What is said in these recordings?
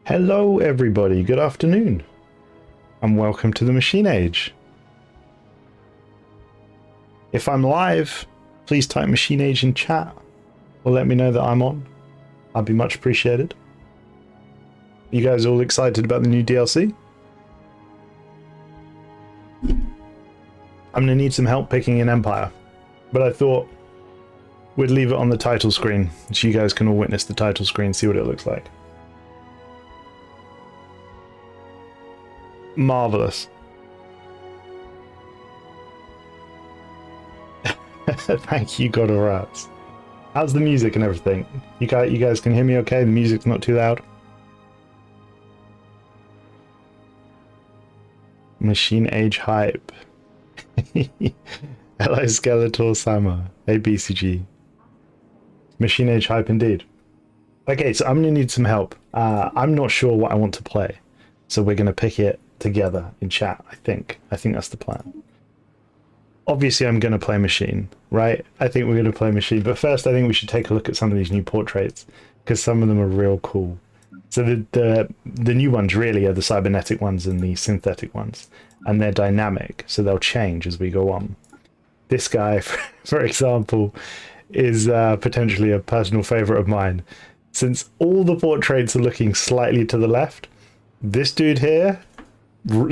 Hello everybody, good afternoon, and welcome to the Machine Age. If I'm live, please type Machine Age in chat, or let me know that I'm on. I'd be much appreciated. You guys all excited about the new DLC? I'm gonna need some help picking an empire, but I thought we'd leave it on the title screen, so you guys can all witness the title screen, see what it looks like. Marvelous. Thank you, God of Rats. How's the music and everything? You guys can hear me okay? The music's not too loud? Machine Age hype. Hello, Skeletor Sama. Hey, BCG. Machine Age hype indeed. Okay, so I'm gonna need some help. I'm not sure what I want to play, so we're gonna pick it together in chat. I think that's the plan. Obviously I'm going to play machine, right? I think we're going to play machine, but first I think we should take a look at some of these new portraits, because some of them are real cool. So the new ones really are the cybernetic ones and the synthetic ones, and they're dynamic, so they'll change as we go on. This guy, for example, is potentially a personal favorite of mine. Since all the portraits are looking slightly to the left, this dude here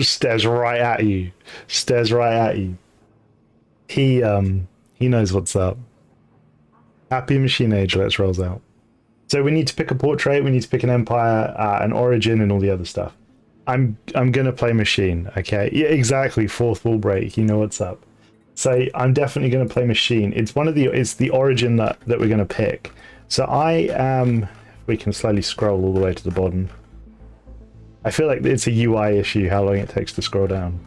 stares right at you. He knows what's up. Happy Machine Age, let's rolls out. So we need to pick a portrait, we need to pick an empire, an origin, and all the other stuff. I'm gonna play machine, okay? Yeah, exactly, fourth wall break, you know what's up. So I'm definitely gonna play machine. It's the origin that we're gonna pick. So we can slowly scroll all the way to the bottom. I feel like it's a UI issue, how long it takes to scroll down.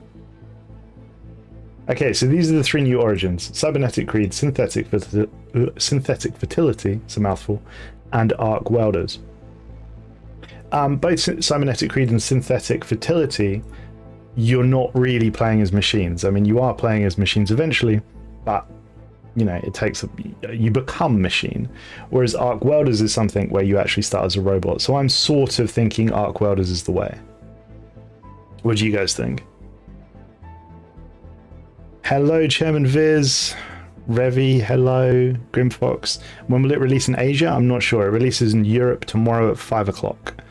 Okay, so these are the three new origins. Cybernetic Creed, Synthetic Fertility, it's a mouthful, and Arc Welders. Both Cybernetic Creed and Synthetic Fertility, you're not really playing as machines. I mean, you are playing as machines eventually, but you know, you become machine. Whereas Arc Welders is something where you actually start as a robot. So I'm sort of thinking Arc Welders is the way. What do you guys think? Hello, Chairman Viz, Revi, hello, Grimfox. When will it release in Asia? I'm not sure. It releases in Europe tomorrow at 5 o'clock.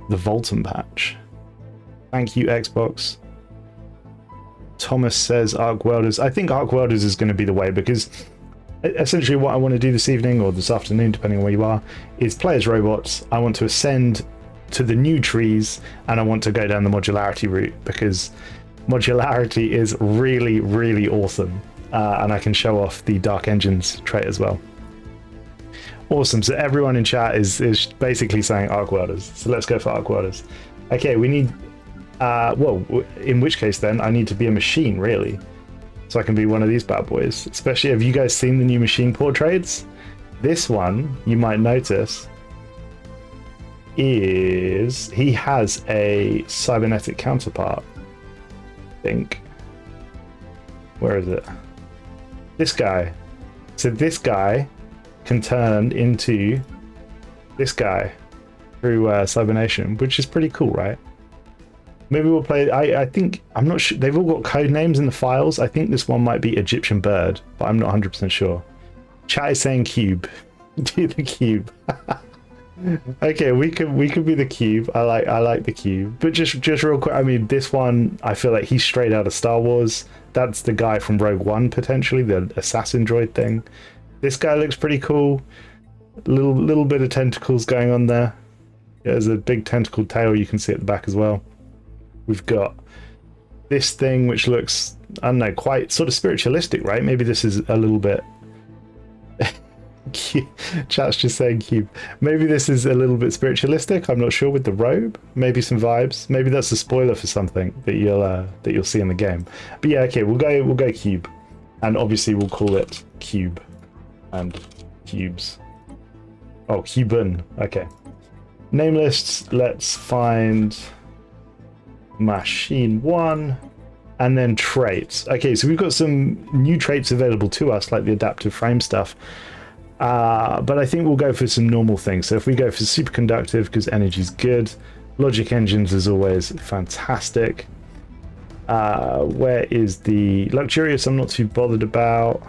The Volton patch. Thank you, Xbox. Thomas says Arc Welders. I think Arc Welders is going to be the way, because essentially what I want to do this evening or this afternoon, depending on where you are, is play as robots. I want to ascend to the new trees, and I want to go down the modularity route, because modularity is really, really awesome. And I can show off the Dark Engines trait as well. Awesome. So everyone in chat is basically saying Arc Welders. So let's go for Arc Welders. Okay, we need... well, in which case then, I need to be a machine, really. So I can be one of these bad boys. Especially, have you guys seen the new machine portraits? This one, you might notice, is... he has a cybernetic counterpart. I think. Where is it? This guy. So this guy can turn into this guy through cybernation, which is pretty cool, right? Maybe we'll play... I think... I'm not sure. They've all got code names in the files. I think this one might be Egyptian bird, but I'm not 100% sure. Chat is saying cube. Do the cube. Okay, we could be the cube. I like the cube. But just real quick, I mean, this one, I feel like he's straight out of Star Wars. That's the guy from Rogue One, potentially, the assassin droid thing. This guy looks pretty cool. Little bit of tentacles going on there. There's a big tentacled tail you can see at the back as well. We've got this thing which looks, I don't know, quite sort of spiritualistic, right? Maybe this is a little bit... Chat's just saying cube. Maybe this is a little bit spiritualistic. I'm not sure, with the robe. Maybe some vibes. Maybe that's a spoiler for something that you'll see in the game. But yeah, okay, we'll go cube, and obviously we'll call it cube and cubes. Oh, Cuban. Okay. Name lists. Let's find machine 1. And then traits. Okay, so we've got some new traits available to us, like the adaptive frame stuff. But I think we'll go for some normal things. So if we go for superconductive, because energy's good, logic engines is always fantastic. Where is the luxurious? I'm not too bothered about.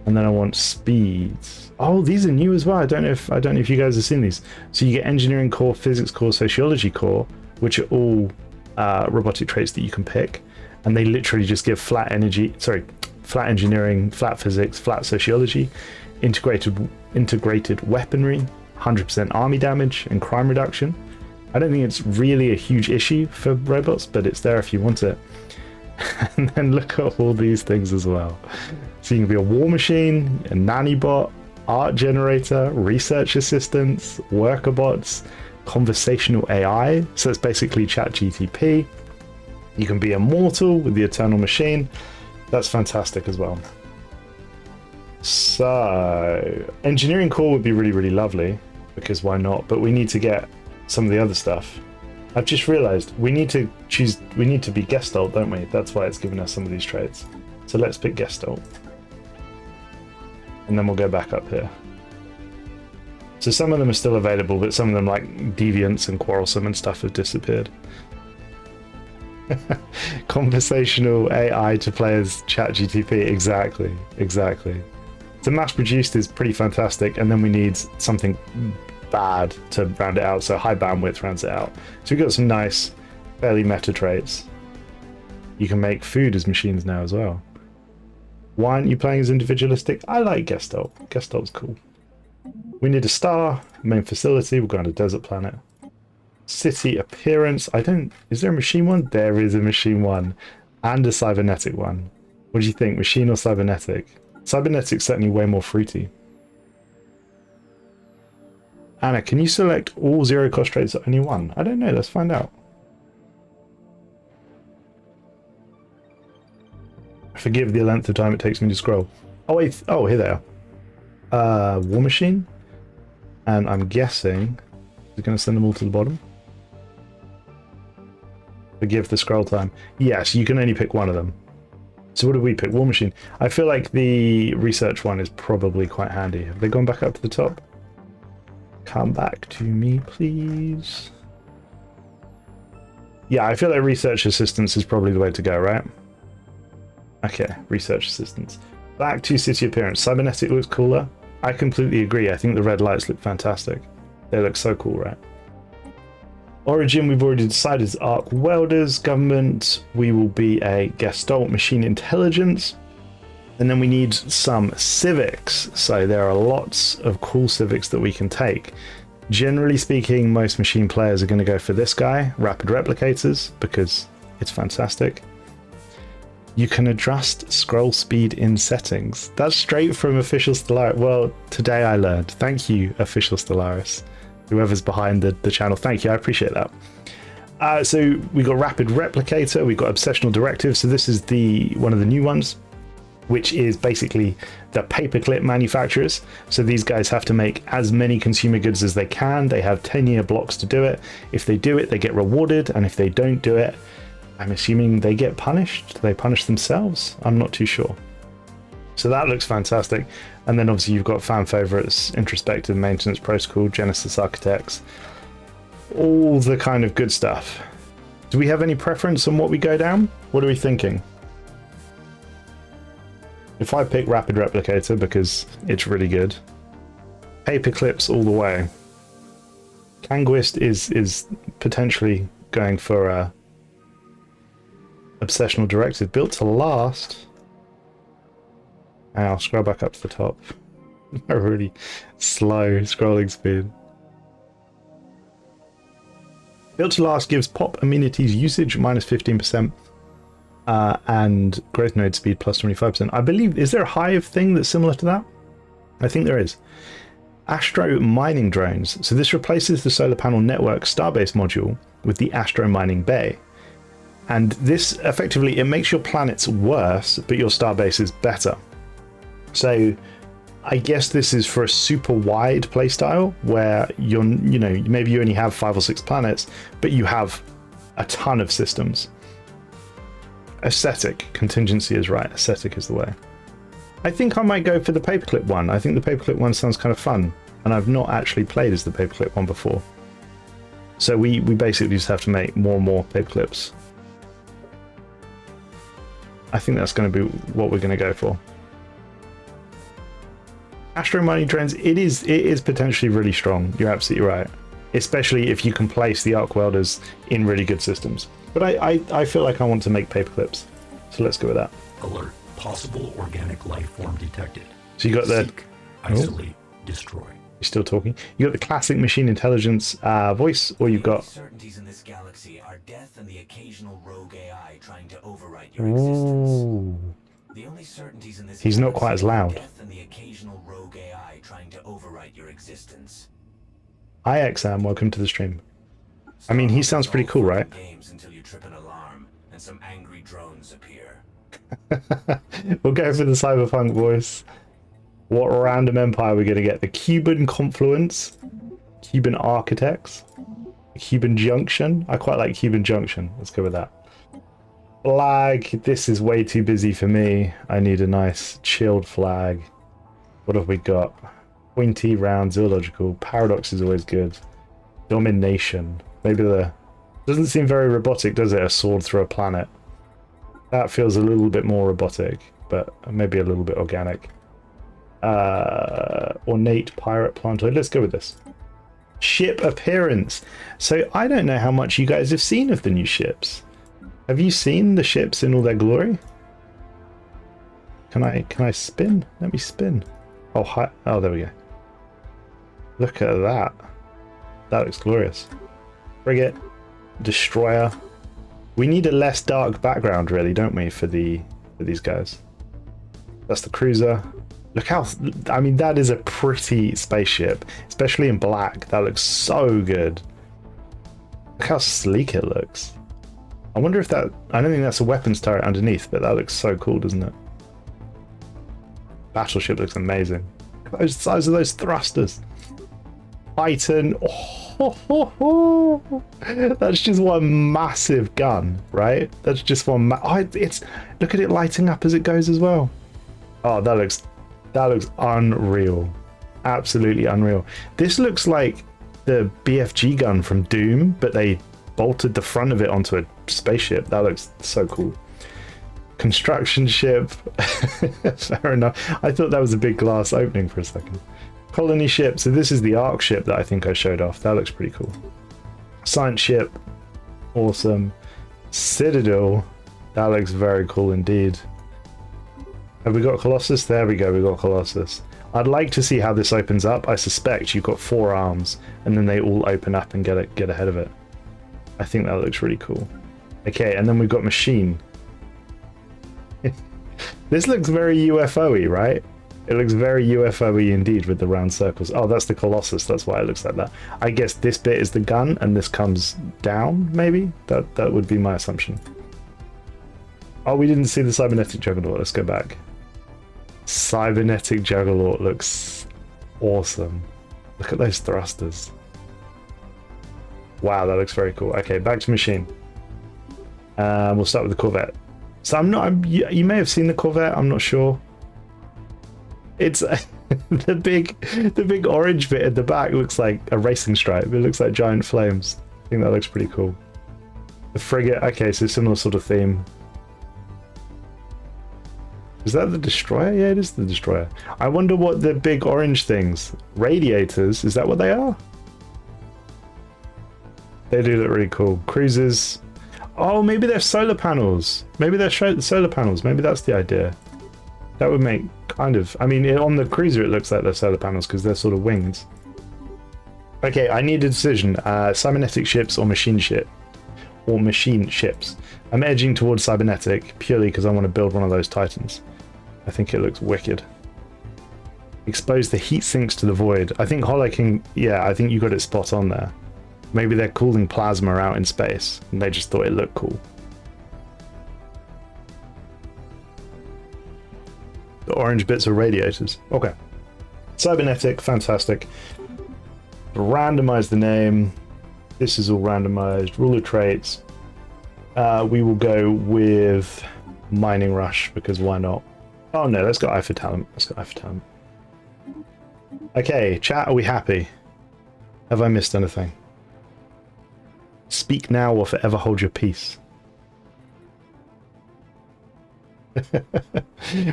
And then I want speeds. Oh, these are new as well. I don't know if you guys have seen these. So you get engineering core, physics core, sociology core, which are all robotic traits that you can pick, and they literally just give flat engineering, flat physics, flat sociology, integrated weaponry, 100% army damage, and crime reduction. I don't think it's really a huge issue for robots, but it's there if you want it. And then look at all these things as well. So you can be a war machine, a nanobot, art generator, research assistants, worker bots, conversational AI. So it's basically ChatGTP. You can be immortal with the Eternal Machine. That's fantastic as well. So engineering core would be really, really lovely, because why not? But we need to get some of the other stuff. I've just realized we need to be Gestalt, don't we? That's why it's given us some of these traits. So let's pick Gestalt. And then we'll go back up here. So some of them are still available, but some of them, like deviants and quarrelsome and stuff, have disappeared. Conversational AI to play as ChatGTP. Exactly. So mass produced is pretty fantastic, and then we need something bad to round it out. So high bandwidth rounds it out. So we've got some nice, fairly meta traits. You can make food as machines now as well. Why aren't you playing as individualistic? I like Gestalt. Gestalt's cool. We need a star, main facility. We'll go on a desert planet. City appearance. Is there a machine one? There is a machine one and a cybernetic one. What do you think, machine or cybernetic? Cybernetic's certainly way more fruity. Anna, can you select all zero cost traits at only one? I don't know. Let's find out. Forgive the length of time it takes me to scroll. Oh wait. Oh, here they are. War machine. And I'm guessing it's going to send them all to the bottom. Forgive the scroll time. Yes, you can only pick one of them. So what did we pick? War machine. I feel like the research one is probably quite handy. Have they gone back up to the top? Come back to me, please. Yeah, I feel like research assistance is probably the way to go, right? Okay, research assistance. Back to city appearance. Cybernetic looks cooler. I completely agree. I think the red lights look fantastic. They look so cool, right? Origin, we've already decided, is arc welders. Government, we will be a Gestalt machine intelligence. And then we need some civics. So there are lots of cool civics that we can take. Generally speaking, most machine players are going to go for this guy, rapid replicators, because it's fantastic. You can adjust scroll speed in settings. That's straight from official Stellaris. Well, today I learned. Thank you, official Stellaris. Whoever's behind the channel, thank you. I appreciate that. So we got rapid replicator. We got obsessional directive. So this is one of the new ones, which is basically the paperclip manufacturers. So these guys have to make as many consumer goods as they can. They have 10-year blocks to do it. If they do it, they get rewarded. And if they don't do it, I'm assuming they get punished. Do they punish themselves? I'm not too sure. So that looks fantastic. And then obviously you've got fan favorites, introspective maintenance protocol, Genesis architects, all the kind of good stuff. Do we have any preference on what we go down? What are we thinking? If I pick rapid replicator because it's really good, paperclips all the way. Conquest is potentially going for a obsessional directive, built to last. And I'll scroll back up to the top. A really slow scrolling speed. Built to last gives pop amenities usage minus 15%. And growth node speed plus 25%. I believe, is there a hive thing that's similar to that? I think there is. Astro mining drones. So this replaces the solar panel network starbase module with the astro mining bay. And this effectively, it makes your planets worse, but your starbase is better. So I guess this is for a super wide playstyle where maybe you only have 5 or 6 planets, but you have a ton of systems. Aesthetic, contingency is right. Aesthetic is the way. I think I might go for the paperclip one. I think the paperclip one sounds kind of fun, and I've not actually played as the paperclip one before. So we basically just have to make more and more paperclips. I think that's going to be what we're going to go for. Astro Money Trends, it is potentially really strong. You're absolutely right. Especially if you can place the arc welders in really good systems. But I feel like I want to make paperclips. So let's go with that. Alert. Possible organic life form detected. So you got the... Seek, isolate, destroy. You're still talking. You got the classic machine intelligence voice, or you've got... Certainties in this galaxy are death and the occasional rogue AI trying to overwrite your existence. The only certainties in this He's not quite as loud. Death and the occasional rogue AI trying to overwrite your existence. Hi XM, welcome to the stream. I mean, he sounds pretty cool, right? Games until you trip an alarm and some angry drones appear. We'll go for the cyberpunk voice. What random empire are we going to get? The Cuban Confluence, Cuban Architects, Cuban Junction. I quite like Cuban Junction. Let's go with that. Flag. This is way too busy for me. I need a nice chilled flag. What have we got? Pointy, round, zoological. Paradox is always good. Domination. Maybe the... Doesn't seem very robotic, does it? A sword through a planet. That feels a little bit more robotic, but maybe a little bit organic. Ornate pirate plantoid. Let's go with this. Ship appearance. So I don't know how much you guys have seen of the new ships. Have you seen the ships in all their glory? Can I spin? Let me spin. Oh, hi. Oh, there we go. Look at that. That looks glorious. Frigate, destroyer. We need a less dark background, really, don't we, for these guys? That's the cruiser. Look how... I mean, that is a pretty spaceship, especially in black. That looks so good. Look how sleek it looks. I wonder if that... I don't think that's a weapons turret underneath, but that looks so cool, doesn't it? Battleship looks amazing. Look at those size of those thrusters. Titan. Oh, that's just one massive gun, right? That's just one. It's look at it lighting up as it goes as well. Oh, that looks unreal, absolutely unreal. This looks like the BFG gun from Doom, but they bolted the front of it onto a spaceship. That looks so cool. Construction ship. Fair enough. I thought that was a big glass opening for a second. Colony ship. So this is the Ark ship that I think I showed off. That looks pretty cool. Science ship. Awesome. Citadel. That looks very cool indeed. Have we got Colossus? There we go. We got Colossus. I'd like to see how this opens up. I suspect you've got 4 arms and then they all open up and get ahead of it. I think that looks really cool. Okay, and then we've got machine. This looks very UFO-y, right? It looks very UFO-y indeed with the round circles. Oh, that's the Colossus. That's why it looks like that. I guess this bit is the gun and this comes down, maybe? That would be my assumption. Oh, we didn't see the cybernetic juggernaut. Let's go back. Cybernetic juggernaut looks awesome. Look at those thrusters. Wow, that looks very cool. Okay, back to machine. We'll start with the Corvette. So you may have seen the Corvette, I'm not sure. It's the big orange bit at the back looks like a racing stripe. It looks like giant flames. I think that looks pretty cool. The frigate, okay, so similar sort of theme. Is that the destroyer? Yeah, it is the destroyer. I wonder what the big orange things, radiators, is that what they are? They do look really cool. Cruisers. Oh, maybe they're solar panels. Maybe they're solar panels. Maybe that's the idea. That would make kind of... I mean, on the cruiser, it looks like they're solar panels because they're sort of wings. Okay, I need a decision. Cybernetic ships or machine ship? Or machine ships. I'm edging towards cybernetic purely because I want to build one of those Titans. I think it looks wicked. Expose the heat sinks to the void. I think Holoking... Yeah, I think you got it spot on there. Maybe they're cooling plasma out in space, and they just thought it looked cool. The orange bits are radiators. Okay. Cybernetic, fantastic. Randomize the name. This is all randomized. Ruler traits. We will go with Mining Rush, because why not? Oh no, let's go eye for talent. Let's go eye for talent. Okay, chat, are we happy? Have I missed anything? Speak now or forever hold your peace.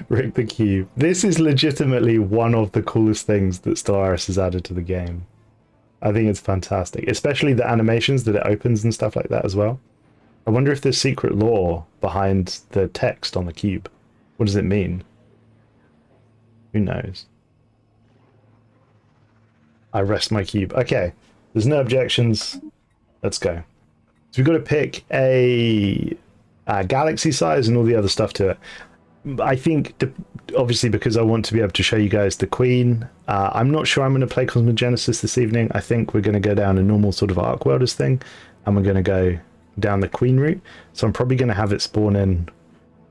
Rick the Cube. This is legitimately one of the coolest things that Stellaris has added to the game. I think it's fantastic, especially the animations that it opens and stuff like that as well. I wonder if there's secret lore behind the text on the cube. What does it mean? Who knows? I rest my cube. Okay, there's no objections. Let's go. So we've got to pick a galaxy size and all the other stuff to it. I think, obviously, because I want to be able to show you guys the Queen, I'm not sure I'm going to play Cosmogenesis this evening. I think we're going to go down a normal sort of Arc Welders thing, and we're going to go down the Queen route. So I'm probably going to have it spawn in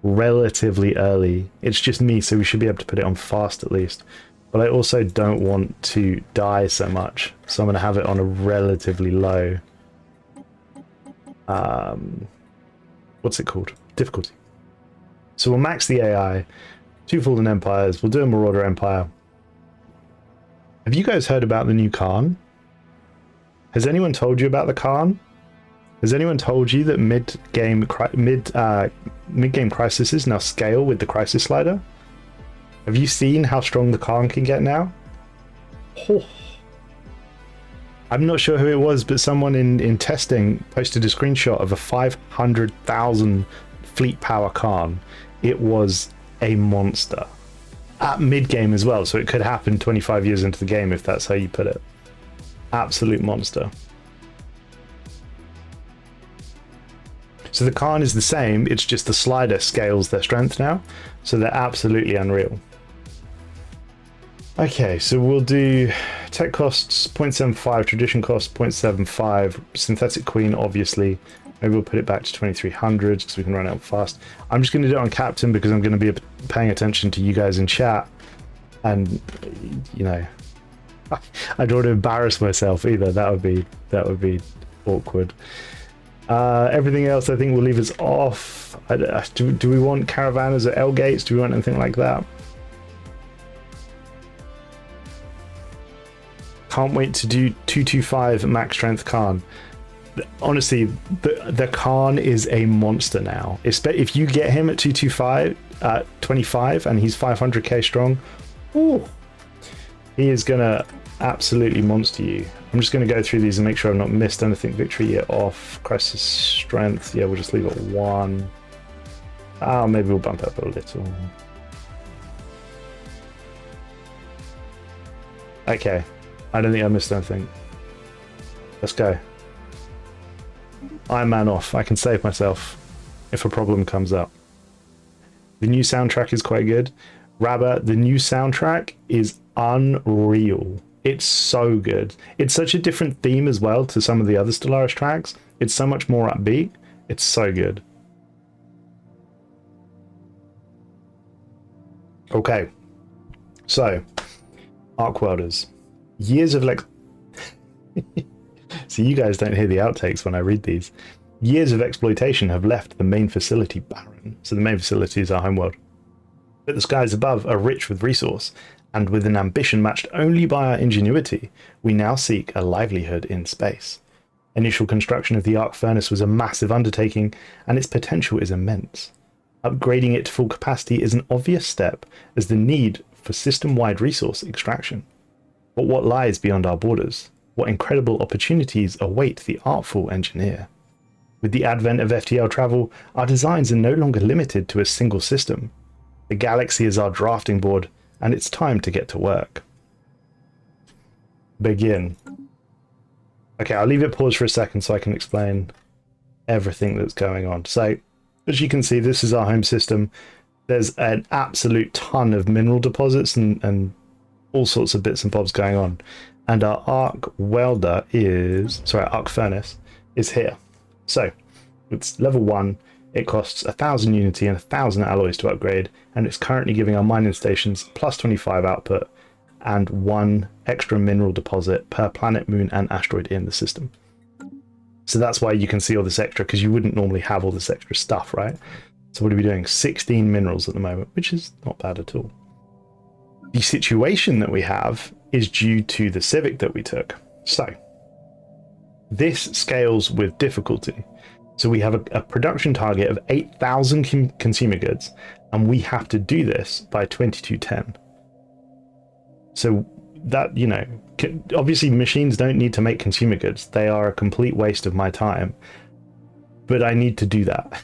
relatively early. It's just me, so we should be able to put it on fast at least. But I also don't want to die so much, so I'm going to have it on a relatively low... what's it called? Difficulty. So we'll max the AI, 2 Fallen Empires, we'll do a Marauder Empire. Have you guys heard about the new Khan? Has anyone told you about the Khan? Has anyone told you that mid-game crises now scale with the crisis slider? Have you seen how strong the Khan can get now? Oh. I'm not sure who it was, but someone in testing posted a screenshot of a 500,000 fleet power Khan. It was a monster. At mid-game as well, so it could happen 25 years into the game if that's how you put it. Absolute monster. So the Khan is the same, it's just the slider scales their strength now, so they're absolutely unreal. Okay, so we'll do tech costs 0.75, tradition costs 0.75, synthetic queen obviously. Maybe we'll put it back to 2300 because we can run out fast. I'm just going to do it on captain because I'm going to be paying attention to you guys in chat, and you know, I don't want to embarrass myself either. That would be awkward. Everything else I think we'll leave as off. Do we want caravanners at L gates? Do we want anything like that? Can't wait to do 225 max strength Khan. Honestly, the Khan is a monster now. If you get him at 25 and he's 500k strong, ooh, he is gonna absolutely monster you. I'm just going to go through these and make sure I've not missed anything. Victory yet off. Crisis strength. Yeah, we'll just leave it 1. Oh, maybe we'll bump up a little. Okay. I don't think I missed anything. Let's go. Iron Man off. I can save myself if a problem comes up. The new soundtrack is quite good. Rabba, the new soundtrack is unreal. It's so good. It's such a different theme as well to some of the other Stellaris tracks. It's so much more upbeat. It's so good. Okay. So, Arc Welders. Years of So you guys don't hear the outtakes when I read these. Years of exploitation have left the main facility barren. So the main facility is our homeworld. But the skies above are rich with resource, and with an ambition matched only by our ingenuity, we now seek a livelihood in space. Initial construction of the arc furnace was a massive undertaking, and its potential is immense. Upgrading it to full capacity is an obvious step, as the need for system-wide resource extraction. But what lies beyond our borders? What incredible opportunities await the artful engineer? With the advent of FTL travel, our designs are no longer limited to a single system. The galaxy is our drafting board, and it's time to get to work. Begin. Okay, I'll leave it paused for a second so I can explain everything that's going on. So, as you can see, this is our home system. There's an absolute ton of mineral deposits and all sorts of bits and bobs going on. And our arc welder is, sorry, arc furnace is here. So, it's level 1. It costs 1,000 unity and 1,000 alloys to upgrade, and it's currently giving our mining stations plus 25 output and 1 extra mineral deposit per planet, moon, and asteroid in the system. So that's why you can see all this extra, because you wouldn't normally have all this extra stuff, right? So what are we doing? 16 minerals at the moment, which is not bad at all. The situation that we have is due to the civic that we took. So this scales with difficulty. So we have a production target of 8,000 consumer goods, and we have to do this by 2210. So that, you know, obviously machines don't need to make consumer goods. They are a complete waste of my time. But I need to do that.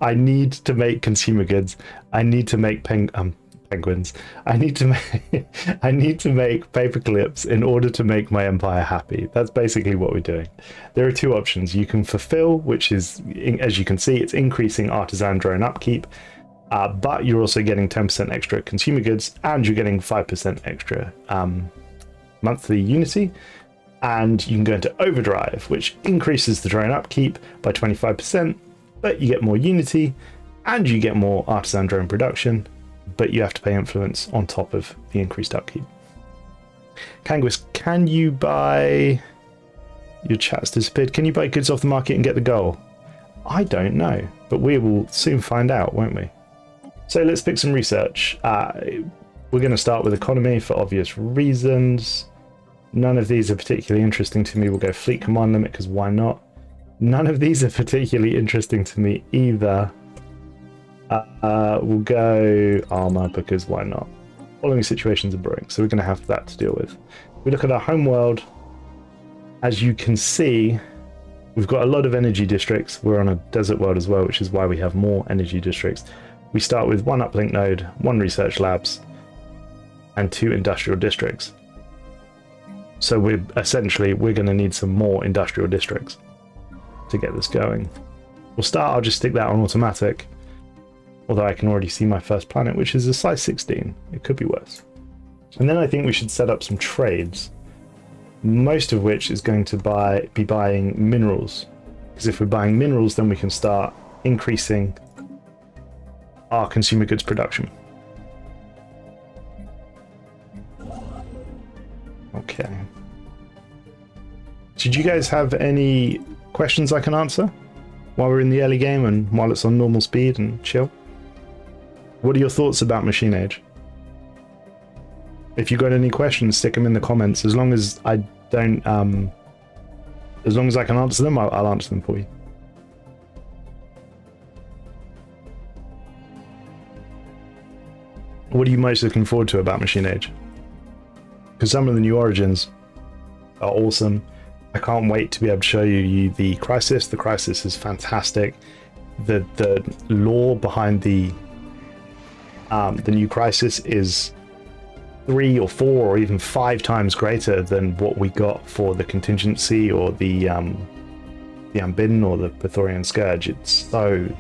I need to make consumer goods. I need to make penguins. I need to make paper clips in order to make my empire happy. That's basically what we're doing. There are two options. You can fulfill, which is, as you can see, it's increasing artisan drone upkeep, but you're also getting 10% extra consumer goods, and you're getting 5% extra monthly unity. And you can go into overdrive, which increases the drone upkeep by 25%, but you get more unity and you get more artisan drone production, but you have to pay influence on top of the increased upkeep. Conquest, can you buy... Your chat's disappeared. Can you buy goods off the market and get the goal? I don't know, but we will soon find out, won't we? So let's pick some research. We're going to start with economy for obvious reasons. None of these are particularly interesting to me. We'll go fleet command limit because why not? None of these are particularly interesting to me either. We'll go armor because why not? Following situations are brewing, so we're going to have that to deal with. We look at our home world. As you can see, we've got a lot of energy districts. We're on a desert world as well, which is why we have more energy districts. We start with 1 uplink node, 1 research labs, and 2 industrial districts. So we're going to need some more industrial districts to get this going. We'll start, I'll just stick that on automatic. Although I can already see my first planet, which is a size 16. It could be worse. And then I think we should set up some trades. Most of which is going to be buying minerals. Because if we're buying minerals, then we can start increasing our consumer goods production. Okay. Did you guys have any questions I can answer while we're in the early game and while it's on normal speed and chill? What are your thoughts about Machine Age? If you got any questions, stick them in the comments. As long as I don't, as long as I can answer them, I'll answer them for you. What are you most looking forward to about Machine Age? Because some of the new origins are awesome. I can't wait to be able to show you the Crisis. The Crisis is fantastic. The lore behind the new Crisis is 3 or 4 or even 5 times greater than what we got for the Contingency or the Unbidden or the Pythorian Scourge.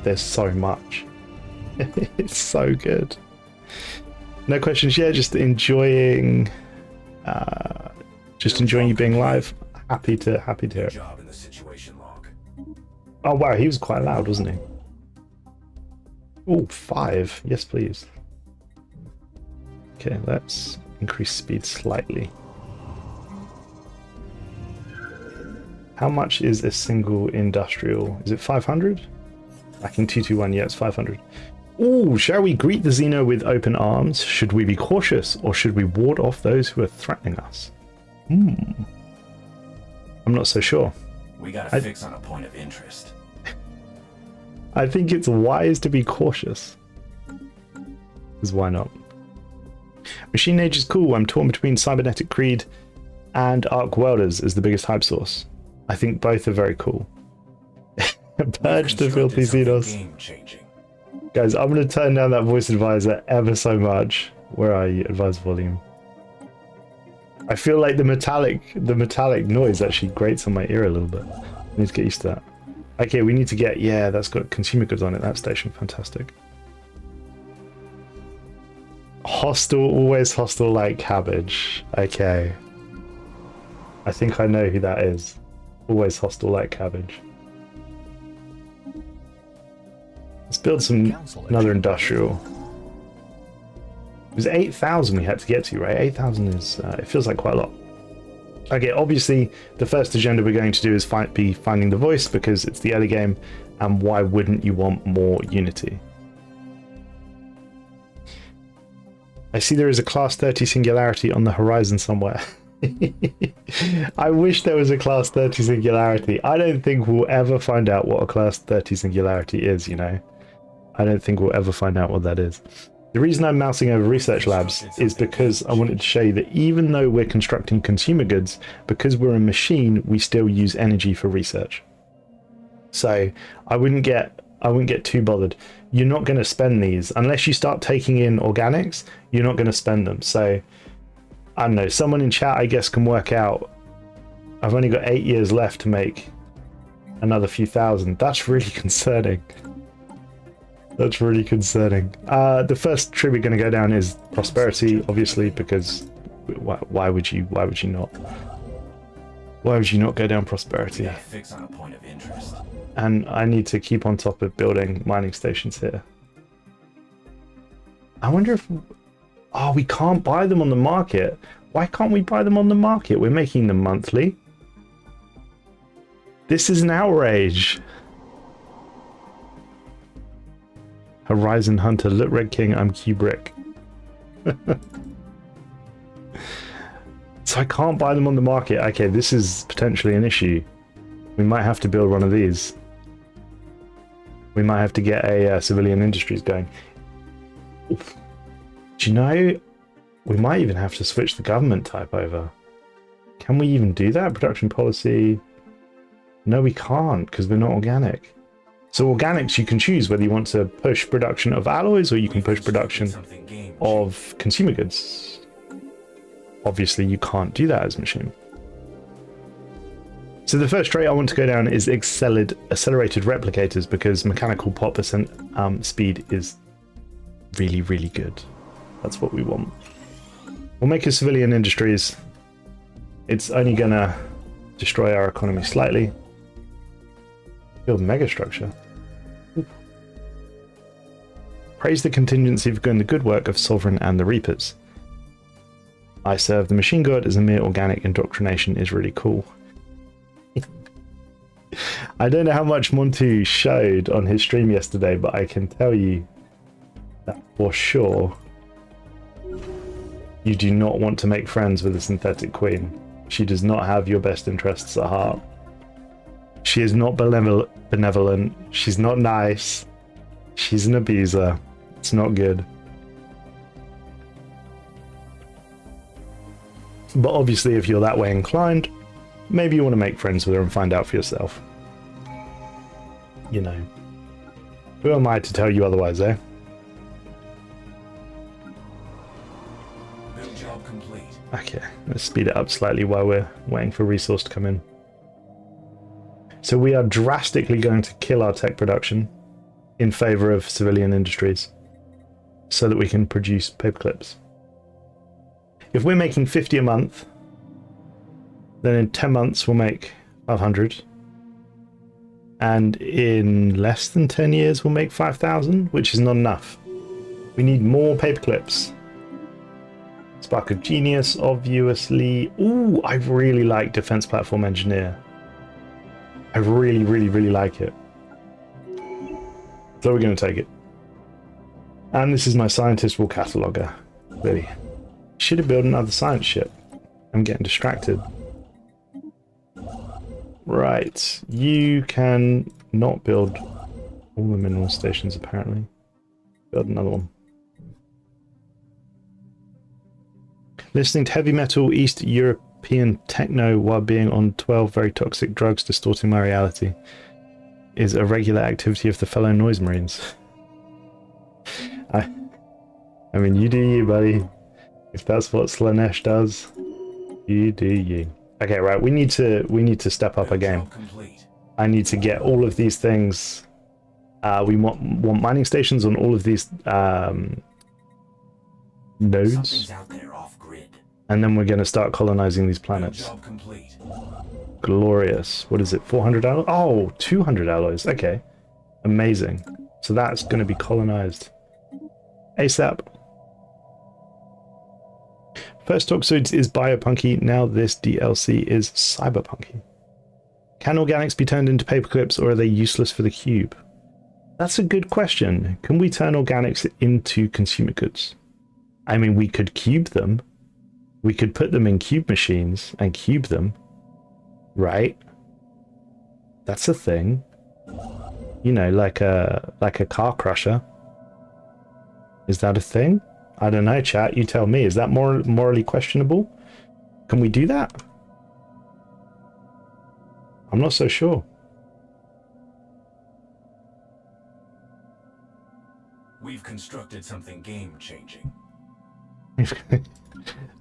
There's so much. It's so good. No questions yet. Just enjoying you being live. Happy to hear it. Oh wow, he was quite loud, wasn't he? Oh, 5. Yes, please. Okay, let's increase speed slightly. How much is a single industrial? Is it 500? Back in 221, yeah, it's 500. Ooh, shall we greet the Xeno with open arms? Should we be cautious, or should we ward off those who are threatening us? I'm not so sure. We gotta fix on a point of interest. I think it's wise to be cautious. Because why not? Machine Age is cool. I'm torn between Cybernetic Creed and Arc Welders as the biggest hype source. I think both are very cool. Purge the filthy Xenos. Guys, I'm going to turn down that voice advisor ever so much. Where are you? Advisor volume. I feel like the metallic noise actually grates on my ear a little bit. I need to get used to that. Okay, we need to get, yeah, that's got consumer goods on it, that station, fantastic. Hostile, always hostile like cabbage. Okay. I think I know who that is. Always hostile like cabbage. Let's build another industrial. It was 8,000 we had to get to, right? 8,000 is, it feels like quite a lot. Okay, obviously the first agenda we're going to do is be finding the voice because it's the early game, and why wouldn't you want more unity? I see there is a class 30 singularity on the horizon somewhere. I wish there was a class 30 singularity. I don't think we'll ever find out what a class 30 singularity is, you know? I don't think we'll ever find out what that is. The reason I'm mousing over research labs is because I wanted to show you that even though we're constructing consumer goods, because we're a machine, we still use energy for research. So I wouldn't get too bothered. You're not going to spend these unless you start taking in organics. You're not going to spend them. So I don't know, someone in chat I guess can work out. I've only got 8 years left to make another few thousand. That's really concerning. That's really concerning. The first tree we're going to go down is prosperity, obviously, because why would you not? Why would you not go down prosperity? Yeah, fix on a point of interest. And I need to keep on top of building mining stations here. I wonder if... Oh, we can't buy them on the market. Why can't we buy them on the market? We're making them monthly. This is an outrage. Horizon Hunter, look Red King, I'm Kubrick. So I can't buy them on the market. Okay, this is potentially an issue. We might have to build one of these. We might have to get a civilian industries going. Oof. Do you know, we might even have to switch the government type over. Can we even do that? Production policy? No, we can't, because we're not organic. So organics, you can choose whether you want to push production of alloys or you can push production of consumer goods. Obviously, you can't do that as a machine. So the first trait I want to go down is accelerated replicators, because mechanical pop percent speed is really, really good. That's what we want. We'll make a civilian industries. It's only gonna destroy our economy slightly. Build megastructure. Ooh. Praise the contingency for doing the good work of Sovereign and the Reapers. I serve the machine god as a mere organic indoctrination is really cool. I don't know how much Montu showed on his stream yesterday, but I can tell you that for sure you do not want to make friends with a synthetic queen. She does not have your best interests at heart. She is not benevolent. She's not nice. She's an abuser. It's not good. But obviously, if you're that way inclined, maybe you want to make friends with her and find out for yourself. You know. Who am I to tell you otherwise, eh? Build job complete. Okay, let's speed it up slightly while we're waiting for resource to come in. So we are drastically going to kill our tech production in favor of civilian industries so that we can produce paperclips. If we're making 50 a month, then in 10 months we'll make 500. And in less than 10 years we'll make 5,000, which is not enough. We need more paperclips. Spark of Genius, obviously. Ooh, I really like Defense Platform Engineer. I really, really, really like it. So we're going to take it. And this is my scientist wall cataloger. Really. Should have built another science ship. I'm getting distracted. Right. You can not build all the mineral stations, apparently. Build another one. Listening to heavy metal East European techno while being on 12 very toxic drugs distorting my reality is a regular activity of the fellow noise marines. I mean, you do you, buddy. If that's what Slanesh does, you do you. Okay, right. We need to step up our game. I need to get all of these things. We want mining stations on all of these nodes. Out there off grid. And then we're going to start colonizing these planets. Job complete. Glorious. What is it? 400 alloys? Oh, 200 alloys. Okay. Amazing. So that's going to be colonized ASAP. First Toxoids is biopunky, now this DLC is cyberpunky. Can organics be turned into paperclips or are they useless for the cube? That's a good question. Can we turn organics into consumer goods? I mean, we could cube them. We could put them in cube machines and cube them. Right? That's a thing. You know, like a car crusher. Is that a thing? I don't know, chat. You tell me. Is that morally questionable? Can we do that? I'm not so sure. We've constructed something game-changing.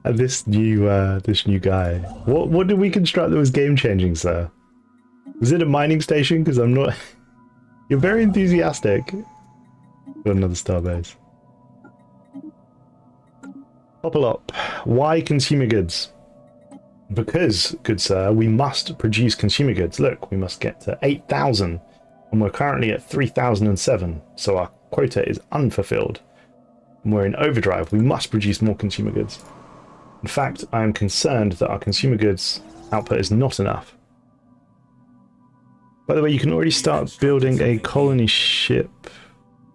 This new guy. What did we construct that was game-changing, sir? Was it a mining station? Because I'm not. You're very enthusiastic. Got another starbase. Popolop. Why consumer goods? Because, good sir, we must produce consumer goods. Look, we must get to 8,000, and we're currently at 3,007, so our quota is unfulfilled. And we're in overdrive. We must produce more consumer goods. In fact, I am concerned that our consumer goods output is not enough. By the way, you can already start building a colony ship.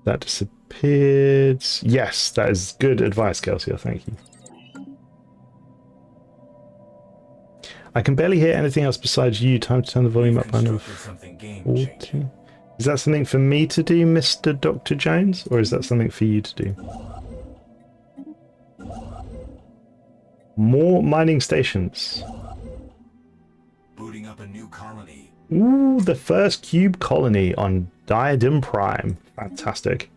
That disappeared. Yes, that is good advice, Kelsier. Thank you. I can barely hear anything else besides you. Time to turn the volume up by another 40. Is that something for me to do, Mr. Dr. Jones? Or is that something for you to do? More mining stations. Booting up a new colony. Ooh, the first cube colony on Diadem Prime. Fantastic.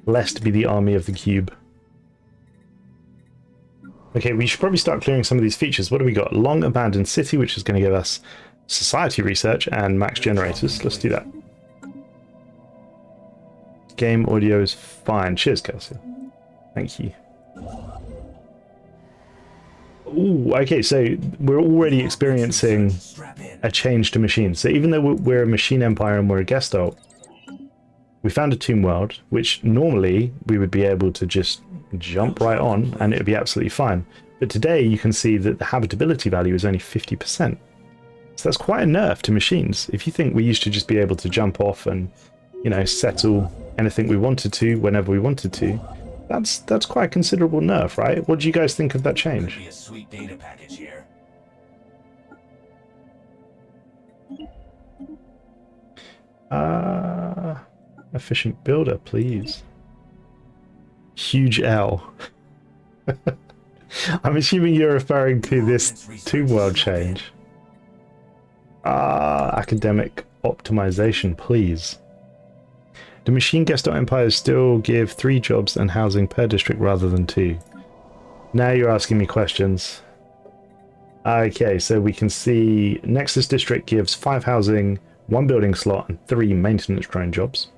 Blessed be the army of the cube. Okay, we should probably start clearing some of these features. What do we got? Long abandoned city, which is going to give us society research and max generators. Let's do that. Game audio is fine. Cheers, Kelsey. Thank you. Ooh, okay, so we're already experiencing a change to machines. So even though we're a machine empire and we're a gestalt, we found a tomb world, which normally we would be able to just jump right on and it would be absolutely fine. But today you can see that the habitability value is only 50%. So that's quite a nerf to machines. If you think we used to just be able to jump off and, you know, settle anything we wanted to whenever we wanted to, that's quite a considerable nerf, right? What do you guys think of that change? Be a sweet data package here. Efficient builder, please. Huge L. I'm assuming you're referring to this tomb world change. Academic optimization, please. Do machine gestalt empires still give 3 jobs and housing per district rather than 2? Now you're asking me questions. Okay, so we can see Nexus District gives 5 housing, 1 building slot, and 3 maintenance drone jobs.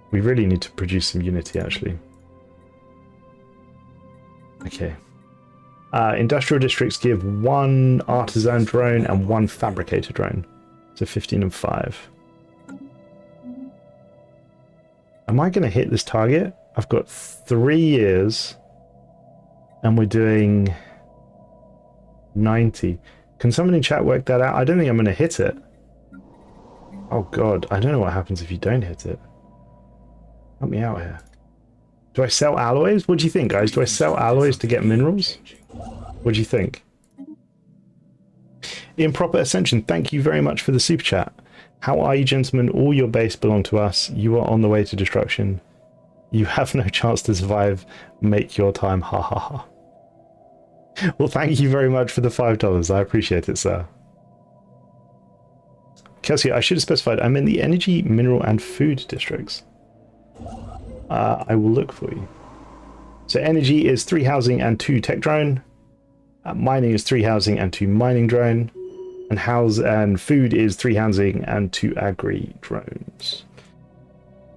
We really need to produce some unity, actually. Okay. Industrial districts give 1 artisan drone and 1 fabricator drone. So 15 and 5. Am I going to hit this target? I've got 3 years. And we're doing 90. Can someone in chat work that out? I don't think I'm going to hit it. Oh god, I don't know what happens if you don't hit it. Help me out here. Do I sell alloys? What do you think, guys? Do I sell alloys to get minerals? What do you think? Improper Ascension, thank you very much for the super chat. How are you, gentlemen? All your base belong to us. You are on the way to destruction. You have no chance to survive. Make your time. Ha ha ha. Well, thank you very much for the $5. I appreciate it, sir. Kelsey, I should have specified I'm in the energy, mineral, and food districts. I will look for you. So energy is 3 housing and 2 tech drone. Mining is 3 housing and 2 mining drone. And food is 3 housing and 2 agri drones.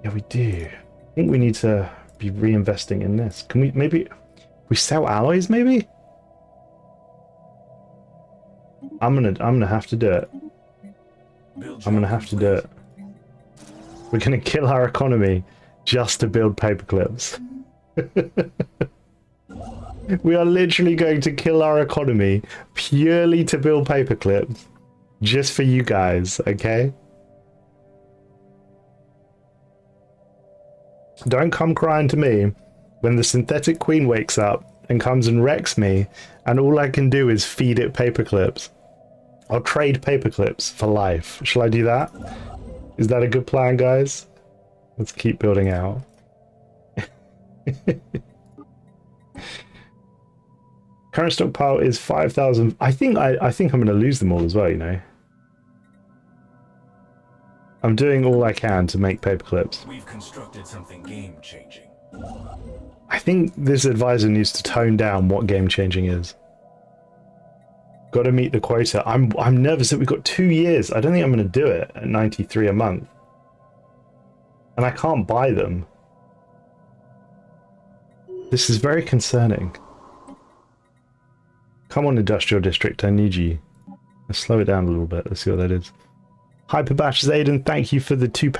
Yeah, we do. I think we need to be reinvesting in this. Can we maybe we sell alloys? Maybe. I'm gonna have to do it. I'm gonna have to do it. We're gonna kill our economy just to build paperclips. We are literally going to kill our economy purely to build paperclips. Just for you guys, okay? Don't come crying to me when the synthetic queen wakes up and comes and wrecks me, and all I can do is feed it paperclips. I'll trade paperclips for life. Shall I do that? Is that a good plan, guys? Let's keep building out. Current stockpile is 5,000. I think I'm going to lose them all as well, you know. I'm doing all I can to make paperclips. We've constructed something game-changing. I think this advisor needs to tone down what game-changing is. Got to meet the quota. I'm nervous that we've got 2 years. I don't think I'm going to do it at 93 a month. And I can't buy them. This is very concerning. Come on, industrial district, I need you. Let's slow it down a little bit. Let's see what that is. Hyperbash Zayden, thank you for the £2.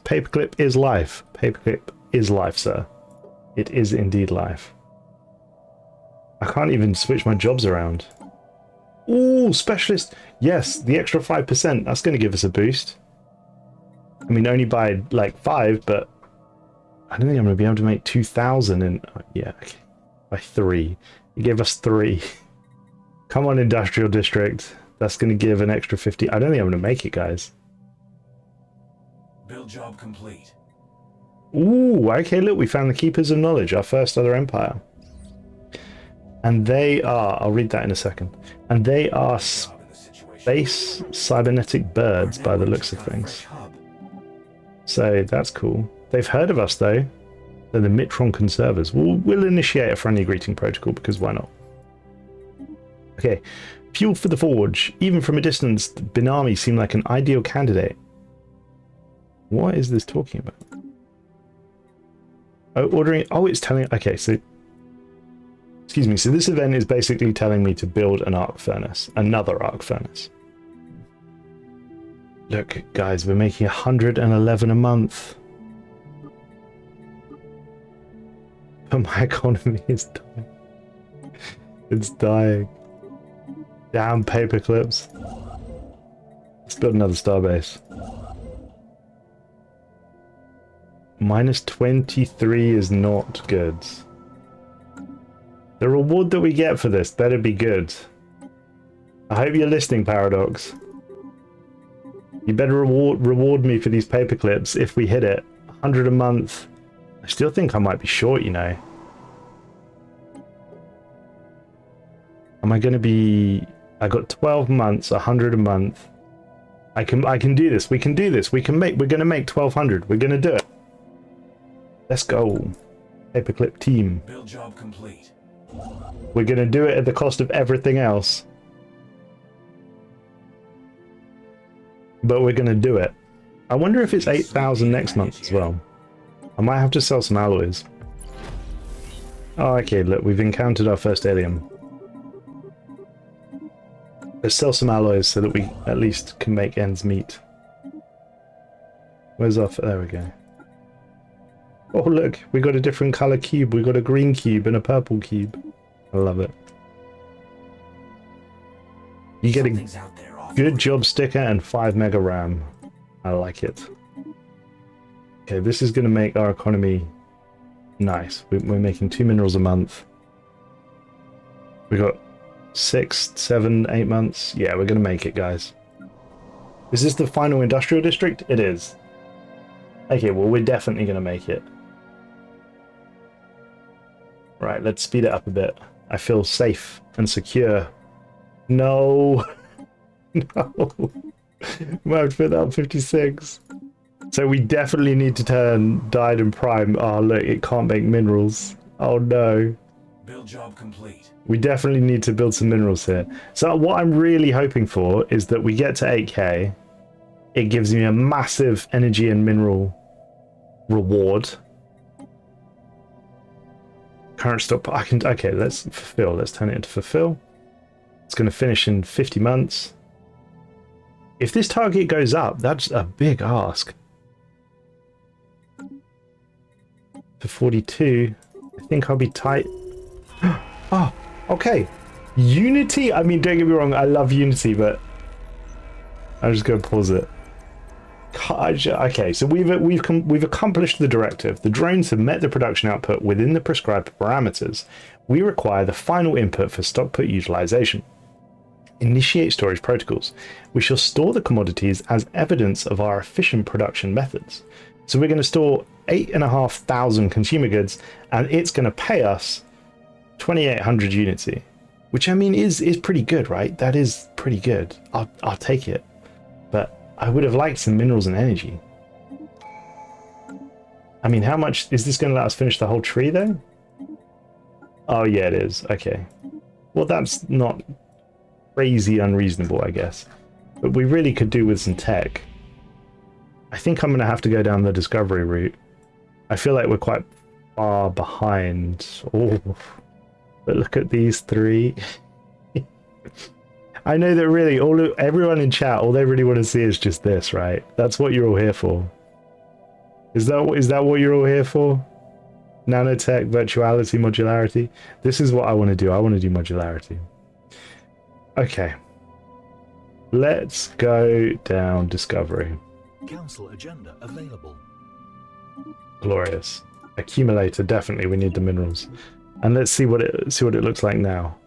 Paperclip is life. Paperclip is life, sir. It is indeed life. I can't even switch my jobs around. Ooh, specialist. Yes, the extra 5%. That's going to give us a boost. I mean, only by like 5, but I don't think I'm going to be able to make 2,000 in... yeah, okay. By 3. It gave us 3. Come on, industrial district. That's going to give an extra 50. I don't think I'm going to make it, guys. Build job complete. Ooh, okay, look, we found the Keepers of Knowledge, our first other empire. And they are... I'll read that in a second. And they are space cybernetic birds by the looks of things. So that's cool. They've heard of us, though. They're the Mitron Conservers. We'll initiate a friendly greeting protocol, because why not? Okay. Fuel for the Forge. Even from a distance, the Binami seem like an ideal candidate. What is this talking about? Oh, ordering... Oh, it's telling... Okay, so... Excuse me. So this event is basically telling me to build an arc furnace. Another arc furnace. Look, guys, we're making 111 a month. But my economy is dying. It's dying. Damn paperclips. Let's build another starbase. Minus 23 is not good. The reward that we get for this better be good. I hope you're listening, Paradox. You better reward me for these paperclips if we hit it. 100 a month. I still think I might be short, you know. Am I going to be... I got 12 months, 100 a month. I can do this. We can do this. We're going to make 1,200. We're going to do it. Let's go. Paperclip team. Build job complete. We're going to do it at the cost of everything else. But we're going to do it. I wonder if it's 8,000 next month as well. I might have to sell some alloys. Oh, okay, look, we've encountered our first alien. Let's sell some alloys so that we at least can make ends meet. Where's our... There we go. Oh, look, we got a different color cube. We got a green cube and a purple cube. I love it. You get a good job sticker and 5 mega RAM. I like it. Okay, this is going to make our economy nice. We're making 2 minerals a month. We got 6, 7, 8 months. Yeah, we're going to make it, guys. Is this the final industrial district? It is. Okay, well, we're definitely going to make it. Right, let's speed it up a bit. I feel safe and secure. No. No. Might have to put that on 56. So we definitely need to turn Dyed and Prime. Oh, look, it can't make minerals. Oh, no. Build job complete. We definitely need to build some minerals here. So what I'm really hoping for is that we get to 8k. It gives me a massive energy and mineral reward. Current stock. I can. Okay, let's fulfill. Let's turn it into fulfill. It's going to finish in 50 months. If this target goes up, that's a big ask. For 42, I think I'll be tight. Oh, okay. Unity. I mean, don't get me wrong. I love Unity, but I'm just going to pause it. Okay, so we've accomplished the directive. The drones have met the production output within the prescribed parameters. We require the final input for stock put utilization. Initiate storage protocols. We shall store the commodities as evidence of our efficient production methods. So we're going to store 8,500 consumer goods, and it's going to pay us 2,800 Unity, which I mean is pretty good, right? That is pretty good. I'll take it, but I would have liked some minerals and energy. I mean, how much is this going to let us finish the whole tree though? Oh yeah, it is. Okay. Well, that's not crazy unreasonable, I guess. But we really could do with some tech. I think I'm going to have to go down the discovery route. I feel like we're quite far behind. Oh, but look at these three. I know that really everyone in chat, all they really want to see is just this, right? That's what you're all here for. Is that what you're all here for? Nanotech, virtuality, modularity. This is what I want to do. I want to do modularity. Okay. Let's go down discovery. Council agenda available. Glorious. Accumulator, definitely we need the minerals. And let's see what it looks like now.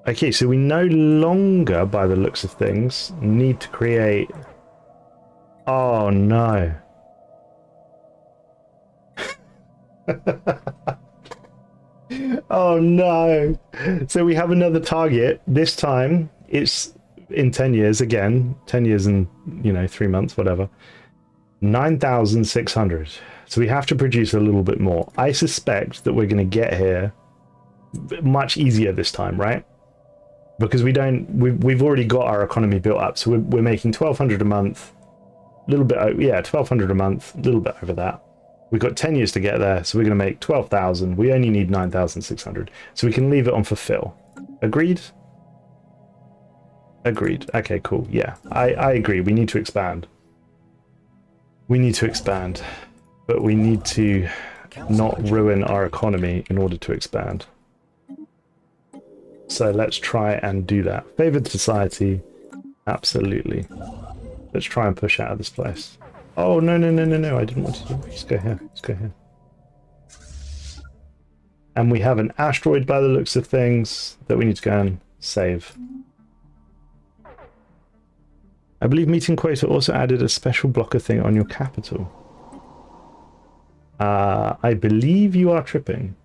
Okay, so we no longer, by the looks of things, need to create... Oh no. Oh no. So we have another target. This time it's in 10 years again. 10 years and, 3 months, whatever. 9,600. So we have to produce a little bit more. I suspect that we're going to get here much easier this time, right? Because we've already got our economy built up. So we're making 1,200 a month, a little bit, 1,200 a month, a little bit over that. We've got 10 years to get there, so we're going to make 12,000. We only need 9,600. So we can leave it on fulfill. Agreed? Agreed. Okay, cool. Yeah, I agree. We need to expand. We need to expand. But we need to not ruin our economy in order to expand. So let's try and do that. Favored society. Absolutely. Let's try and push out of this place. Oh, no. I didn't want to do it. Just go here. Let's go here. And we have an asteroid by the looks of things that we need to go and save. I believe meeting quota also added a special blocker thing on your capital. I believe you are tripping.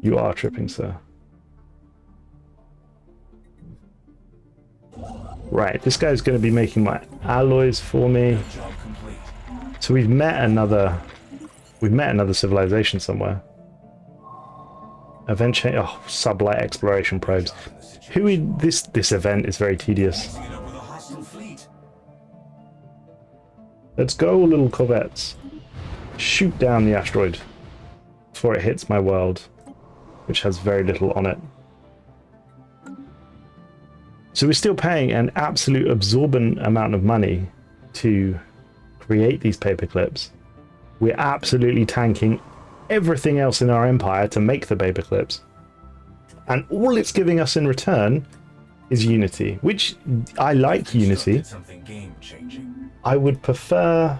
You are tripping, sir. Right, this guy's going to be making my alloys for me. So we've met another civilization somewhere. Event change. Oh, sublight exploration probes. This event is very tedious. Let's go, little corvettes. Shoot down the asteroid before it hits my world, which has very little on it. So we're still paying an absolute absorbent amount of money to create these paper clips. We're absolutely tanking everything else in our empire to make the paper clips. And all it's giving us in return is Unity, which I like Unity. I would prefer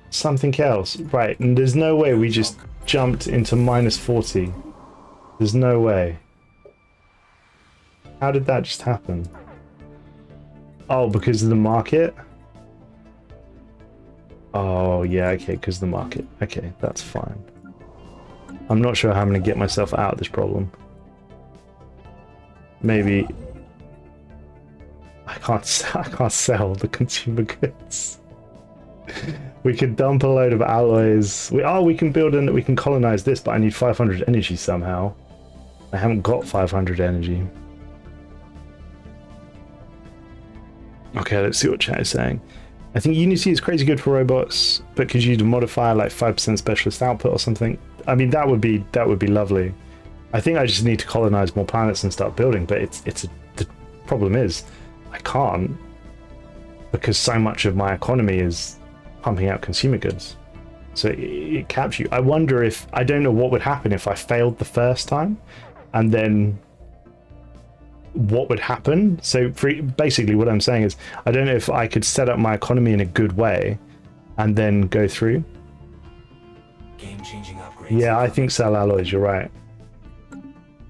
something else. Right, and there's no way we just jumped into -40. There's no way. How did that just happen? Oh, because of the market? Oh, yeah, okay, because of the market. Okay, that's fine. I'm not sure how I'm going to get myself out of this problem. Maybe... I can't sell the consumer goods. We could dump a load of alloys. We can build and we can colonize this, but I need 500 energy somehow. I haven't got 500 energy. Okay, let's see what chat is saying. I think Unity is crazy good for robots, but could you modify like 5% specialist output or something? I mean, that would be lovely. I think I just need to colonize more planets and start building, but the problem is I can't. because so much of my economy is pumping out consumer goods. So it caps you. I wonder if, I don't know what would happen if I failed the first time, and then what would happen. So basically what I'm saying is, I don't know if I could set up my economy in a good way and then go through. Game-changing upgrades. Yeah, I think sell alloys, you're right.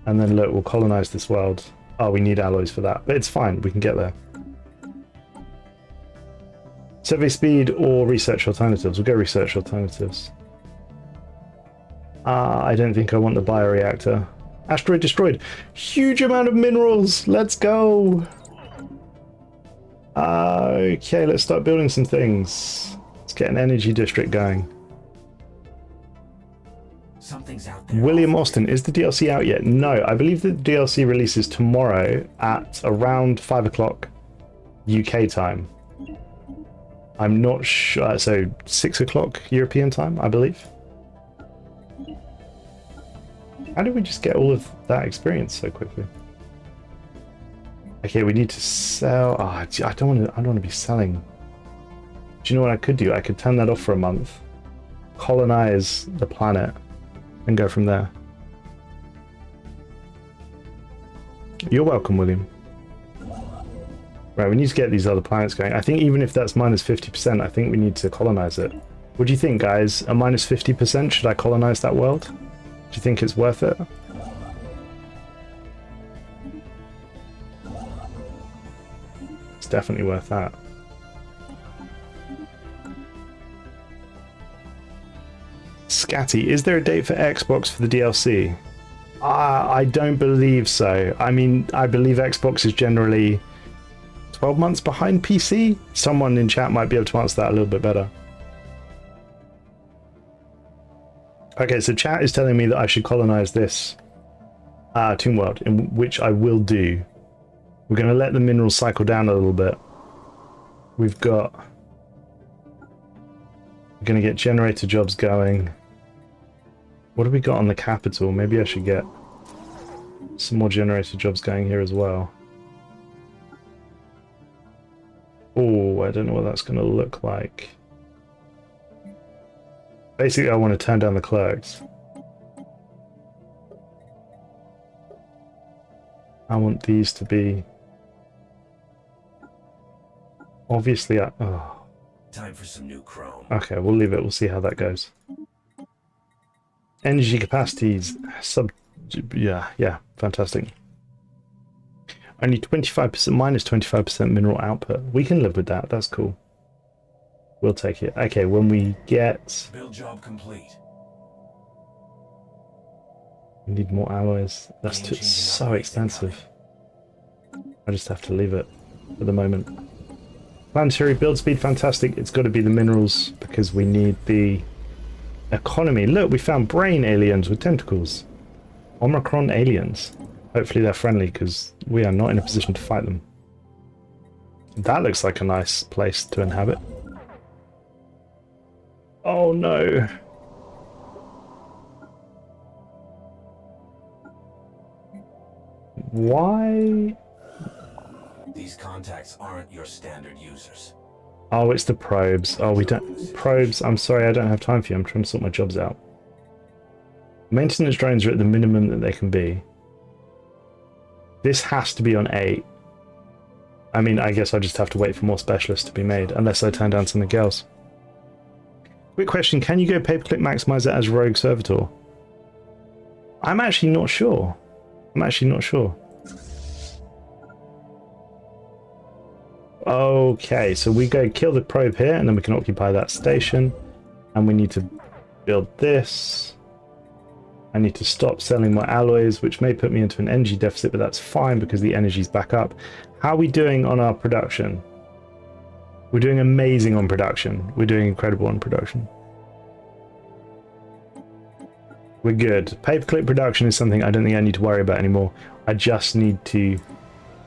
And then look, we'll colonize this world. Oh, we need alloys for that, but it's fine, we can get there. Survey speed or research alternatives? We'll go research alternatives. I don't think I want the bioreactor. Asteroid destroyed. Huge amount of minerals. Let's go. Okay, let's start building some things. Let's get an energy district going. Something's out there. William Austin, is the DLC out yet? No, I believe the DLC releases tomorrow at around 5 o'clock UK time. I'm not sure, so 6 o'clock European time, I believe. How did we just get all of that experience so quickly? Okay, we need to sell. Oh, I don't want to be selling. Do you know what I could do? I could turn that off for a month, colonize the planet, and go from there. You're welcome, William. Right, we need to get these other planets going. I think even if that's minus 50%, I think we need to colonize it. What do you think, guys? A minus 50%? Should I colonize that world? Do you think it's worth it? It's definitely worth that. Scatty, is there a date for Xbox for the DLC? I don't believe so. I mean, I believe Xbox is generally 12 months behind PC? Someone in chat might be able to answer that a little bit better. Okay, so chat is telling me that I should colonize this Tomb World, in which I will do. We're going to let the minerals cycle down a little bit. We're going to get generator jobs going. What have we got on the capital? Maybe I should get some more generator jobs going here as well. Oh, I don't know what that's going to look like. Basically, I want to turn down the clerks. I want these to be... Obviously, oh. Time for some new chrome. Okay, we'll leave it. We'll see how that goes. Energy capacities. Yeah, fantastic. Only 25%, minus 25% mineral output. We can live with that. That's cool. We'll take it. Okay, when we get... Build job complete. We need more alloys. That's too, so expensive. I just have to leave it for the moment. Planetary build speed, fantastic. It's got to be the minerals because we need the economy. Look, we found brain aliens with tentacles. Omicron aliens. Hopefully they're friendly because we are not in a position to fight them. That looks like a nice place to inhabit. Oh no. Why? These contacts aren't your standard users. Oh, it's the probes. Oh, we don't... Probes, I'm sorry, I don't have time for you. I'm trying to sort my jobs out. Maintenance drones are at the minimum that they can be. This has to be on 8. I mean, I guess I just have to wait for more specialists to be made, unless I turn down something else. Quick question, can you go paperclip maximizer as rogue servitor? I'm actually not sure. Okay, so we go kill the probe here, and then we can occupy that station. And we need to build this. I need to stop selling my alloys, which may put me into an energy deficit, but that's fine because the energy's back up. How are we doing on our production? We're doing amazing on production. We're doing incredible on production. We're good. Paperclip production is something I don't think I need to worry about anymore. I just need to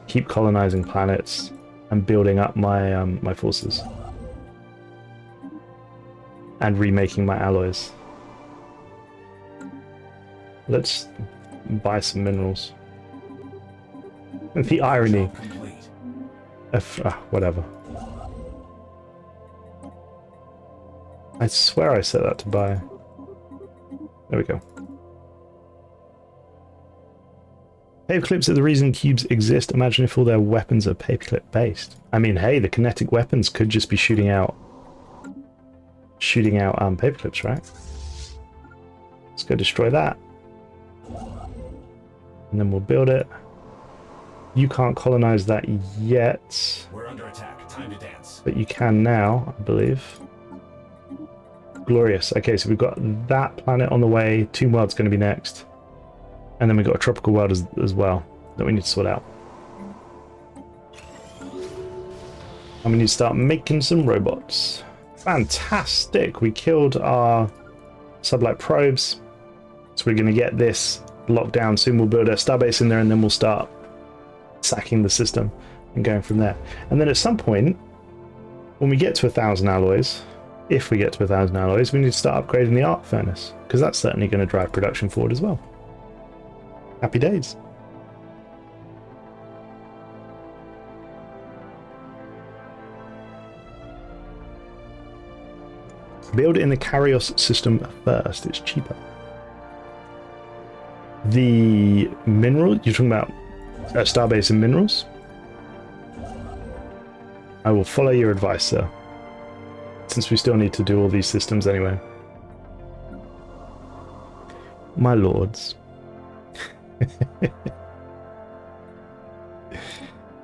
keep colonizing planets and building up my my forces. And remaking my alloys. Let's buy some minerals. The irony of whatever. I swear I set that to buy. There we go. Paperclips are the reason cubes exist. Imagine if all their weapons are paperclip based. I mean, hey, the kinetic weapons could just be shooting out paperclips, right? Let's go destroy that. And then we'll build it. You can't colonize that yet. We're under attack. Time to dance. But you can now, I believe. Glorious. Okay, so we've got that planet on the way. Tomb World's going to be next. And then we've got a tropical world as well that we need to sort out. And we need to start making some robots. Fantastic! We killed our sublight probes. So we're going to get this locked down. Soon we'll build a starbase in there and then we'll start sacking the system and going from there. And then at some point, when we get to 1,000 alloys, if we get to 1,000 alloys, we need to start upgrading the arc furnace, because that's certainly going to drive production forward as well. Happy days. Build in the Carrios system first, it's cheaper. The mineral, you're talking about starbase and minerals? I will follow your advice, sir. Since we still need to do all these systems anyway. My lords.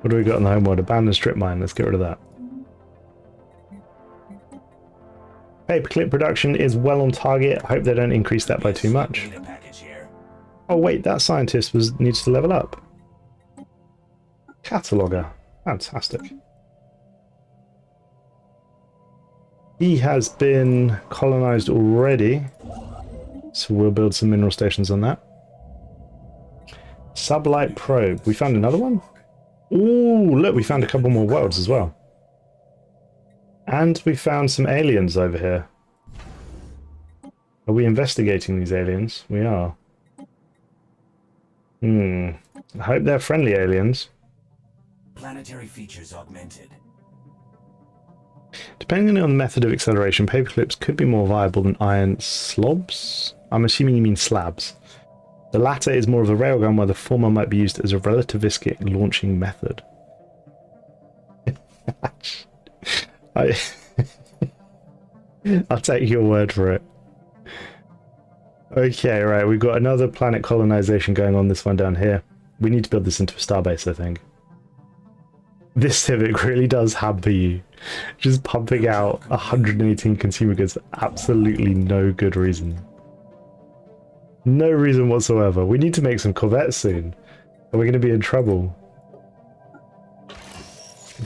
What do we got in the homeworld? Abandoned strip mine. Let's get rid of that. Paperclip production is well on target. I hope they don't increase that by too much. Oh wait, that scientist needs to level up. Cataloger. Fantastic. He has been colonized already, so we'll build some mineral stations on that. Sublight probe. We found another one? Ooh, look, we found a couple more worlds as well. And we found some aliens over here. Are we investigating these aliens? We are. I hope they're friendly aliens. Planetary features augmented. Depending on the method of acceleration, paperclips could be more viable than iron slabs. I'm assuming you mean slabs. The latter is more of a railgun, while the former might be used as a relativistic launching method. I'll take your word for it. Okay, right, we've got another planet colonization going on, this one down here. We need to build this into a starbase, I think. This civic really does hamper you. Just pumping out 118 consumer goods for absolutely no good reason. No reason whatsoever. We need to make some corvettes soon, or we're going to be in trouble.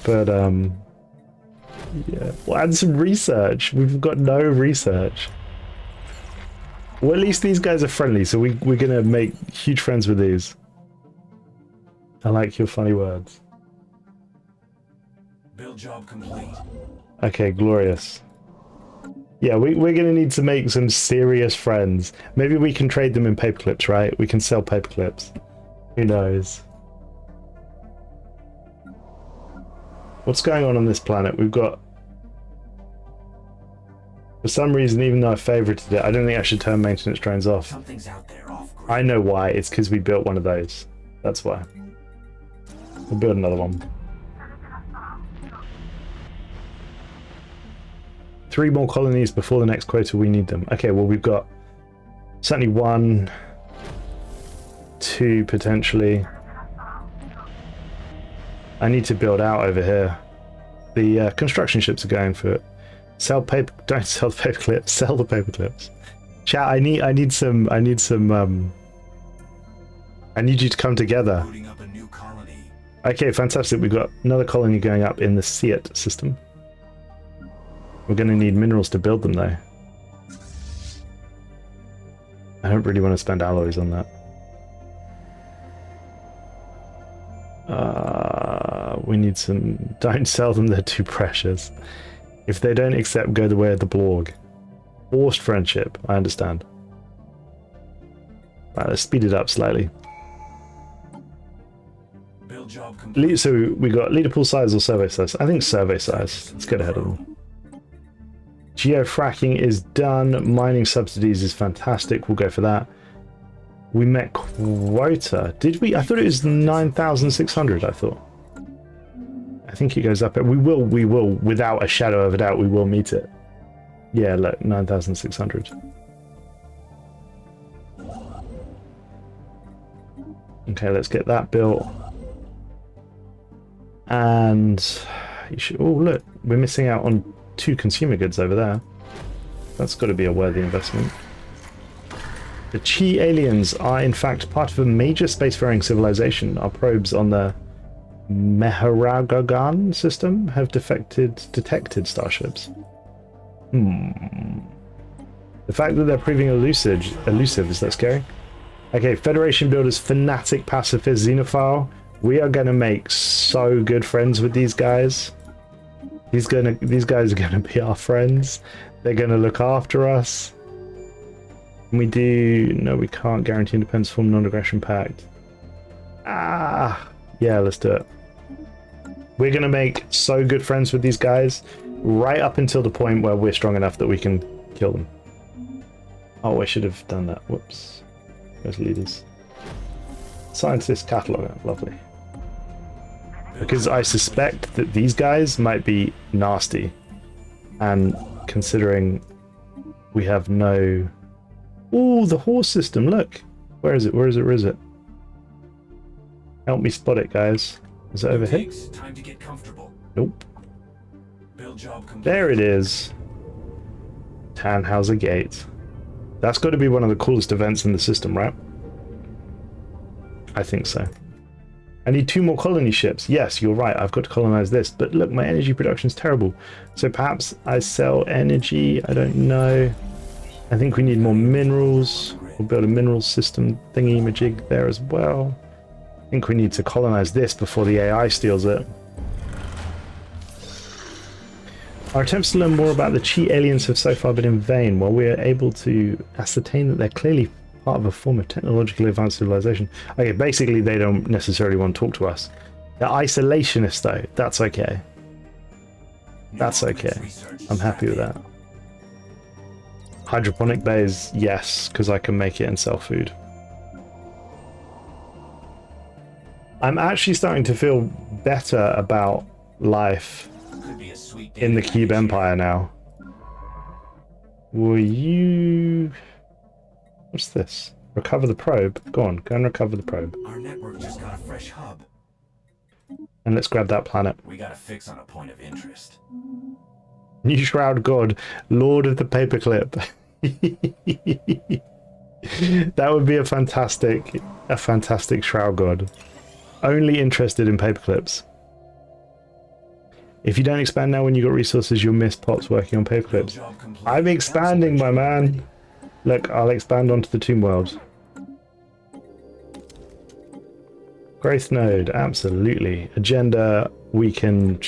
But, yeah. Well, and some research. We've got no research. Well, at least these guys are friendly, so we're going to make huge friends with these. I like your funny words. Build job complete. Okay, glorious. Yeah, we're going to need to make some serious friends. Maybe we can trade them in paperclips, right? We can sell paperclips. Who knows? What's going on this planet? We've got... For some reason, even though I favorited it, I don't think I should turn maintenance drones off. Something's out there off grid. I know why. It's because we built one of those. That's why. We'll build another one. 3 more colonies before the next quota, we need them. Okay, well, we've got certainly 1, 2 potentially. I need to build out over here. The construction ships are going for it. Sell paper. Don't sell the paper clips. Sell the paper clips. Chat. I need you to come together. Loading up a new colony. Okay, fantastic. We've got another colony going up in the Seat system. We're going to need minerals to build them, though. I don't really want to spend alloys on that. We need some... Don't sell them, they're too precious. If they don't accept, go the way of the Blorg. Forced friendship, I understand. Right, let's speed it up slightly. Build job complete. So we got leader pool size or survey size? I think survey size. Let's get ahead of them. Geofracking is done. Mining subsidies is fantastic. We'll go for that. We met quota. Did we? I thought it was 9,600, I thought. I think it goes up. We will, without a shadow of a doubt, we will meet it. Yeah, look, 9,600. Okay, let's get that built. And you should, oh look, we're missing out on 2 consumer goods over there. That's got to be a worthy investment. The Chi aliens are in fact part of a major spacefaring civilization. Our probes on the Meharagagan system have detected starships. The fact that they're proving elusive, is that scary? Okay, Federation builders, fanatic, pacifist, xenophile. We are gonna make so good friends with these guys. These guys are gonna be our friends. They're gonna look after us. Can we do? No, we can't guarantee independence, form non-aggression pact. Yeah, let's do it. We're gonna make so good friends with these guys, right up until the point where we're strong enough that we can kill them. Oh, I should have done that. Whoops. Those leaders. Scientist cataloger, lovely. Because I suspect that these guys might be nasty, and considering we have no. Oh, the horse system, look! Where is it? Where is it? Where is it? Help me spot it, guys. Is it over here? Time to get comfortable. Nope. Build job complete. There it is. Tannhauser Gate. That's got to be one of the coolest events in the system, right? I think so. I need 2 more colony ships. Yes, you're right. I've got to colonize this. But look, my energy production is terrible. So perhaps I sell energy. I don't know. I think we need more minerals. We'll build a mineral system thingy-majig there as well. I think we need to colonize this before the AI steals it. Our attempts to learn more about the Chi aliens have so far been in vain. While we are able to ascertain that they're clearly part of a form of technologically advanced civilization. Okay, basically they don't necessarily want to talk to us. They're isolationists though. That's okay. That's okay. I'm happy with that. Hydroponic bays, yes, because I can make it and sell food. I'm actually starting to feel better about life in the Cube Empire now. Will you... What's this? Recover the probe. Go on, go and recover the probe. Our network just got a fresh hub. And let's grab that planet. We got a fix on a point of interest. New Shroud God, Lord of the Paperclip. That would be a fantastic Shroud God. Only interested in paperclips. If you don't expand now when you got resources, you'll miss pots working on paperclips. I'm expanding, my man. Look, I'll expand onto the Tomb World. Growth node, absolutely. Agenda, we can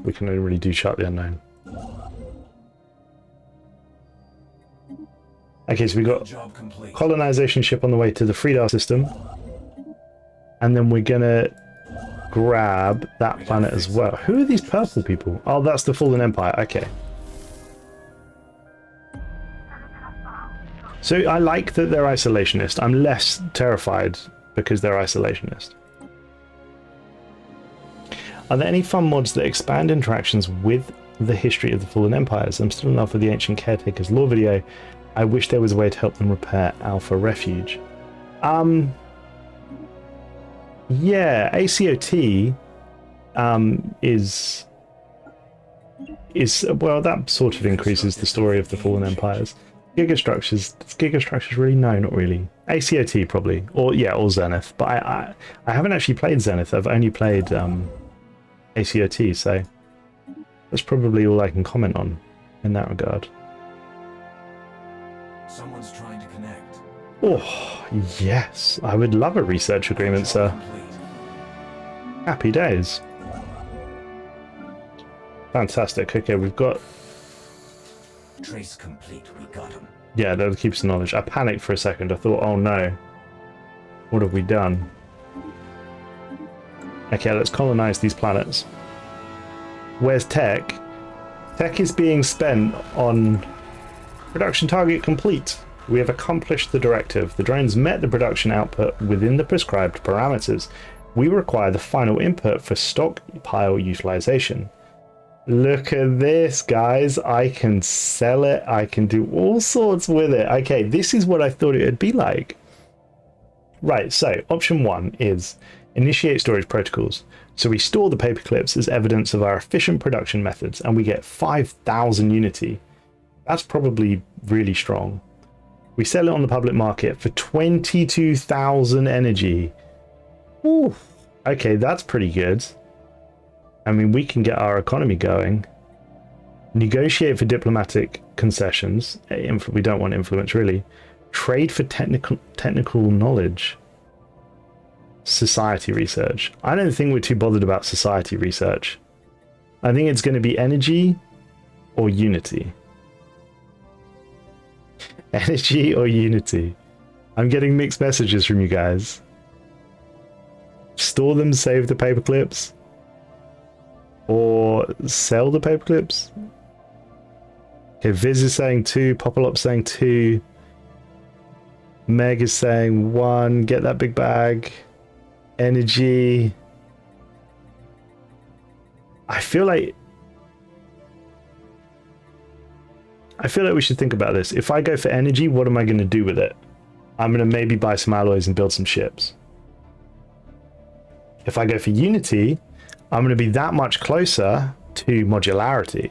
only really do Chart the Unknown. Okay, so we got colonization ship on the way to the Freedar system. And then we're gonna grab that planet as well. Who are these purple people? Oh, that's the Fallen Empire. Okay. So I like that they're isolationist. I'm less terrified because they're isolationist. Are there any fun mods that expand interactions with the history of the Fallen Empires? I'm still in love with the Ancient Caretakers lore video. I wish there was a way to help them repair Alpha Refuge. Yeah, ACOT is well, that sort of increases the story of the Fallen Empires. Gigastructures really? No, not really. ACOT probably, or yeah, or Zenith. But I haven't actually played Zenith. I've only played ACOT, so that's probably all I can comment on in that regard. Someone's trying to connect. Oh yes, I would love a research agreement, sir. Happy days. Fantastic. Okay, we've got. Trace complete. We got him. Yeah, that keeps the knowledge. I panicked for a second. I thought, oh no, what have we done? Okay, let's colonize these planets. Where's tech? Tech is being spent on production target complete. We have accomplished the directive. The drones met the production output within the prescribed parameters. We require the final input for stockpile utilization. Look at this, guys. I can sell it. I can do all sorts with it. Okay, this is what I thought it would be like. Right, so option 1 is initiate storage protocols. So we store the paperclips as evidence of our efficient production methods, and we get 5,000 Unity. That's probably really strong. We sell it on the public market for 22,000 energy. Ooh, okay, that's pretty good. I mean, we can get our economy going. Negotiate for diplomatic concessions. We don't want influence, really. Trade for technical knowledge. Society research. I don't think we're too bothered about society research. I think it's going to be energy or unity. Energy or unity. I'm getting mixed messages from you guys. Store them, save the paperclips. Or sell the paperclips. Okay, Viz is saying 2, Popolop's saying 2. Meg is saying 1, get that big bag. Energy. I feel like we should think about this. If I go for energy, what am I going to do with it? I'm going to maybe buy some alloys and build some ships. If I go for unity, I'm going to be that much closer to modularity.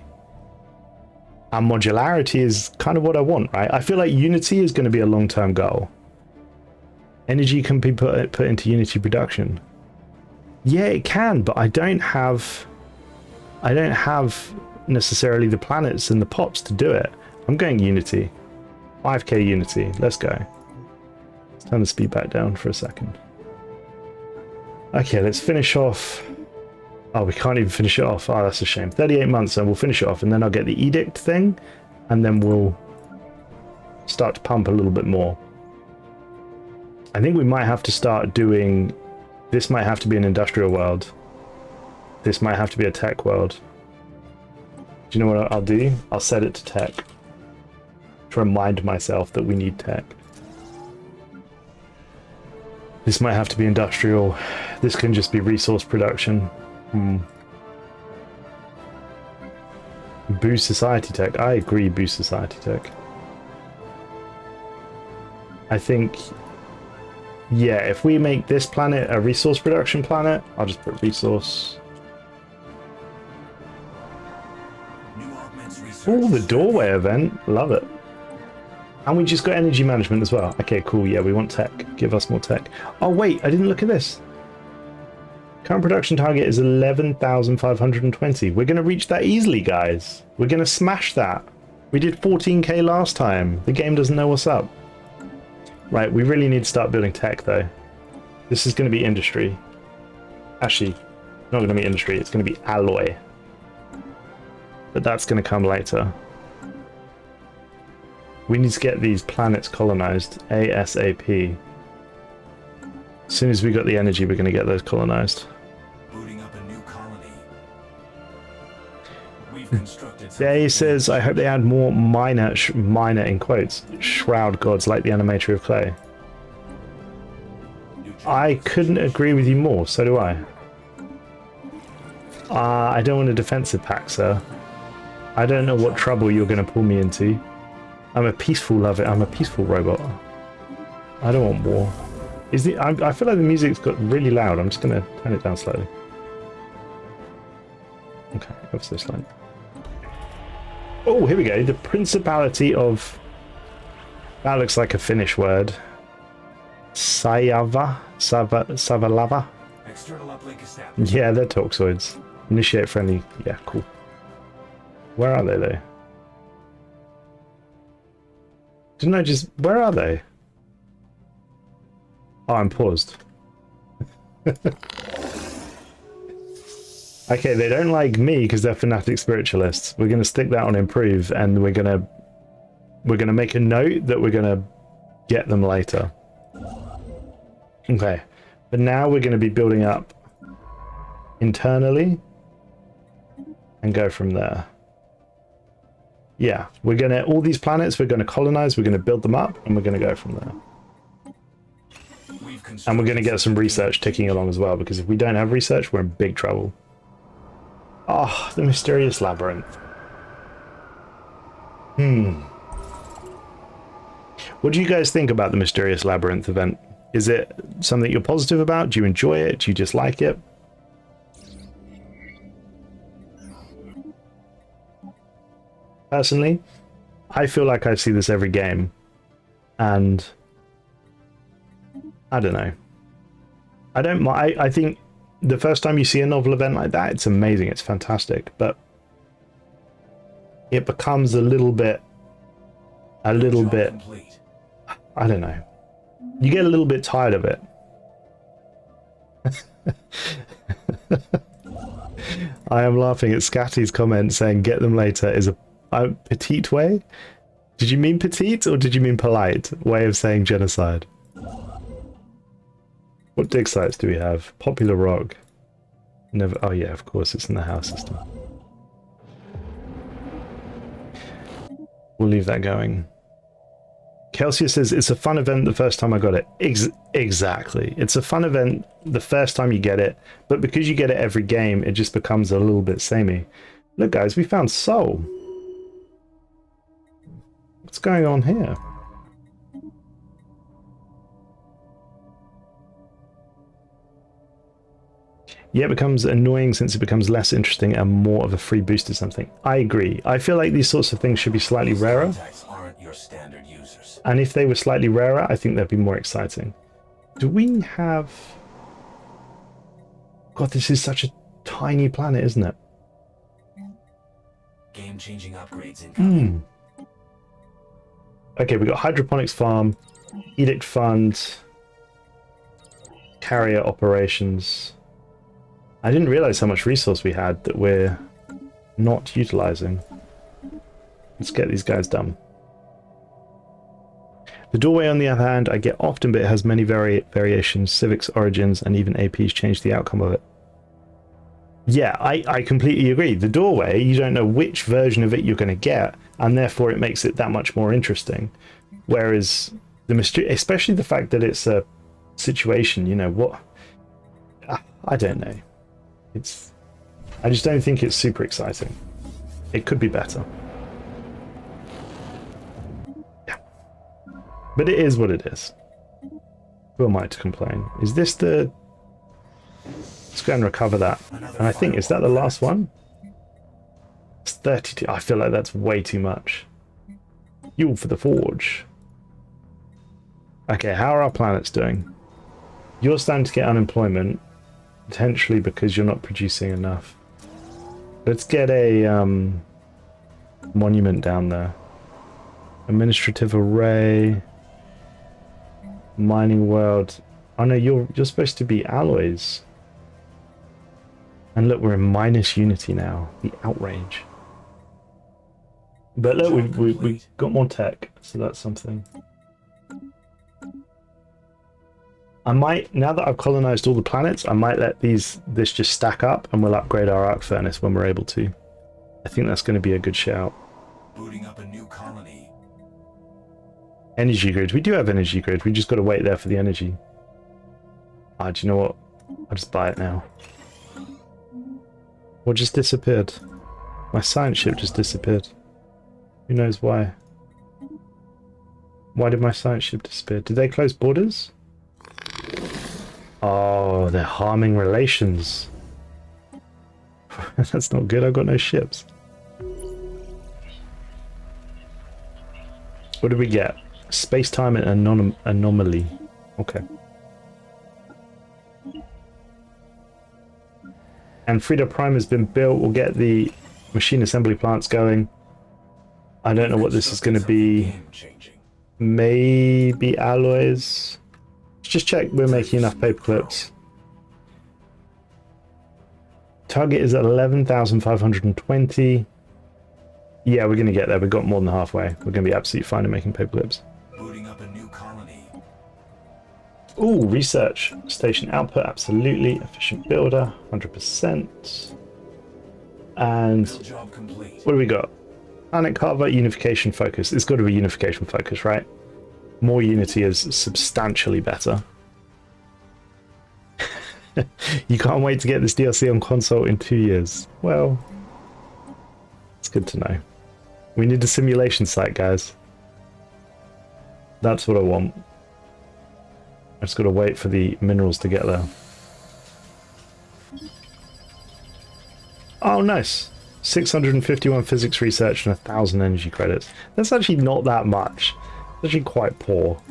And modularity is kind of what I want, right? I feel like unity is going to be a long-term goal. Energy can be put into unity production. Yeah, it can, but I don't have necessarily the planets and the pops to do it. I'm going unity. 5k unity. Let's go. Let's turn the speed back down for a second. Okay, let's finish off. Oh, we can't even finish it off. Oh, that's a shame. 38 months, and we'll finish it off, and then I'll get the edict thing, and then we'll start to pump a little bit more. I think we might have to start doing... This might have to be an industrial world. This might have to be a tech world. Do you know what I'll do? I'll set it to tech. To remind myself that we need tech. This might have to be industrial. This can just be resource production. Boost society tech. I agree, boost society tech. I think... Yeah, if we make this planet a resource production planet, I'll just put resource. Oh, the doorway event. Love it. And we just got energy management as well. Okay, cool. Yeah, we want tech. Give us more tech. Oh, wait, I didn't look at this. Current production target is 11,520. We're going to reach that easily, guys. We're going to smash that. We did 14k last time. The game doesn't know what's up. Right, we really need to start building tech, though. This is going to be industry. Actually, not going to be industry. It's going to be alloy. But that's going to come later. We need to get these planets colonized ASAP. As soon as we got the energy, we're going to get those colonized. Booting up a new colony. We've constructed. Day says, I hope they add more minor in quotes, shroud gods like the animator of clay. I couldn't agree with you more, so do I. I don't want a defensive pack, sir. I don't know what trouble you're going to pull me into. I'm a peaceful lover. I'm a peaceful robot. I don't want war. I feel like the music's got really loud. I'm just going to turn it down slightly. Okay, ever so slightly. Oh, here we go. The Principality of... That looks like a Finnish word. Savalava? External uplink established. Yeah, they're Toxoids. Initiate friendly... Yeah, cool. Where are they, though? Didn't I just... Where are they? Oh, I'm paused. Okay, they don't like me because they're fanatic spiritualists. We're going to stick that on improve, and we're going to make a note that we're going to get them later. Okay, but now we're going to be building up internally and go from there. Yeah, we're gonna, all these planets we're gonna colonize, we're gonna build them up, and we're gonna go from there. And we're gonna get some research ticking along as well, because if we don't have research, we're in big trouble. Ah, the mysterious labyrinth. What do you guys think about the mysterious labyrinth event? Is it something you're positive about? Do you enjoy it? Do you dislike it? Personally, I feel like I see this every game, and I don't know. I don't mind. I think the first time you see a novel event like that, it's amazing, it's fantastic, but it becomes a little bit, I don't know. You get a little bit tired of it. I am laughing at Scatty's comment saying get them later is a petite way? Did you mean petite or did you mean polite way of saying genocide? What dig sites do we have? Popular Rock. Never. Oh yeah, of course, it's in the house system. We'll leave that going. Kelsia says it's a fun event the first time I got it. Exactly. It's a fun event the first time you get it, but because you get it every game, it just becomes a little bit samey. Look, guys, we found Soul. What's going on here? Yeah, it becomes annoying since it becomes less interesting and more of a free boost or something. I agree. I feel like these sorts of things should be slightly rarer. Aren't your standard users. And if they were slightly rarer, I think they'd be more exciting. Do we have... God, this is such a tiny planet, isn't it? Game-changing upgrades incoming. Okay, we got hydroponics farm, edict fund, carrier operations. I didn't realize how much resource we had that we're not utilizing. Let's get these guys done. The doorway, on the other hand, I get often, but it has many variations, civics, origins, and even APs change the outcome of it. Yeah, I completely agree. The doorway, you don't know which version of it you're going to get, and therefore it makes it that much more interesting. Whereas the mystery, especially the fact that it's a situation, you know, what... I don't know. I just don't think it's super exciting. It could be better. Yeah. But it is what it is. Who am I to complain? Is this the... Let's go and recover that. And I think, is that the last one? It's 32. I feel like that's way too much. Fuel for the forge. Okay, how are our planets doing? You're starting to get unemployment. Potentially because you're not producing enough. Let's get a monument down there. Administrative array. Mining world. Oh no, you're supposed to be alloys. And look, we're in minus unity now. The outrage. But look, we've got more tech, so that's something. I might, now that I've colonized all the planets, I might let this just stack up and we'll upgrade our arc furnace when we're able to. I think that's going to be a good shout. Booting up a new colony. Energy grid. We do have energy grid. We just got to wait there for the energy. Ah, do you know what? I'll just buy it now. What just disappeared? My science ship just disappeared. Who knows why? Why did my science ship disappear? Did they close borders? Oh, they're harming relations. That's not good. I've got no ships. What did we get? Space-time and anomaly. Okay. And Frida Prime has been built. We'll get the machine assembly plants going. I don't know what this is going to be. Maybe alloys. Just check we're making enough paper clips. Target is at 11,520. Yeah, we're going to get there. We've got more than halfway. We're going to be absolutely fine at making paper clips. Booting up a new colony. Ooh, research station output, absolutely. Efficient builder, 100%. And Job complete. what do we got? Planet carver, unification focus. It's got to be unification focus, right? More unity is substantially better. You can't wait to get this DLC on console in 2 years. Well, it's good to know. We need a simulation site, guys. That's what I want. I just gotta wait for the minerals to get there. Oh, nice. 651 physics research and 1,000 energy credits. That's actually not that much. It's actually quite poor.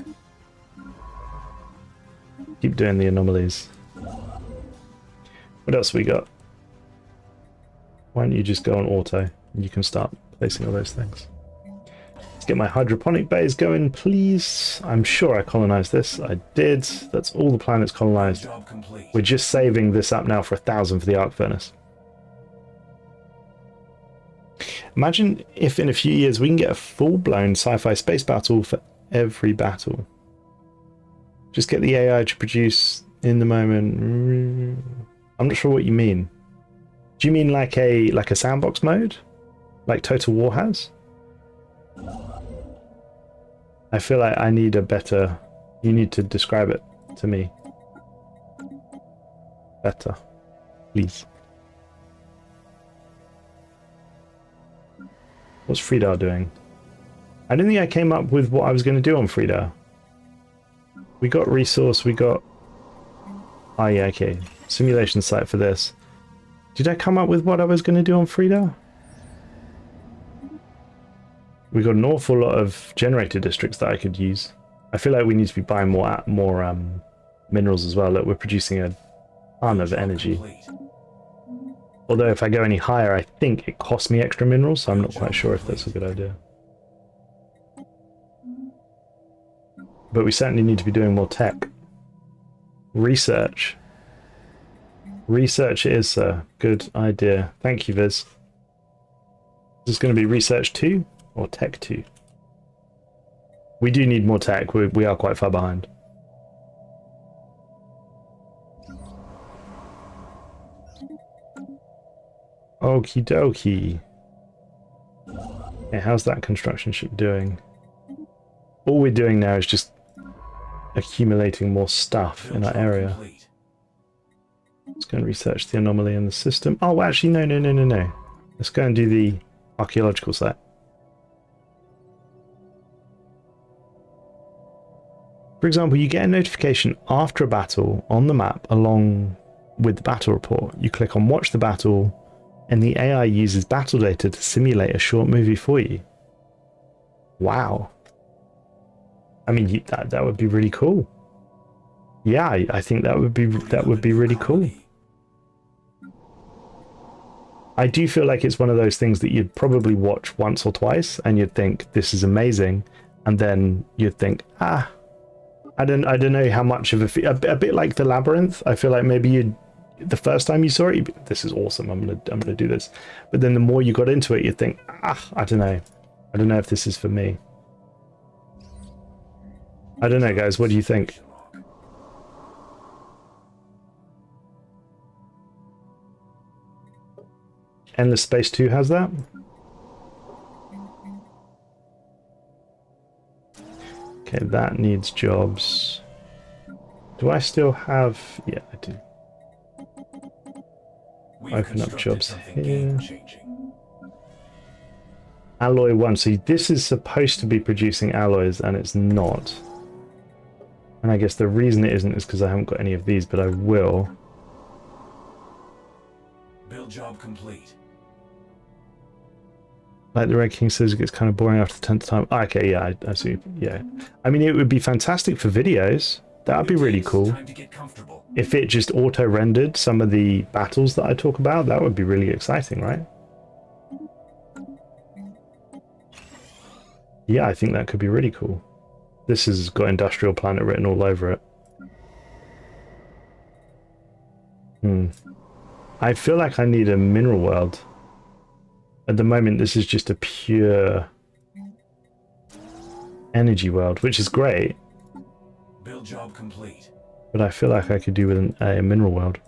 Keep doing the anomalies. What else we got? Why don't you just go on auto and you can start placing all those things. Let's get my hydroponic bays going, please. I'm sure I colonized this. I did. That's all the planets colonized. We're just saving this up now for 1,000 for the arc furnace. Imagine if in a few years we can get a full-blown sci-fi space battle for every battle. Just get the AI to produce in the moment. I'm not sure what you mean. Do you mean like a sandbox mode? Like Total War has? I feel like I need a better... You need to describe it to me. Better. Please. What's Freedar doing? I don't think I came up with what I was going to do on Freedar. We got resource, we got... Oh yeah, okay. Simulation site for this. Did I come up with what I was going to do on Freedar? We got an awful lot of generator districts that I could use. I feel like we need to be buying more minerals as well. Look, we're producing a ton of energy. Although if I go any higher, I think it costs me extra minerals, so I'm not quite sure if that's a good idea. But we certainly need to be doing more tech. Research. Research it is, sir. Good idea. Thank you, Viz. Is this going to be research 2 or tech 2? We do need more tech. We are quite far behind. Okie dokie. Okay, how's that construction ship doing? All we're doing now is just accumulating more stuff in our area. Let's go and research the anomaly in the system. Oh, actually, no. Let's go and do the archaeological site. For example, you get a notification after a battle on the map along with the battle report. You click on Watch the Battle, and the AI uses battle data to simulate a short movie for you. Wow. I mean, that would be really cool. Yeah, I think that would be really cool. I do feel like it's one of those things that you'd probably watch once or twice, and you'd think this is amazing, and then you'd think, I don't know how much of a bit like the Labyrinth. I feel like maybe the first time you saw it, this is awesome. I'm gonna do this. But then the more you got into it, you'd think, I don't know. I don't know if this is for me. I don't know, guys. What do you think? Endless Space 2 has that? Okay, that needs jobs. Do I still have... Yeah, I do. Open up jobs here. Alloy 1. So this is supposed to be producing alloys, and it's not. And I guess the reason it isn't is because I haven't got any of these, but I will. Build job complete. Like the Red King says, it gets kind of boring after the 10th time. Okay, yeah, I see. Yeah. I mean, it would be fantastic for videos. That would be really cool. If it just auto-rendered some of the battles that I talk about, that would be really exciting, right? Yeah, I think that could be really cool. This has got Industrial Planet written all over it. I feel like I need a mineral world. At the moment, this is just a pure energy world, which is great. Build job complete. But I feel like I could do with a mineral world.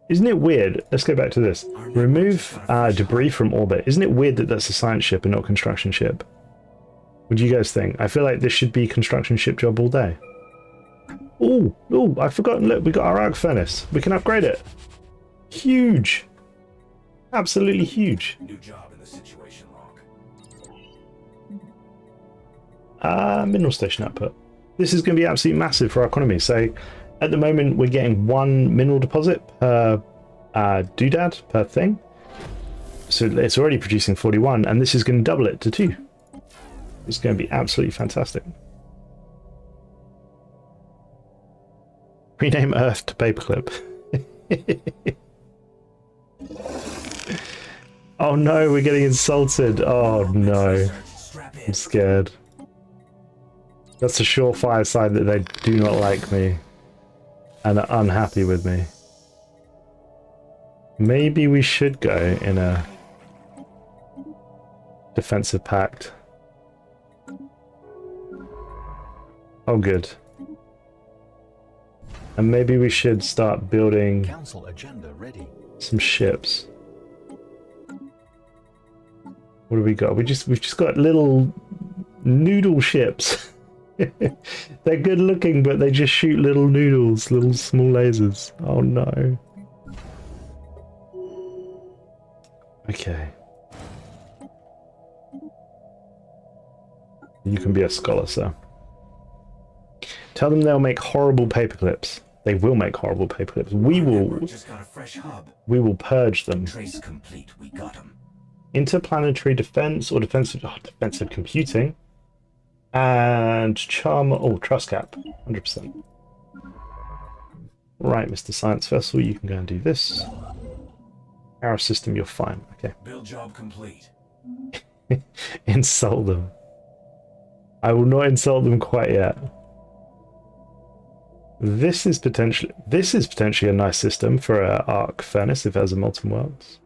Isn't it weird? Let's go back to this. Remove debris from orbit. Isn't it weird that that's a science ship and not a construction ship? What do you guys think? I feel like this should be a construction ship job all day. Oh, I've forgotten. Look, we got our arc furnace. We can upgrade it. Huge. Absolutely huge. New job in the situation log. Mineral station output. This is going to be absolutely massive for our economy. So at the moment, we're getting 1 mineral deposit per doodad, per thing. So it's already producing 41, and this is going to double it to 2. It's going to be absolutely fantastic. Rename Earth to Paperclip. Oh no, we're getting insulted. Oh no. I'm scared. That's a surefire sign that they do not like me and are unhappy with me. Maybe we should go in a defensive pact. Oh good. And maybe we should start building Council agenda ready. some ships. What do we got? We've just got little noodle ships. They're good looking, but they just shoot little noodles, little small lasers. Oh no. Okay. You can be a scholar, sir. Tell them they'll make horrible paperclips. They will make horrible paperclips. We will. Just got a fresh hub. We will purge them. Trace complete. We got them. Interplanetary defense or defensive computing, and charm. Oh, trust cap, 100%. Right, Mr. Science Vessel, you can go and do this. Power system, you're fine. Okay. Build job complete. Insult them. I will not insult them quite yet. This is potentially a nice system for an arc furnace if it has a molten worlds.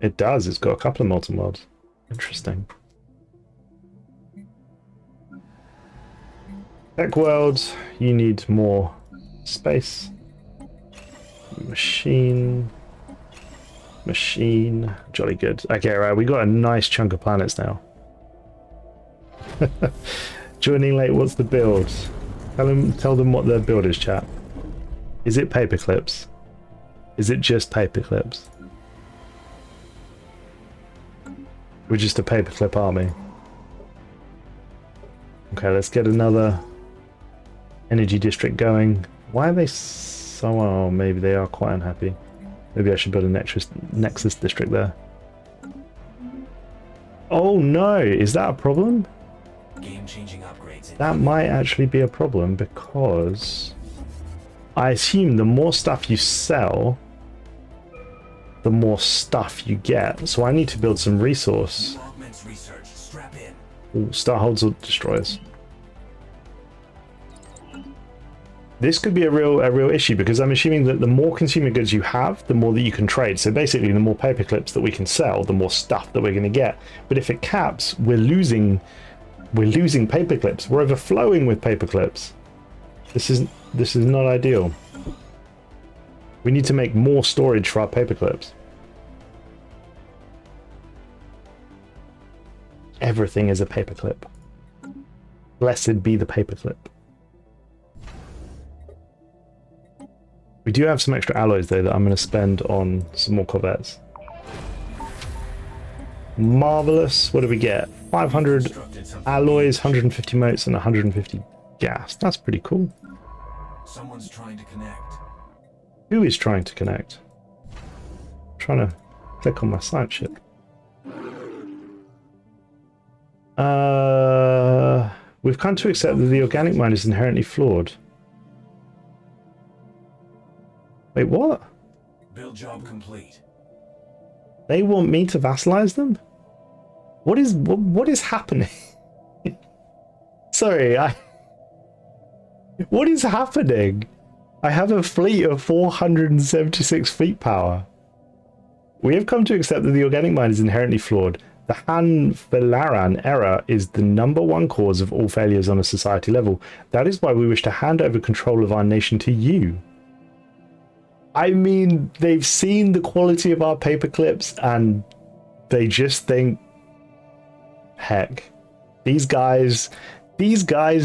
It does. It's got a couple of molten worlds. Interesting. Tech world, you need more space. Machine. Jolly good. Okay, right. We got a nice chunk of planets now. Joining late. What's the build? Tell them what their build is, chat. Is it paperclips? Is it just paperclips? We're just a paperclip army. Okay, let's get another energy district going. Why are they so... Oh, maybe they are quite unhappy. Maybe I should build a Nexus district there. Oh no, is that a problem? Game-changing upgrades. That might actually be a problem because I assume the more stuff you sell, the more stuff you get. So I need to build some resource. Research. Strap in. Ooh, Starholds or destroyers. This could be a real issue because I'm assuming that the more consumer goods you have, the more that you can trade. So basically, the more paperclips that we can sell, the more stuff that we're going to get. But if it caps, we're losing paperclips. We're overflowing with paperclips. This is not ideal. We need to make more storage for our paperclips. Everything is a paperclip. Blessed be the paperclip. We do have some extra alloys though that I'm going to spend on some more corvettes. Marvelous. What do we get? 500 alloys, 150 motes, and 150 gas. That's pretty cool. Someone's trying to connect. Who is trying to connect? I'm trying to click on my science ship. We've come to accept that the organic mind is inherently flawed. Wait, what? Build job complete. They want me to vassalize them? What is happening? Sorry, what is happening? I have a fleet of 476 fleet power. We have come to accept that the organic mind is inherently flawed. The Han-Velaran error is the #1 cause of all failures on a society level. That is why we wish to hand over control of our nation to you. I mean, they've seen the quality of our paper clips and they just think, heck, these guys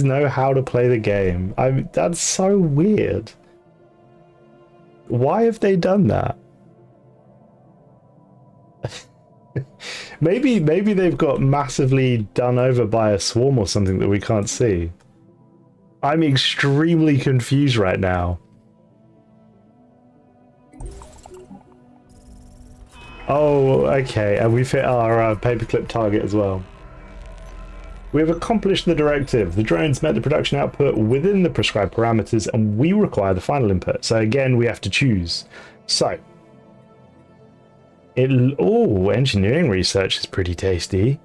know how to play the game. I mean, that's so weird. Why have they done that? maybe they've got massively done over by a swarm or something that we can't see. I'm extremely confused right now. Oh, okay, and we've hit our paperclip target as well. We have accomplished the directive. The drones met the production output within the prescribed parameters, and we require the final input. So again, we have to choose. So, engineering research is pretty tasty.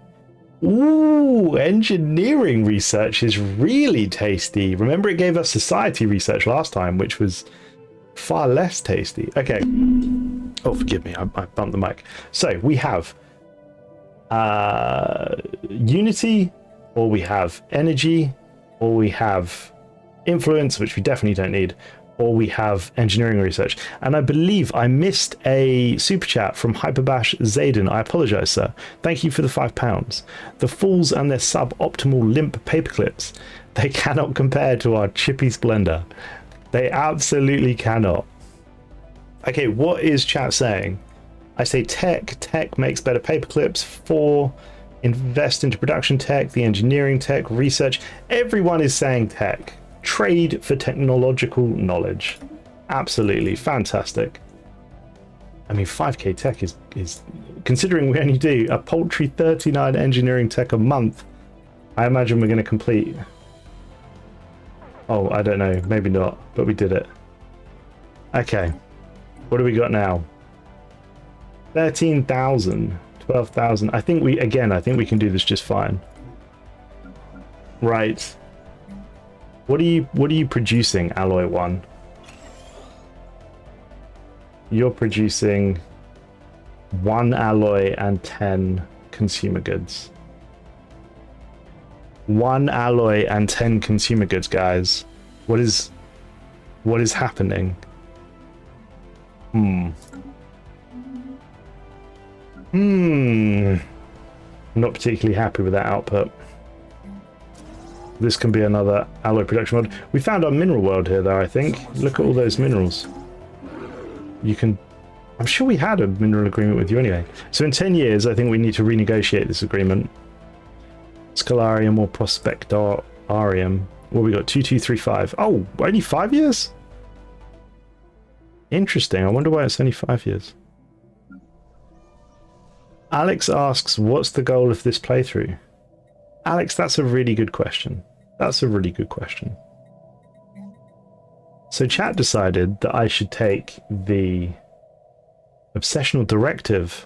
Ooh, engineering research is really tasty. Remember, it gave us society research last time, which was far less tasty. Okay. Oh, forgive me, I bumped the mic. So we have unity, or we have energy, or we have influence, which we definitely don't need, or we have engineering research. And I believe I missed a super chat from Hyperbash Zayden. I apologize, sir. Thank you for the £5. The fools and their suboptimal limp paperclips, they cannot compare to our chippy splendor. They absolutely cannot. Okay, what is chat saying? I say tech makes better paperclips. 4, invest into production tech, the engineering tech, research. Everyone is saying tech. Trade for technological knowledge. Absolutely fantastic. I mean, 5k tech is considering we only do a paltry 39 engineering tech a month. I imagine we're going to complete. Oh, I don't know, maybe not, but we did it. Okay, what do we got now? 13,000, 12,000. I think we can do this just fine. Right. What are you producing, Alloy 1? You're producing 1 alloy and 10 consumer goods. 1 alloy and 10 consumer goods, guys. What is happening? I'm not particularly happy with that output. This can be another alloy production mod. We found our mineral world here, though, I think. Look at all those minerals. You can... I'm sure we had a mineral agreement with you anyway. So in 10 years, I think we need to renegotiate this agreement. Scalarium or Prospectarium. What we got? 2235. Oh, only 5 years? Interesting. I wonder why it's only 5 years. Alex asks, what's the goal of this playthrough? Alex, that's a really good question. That's a really good question. So chat decided that I should take the obsessional directive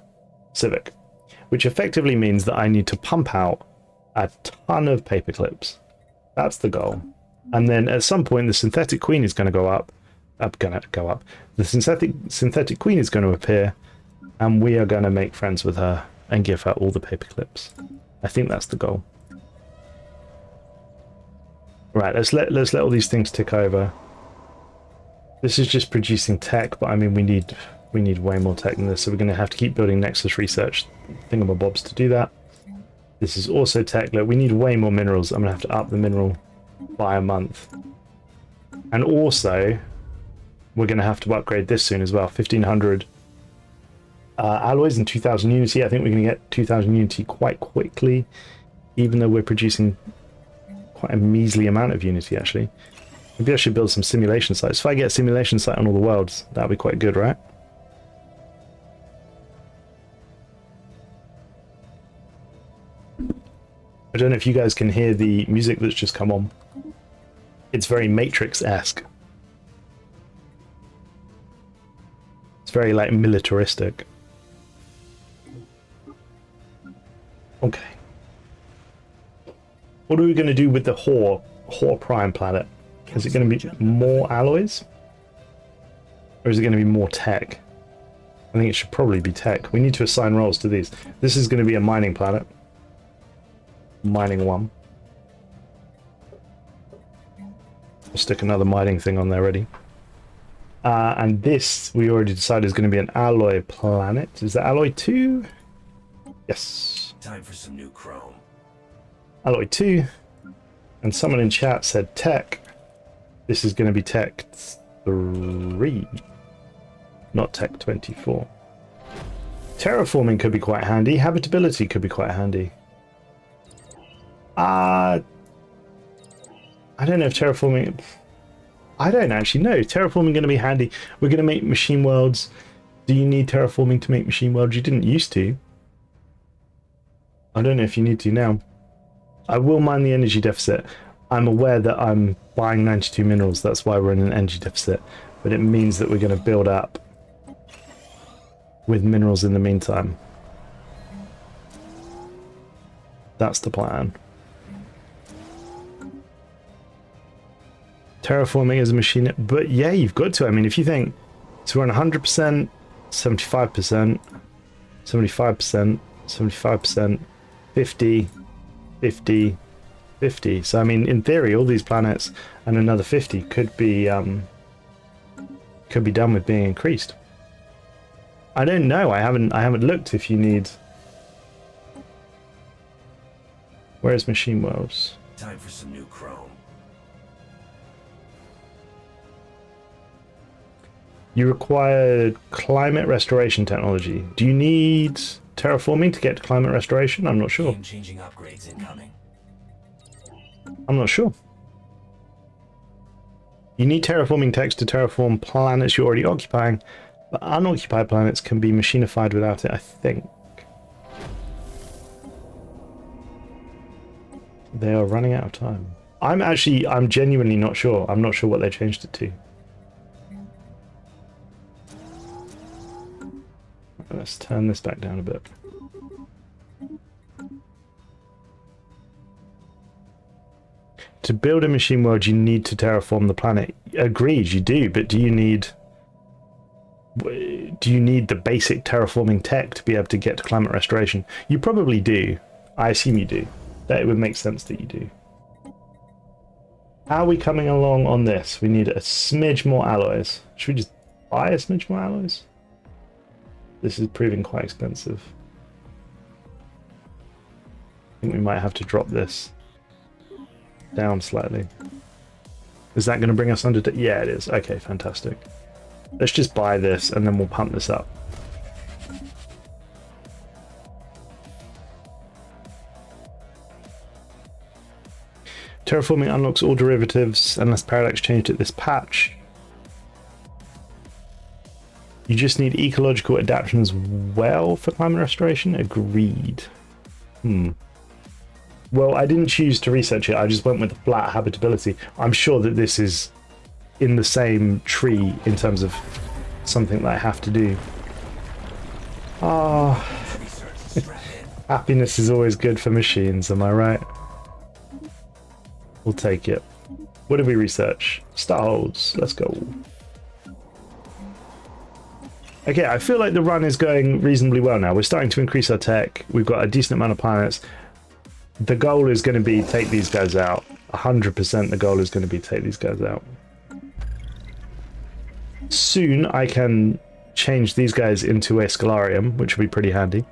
civic, which effectively means that I need to pump out a ton of paperclips. That's the goal. And then at some point, the synthetic queen is going to go up. The synthetic queen is going to appear, and we are going to make friends with her and give her all the paperclips. I think that's the goal. Right, let's let all these things tick over. This is just producing tech, but I mean we need way more tech than this, so we're going to have to keep building Nexus research thingamabobs to do that. This is also tech. Look, we need way more minerals. I'm going to have to up the mineral by a month. And also, we're going to have to upgrade this soon as well. 1,500 alloys and 2,000 unity. I think we're going to get 2,000 unity quite quickly, even though we're producing quite a measly amount of unity, actually. Maybe I should build some simulation sites. If I get a simulation site on all the worlds, that'd be quite good, right? I don't know if you guys can hear the music that's just come on. It's very Matrix-esque. It's very, like, militaristic. Okay. What are we going to do with the Hor Prime planet? Is it going to be more alloys? Or is it going to be more tech? I think it should probably be tech. We need to assign roles to these. This is going to be a mining planet. Mining 1. I'll stick another mining thing on there ready. And this, we already decided, is going to be an alloy planet. Is that alloy 2? Yes. Time for some new chrome. Alloy 2. And someone in chat said tech. This is going to be tech 3. Not tech 24. Terraforming could be quite handy. Habitability could be quite handy. I don't know if terraforming... I don't actually know. Terraforming going to be handy. We're going to make machine worlds. Do you need terraforming to make machine worlds? You didn't used to. I don't know if you need to now. I will mind the energy deficit. I'm aware that I'm buying 92 minerals. That's why we're in an energy deficit. But it means that we're going to build up with minerals in the meantime. That's the plan. Terraforming as a machine, but yeah, you've got to. I mean, if you think, so we're on 100%, 75%, 75%, 75%, 50, 50, 50. So I mean, in theory, all these planets and another 50 could be done with being increased. I don't know. I haven't looked if you need. Where's machine worlds? Time for some new chrome. You require climate restoration technology. Do you need terraforming to get to climate restoration? I'm not sure. Game-changing upgrades incoming. I'm not sure. You need terraforming techs to terraform planets you're already occupying, but unoccupied planets can be machinified without it, I think. They are running out of time. I'm genuinely not sure. I'm not sure what they changed it to. Let's turn this back down a bit. To build a machine world, you need to terraform the planet. Agreed, you do, but do you need the basic terraforming tech to be able to get to climate restoration? You probably do. I assume you do. That it would make sense that you do. How are we coming along on this? We need a smidge more alloys. Should we just buy a smidge more alloys? This is proving quite expensive. I think we might have to drop this down slightly. Is that going to bring us under? Yeah, it is. Okay, fantastic. Let's just buy this and then we'll pump this up. Terraforming unlocks all derivatives unless Parallax changed it this patch. You just need ecological adaptation as well for climate restoration? Agreed. Well, I didn't choose to research it. I just went with the flat habitability. I'm sure that this is in the same tree in terms of something that I have to do. Happiness is always good for machines, am I right? We'll take it. What did we research? Star holds. Let's go. Okay, I feel like the run is going reasonably well now. We're starting to increase our tech. We've got a decent amount of planets. The goal is going to be take these guys out. 100% the goal is going to be take these guys out. Soon I can change these guys into a Stellarium, which will be pretty handy.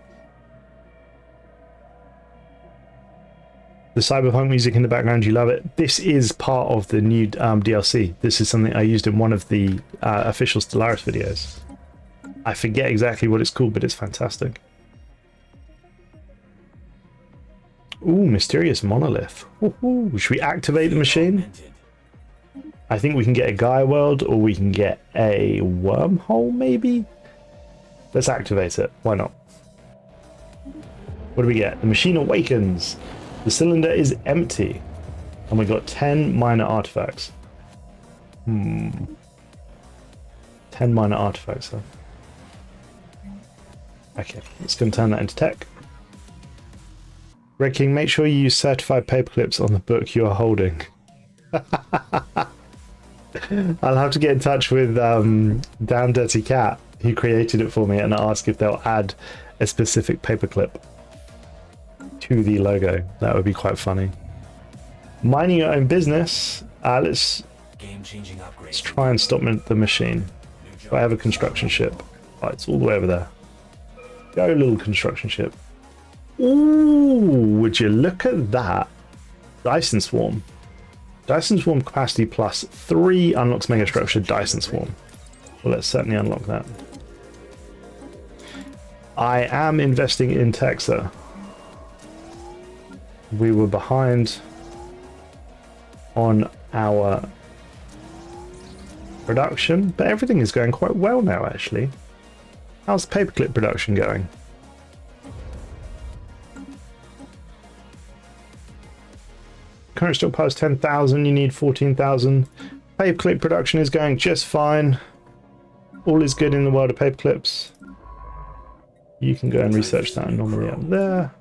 The cyberpunk music in the background, you love it. This is part of the new DLC. This is something I used in one of the official Stellaris videos. I forget exactly what it's called, but it's fantastic. Ooh, mysterious monolith. Ooh, should we activate the machine? I think we can get a Gaia world, or we can get a wormhole, maybe? Let's activate it. Why not? What do we get? The machine awakens. The cylinder is empty. And we got 10 minor artifacts. 10 minor artifacts, huh? Okay, let's go and turn that into tech. Red King, make sure you use certified paperclips on the book you are holding. I'll have to get in touch with Dan Dirty Cat, who created it for me, and ask if they'll add a specific paperclip to the logo. That would be quite funny. Minding your own business. Let's try and stop the machine. Do I have a construction ship? Oh, it's all the way over there. Go, little construction ship. Ooh, would you look at that? Dyson Swarm. Dyson Swarm capacity plus 3 unlocks megastructure Dyson Swarm. Well, let's certainly unlock that. I am investing in Texa. We were behind on our production, but everything is going quite well now, actually. How's paperclip production going? Current stockpile is 10,000, you need 14,000. Paperclip production is going just fine. All is good in the world of paperclips. You can go and research that anomaly up there.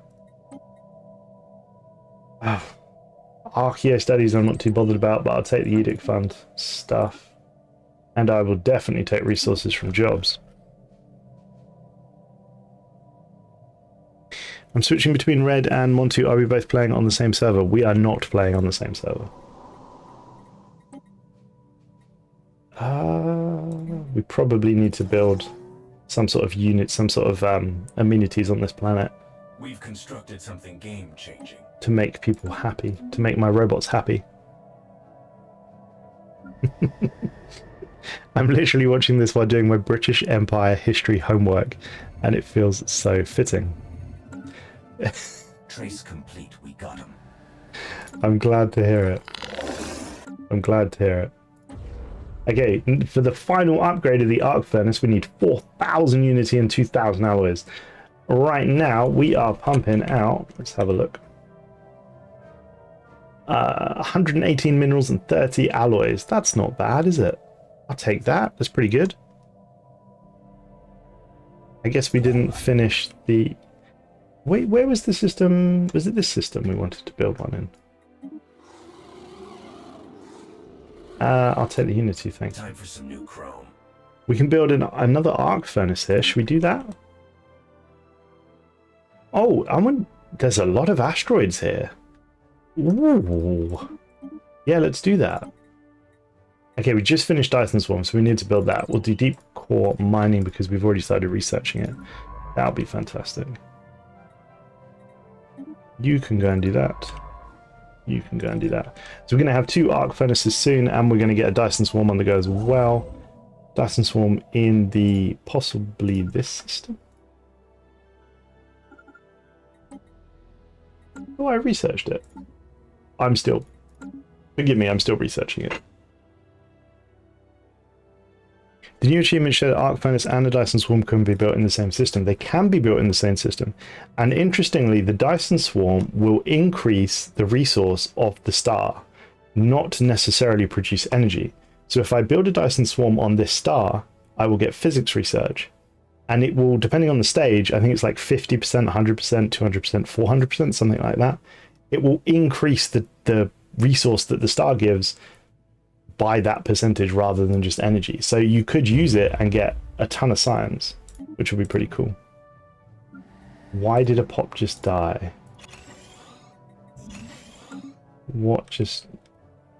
Oh. Archaeo studies I'm not too bothered about, but I'll take the Edict Fund stuff. And I will definitely take resources from jobs. I'm switching between Red and Montu. Are we both playing on the same server? We are not playing on the same server. We probably need to build some sort of unit, some sort of amenities on this planet. We've constructed something game-changing. To make people happy. To make my robots happy. I'm literally watching this while doing my British Empire history homework, and it feels so fitting. Trace complete, we got him. I'm glad to hear it. I'm glad to hear it. Okay, for the final upgrade of the arc furnace, we need 4,000 unity and 2,000 alloys. Right now, we are pumping out, let's have a look. 118 minerals and 30 alloys. That's not bad, is it? I'll take that. That's pretty good. I guess we didn't finish the... Wait, where was the system? Was it this system we wanted to build one in? I'll take the Unity thing. Time for some new chrome. We can build another arc furnace here. Should we do that? Oh, there's a lot of asteroids here. Ooh. Yeah, let's do that. Okay, we just finished Dyson Swarm, so we need to build that. We'll do deep core mining because we've already started researching it. That'll be fantastic. You can go and do that. You can go and do that. So we're going to have 2 arc furnaces soon, and we're going to get a Dyson Swarm on the go as well. Dyson Swarm in the possibly this system. Oh, I researched it. Forgive me, I'm still researching it. The new achievement show that Arc Furnace and the Dyson Swarm can be built in the same system. They can be built in the same system. And interestingly, the Dyson Swarm will increase the resource of the star, not necessarily produce energy. So if I build a Dyson Swarm on this star, I will get physics research. And it will, depending on the stage, I think it's like 50%, 100%, 200%, 400%, something like that. It will increase the resource that the star gives by that percentage rather than just energy. So you could use it and get a ton of science, which would be pretty cool. Why did a pop just die? What just...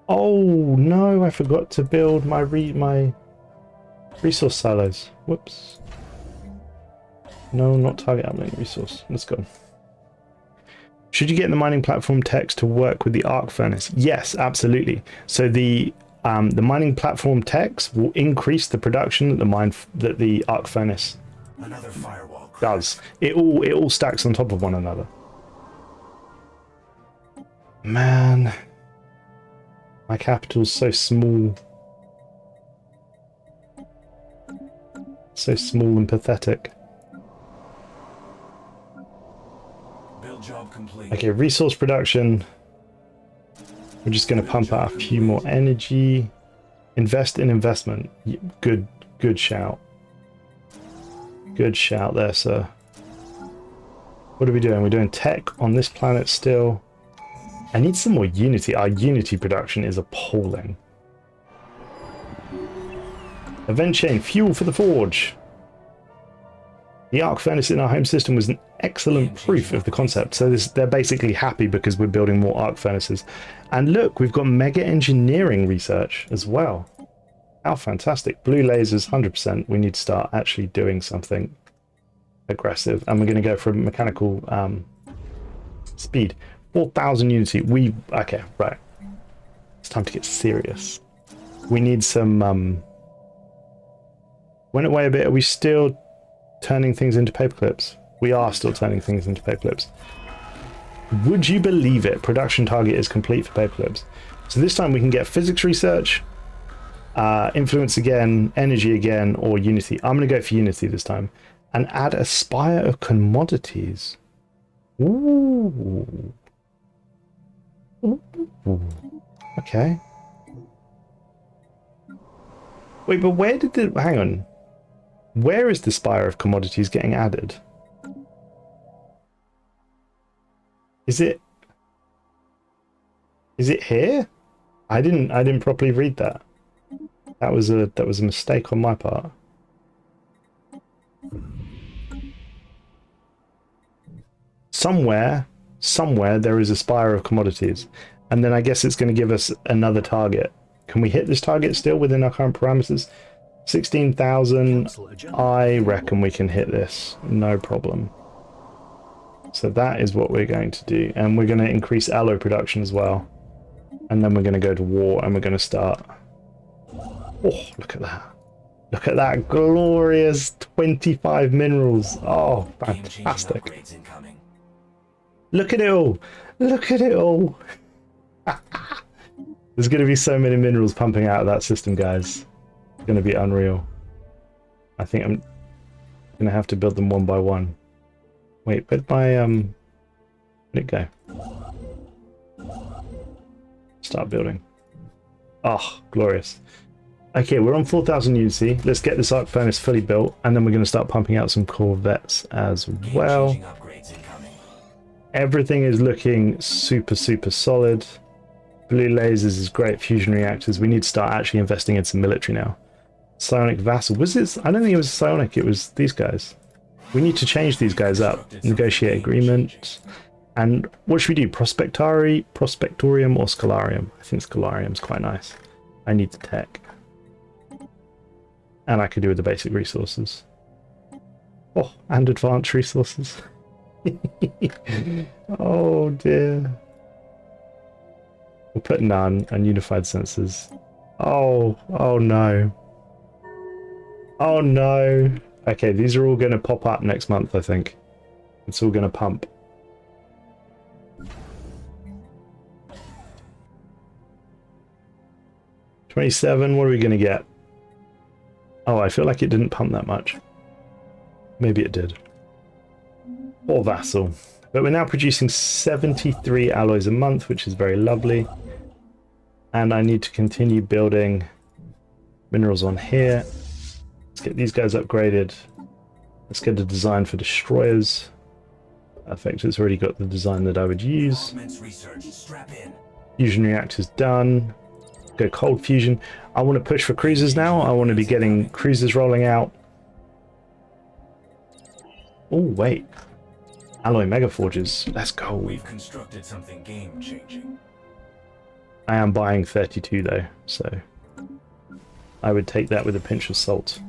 Oh no, I forgot to build my resource silos. Whoops. No, not target uplink resource. Let's go. Should you get the mining platform text to work with the arc furnace? Yes, absolutely. So the mining platform text will increase the production that the arc furnace Another firewall does. It all stacks on top of one another. Man, my capital's so small. So small and pathetic. Build job complete. Okay, resource production. We're just going to pump out a few more energy. Invest in investment. Good shout. Good shout there, sir. What are we doing? We're doing tech on this planet still. I need some more unity. Our unity production is appalling. Event chain, fuel for the forge. The arc furnace in our home system was an excellent proof of the concept. So they're basically happy because we're building more arc furnaces. And look, we've got mega engineering research as well. How fantastic. Blue lasers, 100%. We need to start actually doing something aggressive. And we're going to go for mechanical speed. 4,000 unity. Okay, right. It's time to get serious. We need some... Went away a bit. Are we still turning things into paper clips? We are still turning things into paper clips. Would you believe it? Production target is complete for paper clips. So this time we can get physics research, influence again, energy again, or unity. I'm going to go for unity this time. And add a spire of commodities. Ooh. Ooh. Okay. Wait, but where did the... Hang on. Where is the spire of commodities getting added? Is it here? I didn't properly read that. That was a mistake on my part. Somewhere there is a spire of commodities, and then I guess it's going to give us another target. Can we hit this target still within our current parameters? 16,000. I reckon we can hit this, no problem. So that is what we're going to do, and we're going to increase alloy production as well. And then we're going to go to war, and we're going to start. Oh, look at that. Look at that glorious 25 minerals. Oh, fantastic. Look at it all. Look at it all. There's going to be so many minerals pumping out of that system, guys. It's going to be unreal. I think I'm going to have to build them one by one. Wait, where'd my... where'd it go? Start building. Oh, glorious. Okay, we're on 4,000 unity. Let's get this arc furnace fully built, and then we're going to start pumping out some corvettes as well. Everything is looking super, super solid. Blue lasers is great. Fusion reactors. We need to start actually investing in some military now. Psionic vassal. Was it? I don't think it was psionic. It was these guys. We need to change these guys up. Negotiate agreement. And what should we do? Prospectorium or Scholarium? I think Scholarium's quite nice. I need the tech. And I could do with the basic resources. Oh, and advanced resources. Oh dear. We'll put none and unified sensors. Oh no. Oh no. Okay, these are all going to pop up next month, I think. It's all going to pump. $27, what are we going to get? Oh, I feel like it didn't pump that much. Maybe it did. Or vassal. But we're now producing 73 alloys a month, which is very lovely. And I need to continue building minerals on here. Let's get these guys upgraded. Let's get a design for destroyers. Perfect, it's already got the design that I would use. Fusion reactors done. Go cold fusion. I want to push for cruisers now. I want to be getting cruisers rolling out. Oh, wait. Alloy megaforges. Let's go. We've constructed something game-changing. I am buying 32 though, so I would take that with a pinch of salt.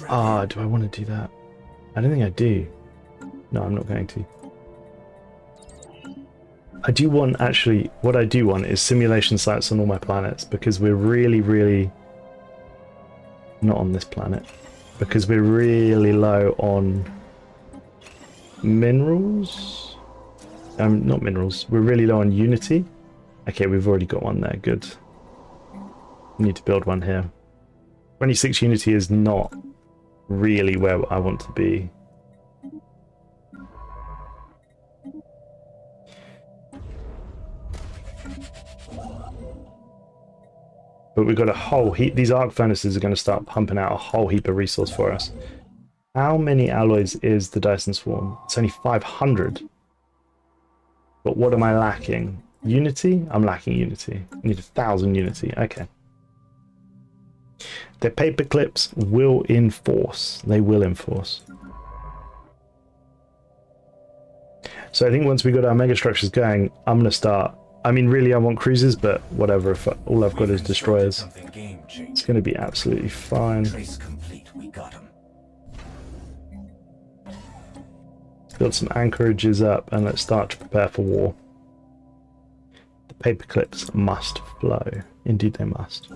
Ah, do I want to do that? I don't think I do. No, I'm not going to. I do want, actually, what I do want is simulation sites on all my planets, because we're really not on this planet, because we're really low on minerals. Not minerals, we're really low on unity. Okay, we've already got one there, good. We need to build one here. 26 unity is not really where I want to be. But we've got a whole heap. These arc furnaces are going to start pumping out a whole heap of resource for us. How many alloys is the Dyson Swarm? It's only 500. But what am I lacking? Unity? I'm lacking unity. I need 1,000 unity. Okay. The paper clips will enforce. They will enforce. So I think once we got our mega structures going, I'm going to start I mean, really, I want cruisers, but whatever. If all I've got is destroyers, Something game-changing. it's going to be absolutely fine. Trace complete. We got him. Build some anchorages up, and let's start to prepare for war. The paper clips must flow. Indeed, they must.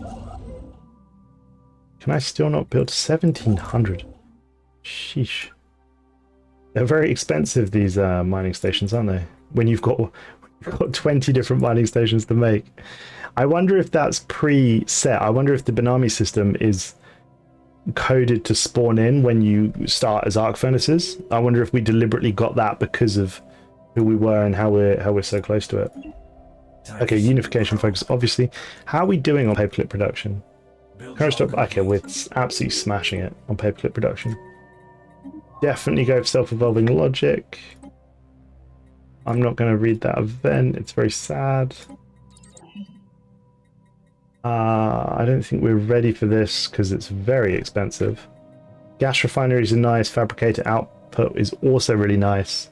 Can I still not build 1,700? Sheesh. They're very expensive, these mining stations, aren't they? When you've got 20 different mining stations to make. I wonder if that's pre-set. I wonder if the Benami system is coded to spawn in when you start as arc furnaces. I wonder if we deliberately got that because of who we were and how we're so close to it. Okay, unification focus, obviously. How are we doing on paperclip production? Current stock. Okay, we're absolutely smashing it on paperclip production. Definitely go for self-evolving logic. I'm not going to read that event. It's very sad. I don't think we're ready for this because it's very expensive. Gas refineries are nice. Fabricator output is also really nice.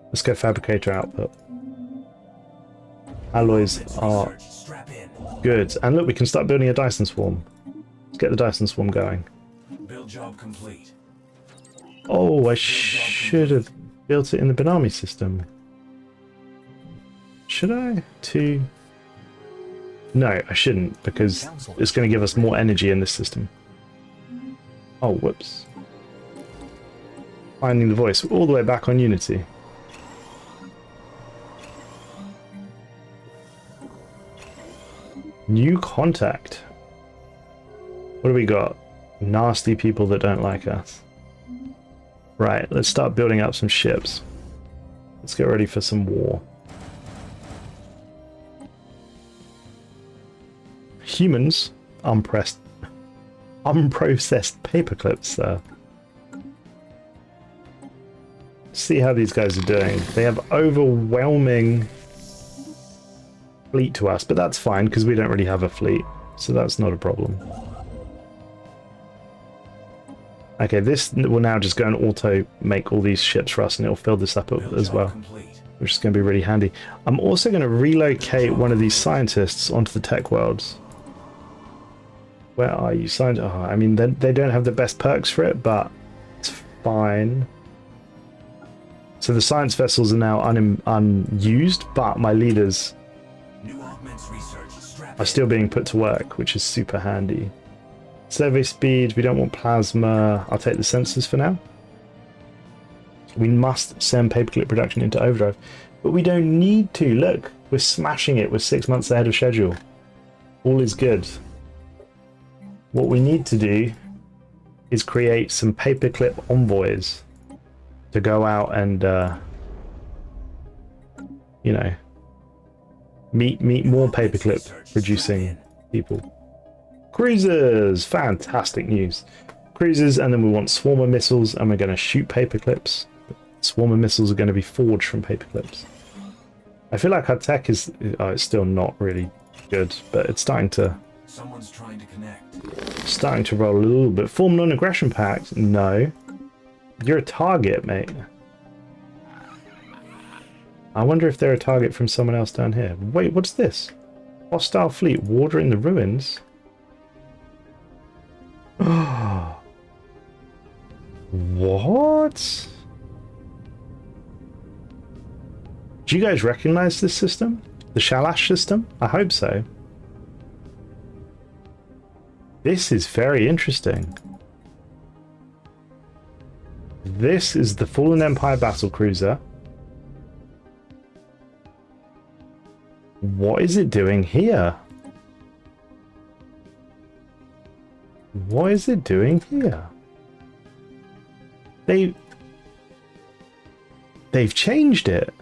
Let's go fabricator output. Alloys are good. And look, we can start building a Dyson swarm. Let's get the Dyson swarm going. Build job complete. Oh, I should have built it in the Benami system. Should I? No, I shouldn't, because it's going to give us more energy in this system. Oh, whoops. Finding the voice. All the way back on Unity. New contact. What do we got? Nasty people that don't like us. Right, let's start building up some ships. Let's get ready for some war. Humans, unprocessed paperclips. See how these guys are doing. They have overwhelming fleet to us, but that's fine because we don't really have a fleet, so that's not a problem. Okay, this will now just go and auto make all these ships for us, and it'll fill this up as well, which is going to be really handy. I'm also going to relocate one of these scientists onto the tech worlds. Where are you, scientists? Oh, I mean, they don't have the best perks for it, but it's fine. So the science vessels are now unused, but my leaders are still being put to work, which is super handy. Survey speed, we don't want plasma. I'll take the sensors for now. We must send paperclip production into overdrive, but we don't need to. Look, we're smashing it. We're 6 months ahead of schedule. All is good. What we need to do is create some paperclip envoys to go out and, you know, meet more paperclip producing people. Cruisers! Fantastic news. Cruisers, and then we want swarmer missiles, and we're going to shoot paperclips. Swarmer missiles are going to be forged from paperclips. I feel like our tech is... Oh, it's still not really good, but it's starting to... Someone's trying to connect. Starting to roll a little bit. Form non-aggression pact? No. You're a target, mate. I wonder if they're a target from someone else down here. Wait, what's this? Hostile fleet, water in the ruins? What? Do you guys recognize this system? The Shalash system? I hope so. This is very interesting. This is the Fallen Empire battle cruiser. What is it doing here? What is it doing here? They've changed it.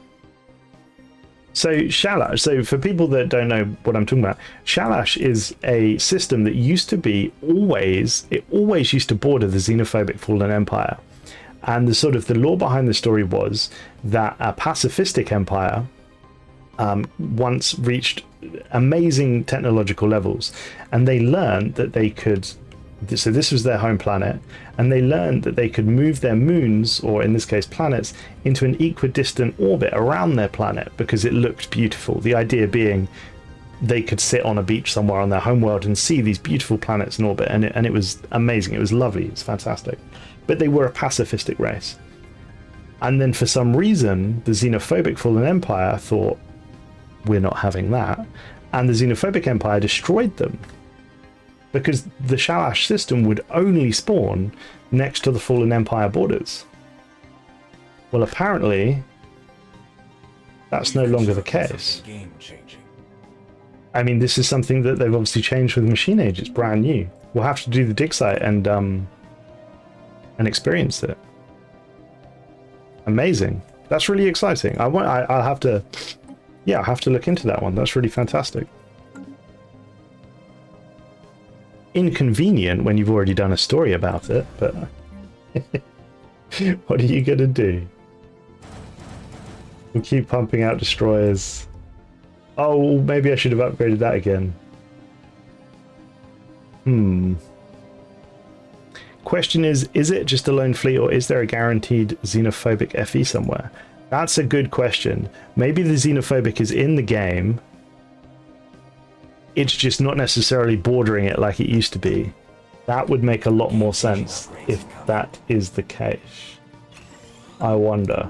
So Shalash, so for people that don't know what I'm talking about, Shalash is a system that used to be always used to border the xenophobic Fallen Empire. And the sort of the lore behind the story was that a pacifistic empire once reached amazing technological levels, and they learned that they could So this was their home planet, and they learned that they could move their moons, or in this case planets, into an equidistant orbit around their planet because it looked beautiful. The idea being they could sit on a beach somewhere on their homeworld and see these beautiful planets in orbit, and it was amazing. It was lovely. It was fantastic. But they were a pacifistic race. And then for some reason, the xenophobic Fallen Empire thought, we're not having that. And the xenophobic empire destroyed them. Because the Shalash system would only spawn next to the Fallen Empire borders. Well, apparently, that's no longer the case. I mean, this is something that they've obviously changed with Machine Age. It's brand new. We'll have to do the dig site and experience it. Amazing. That's really exciting. I'll have to, yeah, I'll have to look into that one. That's really fantastic. Inconvenient when you've already done a story about it, but what are you gonna do? We'll keep pumping out destroyers. Oh, maybe I should have upgraded that again. Question is it just a lone fleet, or is there a guaranteed xenophobic FE somewhere? That's a good question. Maybe the xenophobic is in the game. It's just not necessarily bordering it like it used to be. That would make a lot more sense if that is the case. I wonder.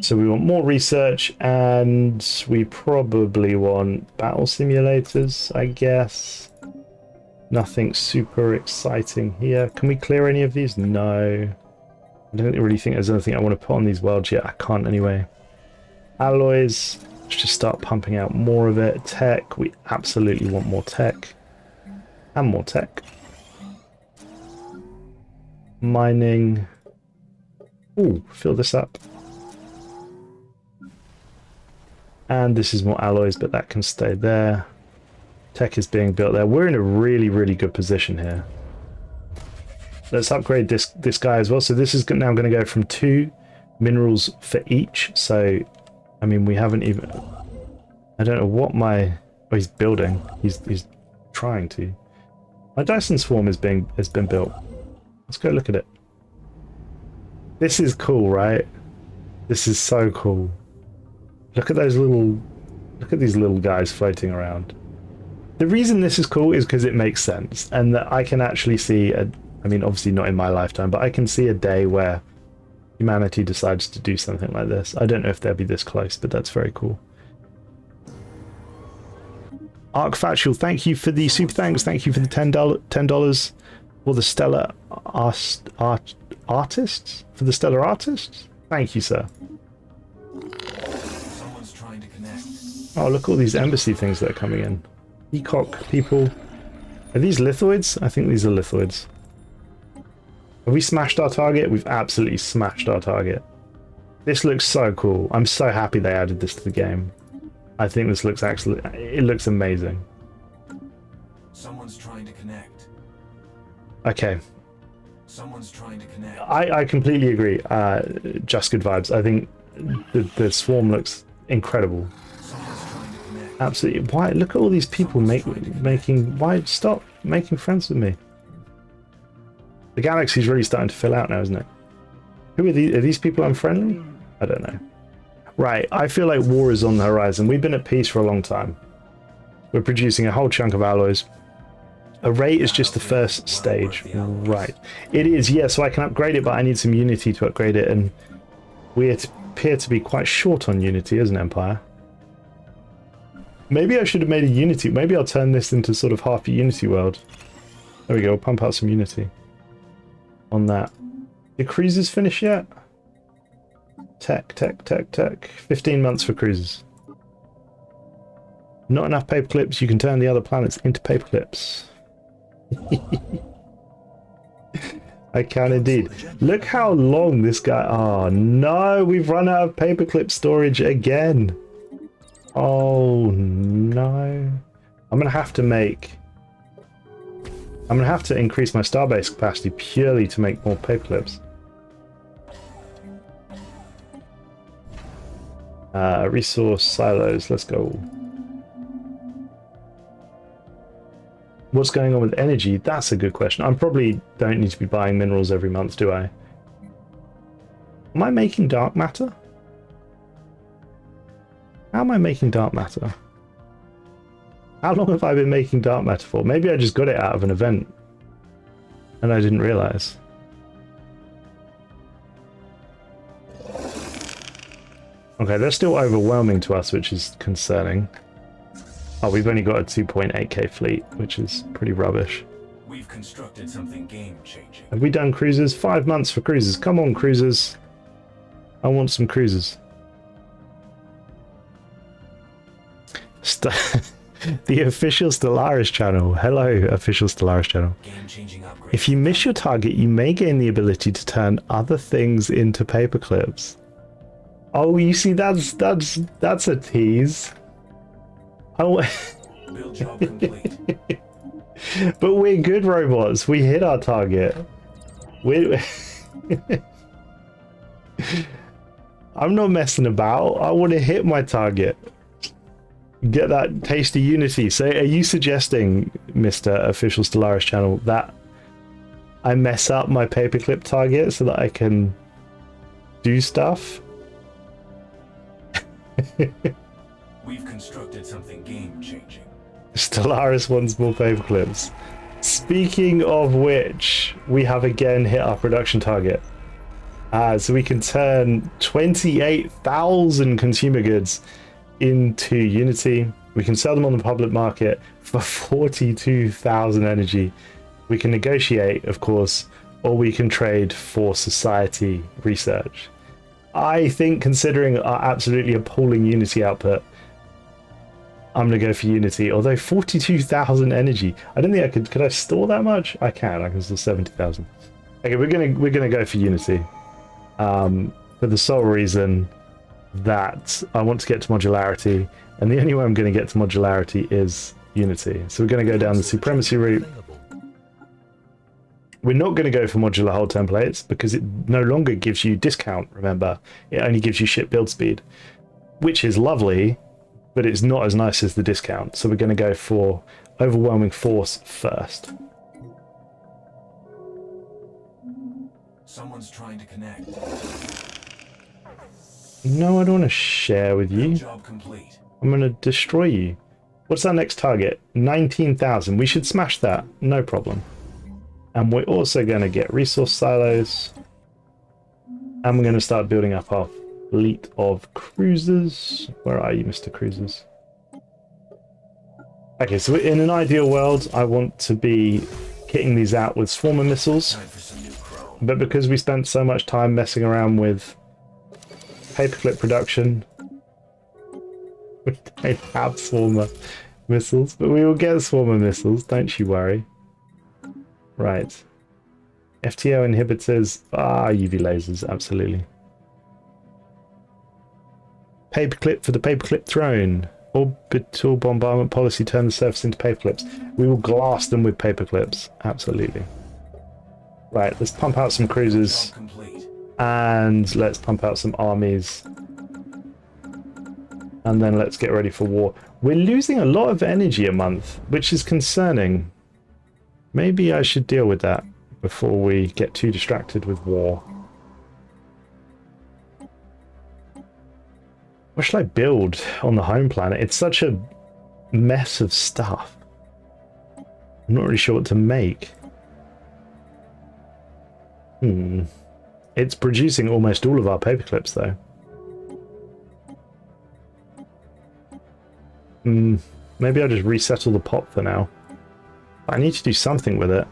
So we want more research, and we probably want battle simulators, I guess. Nothing super exciting here. Can we clear any of these? No. I don't really think there's anything I want to put on these worlds yet. I can't anyway. Alloys. Let's just start pumping out more of it. Tech. We absolutely want more tech. And more tech. Mining. Ooh, fill this up. And this is more alloys, but that can stay there. Tech is being built there. We're in a really, really good position here. Let's upgrade this guy as well. So this is now going to go from 2 minerals for each. So, I mean, we haven't even... I don't know what my... Oh, he's building. He's trying to. My Dyson Swarm has been built. Let's go look at it. This is cool, right? This is so cool. Look at those little... Look at these little guys floating around. The reason this is cool is because it makes sense, and that I can actually see I mean, obviously not in my lifetime, but I can see a day where humanity decides to do something like this. I don't know if they'll be this close, but that's very cool. Arcfactual, thank you for the super thanks. Thank you for the $10 for the Stellar Artists? For the Stellar Artists? Thank you, sir. Someone's trying to connect. Oh, look at all these embassy things that are coming in. Peacock people. Are these lithoids? I think these are lithoids. Have we smashed our target? We've absolutely smashed our target. This looks so cool. I'm so happy they added this to the game. I think this looks it looks amazing. Someone's trying to connect. Okay. Someone's trying to connect. I completely agree. Just good vibes. I think the swarm looks incredible. Absolutely. Why? Look at all these people making. Why stop making friends with me? The galaxy's really starting to fill out now, isn't it? Who are these? Are these people unfriendly? I don't know. Right. I feel like war is on the horizon. We've been at peace for a long time. We're producing a whole chunk of alloys. Array is just the first stage. Right. It is. Yeah. So I can upgrade it, but I need some Unity to upgrade it, and we appear to be quite short on Unity as an empire. Maybe I should have made a Unity. Maybe I'll turn this into sort of half a Unity world. There we go. We'll pump out some Unity on that. Did cruises finish yet? Tech. 15 months for cruises. Not enough paper clips. You can turn the other planets into paper clips. I can indeed. Look how long this guy... Oh no, we've run out of paperclip storage again. Oh no. I'm gonna have to increase my starbase capacity purely to make more paperclips. Resource silos, let's go. What's going on with energy? That's a good question. I probably don't need to be buying minerals every month, do I? Am I making dark matter? How am I making dark matter? How long have I been making dark matter for? Maybe I just got it out of an event and I didn't realize. Okay, they're still overwhelming to us, which is concerning. Oh, we've only got a 2.8k fleet, which is pretty rubbish. We've constructed something game-changing. Have we done cruisers? 5 months for cruisers. Come on, cruisers. I want some cruisers. The official Stellaris channel. Hello, official Stellaris channel. Game-changing upgrade. If you miss your target, you may gain the ability to turn other things into paperclips. Oh, you see, that's a tease. Oh, Build job complete. but we're good robots. We hit our target. I'm not messing about. I want to hit my target. Get that tasty unity. So are you suggesting, Mr. Official Stellaris channel, that I mess up my paperclip target so that I can do stuff? We've constructed something game-changing. Stellaris wants more paperclips. Speaking of which, we have again hit our production target. So we can turn 28,000 consumer goods into Unity. We can sell them on the public market for 42,000 energy. We can negotiate, of course, or we can trade for society research. I think, considering our absolutely appalling Unity output, I'm gonna go for Unity. Although 42,000 energy, I don't think I could I store that much? I can store 70,000. Okay, we're gonna go for Unity. For the sole reason that I want to get to modularity, and the only way I'm going to get to modularity is Unity. So we're going to go down the supremacy route. We're not going to go for modular hull templates because it no longer gives you discount, remember. It only gives you ship build speed, which is lovely, but it's not as nice as the discount. So we're going to go for overwhelming force first. Someone's trying to connect. No, I don't want to share with you. Job complete. I'm going to destroy you. What's our next target? 19,000. We should smash that. No problem. And we're also going to get resource silos. And we're going to start building up our fleet of cruisers. Where are you, Mr. Cruisers? Okay, so in an ideal world, I want to be kitting these out with swarmer missiles. Time for some new chrome. But because we spent so much time messing around with paperclip production, we don't have swarmer missiles, but we will get swarmer missiles, don't you worry. Right. FTO inhibitors. UV lasers, absolutely. Paperclip for the paperclip throne. Orbital bombardment policy, turn the surface into paperclips. We will glass them with paperclips, absolutely. Right, let's pump out some cruisers. Job complete. And let's pump out some armies. And then let's get ready for war. We're losing a lot of energy a month, which is concerning. Maybe I should deal with that before we get too distracted with war. What should I build on the home planet? It's such a mess of stuff. I'm not really sure what to make. It's producing almost all of our paperclips, though. Maybe I'll just resettle the pot for now. I need to do something with it.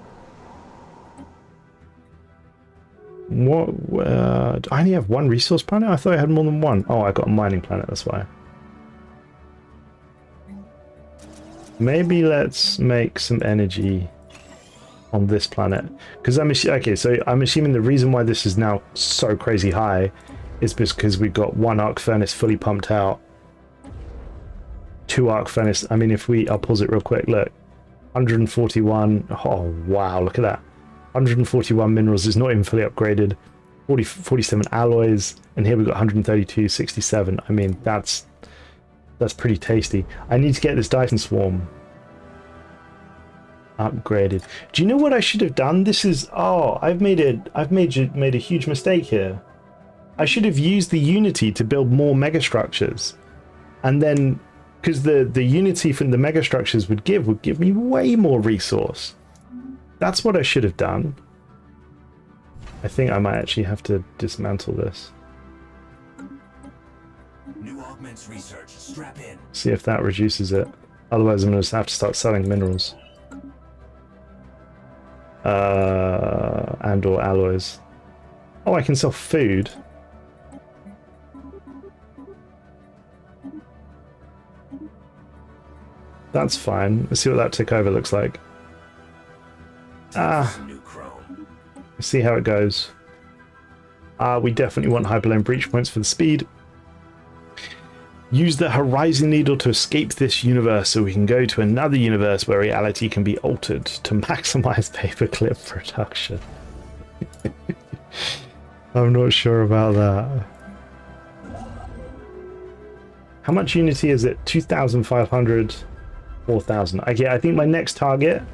What? I only have one resource planet? I thought I had more than one. Oh, I got a mining planet, that's why. Maybe let's make some energy on this planet. Because I'm assuming the reason why this is now so crazy high is because we've got one arc furnace fully pumped out. 2 arc furnace. I mean, I'll pause it real quick. Look, 141. Oh wow, look at that. 141 minerals is not even fully upgraded. 47 alloys, and here we've got 132, 67. I mean, that's pretty tasty. I need to get this Dyson swarm. upgraded. Do you know what I should have done? This is I've made a huge mistake here. I should have used the Unity to build more megastructures, and then because the Unity from the megastructures would give me way more resource. That's what I should have done. I think I might actually have to dismantle this. New augments research. Strap in. See if that reduces it. Otherwise, I'm going to have to start selling minerals. And/or alloys. Oh, I can sell food. That's fine. Let's see what that tick over looks like. New chrome. Let's see how it goes. We definitely want hyperlane breach points for the speed. Use the horizon needle to escape this universe so we can go to another universe where reality can be altered to maximize paperclip production. I'm not sure about that. How much Unity is it? 2,500, 4,000. Okay, I think my next target,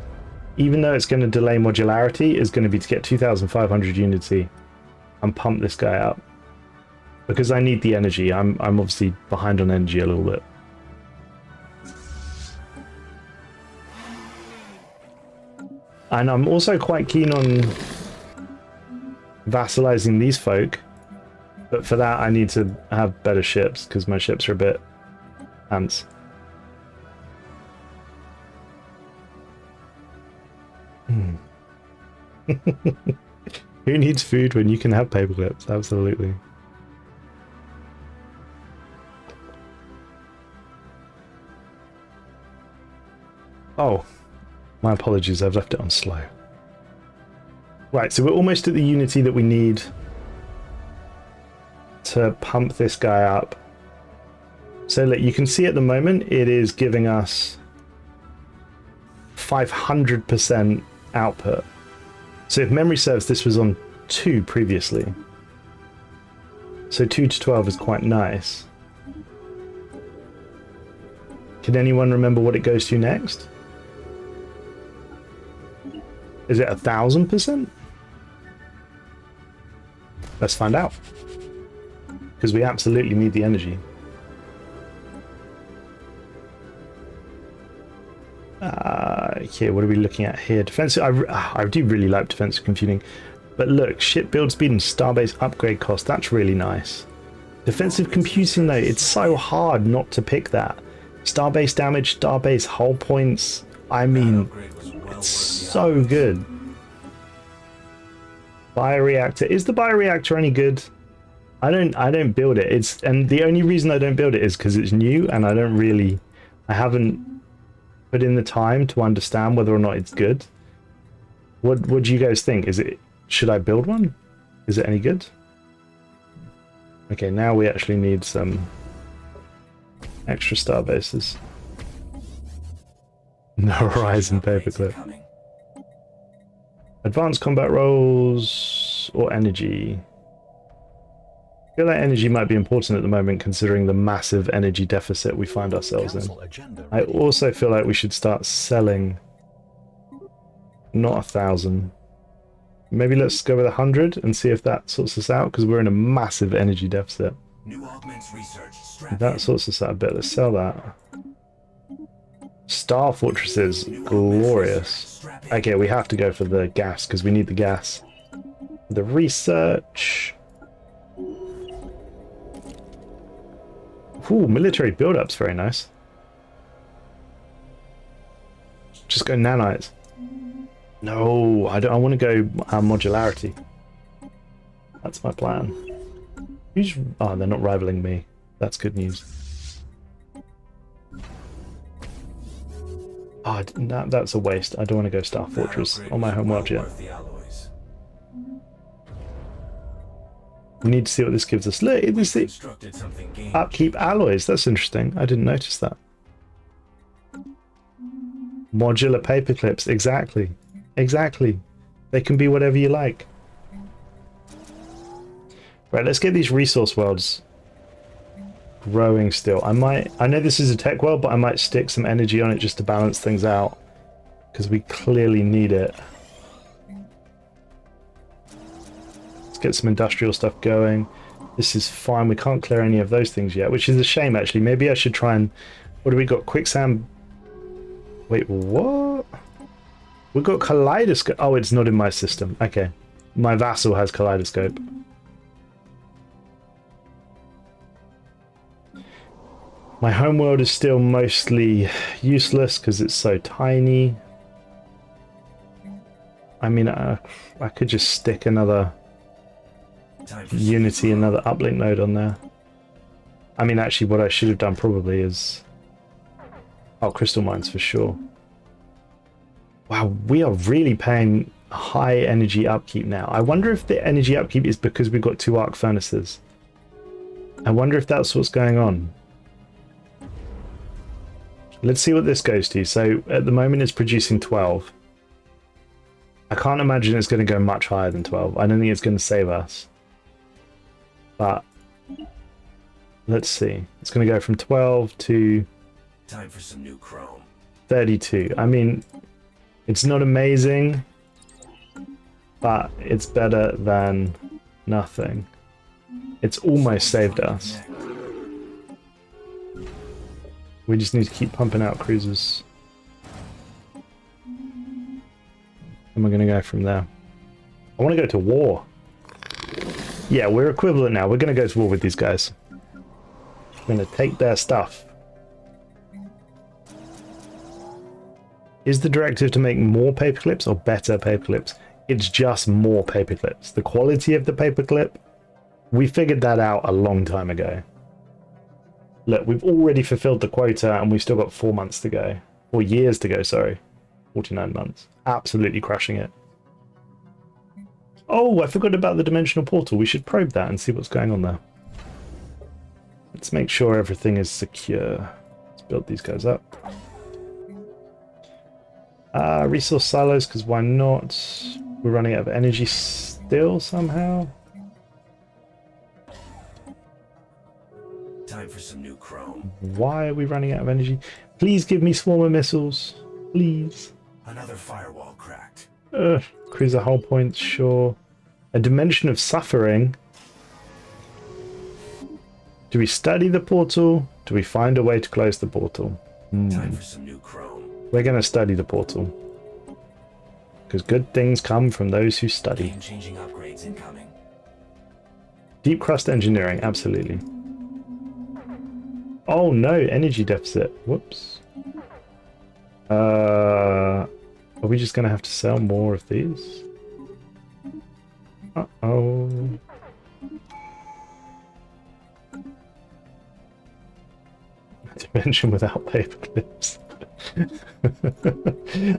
even though it's going to delay modularity, is going to be to get 2,500 Unity and pump this guy up. Because I need the energy. I'm obviously behind on energy a little bit. And I'm also quite keen on vassalizing these folk. But for that I need to have better ships, because my ships are a bit ants. Who needs food when you can have paperclips? Absolutely. Oh, my apologies, I've left it on slow. Right, so we're almost at the Unity that we need to pump this guy up. So look, you can see at the moment it is giving us 500% output. So if memory serves, this was on 2 previously. So 2 to 12 is quite nice. Can anyone remember what it goes to next? Is it 1,000%? Let's find out. Because we absolutely need the energy. Okay, what are we looking at here? Defensive. I do really like defensive computing. But look, ship build speed and starbase upgrade cost. That's really nice. Defensive computing though, it's so hard not to pick that. Starbase damage, starbase hull points. I mean, it's so good. Bioreactor. Is the bioreactor any good? I don't build it. And the only reason I don't build it is because it's new and I haven't put in the time to understand whether or not it's good. What do you guys think? Should I build one? Is it any good? Okay, now we actually need some extra star bases. No Horizon paperclip. Advanced combat roles or energy? I feel like energy might be important at the moment considering the massive energy deficit we find ourselves in. I also feel like we should start selling. Not 1,000. Maybe let's go with 100 and see if that sorts us out, because we're in a massive energy deficit. If that sorts us out a bit. Let's sell that. Star Fortresses, glorious. Okay, we have to go for the gas because we need the gas. The research. Ooh, military build-up's very nice. Just go nanites. No, I want to go modularity. That's my plan. Oh, they're not rivaling me. That's good news. Oh, that's a waste. I don't want to go Star Fortress on my home world yet. We need to see what this gives us. Look, this is upkeep alloys. That's interesting. I didn't notice that. Modular paperclips. Exactly. Exactly. They can be whatever you like. Right, let's get these resource worlds growing still. I know this is a tech world, but I might stick some energy on it just to balance things out. because we clearly need it. Let's get some industrial stuff going. This is fine. We can't clear any of those things yet, which is a shame, actually. Maybe I should try and... What do we got? Quicksand... Wait, what? We've got kaleidoscope. Oh, it's not in my system. Okay. My vassal has kaleidoscope. My homeworld is still mostly useless because it's so tiny. I mean, I could just stick another Unity, another uplink node on there. I mean, actually, what I should have done probably is... Oh, crystal mines for sure. Wow, we are really paying high energy upkeep now. I wonder if the energy upkeep is because we've got 2 arc furnaces. I wonder if that's what's going on. Let's see what this goes to. So at the moment it's producing 12. I can't imagine it's going to go much higher than 12. I don't think it's going to save us. But let's see. It's going to go from 12 to... Time for some new chrome. 32. I mean, it's not amazing, but it's better than nothing. It's almost saved us. We just need to keep pumping out cruisers. And we're going to go from there. I want to go to war. Yeah, we're equivalent now. We're going to go to war with these guys. We're going to take their stuff. Is the directive to make more paperclips or better paperclips? It's just more paperclips. The quality of the paperclip, we figured that out a long time ago. Look, we've already fulfilled the quota and we've still got 4 months to go. Or years to go, sorry. 49 months. Absolutely crushing it. Oh, I forgot about the dimensional portal. We should probe that and see what's going on there. Let's make sure everything is secure. Let's build these guys up. Resource silos, because why not? We're running out of energy still somehow. Time for some new chrome. Why are we running out of energy? Please give me swarmer missiles. Please. Another firewall cracked. Cruiser hull points, sure. A dimension of suffering. Do we study the portal? Do we find a way to close the portal? Time for some new chrome. We're going to study the portal. Because good things come from those who study. Game-changing upgrades incoming. Deep crust engineering, absolutely. Oh no, energy deficit. Whoops. Are we just going to have to sell more of these? Uh-oh. Dimension without paperclips.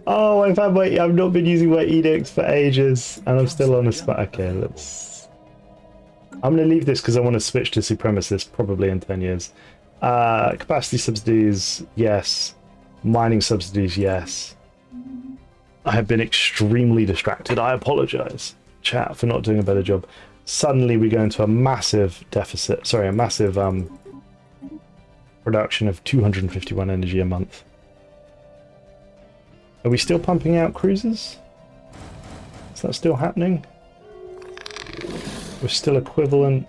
Oh, I've not been using my edicts for ages, and I'm still on a spot. Okay, I'm going to leave this because I want to switch to supremacist probably in 10 years. Capacity subsidies, yes. Mining subsidies, yes. I have been extremely distracted. I apologize, chat, for not doing a better job. Suddenly we go into a massive deficit. Sorry, a massive production of 251 energy a month. Are we still pumping out cruisers? Is that still happening? We're still equivalent.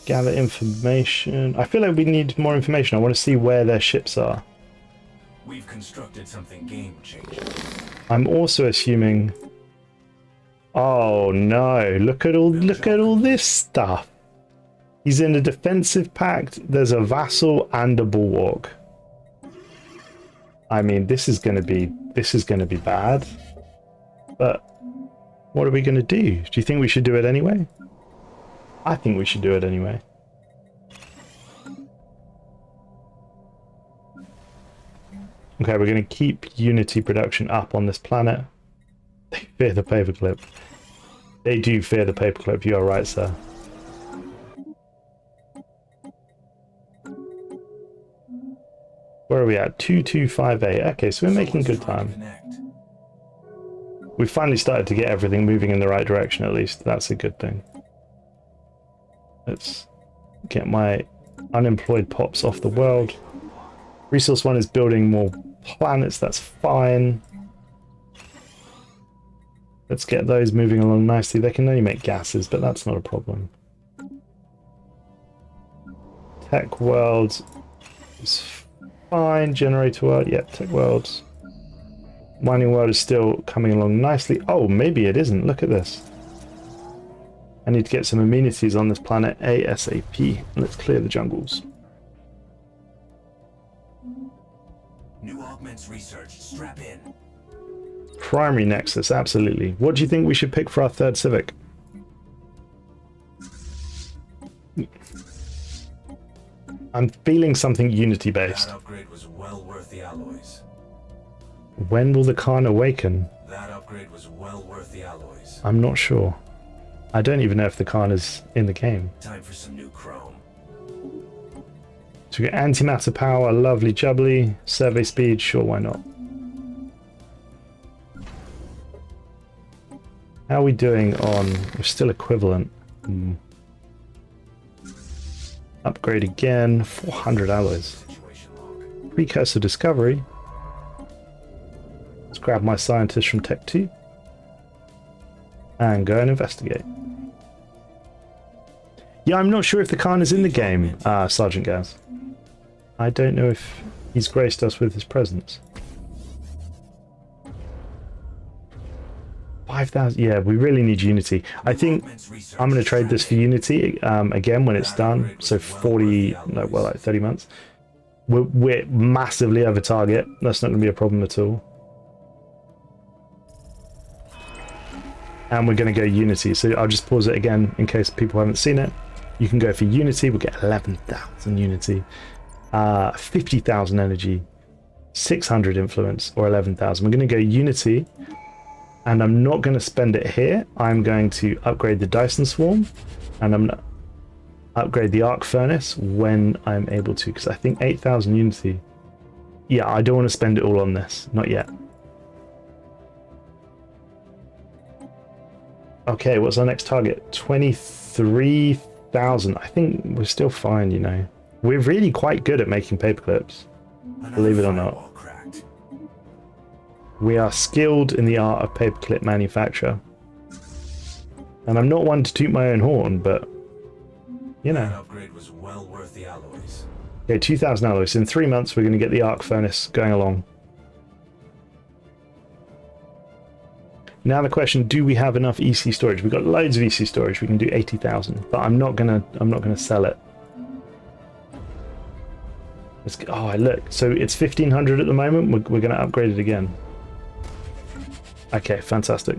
Gather information. I feel like we need more information. I want to see where their ships are. We've constructed something game-changing. I'm also assuming... Oh no, look at all this stuff. He's in a defensive pact. There's a vassal and a bulwark. I mean, this is going to be bad. But what are we going to do? Do you think we should do it anyway? I think we should do it anyway. Okay, we're going to keep Unity production up on this planet. They fear the paperclip. They do fear the paperclip, you are right, sir. Where are we at? 2258. Okay, so we're making good time. We finally started to get everything moving in the right direction, at least. That's a good thing. Let's get my unemployed pops off the world. Resource 1 is building more planets, that's fine. Let's get those moving along nicely. They can only make gases, but that's not a problem. Tech world is fine. Generator world, yeah, tech world. Mining world is still coming along nicely. Oh, maybe it isn't. Look at this. I need to get some amenities on this planet ASAP. Let's clear the jungles. New augments researched. Strap in. Primary nexus, absolutely. What do you think we should pick for our third civic? I'm feeling something Unity based. That upgrade was well worth the alloys. When will the Khan awaken? That upgrade was well worth the alloys. I'm not sure. I don't even know if the Khan is in the game. Time for some new chrome. So we got antimatter power, lovely jubbly, survey speed, sure, why not? How are we doing on... We're still equivalent. Upgrade again, 400 alloys. Precursor discovery. Let's grab my scientist from Tech 2. And go and investigate. Yeah, I'm not sure if the Khan is in the game, Sergeant Gaz. I don't know if he's graced us with his presence. 5,000, yeah, we really need Unity. I think I'm going to trade this for Unity again when it's done. So 40, no, well, like 30 months. We're massively over target. That's not going to be a problem at all. And we're going to go Unity. So I'll just pause it again in case people haven't seen it. You can go for Unity. We'll get 11,000 Unity, 50,000 energy, 600 influence, or 11,000. We're going to go Unity. And I'm not going to spend it here. I'm going to upgrade the Dyson Swarm. And I'm going to upgrade the Arc Furnace when I'm able to. Because I think 8,000 Unity. Yeah, I don't want to spend it all on this. Not yet. Okay, what's our next target? 23,000. I think we're still fine, you know. We're really quite good at making paperclips. Believe it or not. We are skilled in the art of paperclip manufacture. And I'm not one to toot my own horn, but you know. That upgrade was well worth the alloys. Okay, 2,000 alloys. In 3 months we're going to get the arc furnace going along. Now the question, do we have enough EC storage? We've got loads of EC storage. We can do 80,000, but I'm not going to sell it. Let's go. Oh, look. So it's 1,500 at the moment. We're going to upgrade it again. Okay, fantastic.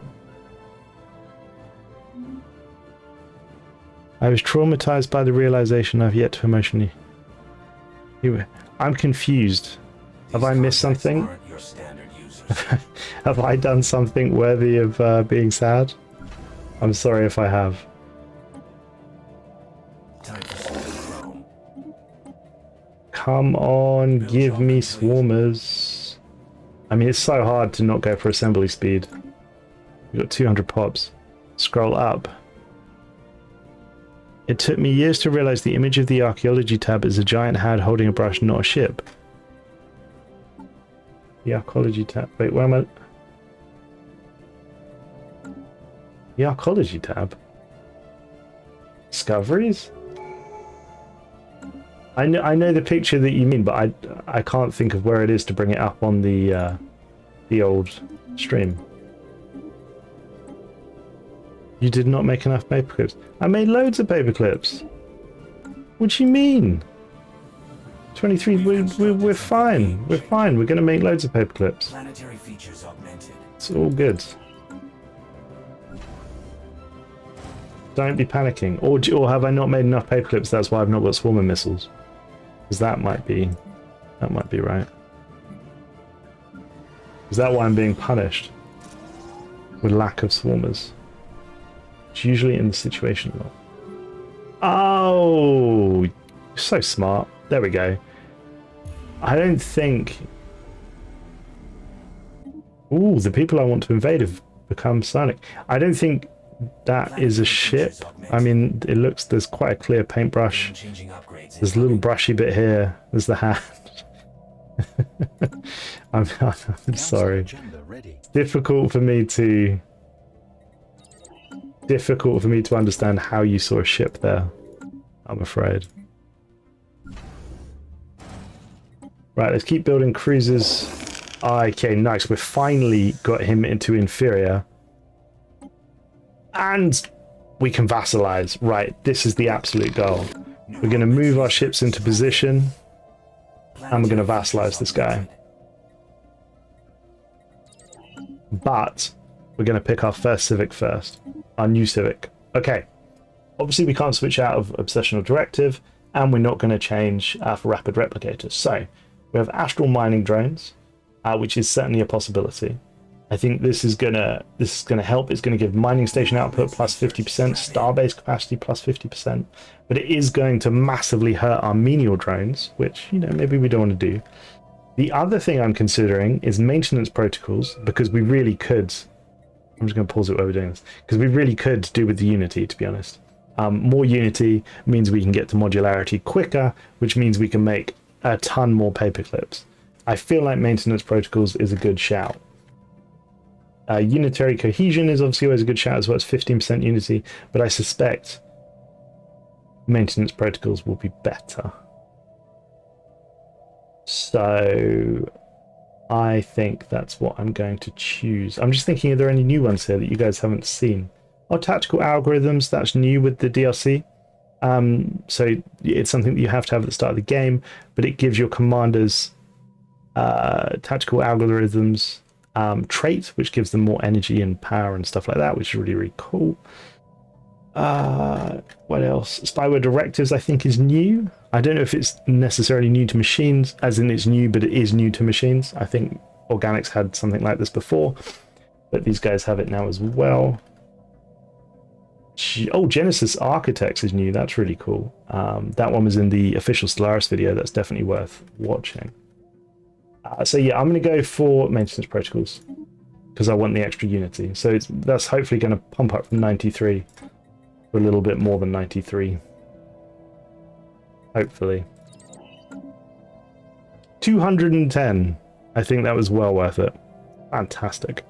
I was traumatized by the realization I've yet to emotionally... I'm confused. Have I missed something? Have I done something worthy of being sad? I'm sorry if I have. Come on, give me swarmers. I mean, it's so hard to not go for assembly speed. We've got 200 pops. Scroll up. It took me years to realize the image of the archaeology tab is a giant hand holding a brush, not a ship. The archaeology tab. Wait, where am I? The archaeology tab. Discoveries? I know the picture that you mean, but I can't think of where it is to bring it up on the old stream. You did not make enough paperclips. I made loads of paperclips. What do you mean? 23. We're fine. We're fine. We're going to make loads of paperclips. Planetary features augmented. It's all good. Don't be panicking. Or have I not made enough paperclips? That's why I've not got swarmer missiles. Because that might be right. Is that why I'm being punished with lack of swarmers? It's usually in the situation log. Oh, you're so smart. There we go. I don't think... Ooh, the people I want to invade have become psionic. I don't think that is a ship. I mean, it looks... There's quite a clear paintbrush. There's a little brushy bit here. There's the hand. I'm Council sorry. agenda ready. Difficult for me to understand how you saw a ship there, I'm afraid. Right, let's keep building cruisers. Okay, nice. We've finally got him into inferior. And we can vassalize. Right, this is the absolute goal. We're going to move our ships into position. And we're going to vassalize this guy. But we're going to pick our first civic first. Our new civic. Okay. Obviously, we can't switch out of obsessional directive. And we're not going to change for rapid replicators. So, we have astral mining drones, which is certainly a possibility. I think this is gonna help. It's gonna give mining station output plus 50%, starbase capacity plus 50%, but it is going to massively hurt our menial drones, which maybe we don't want to do. The other thing I'm considering is maintenance protocols, because we really could. I'm just going to pause it while we're doing this, because we really could do with the Unity, to be honest. More Unity means we can get to modularity quicker, which means we can make a ton more paperclips. I feel like maintenance protocols is a good shout. Unitary cohesion is obviously always a good shout as well. It's 15% unity, but I suspect maintenance protocols will be better. So I think that's what I'm going to choose. I'm just thinking, are there any new ones here that you guys haven't seen? Oh, tactical algorithms, that's new with the DLC. So it's something that you have to have at the start of the game, but it gives your commanders tactical algorithms trait, which gives them more energy and power and stuff like that, which is really, really cool. What else? Spyware directives, I think, is new. I don't know if it's necessarily new to machines, as in it's new, but it is new to machines. I think Organics had something like this before, but these guys have it now as well. Oh, Genesis Architects is new. That's really cool. That one was in the official Stellaris video. That's definitely worth watching. So yeah, I'm going to go for maintenance protocols because I want the extra unity. So that's hopefully going to pump up from 93 to a little bit more than 93. Hopefully. 210. I think that was well worth it. Fantastic.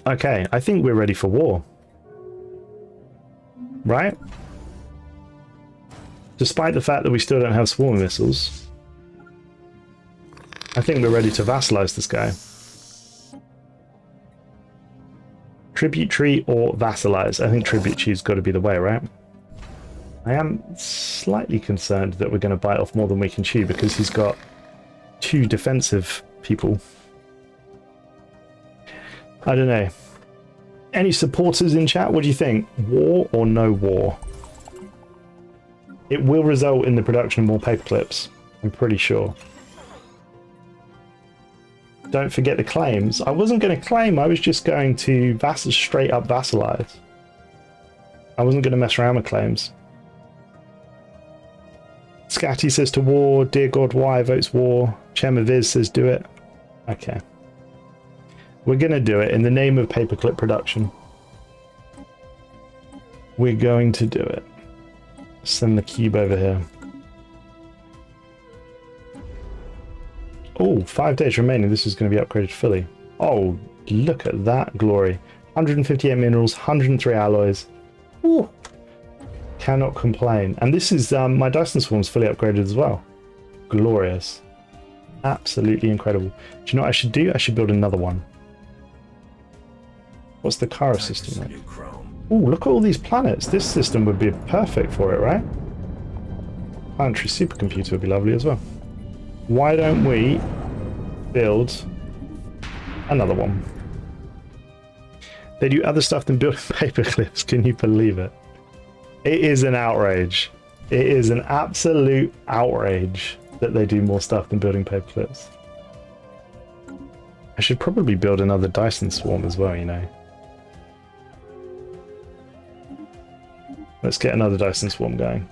Okay, I think we're ready for war. Right? Despite the fact that we still don't have swarm missiles, I think we're ready to vassalize this guy. Tribute tree or vassalize? I think tribute tree's got to be the way, right? I am slightly concerned that we're going to bite off more than we can chew because he's got 2 defensive people. I don't know. Any supporters in chat? What do you think? War or no war? It will result in the production of more paperclips. I'm pretty sure. Don't forget the claims. I wasn't going to claim. I was just going to straight up vassalize. I wasn't going to mess around with claims. Scatty says to war. Dear God, why votes war. Chema Viz says do it. Okay. We're going to do it in the name of paperclip production. We're going to do it. Send the cube over here. Oh, 5 days remaining. This is going to be upgraded fully. Oh, look at that glory. 158 minerals, 103 alloys. Ooh. Cannot complain. And this is my Dyson Swarm's fully upgraded as well. Glorious. Absolutely incredible. Do you know what I should do? I should build another one. What's the Kara system like? Oh, look at all these planets. This system would be perfect for it, right? Planetary supercomputer would be lovely as well. Why don't we build another one? They do other stuff than building paperclips. Can you believe it? It is an outrage. It is an absolute outrage that they do more stuff than building paperclips. I should probably build another Dyson Swarm as well, you know. Let's get another Dyson Swarm going.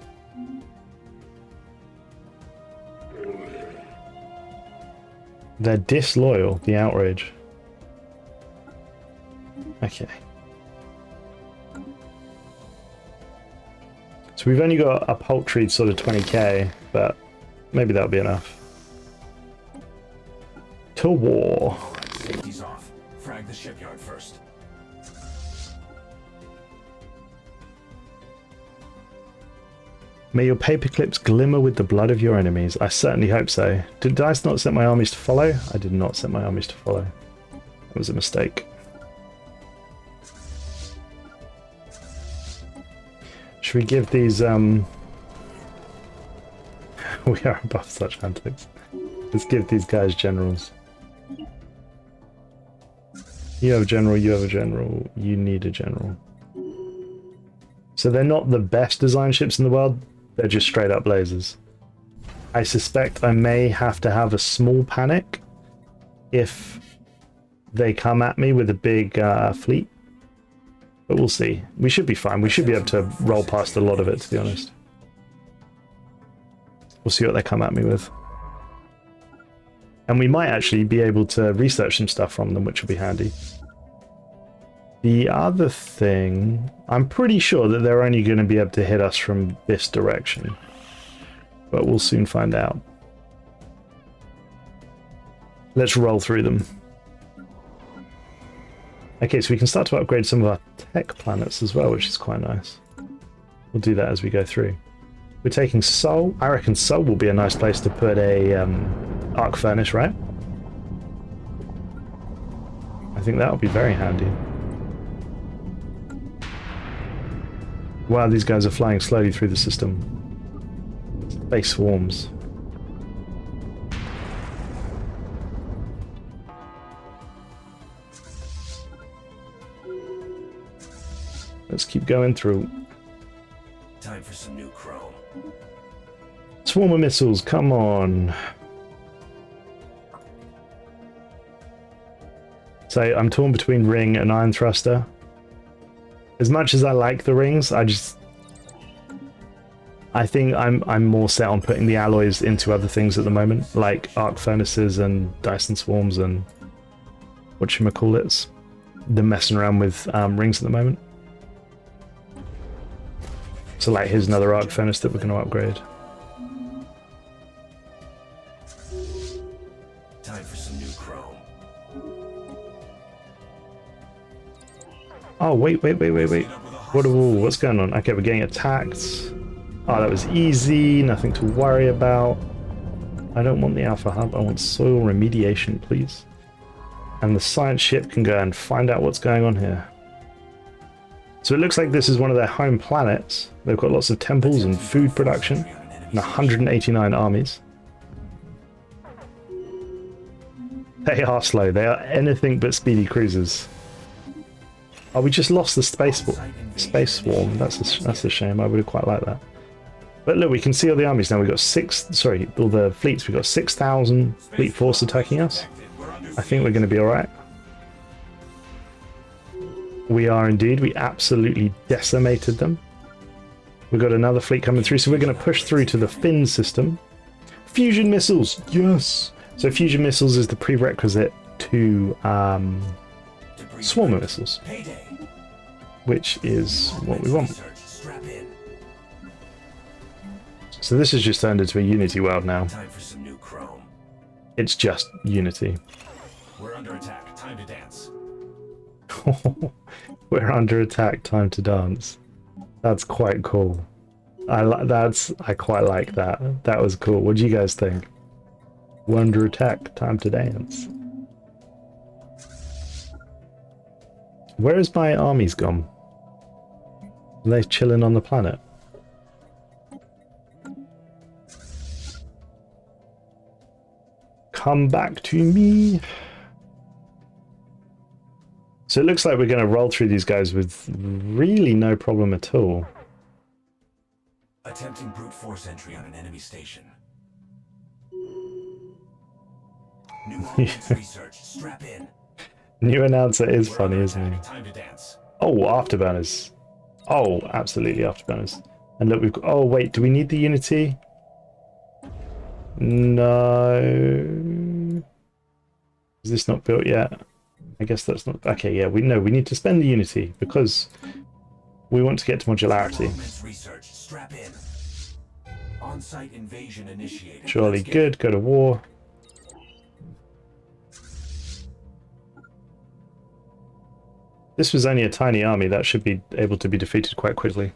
They're disloyal, the outrage. Okay. So we've only got a paltry sort of 20k, but maybe that'll be enough. To war. Safety's off. Frag the shipyard first. May your paperclips glimmer with the blood of your enemies. I certainly hope so. Did I not set my armies to follow? I did not set my armies to follow. That was a mistake. Should we give these, we are above such antics. Let's give these guys generals. You have a general, you have a general, you need a general. So they're not the best design ships in the world, they're just straight up lasers. I suspect I may have to have a small panic if they come at me with a big fleet. But we'll see. We should be fine. We should be able to roll past a lot of it, to be honest. We'll see what they come at me with. And we might actually be able to research some stuff from them, which will be handy. The other thing... I'm pretty sure that they're only going to be able to hit us from this direction. But we'll soon find out. Let's roll through them. Okay, so we can start to upgrade some of our tech planets as well, which is quite nice. We'll do that as we go through. We're taking Sol. I reckon Sol will be a nice place to put a arc furnace, right? I think that will be very handy. Wow, these guys are flying slowly through the system. Space swarms. Let's keep going through. Time for some new chrome. Swarm of missiles, come on. So I'm torn between ring and iron thruster. As much as I like the rings, I think I'm more set on putting the alloys into other things at the moment, like arc furnaces and Dyson swarms and whatchamacallits. They're messing around with rings at the moment. So like here's another arc furnace that we're going to upgrade. Time for some new chrome. Oh wait. What's going on? Okay, we're getting attacked. Oh, that was easy, nothing to worry about. I don't want the Alpha Hub, I want soil remediation, please. And the science ship can go and find out what's going on here. So it looks like this is one of their home planets. They've got lots of temples and food production, and 189 armies. They are slow, they are anything but speedy cruisers. Oh, we just lost the space swarm. That's a shame, I would have quite liked that. But look, we can see all the armies now. We've got all the fleets. We've got 6,000 fleet force attacking us. I think we're going to be alright. We are indeed. We absolutely decimated them. We've got another fleet coming through, so we're going to push through to the Fin system. Fusion missiles! Yes! So fusion missiles is the prerequisite to swarm missiles, which is what we want. So this has just turned into a Unity world now. Time for some new chrome. It's just Unity. We're under attack. Time to dance. We're under attack, time to dance. That's quite cool. I quite like that. That was cool. What do you guys think? We're under attack, time to dance. Where is my armies gone? Are they chilling on the planet? Come back to me. So it looks like we're going to roll through these guys with really no problem at all. Attempting brute force entry on an enemy station. New research. Strap in. New announcer is funny, isn't he? Time to dance. Oh, afterburners. Oh, absolutely afterburners. And look, we've got... Oh, wait, do we need the Unity? No. Is this not built yet? I guess that's not... Okay, yeah, we need to spend the Unity because We want to get to modularity. Augments research. Strap in. On-site invasion initiated. Surely Let's get good. Go to war. This was only a tiny army. That should be able to be defeated quite quickly.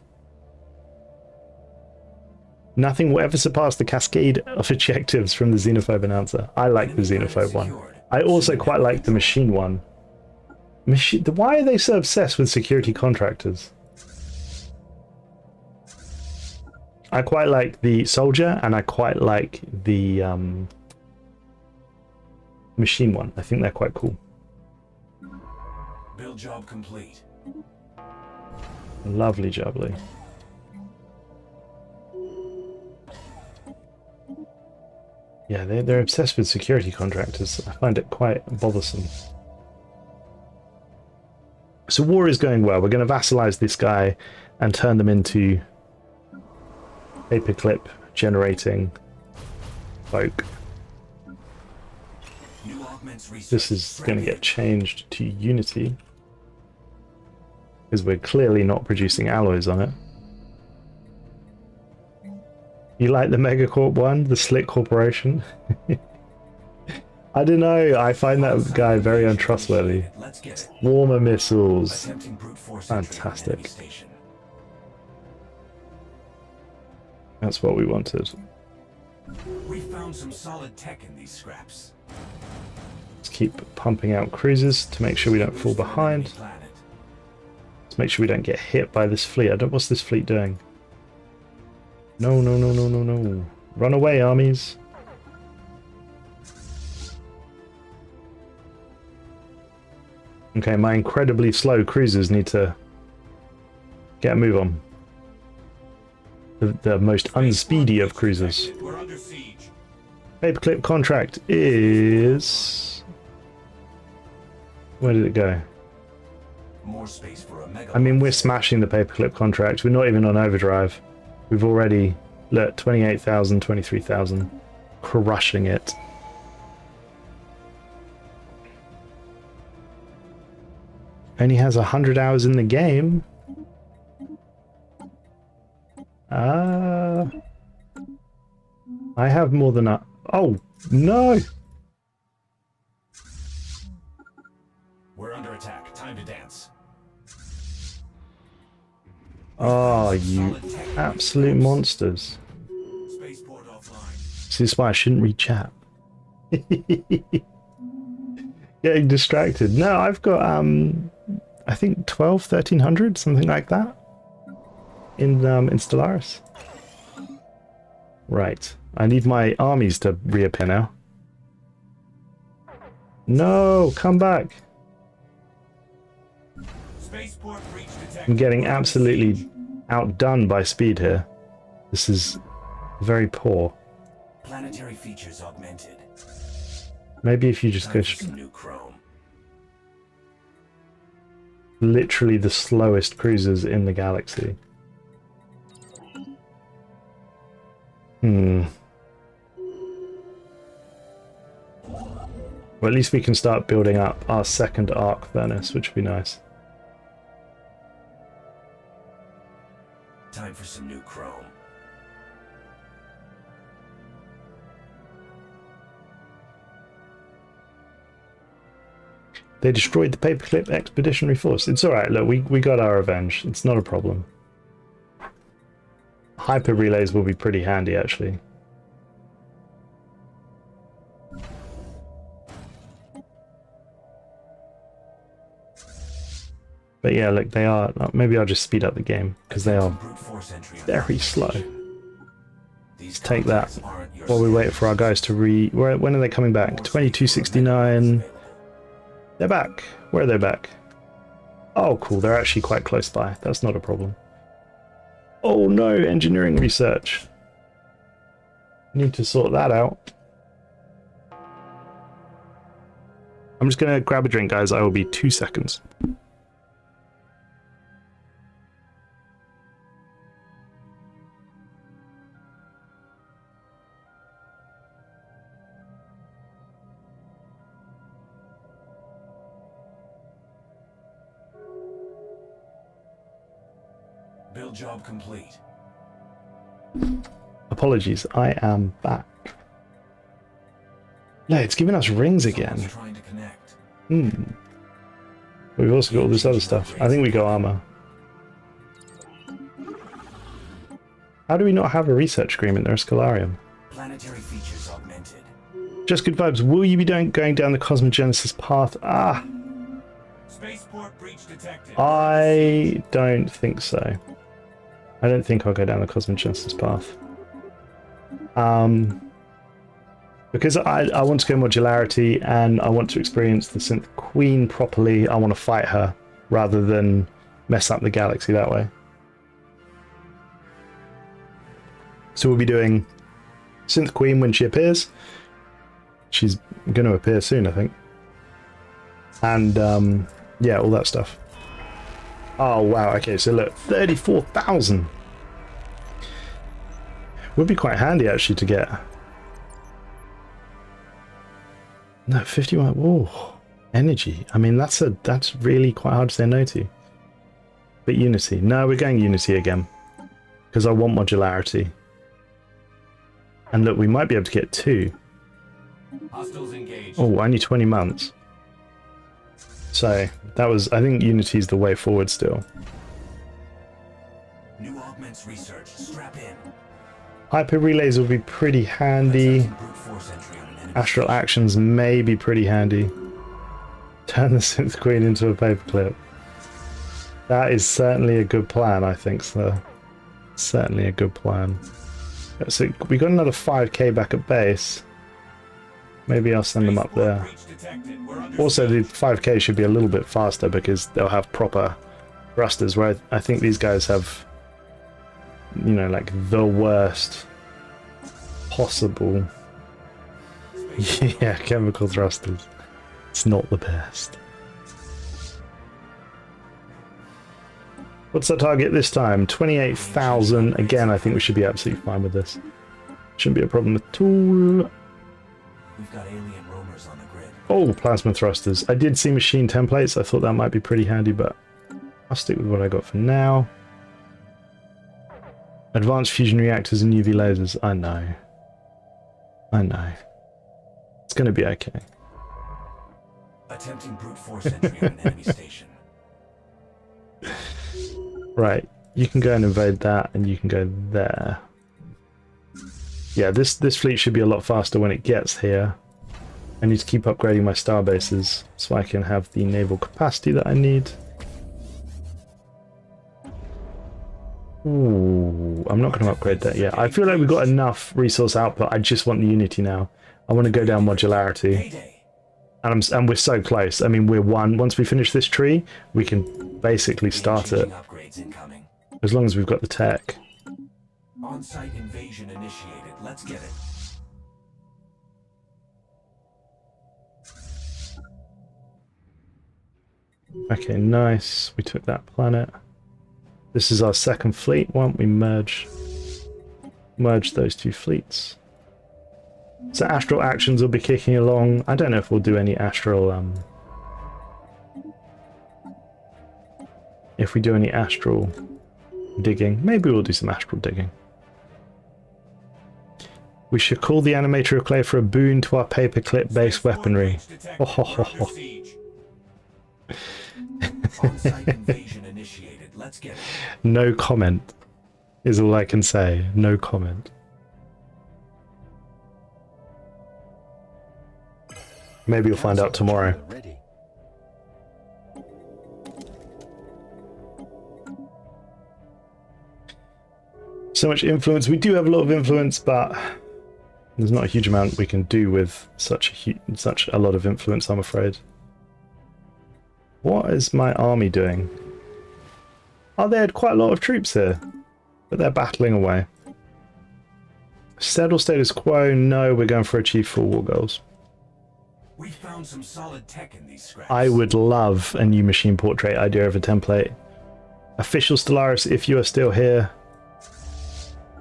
Nothing will ever surpass the cascade of objectives from the xenophobe announcer. I like the xenophobe one. I also quite like the machine one. Why are they so obsessed with security contractors? I quite like the soldier, and I quite like the machine one. I think they're quite cool. build job complete. Lovely jubbly. Yeah, they're obsessed with security contractors. I find it quite bothersome. So war is going well. We're going to vassalize this guy and turn them into paperclip generating folk. New augments research. This is Strap going to in. get changed to Unity because we're clearly not producing alloys on it. You like the Megacorp one? The Slick Corporation? I don't know. I find that guy very untrustworthy. Let's get it. Warmer missiles. Attempting brute force entry on Fantastic. enemy station. That's what we wanted. We found some solid tech in these scraps. Let's keep pumping out cruisers to make sure we don't fall behind. Planet. Let's make sure we don't get hit by this fleet. What's this fleet doing? No, no, no, no, no, no. Run away, armies. Okay, my incredibly slow cruisers need to get a move on. The most unspeedy of cruisers. We're under siege. Paperclip contract is... Where did it go? More space for a mega. I mean, we're smashing the paperclip contract. We're not even on overdrive. We've already, look, 28,000, 23,000. Crushing it. Only has 100 hours in the game. I have more than a... Oh, no! We're under attack. Time to dance. Oh, you absolute monsters. Spaceport offline. This is why I shouldn't read chat. Getting distracted. No, I've got, I think 12, 1300, something like that. In Stellaris. Right. I need my armies to reappear now. No, come back. Spaceport breach detected. I'm getting We're under absolutely siege. outdone by speed here. This is very poor. Planetary features augmented. Maybe if you just go Time for some new chrome. literally the slowest cruisers in the galaxy. Well, at least we can start building up our second arc furnace, which would be nice. Time for some new chrome. They destroyed the Paperclip Expeditionary Force. It's alright, look, we got our revenge. It's not a problem. Hyper relays will be pretty handy, actually. But yeah, look, they are... Maybe I'll just speed up the game, because they are Brute force entry on very enemy slow. station. These Take that contacts aren't your while we wait standard. for our guys to when are they coming back? 2269. They're back. Where are they back? Oh, cool. They're actually quite close by. That's not a problem. Oh no, engineering research. Need to sort that out. I'm just going to grab a drink, guys. I will be 2 seconds. Build job complete. Apologies, I am back. No, it's giving us rings again. Someone's trying to connect. Hmm. We've also got all this other stuff. I think we go armor. How do we not have a research agreement? They're a Scholarium. Planetary features augmented. Just good vibes. Will you be going down the cosmogenesis path? Ah, Spaceport breach detected. I don't think so. I don't think I'll go down the cosmogenesis path. Because I want to go modularity and I want to experience the Synth Queen properly. I want to fight her rather than mess up the galaxy that way. So we'll be doing Synth Queen when she appears. She's going to appear soon, I think. And yeah, all that stuff. Oh wow, okay, so look, 34,000. Would be quite handy actually to get. No, 51. Oh, energy. I mean, that's really quite hard to say no to. But Unity. No, we're going Unity again. Because I want modularity. And look, we might be able to get 2. Hostiles engaged. Oh, only 20 months. So, that was... I think Unity's the way forward still. New augments research. Strap in. Hyper relays will be pretty handy. Brute force entry on an enemy Astral actions may be pretty handy. Turn the Synth Queen into a paperclip. That is certainly a good plan, I think, so. Certainly a good plan. So we got another 5k back at base. Maybe I'll send them up there. breach detected. We're under Also, the 5k should be a little bit faster because they'll have proper thrusters, where I think these guys have, you know, like the worst possible. Yeah, chemical thrusters. It's not the best. What's our target this time? 28,000. Again, I think we should be absolutely fine with this. Shouldn't be a problem at all. We've got alien roamers on the grid. Oh, plasma thrusters. I did see machine templates. I thought that might be pretty handy, but I'll stick with what I got for now. Advanced fusion reactors and UV lasers. I know. I know. It's going to be okay. Attempting brute force entry on an enemy station. Right. You can go and invade that, and you can go there. Yeah, this fleet should be a lot faster when it gets here. I need to keep upgrading my star bases so I can have the naval capacity that I need. Ooh, I'm not going to upgrade that yet. I feel like we've got enough resource output. I just want the Unity now. I want to go down modularity. Heyday. And we're so close. I mean, we're one. Once we finish this tree, we can basically start it. Upgrades incoming. As long as we've got the tech. On-site invasion initiated. Let's get it. Okay, nice. We took that planet. This is our second fleet. Why don't we merge those two fleets? So astral actions will be kicking along. I don't know if we'll do any astral if we do any astral digging. Maybe we'll do some astral digging. We should call the animator of clay for a boon to our paperclip based weaponry. Oh, ho, ho, ho. On-site invasion initiated. Let's get it. No comment is all I can say. No comment. Maybe you'll find out tomorrow. Ready. So much influence. We do have a lot of influence, but there's not a huge amount we can do with such a lot of influence, I'm afraid. What is my army doing? Oh, they had quite a lot of troops here, but they're battling away. Settle status quo. No, we're going for achieve full war goals. We found some solid tech in these scraps. I would love a new machine portrait idea of a template. Official Stellaris, if you are still here,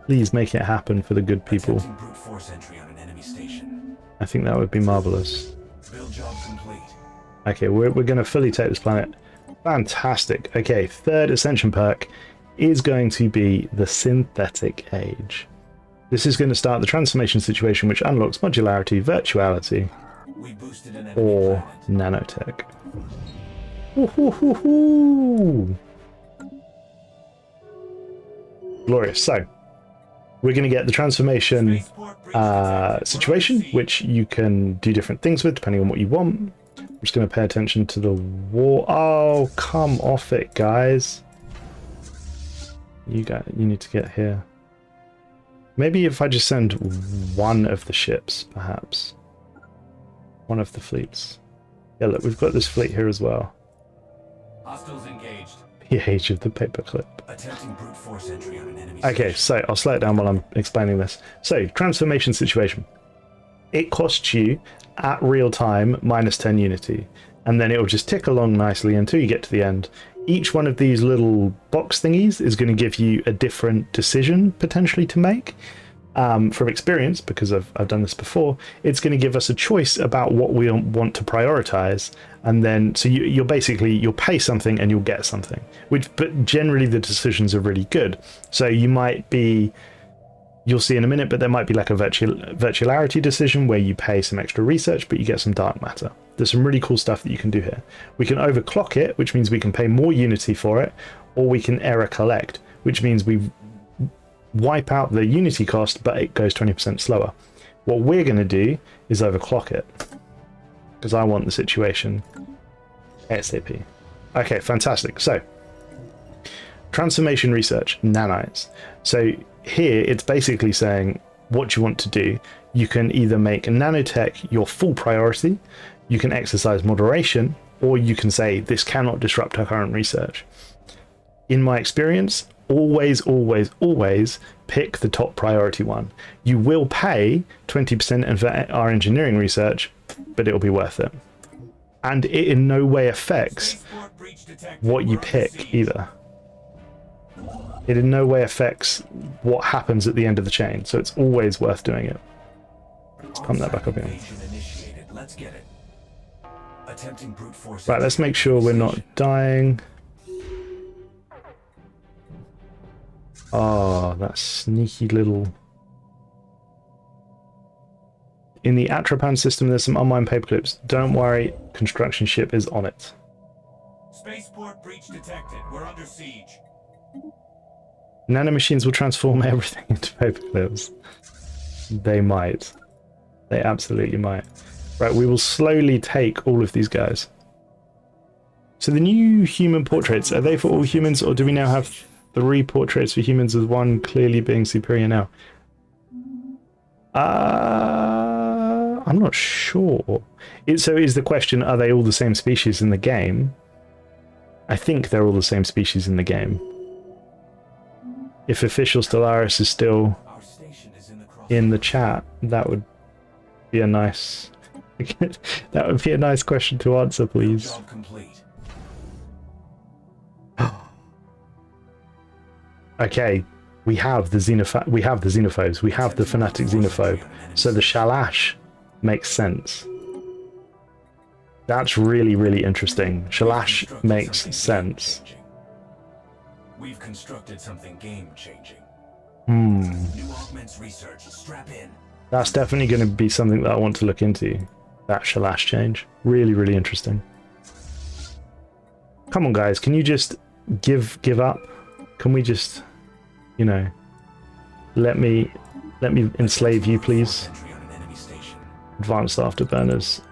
please make it happen for the good people. Attempting brute force entry on an enemy station. I think that would be marvelous. Build job complete. Okay, we're going to fully take this planet. Fantastic. Okay, third ascension perk is going to be the synthetic age. This is going to start the transformation situation, which unlocks modularity, virtuality, We boosted an enemy or planet. nanotech. Woo-hoo-hoo-hoo. Glorious. So we're going to get the transformation situation, which you can do different things with depending on what you want. I'm just going to pay attention to the wall. Oh, come off it, guys. You need to get here. Maybe if I just send one of the ships, perhaps. One of the fleets. Yeah, look, we've got this fleet here as well. Hostiles engaged. The age of the paperclip. Attempting brute force entry on an enemy Okay, station. so I'll slow it down while I'm explaining this. So, transformation situation. It costs you, at real time, -10 unity. And then it will just tick along nicely until you get to the end. Each one of these little box thingies is going to give you a different decision, potentially, to make. From experience, because I've done this before, it's going to give us a choice about what we want to prioritize. And then, so you'll pay something and you'll get something. But generally the decisions are really good. So you might be, you'll see in a minute, but there might be like a virtuality decision where you pay some extra research, but you get some dark matter. There's some really cool stuff that you can do here. We can overclock it, which means we can pay more unity for it, or we can error collect, which means we wipe out the unity cost, but it goes 20% slower. What we're going to do is overclock it, because I want the situation ASAP. Okay, fantastic. So, transformation research, nanites. So here it's basically saying what you want to do. You can either make nanotech your full priority, you can exercise moderation, or you can say this cannot disrupt our current research. In my experience, always pick the top priority one. You will pay 20% of our engineering research, but it'll be worth it. And it in no way affects Spaceport breach detected. what you We're under pick siege. either. It in no way affects what happens at the end of the chain, so it's always worth doing it. Let's pump that back up again. Invasion initiated. Let's get it. Attempting brute force. Right, let's make sure we're not dying. Oh, that sneaky little... In the Atrapan system, there's some unmined paperclips. Don't worry, construction ship is on it. Spaceport breach detected. We're under siege. Nanomachines will transform everything into paperclips. They might. They absolutely might. Right, we will slowly take all of these guys. So the new human portraits, are they for all humans, or do we now have 3 portraits for humans with one clearly being superior now? I'm not sure. So is the question, are they all the same species in the game? I think they're all the same species in the game. If official Stellaris is still Our station is in the cross. in the chat, that would be a nice... that would be a nice question to answer, please. Job complete. Okay, we have the xenophobes, we have the fanatic xenophobe, so the Shalash makes sense. That's really, really interesting. Shalash Constructed makes something sense. game-changing. We've constructed something game-changing. Hmm, New augments research. Strap in. that's definitely going to be something that I want to look into. That Shalash change, really, really interesting. Come on, guys, can you just give up? Can we just, you know, let me enslave you, please? Entry on an enemy station. Advanced afterburners.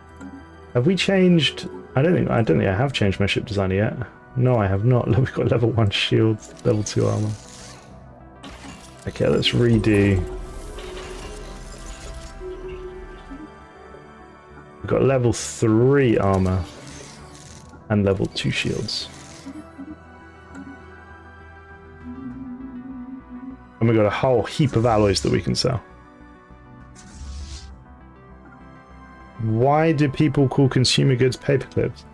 Have we changed? I don't think I have changed my ship designer yet. No, I have not. Look, we've got level 1 shields, level 2 armor. Okay, let's redo. We've got level 3 armor and level 2 shields. And we've got a whole heap of alloys that we can sell. Why do people call consumer goods paperclips?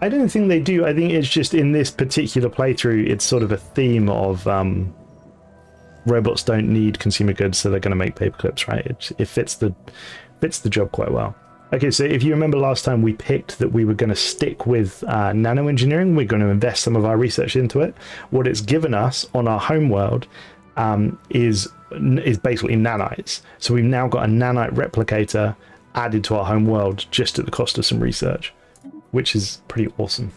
I don't think they do. I think it's just in this particular playthrough, it's sort of a theme of robots don't need consumer goods, so they're going to make paperclips, right? It fits the job quite well. Okay, so if you remember last time we picked that we were going to stick with nano engineering, we're going to invest some of our research into it. What it's given us on our home world is basically nanites. So we've now got a nanite replicator added to our home world just at the cost of some research, which is pretty awesome.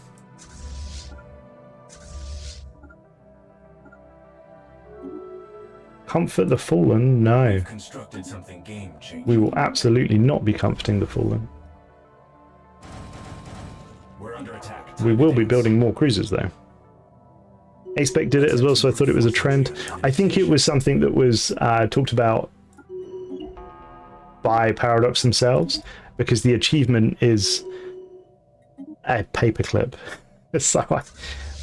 Comfort the fallen? No. Constructed something game-changing. We will absolutely not be comforting the fallen. We're under attack. We will be building more cruisers though. A-Spec did it as well, so I thought it was a trend. I think it was something that was talked about by Paradox themselves, because the achievement is a paperclip. So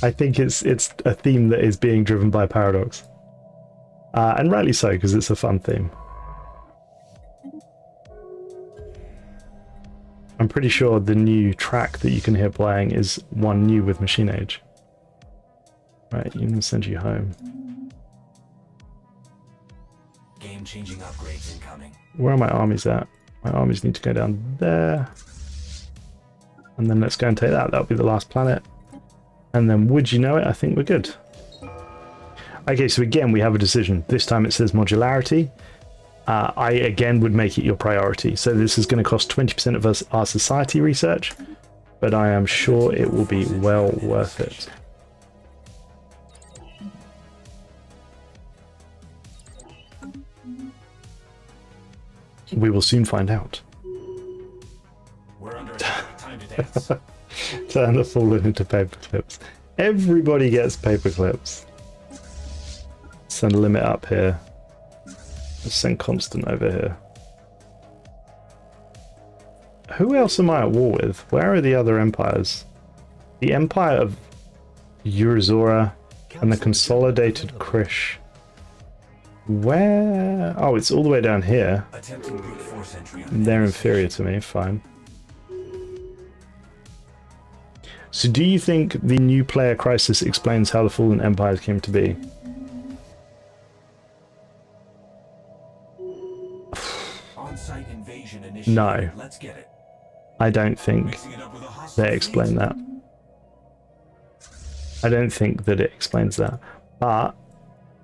I think it's a theme that is being driven by Paradox. And rightly so, because it's a fun theme. I'm pretty sure the new track that you can hear playing is one new with Machine Age. Right, you can send you home. Game-changing upgrades incoming. Where are my armies at? My armies need to go down there. And then let's go and take that. That'll be the last planet. And then would you know it, I think we're good. Okay, so again, we have a decision. This time it says modularity. I, again, would make it your priority. So this is going to cost 20% of our society research, but I am sure it will be well worth it. We will soon find out. We're under attack. Time to dance. Turn the fallen into paperclips. Everybody gets paperclips. Send a limit up here. Let's send constant over here. Who else am I at war with? Where are the other empires? The Empire of Eurazora and the Consolidated Krish. Where? Oh, it's all the way down here. Attempting brute force entry on They're inferior to me, fine. So do you think the new player crisis explains how the fallen empires came to be? on-site invasion initiated. No. Let's get it. I don't think Mixing it up with a hostile they explain fleet. that. I don't think that it explains that. But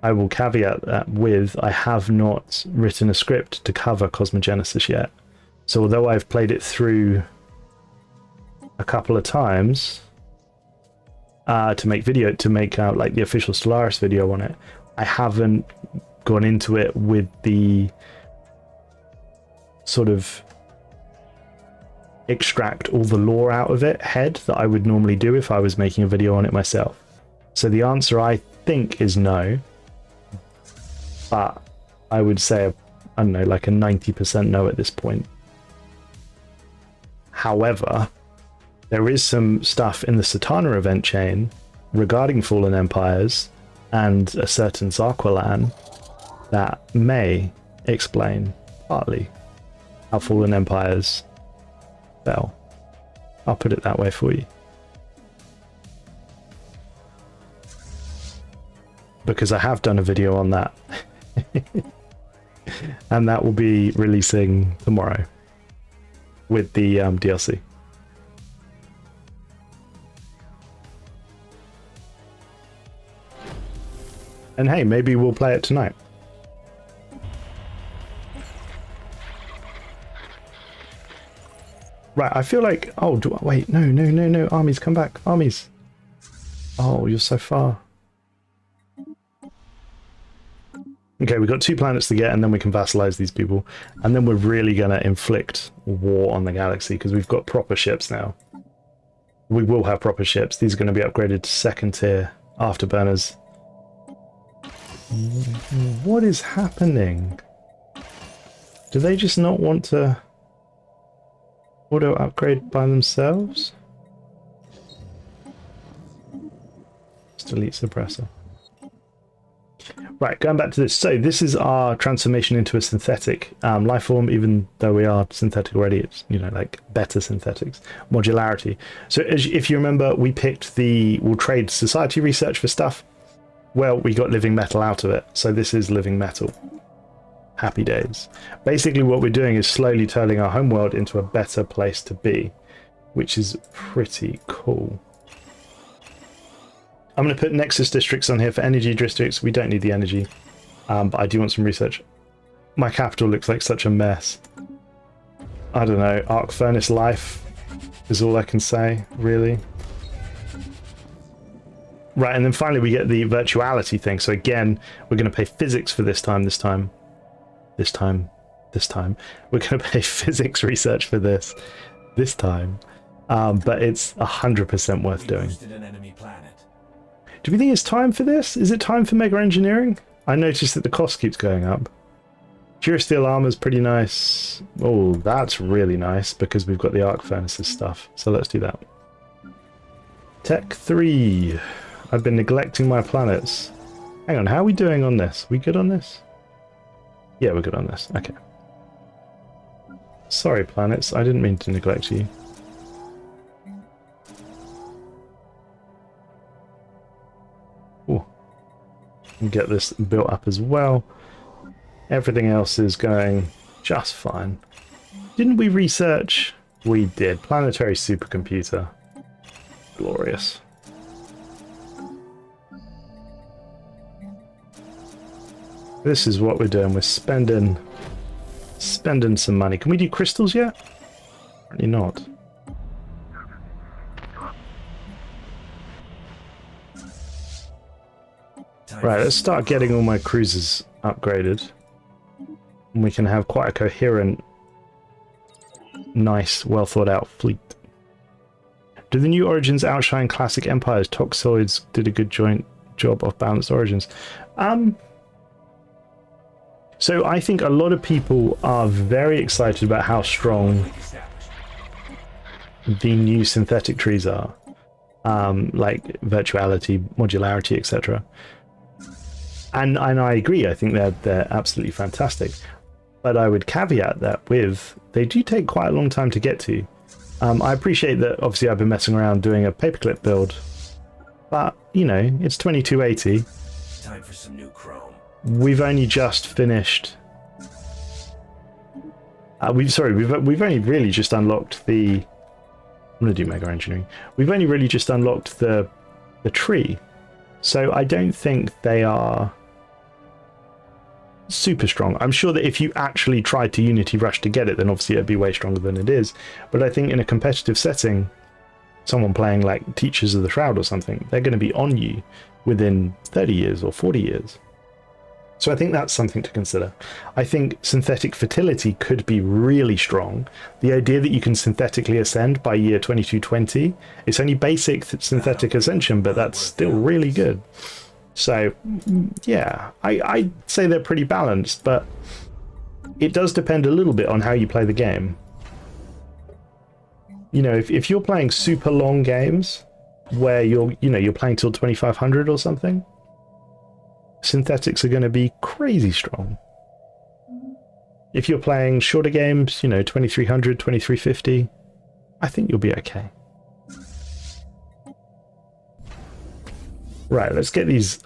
I will caveat that with I have not written a script to cover Cosmogenesis yet. So although I've played it through a couple of times to make like the official Stellaris video on it, I haven't gone into it with the sort of extract all the lore out of it head that I would normally do if I was making a video on it myself. So the answer I think is no, but I would say I don't know, like a 90% no at this point. However, there is some stuff in the Satana event chain regarding fallen empires and a certain Zarqualan that may explain partly how fallen empires fell. I'll put it that way for you. Because I have done a video on that. And that will be releasing tomorrow with the DLC. And hey, maybe we'll play it tonight. Right, I feel like... Oh, wait, no, armies, come back, armies. Oh, you're so far. Okay, we've got 2 planets to get, and then we can vassalize these people. And then we're really going to inflict war on the galaxy, because we've got proper ships now. We will have proper ships. These are going to be upgraded to 2nd tier afterburners. What is happening? Do they just not want to auto upgrade by themselves? Just delete suppressor. Right, going back to this. So this is our transformation into a synthetic life form, even though we are synthetic already. It's, you know, like better synthetics. Modularity. So if you remember, we picked we'll trade society research for stuff. Well, we got living metal out of it. So this is living metal. Happy days. Basically what we're doing is slowly turning our homeworld into a better place to be, which is pretty cool. I'm going to put Nexus districts on here for energy districts. We don't need the energy, but I do want some research. My capital looks like such a mess. I don't know, arc furnace life is all I can say, really. Right, and then finally we get the virtuality thing. So again, we're going to pay physics for this time. We're going to pay physics research for this time. But it's 100% worth doing. Do we think it's time for this? Is it time for mega engineering? I noticed that the cost keeps going up. Durasteel armor is pretty nice. Oh, that's really nice because we've got the arc furnaces stuff. So let's do that. Tech 3. I've been neglecting my planets. Hang on, how are we doing on this? We good on this? Yeah, we're good on this. Okay. Sorry, planets. I didn't mean to neglect you. Ooh. Get this built up as well. Everything else is going just fine. Didn't we research? We did. Planetary supercomputer. Glorious. This is what we're doing. We're spending some money. Can we do crystals yet? Apparently not. Right, let's start getting all my cruisers upgraded. And we can have quite a coherent, nice, well thought out fleet. Do the new Origins outshine classic Empires? Toxoids did a good job of balanced Origins. So I think a lot of people are very excited about how strong the new synthetic trees are. Like virtuality, modularity, etc. And I agree, I think they're absolutely fantastic. But I would caveat that with, they do take quite a long time to get to. I appreciate that, obviously I've been messing around doing a paperclip build. But, you know, it's 2280. Time for some new chrome. We've only just finished... we've only really just unlocked the... I'm going to do mega engineering. We've only really just unlocked the tree. So I don't think they are super strong. I'm sure that if you actually tried to Unity Rush to get it, then obviously it'd be way stronger than it is. But I think in a competitive setting, someone playing like Teachers of the Shroud or something, they're going to be on you within 30 years or 40 years. So I think that's something to consider. I think synthetic fertility could be really strong. The idea that you can synthetically ascend by year 2220, it's only basic synthetic ascension, but that's still really good. So yeah, I'd say they're pretty balanced, but it does depend a little bit on how you play the game. You know, if you're playing super long games where you're playing till 2500 or something, synthetics are going to be crazy strong. If you're playing shorter games, 2300, 2350, I think you'll be okay. Right, let's get these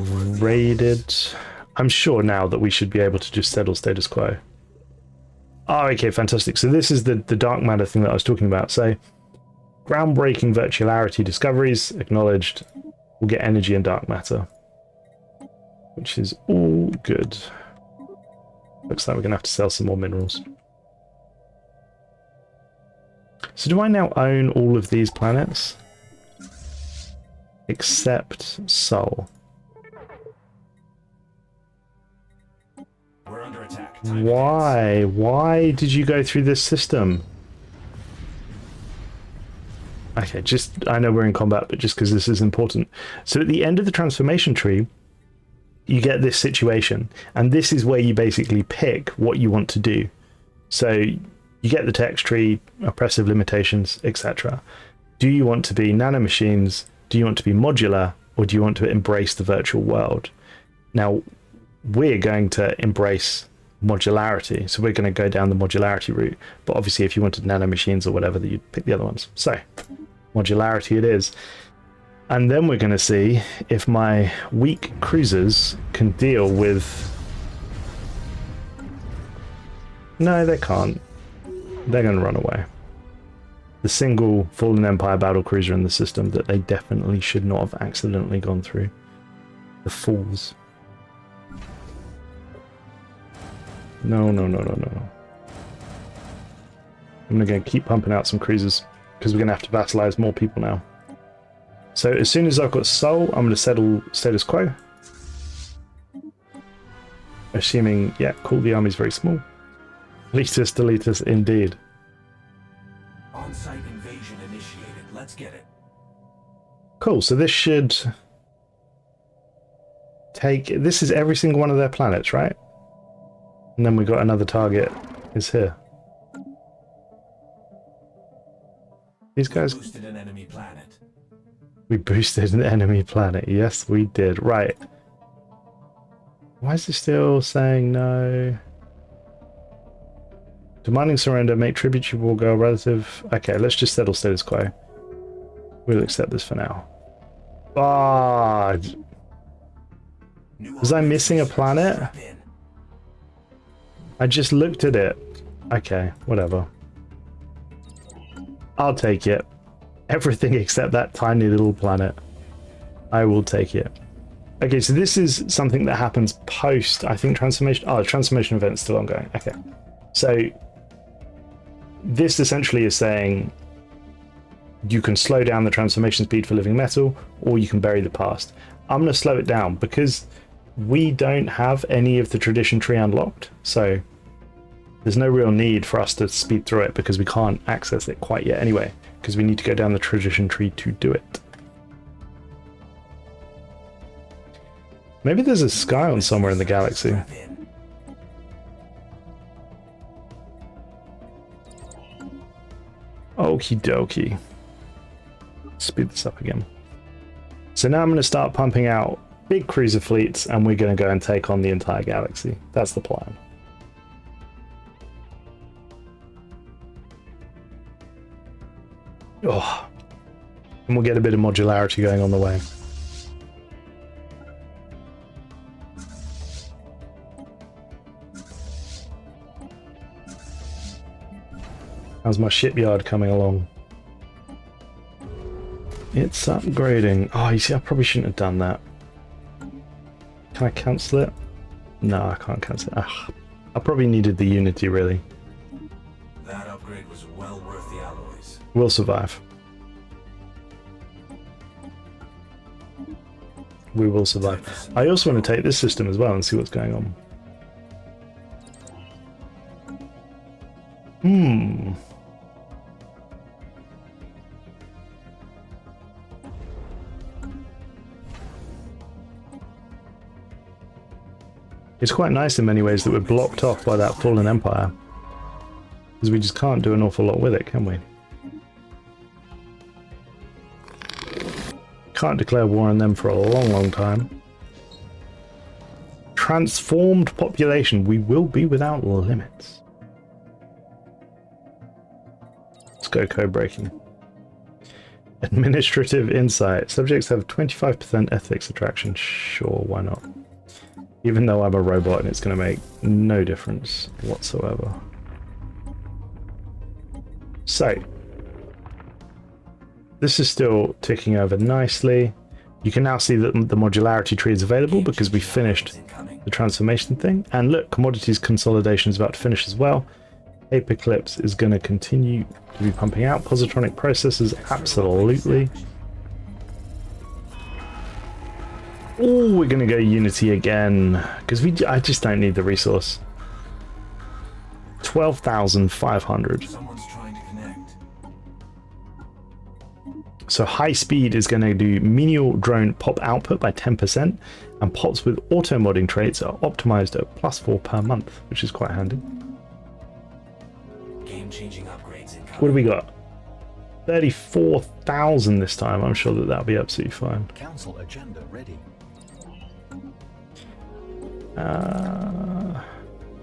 upgraded. I'm sure now that we should be able to just settle status quo. Oh, okay, fantastic. So this is the dark matter thing that I was talking about. So, groundbreaking virtuality discoveries acknowledged. We'll get energy and dark matter, which is all good. Looks like we're going to have to sell some more minerals. So do I now own all of these planets? Except Sol. We're under attack. Why? Why did you go through this system? Okay, I know we're in combat, but just because this is important. So at the end of the transformation tree, you get this situation, and this is where you basically pick what you want to do. So you get the text tree, oppressive limitations, etc. Do you want to be nanomachines? Do you want to be modular, or do you want to embrace the virtual world? Now, we're going to embrace modularity, so we're going to go down the modularity route. But obviously, if you wanted nanomachines or whatever, then you'd pick the other ones. So, modularity it is. And then we're going to see if my weak cruisers can deal with No, they can't. They're going to run away. The single Fallen Empire battlecruiser in the system that they definitely should not have accidentally gone through. The fools. No, no, no, no, no. I'm going to keep pumping out some cruisers because we're going to have to vassalize more people now. So as soon as I've got Soul, I'm going to settle status quo. Assuming, yeah, cool, the army's very small. Delete us, indeed. On-site invasion initiated. Let's get it. Cool, so this should take... This is every single one of their planets, right? And then we got another target is here. These guys... We boosted an enemy planet. We boosted an enemy planet. Yes, we did. Right. Why is it still saying no? Demanding surrender, make tribute you will go relative. Okay, let's just settle status quo. We'll accept this for now. Ah, was I missing a planet? I just looked at it. Okay, whatever. I'll take it. Everything except that tiny little planet. I will take it. Okay, so this is something that happens post, I think, transformation. Oh, the transformation event's still ongoing. Okay. So this essentially is saying you can slow down the transformation speed for living metal, or you can bury the past. I'm going to slow it down because we don't have any of the tradition tree unlocked. So there's no real need for us to speed through it because we can't access it quite yet anyway, because we need to go down the tradition tree to do it. Maybe there's a Scion somewhere in the galaxy. Okie dokie. Speed this up again. So now I'm going to start pumping out big cruiser fleets and we're going to go and take on the entire galaxy. That's the plan. Oh. And we'll get a bit of modularity going on the way. How's my shipyard coming along? It's upgrading. Oh, you see, I probably shouldn't have done that. Can I cancel it? No, I can't cancel it. Ugh. I probably needed the Unity, really. That upgrade was well worth the alloys. We'll survive. We will survive. I also want to take this system as well and see what's going on. It's quite nice in many ways that we're blocked off by that fallen empire, because we just can't do an awful lot with it, can we? Can't declare war on them for a long, long time. Transformed population. We will be without limits. Let's go code breaking. Administrative insight. Subjects have 25% ethics attraction. Sure, why not? Even though I'm a robot and it's going to make no difference whatsoever. So, this is still ticking over nicely. You can now see that the modularity tree is available because we finished the transformation thing. And look, commodities consolidation is about to finish as well. Paperclips is going to continue to be pumping out. Positronic processors, absolutely. Oh, we're going to go Unity again, because I just don't need the resource. 12,500. Someone's trying to connect. So high speed is going to do menial drone pop output by 10%, and pops with auto modding traits are optimized at +4 per month, which is quite handy. Game-changing upgrades incoming. What do we got? 34,000 this time. I'm sure that that'll be absolutely fine. Council agenda ready.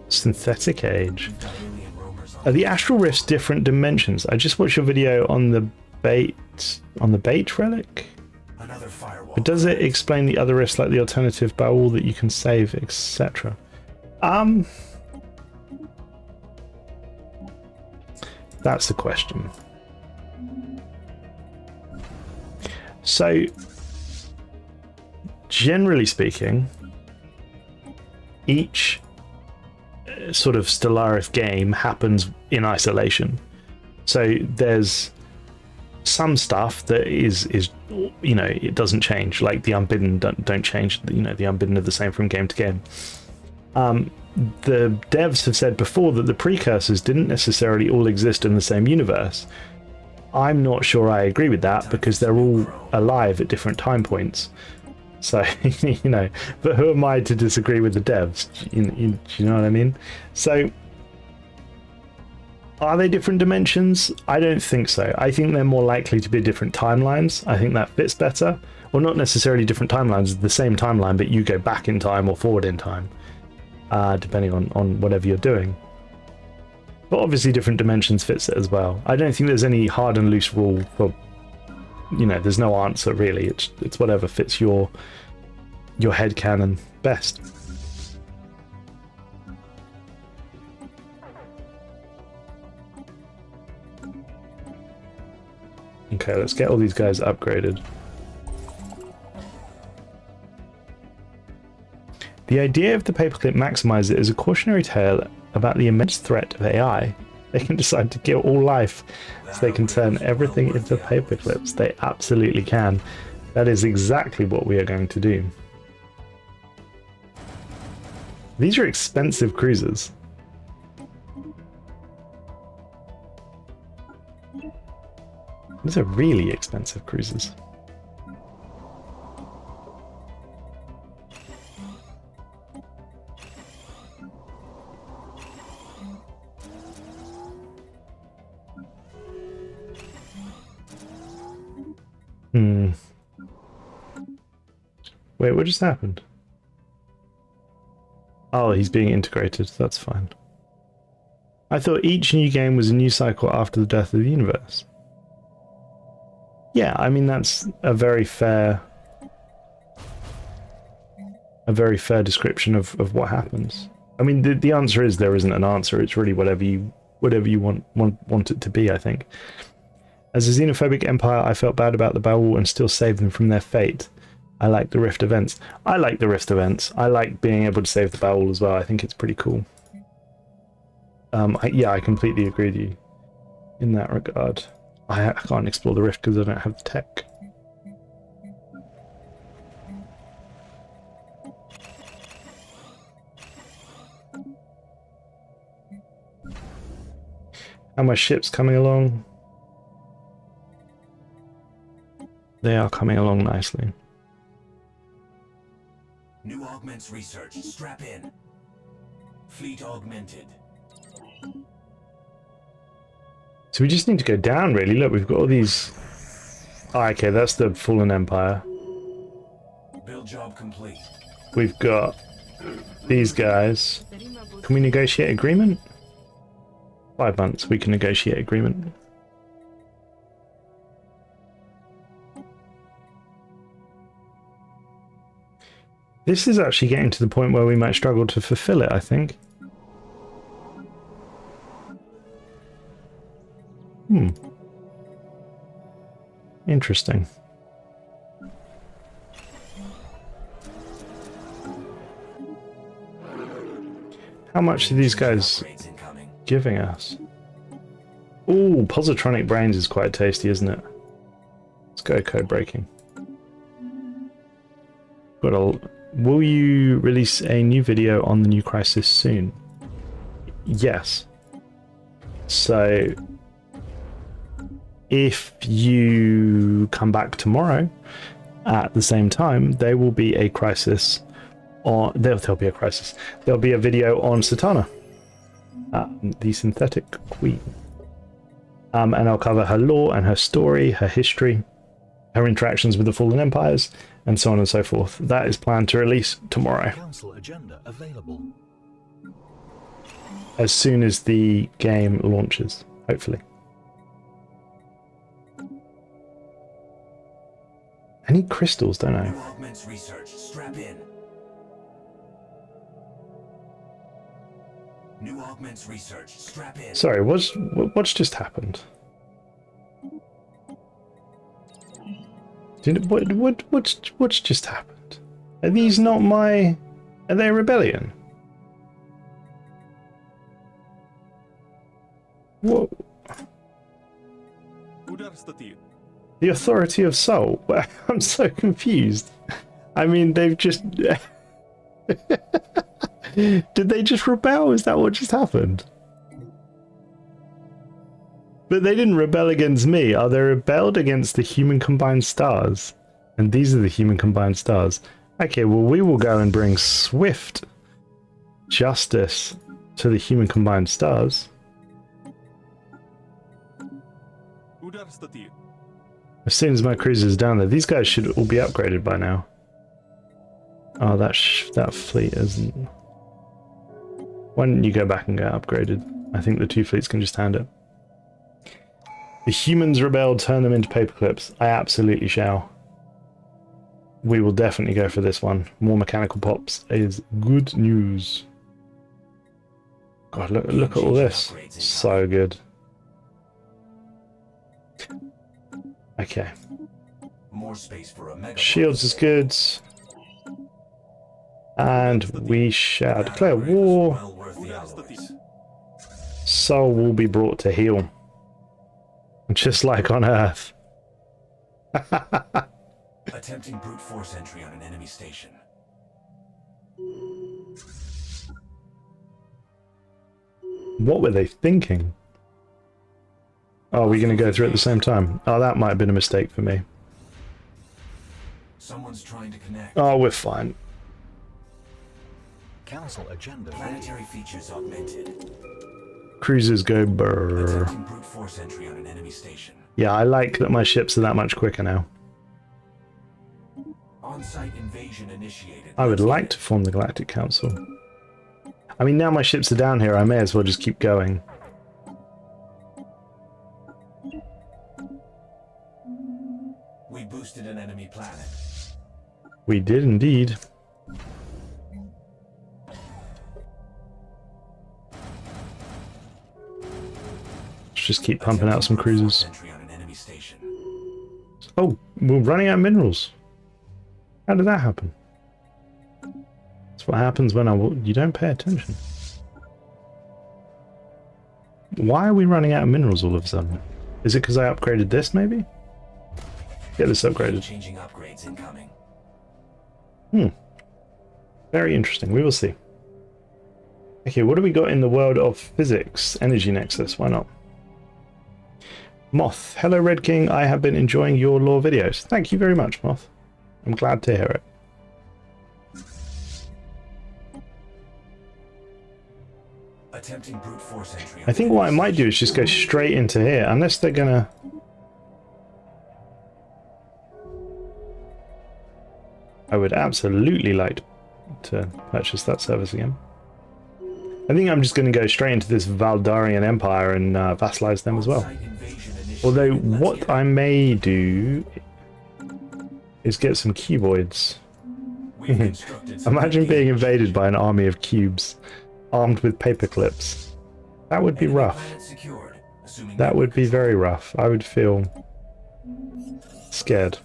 Synthetic age. Are the astral rifts different dimensions? I just watched your video on the bait relic. Another firewall. But does it explain the other rifts, like the alternative bowl that you can save, etc.? That's the question. So, generally speaking, each sort of Stellaris game happens in isolation. So there's some stuff that is you know, it doesn't change, like the Unbidden don't change. You know, the Unbidden are the same from game to game. The devs have said before that the precursors didn't necessarily all exist in the same universe. I'm not sure I agree with that, because they're all alive at different time points. So, you know, but who am I to disagree with the devs? You know what I mean? So, are they different dimensions? I don't think so. I think they're more likely to be different timelines. I think that fits better. Well, not necessarily different timelines, the same timeline, but you go back in time or forward in time, depending on whatever you're doing. But obviously different dimensions fits it as well. I don't think there's any hard and loose rule for, you know, there's no answer really. It's whatever fits your headcanon best. Okay, let's get all these guys upgraded. The idea of the paperclip maximizer is a cautionary tale about the immense threat of AI. They can decide to kill all life, so they can turn everything into paperclips. They absolutely can. That is exactly what we are going to do. These are expensive cruisers. These are really expensive cruisers. Wait, what just happened? Oh, he's being integrated. That's fine. I thought each new game was a new cycle after the death of the universe. Yeah, I mean, that's a very fair description of what happens. I mean, the answer is there isn't an answer. It's really whatever you want it to be, I think. As a xenophobic empire, I felt bad about the Baul and still saved them from their fate. I like the Rift events. I like the Rift events. I like being able to save the Baul as well. I think it's pretty cool. Yeah, I completely agree with you in that regard. I can't explore the Rift because I don't have the tech. How my ships coming along? They are coming along nicely. New augments research. Strap in. Fleet augmented. So we just need to go down, really. Look, we've got all these... Oh, okay, that's the Fallen Empire. Build job complete. We've got these guys. Can we negotiate agreement? 5 months, we can negotiate agreement. This is actually getting to the point where we might struggle to fulfill it, I think. Interesting. How much are these guys giving us? Ooh, positronic brains is quite tasty, isn't it? Let's go code breaking. Will you release a new video on the new crisis soon? Yes. So if you come back tomorrow at the same time, there will be a crisis on there'll be a crisis. There'll be a video on Satana, the synthetic queen. And I'll cover her lore and her story, her history, her interactions with the Fallen Empires, and so on and so forth. That is planned to release tomorrow. Council agenda available. As soon as the game launches, hopefully. I need crystals, don't I? Augments research. Strap in. New augments researched. Strap in. Sorry, what's just happened? What's just happened? Are these not my... Are they a rebellion? What? The authority of soul? I'm so confused. I mean, they've just... Did they just rebel? Is that what just happened? But they didn't rebel against me. Are they rebelled against the human combined stars? And these are the human combined stars. Okay, well, we will go and bring swift justice to the human combined stars. As soon as my cruiser's down there, these guys should all be upgraded by now. Oh, that fleet isn't. Why don't you go back and get upgraded? I think the two fleets can just hand it. The humans rebelled, turn them into paperclips. I absolutely shall. We will definitely go for this one. More mechanical pops is good news. God, look at all this. So good. Okay. More space for a mega Shields is good. And we shall declare war. well worth the hours. Soul will be brought to heel. Just like on Earth. Attempting brute force entry on an enemy station. What were they thinking? Oh, are we going to go through at the same time? Oh, that might have been a mistake for me. Someone's trying to connect. Oh, we're fine. Council agenda. Planetary features augmented. Cruisers go brrr. Attempting brute force entry on an enemy station. Yeah, I like that my ships are that much quicker now. On-site invasion initiated. I would like to form the Galactic Council. I mean, now my ships are down here, I may as well just keep going. We boosted an enemy planet. We did indeed. Let's just keep pumping out some cruisers. Entry on an enemy station. Oh, we're running out of minerals. How did that happen? That's what happens when you don't pay attention. Why are we running out of minerals all of a sudden? Is it because I upgraded this, maybe? Get this upgraded. Changing upgrades incoming. Very interesting. We will see. Okay, what do we got in the world of physics? Energy Nexus. Why not? Moth. Hello, Red King. I have been enjoying your lore videos. Thank you very much, Moth. I'm glad to hear it. Attempting brute force entry. I think what I might do is just go straight into here, unless they're gonna... I would absolutely like to purchase that service again. I think I'm just going to go straight into this Valdarian Empire and vassalize them as well. Although what I may do is get some cuboids. Imagine being invaded by an army of cubes armed with paper clips. That would be rough. That would be very rough. I would feel scared.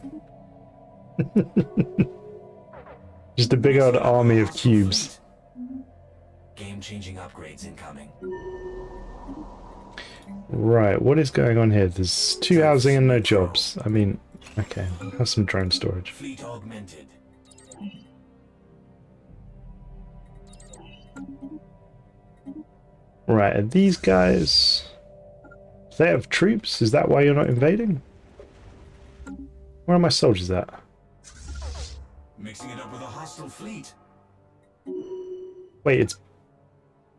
Just a big old army of cubes. Game-changing upgrades incoming. Right, what is going on here? There's 2 housing and no jobs. I mean, okay, have some drone storage. Fleet augmented. Right, are these guys... Do they have troops? Is that why you're not invading? Where are my soldiers at? Mixing it up with a hostile fleet. Wait, it's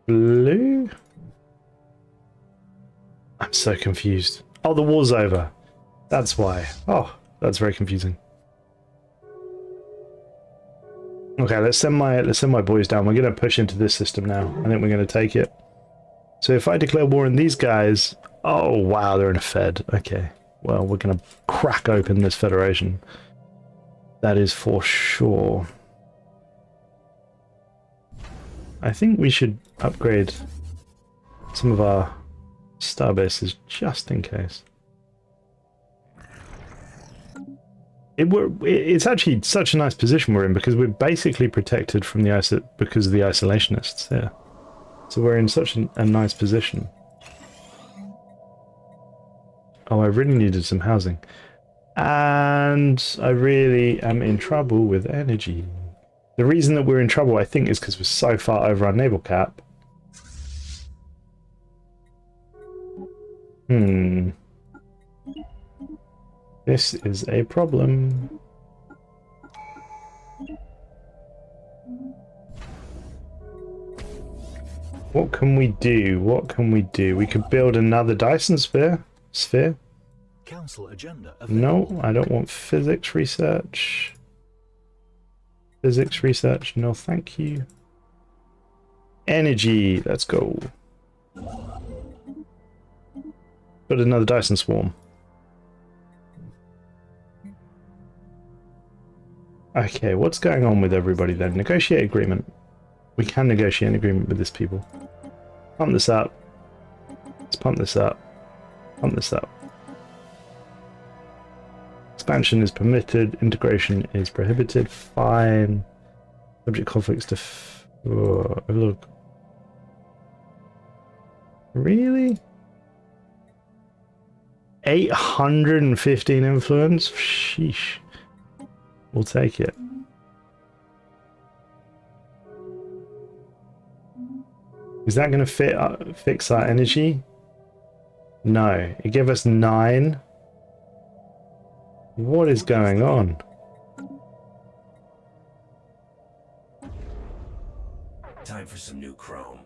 blue? I'm so confused. Oh, the war's over. That's why. Oh, that's very confusing. Okay, let's send my boys down. We're gonna push into this system now. I think we're gonna take it. So if I declare war on these guys, oh wow, they're in a Fed. Okay, well we're gonna crack open this Federation. That is for sure. I think we should upgrade some of our star bases just in case. It's actually such a nice position we're in because we're basically protected from the because of the isolationists here. So we're in such a nice position. Oh, I really needed some housing. And I really am in trouble with energy. The reason that we're in trouble, I think, is because we're so far over our naval cap. This is a problem. What can we do? What can we do? We could build another Dyson sphere. Council agenda available. No, I don't want physics research. Physics research, no thank you. Energy, let's go. Put another Dyson swarm. Okay, what's going on with everybody then? Negotiate agreement. We can negotiate an agreement with this people. Pump this up. Let's pump this up. Pump this up. Expansion is permitted. Integration is prohibited. Fine. Subject conflicts to... oh, look. Really? 815 influence? Sheesh. We'll take it. Is that going to fix our energy? No. It gave us 9. What is going on? Time for some new chrome.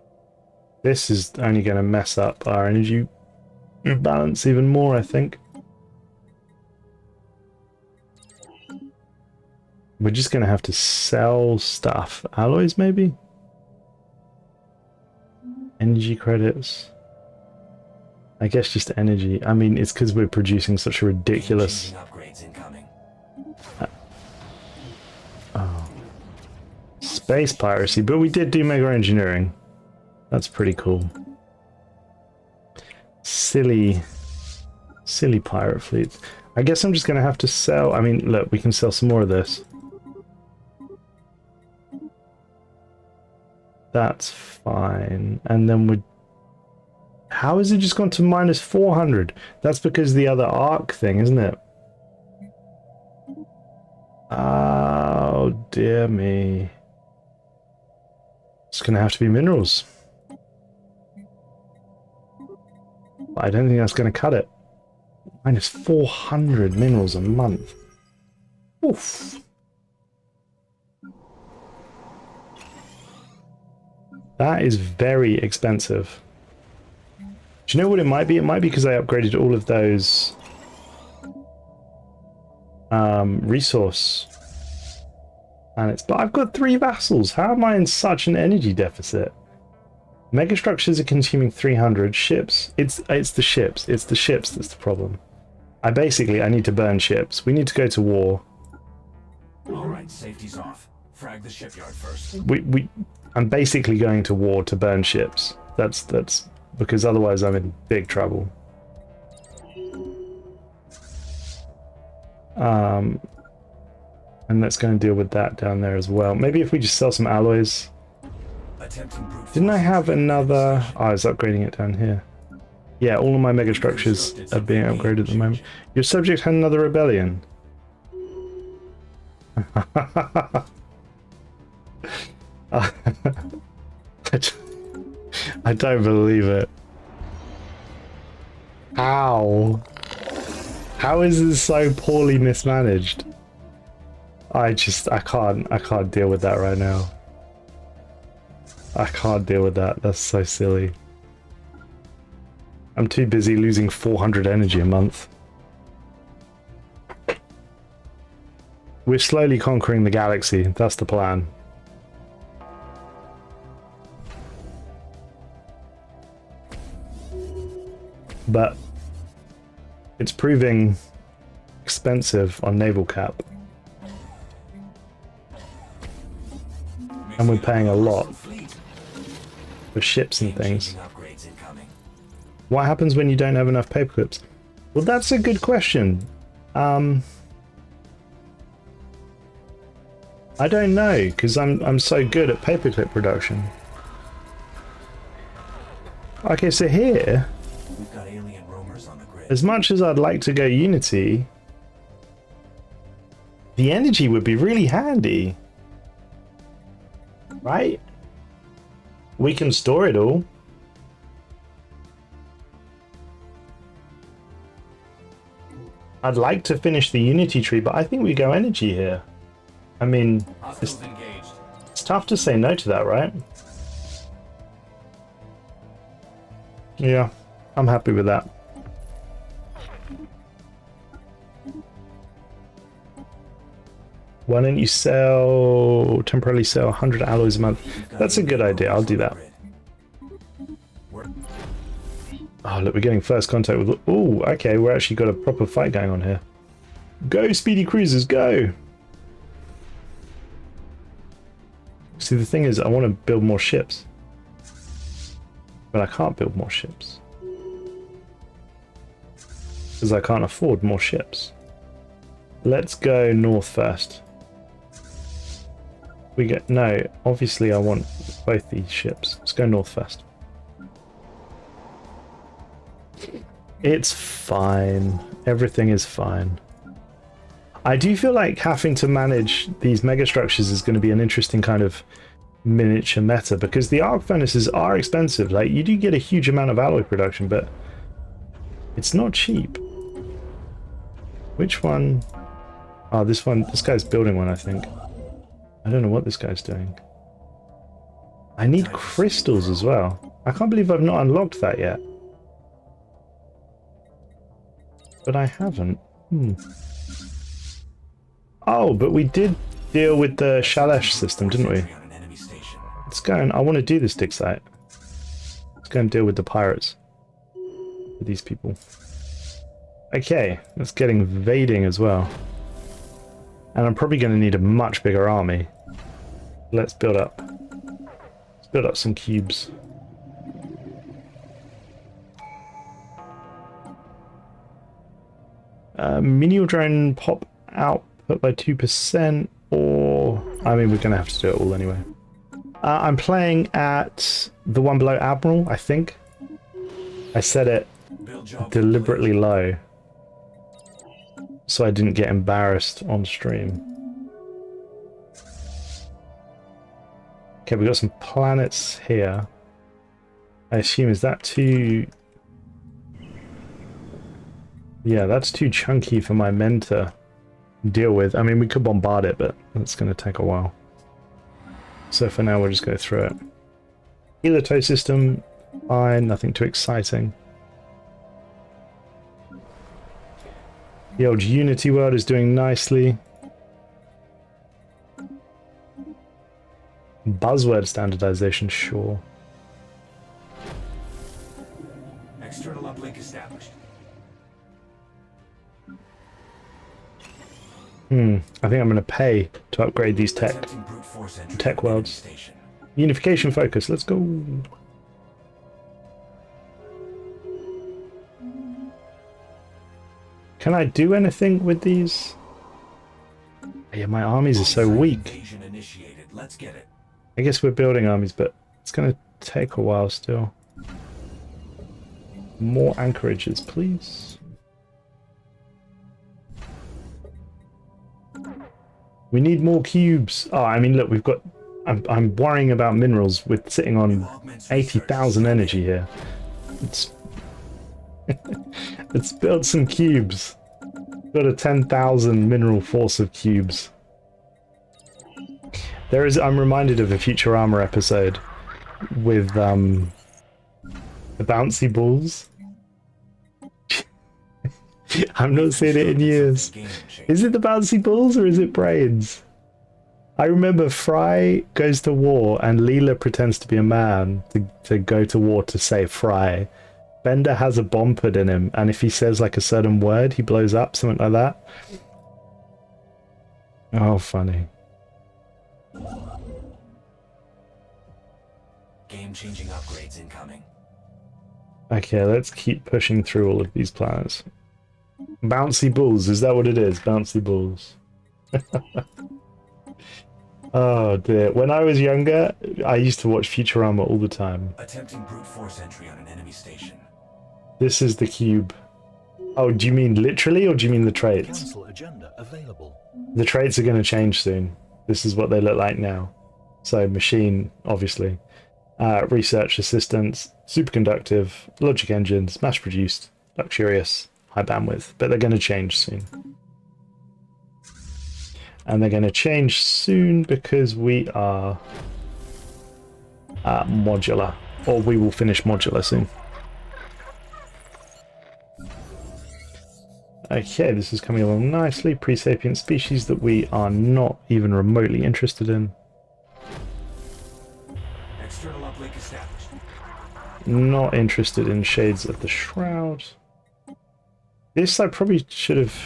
This is only going to mess up our energy balance even more, I think. We're just going to have to sell stuff. Alloys, maybe? Energy credits. I guess just energy. I mean, it's because we're producing such a ridiculous... Upgrades incoming. Oh. Space piracy. But we did do mega engineering. That's pretty cool. Silly pirate fleet. I guess I'm just going to have to sell... I mean, look, we can sell some more of this. That's fine. And then we're... How has it just gone to minus 400? That's because the other arc thing, isn't it? Oh, dear me. It's going to have to be minerals. I don't think that's going to cut it. Minus 400 minerals a month. Oof. That is very expensive. Do you know what it might be? It might be because I upgraded all of those resource planets. But I've got 3 vassals. How am I in such an energy deficit? Megastructures are consuming 300 ships. It's the ships. It's the ships that's the problem. I need to burn ships. We need to go to war. All right, safety's off. Frag the shipyard first. I'm basically going to war to burn ships. That's because otherwise I'm in big trouble. And that's going to deal with that down there as well. Maybe if we just sell some alloys. Didn't I have another... Oh, I was upgrading it down here. Yeah, all of my megastructures are being upgraded at the moment. Your subject had another rebellion. I don't believe it. How? How is this so poorly mismanaged? I can't deal with that right now. I can't deal with that. That's so silly. I'm too busy losing 400 energy a month. We're slowly conquering the galaxy. That's the plan. But it's proving expensive on naval cap. And we're paying a lot for ships and things. Upgrades incoming. What happens when you don't have enough paper clips? Well, that's a good question. I don't know, because I'm so good at paperclip production. Okay, so here, We've got alien roamers on the grid. as much as I'd like to go Unity, the energy would be really handy. Right? We can store it all. I'd like to finish the Unity tree, but I think we go energy here. I mean, Hostiles engaged. it's tough to say no to that, right? Yeah, I'm happy with that. Why don't you temporarily sell 100 alloys a month? That's a good idea, I'll do that. Oh, look, we're getting first contact with... Oh, okay, we're actually got a proper fight going on here. Go, speedy cruisers, go! See, the thing is, I want to build more ships. But I can't build more ships. Because I can't afford more ships. Let's go north first. No, obviously I want both these ships. Let's go north first. It's fine. Everything is fine. I do feel like having to manage these megastructures is going to be an interesting kind of miniature meta, because the arc furnaces are expensive. Like, you do get a huge amount of alloy production, but it's not cheap. Which one? Oh, this one. This guy's building one, I think. I don't know what this guy's doing. I need crystals as well. I can't believe I've not unlocked that yet. But I haven't. Oh, but we did deal with the Shalash system, didn't we? Let's go and... I want to do this dig site. Let's go and deal with the pirates. With these people. Okay, let's get invading as well. And I'm probably going to need a much bigger army. Let's build up. Let's build up some cubes. Minial drone pop output by 2%, or... I mean, we're going to have to do it all anyway. I'm playing at the one below Admiral, I think. I set it deliberately low, so I didn't get embarrassed on stream. Okay, we've got some planets here. I assume, is that too... Yeah, that's too chunky for my men to deal with. I mean, we could bombard it, but that's going to take a while. So for now, we'll just go through it. Helitos system, fine, nothing too exciting. The old Unity world is doing nicely. Buzzword standardization, sure. External uplink established. I think I'm going to pay to upgrade these tech worlds. Unification focus, let's go. Can I do anything with these? Yeah, my armies are so weak. Let's get it. I guess we're building armies, but it's going to take a while still. More anchorages, please. We need more cubes. Oh, I mean, look, we've got... I'm worrying about minerals. We're sitting on 80,000 energy here. Let's build some cubes. Got a 10,000 mineral force of cubes. I'm reminded of a Futurama episode with the bouncy balls. I've not seen it in years. Is it the bouncy balls or is it brains? I remember Fry goes to war and Leela pretends to be a man to go to war to save Fry. Bender has a bomb put in him, and if he says like a certain word, he blows up, something like that. Oh, funny. Game-changing upgrades incoming. Okay, let's keep pushing through all of these planets. Bouncy balls, is that what it is? Bouncy balls. Oh dear. When I was younger, I used to watch Futurama all the time. Attempting brute force entry on an enemy station. This is the cube. Oh, do you mean literally or do you mean the traits? Council agenda available. The traits are going to change soon. This is what they look like now. So machine, obviously. Research assistants, superconductive, logic engines, mass produced, luxurious, high bandwidth. But they're going to change soon. And they're going to change soon because we are modular. Or we will finish modular soon. Okay, this is coming along nicely. Pre-sapient species that we are not even remotely interested in. External uplink established. Not interested in Shades of the Shroud. This I probably should have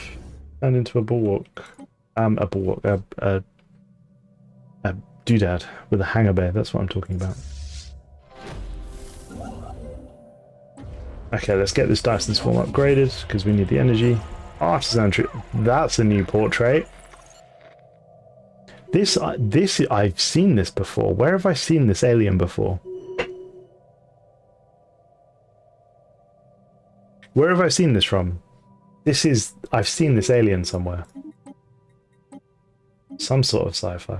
turned into a bulwark. A bulwark, a doodad with a hangar bay. That's what I'm talking about. Okay, let's get this Dyson Swarm upgraded because we need the energy. Artisan tree. That's a new portrait. This I've seen this before. Where have I seen this alien before? Where have I seen this from? I've seen this alien somewhere. Some sort of sci-fi.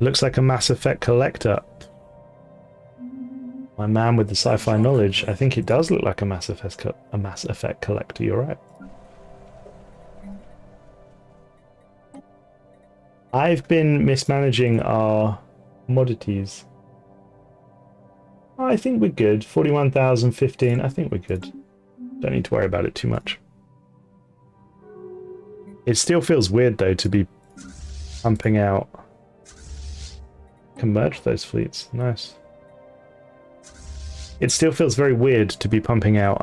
Looks like a Mass Effect collector. My man with the sci-fi knowledge. I think it does look like a Mass Effect collector. You're right. I've been mismanaging our commodities. I think we're good. 41,015. I think we're good. Don't need to worry about it too much. It still feels weird though to be pumping out. Can merge those fleets. Nice. It still feels very weird to be pumping out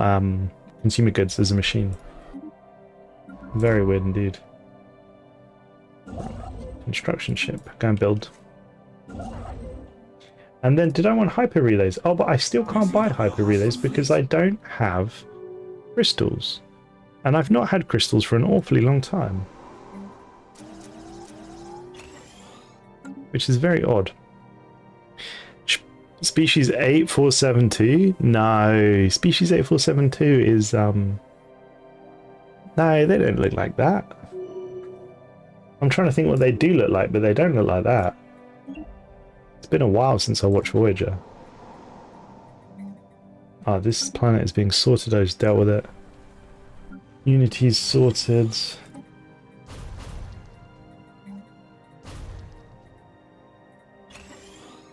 consumer goods as a machine. Very weird indeed. Construction ship. Go and build. And then did I want hyper relays? Oh, but I still can't buy hyper relays because I don't have crystals. And I've not had crystals for an awfully long time. Which is very odd. Species 8472? No, species 8472 is no, they don't look like that. I'm trying to think what they do look like, but they don't look like that. It's been a while since I watched Voyager. Ah, this planet is being sorted. I just dealt with it. Unity's sorted.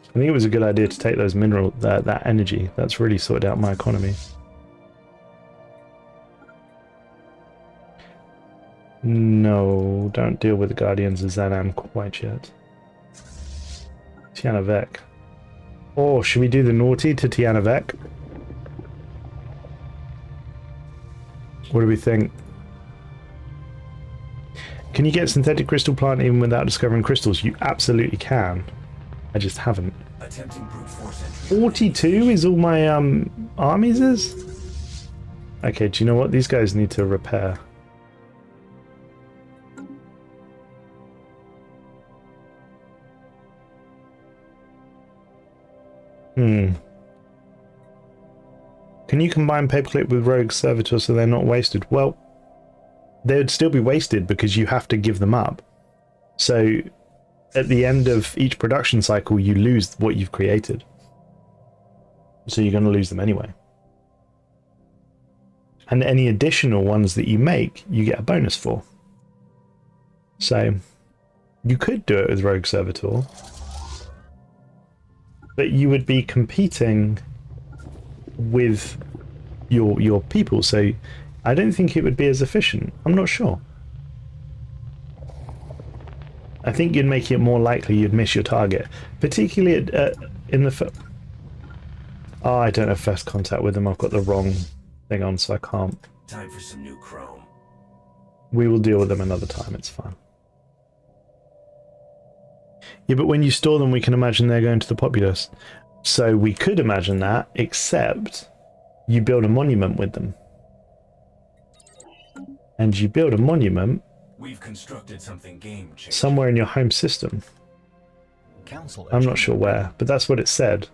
I think it was a good idea to take those mineral, that energy. That's really sorted out my economy. No, don't deal with the Guardians of Zanam quite yet. Tiana Vec. Oh, should we do the naughty to Tiana Vec? What do we think? Can you get synthetic crystal plant even without discovering crystals? You absolutely can. I just haven't. 42 is all my armies is? Okay, do you know what? These guys need to repair. Can you combine paperclip with rogue servitor so they're not wasted? Well, they would still be wasted because you have to give them up. So at the end of each production cycle, you lose what you've created. So you're going to lose them anyway. And any additional ones that you make, you get a bonus for. So you could do it with rogue servitor, but you would be competing with your people, so I don't think it would be as efficient. I'm not sure. I think you'd make it more likely you'd miss your target, particularly in the oh, I don't have first contact with them. I've got the wrong thing on, so I can't. Time for some new chrome. We will deal with them another time. It's fine. Yeah, but when you store them, we can imagine they're going to the populace. So we could imagine that, except you build a monument with them. And you build a monument We've constructed something game-changing. somewhere in your home system. Council I'm not agenda sure where, but that's what it said.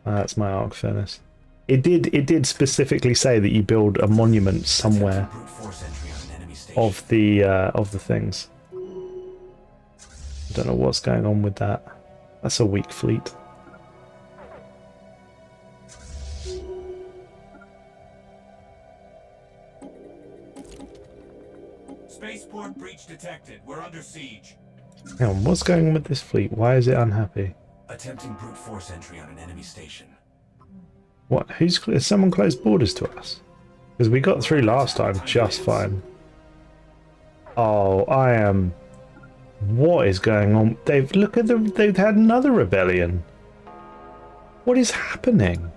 That's my arc furnace. It did specifically say that you build a monument somewhere Brute force entry on an enemy station. of the things. I don't know what's going on with that. That's a weak fleet. Spaceport breach detected. We're under siege. Hang on, what's going on with this fleet? Why is it unhappy? Attempting brute force entry on an enemy station. What? Has someone closed borders to us? Because we got through last time just fine. Oh, I am. What is going on? They've had another rebellion. What is happening?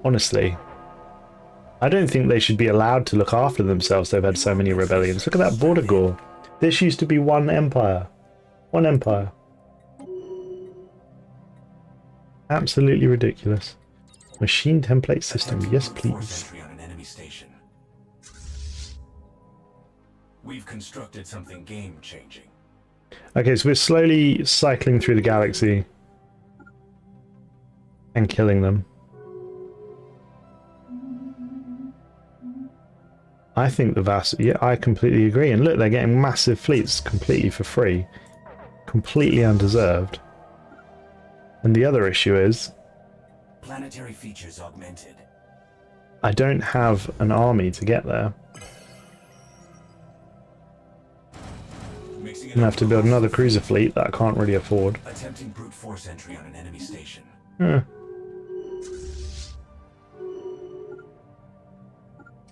Honestly, I don't think they should be allowed to look after themselves. They've had so many rebellions. Look at that border gore. This used to be one empire. One empire. Absolutely ridiculous. Machine template system. Yes, please. Entry on an enemy station. We've constructed something game-changing. Okay, so we're slowly cycling through the galaxy and killing them. I think the vast... Yeah, I completely agree. And look, they're getting massive fleets completely for free. Completely undeserved. And the other issue is... Planetary features augmented. I don't have an army to get there. I'm going to have to build another cruiser fleet that I can't really afford. Attempting brute force entry on an enemy station.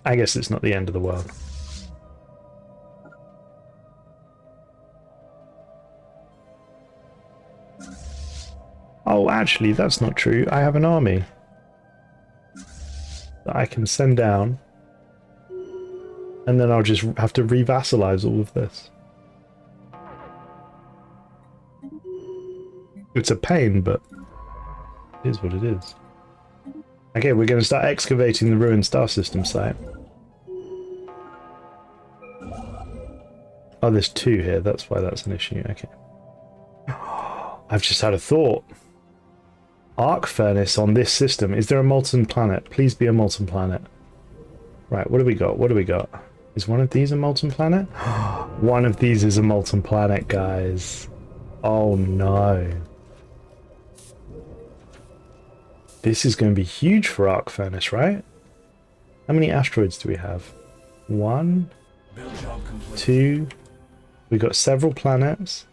I guess it's not the end of the world. Oh, actually, that's not true. I have an army that I can send down, and then I'll just have to revassalize all of this. It's a pain, but it is what it is. Okay, we're going to start excavating the ruined star system site. Oh, there's two here. That's why that's an issue. Okay. I've just had a thought. Arc furnace on this system. Is there a molten planet? Please be a molten planet. Right, what do we got? What do we got? Is one of these a molten planet? One of these is a molten planet, guys. Oh no. This is going to be huge for Arc Furnace, right? How many asteroids do we have? 1, 2. We got several planets.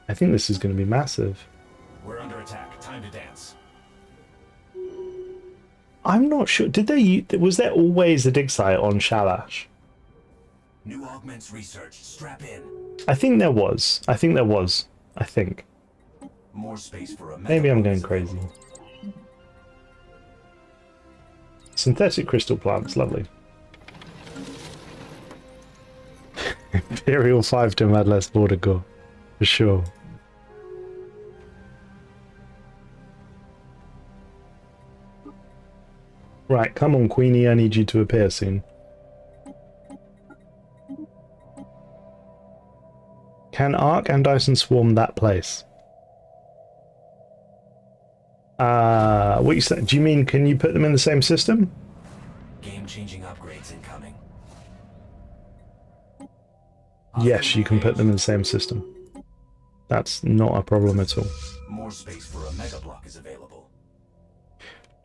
I think this is going to be massive. We're under attack. Time to dance. I'm not sure. Did they? Was there always a dig site on Shalash? New augments research. Strap in. I think there was. I think. More space for a Maybe I'm going crazy. Synthetic crystal plants, lovely. Imperial 5-dom had less border gore, for sure. Right, come on, Queenie, I need you to appear soon. Can Ark and Dyson swarm that place? What you said? Do you mean can you put them in the same system? Game-changing upgrades incoming. Yes, you can put them in the same system. That's not a problem at all. More space for a mega block is available.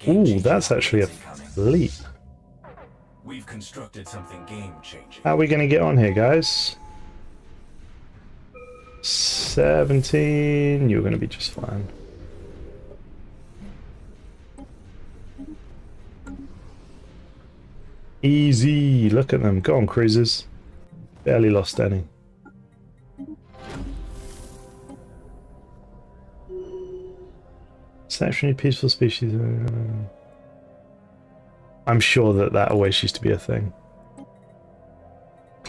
Ooh, that's actually a fleet. We've constructed something game-changing. How are we going to get on here, guys? 17. You're going to be just fine. Easy. Look at them. Go on, cruisers. Barely lost any. Exceptionally peaceful species. I'm sure that always used to be a thing.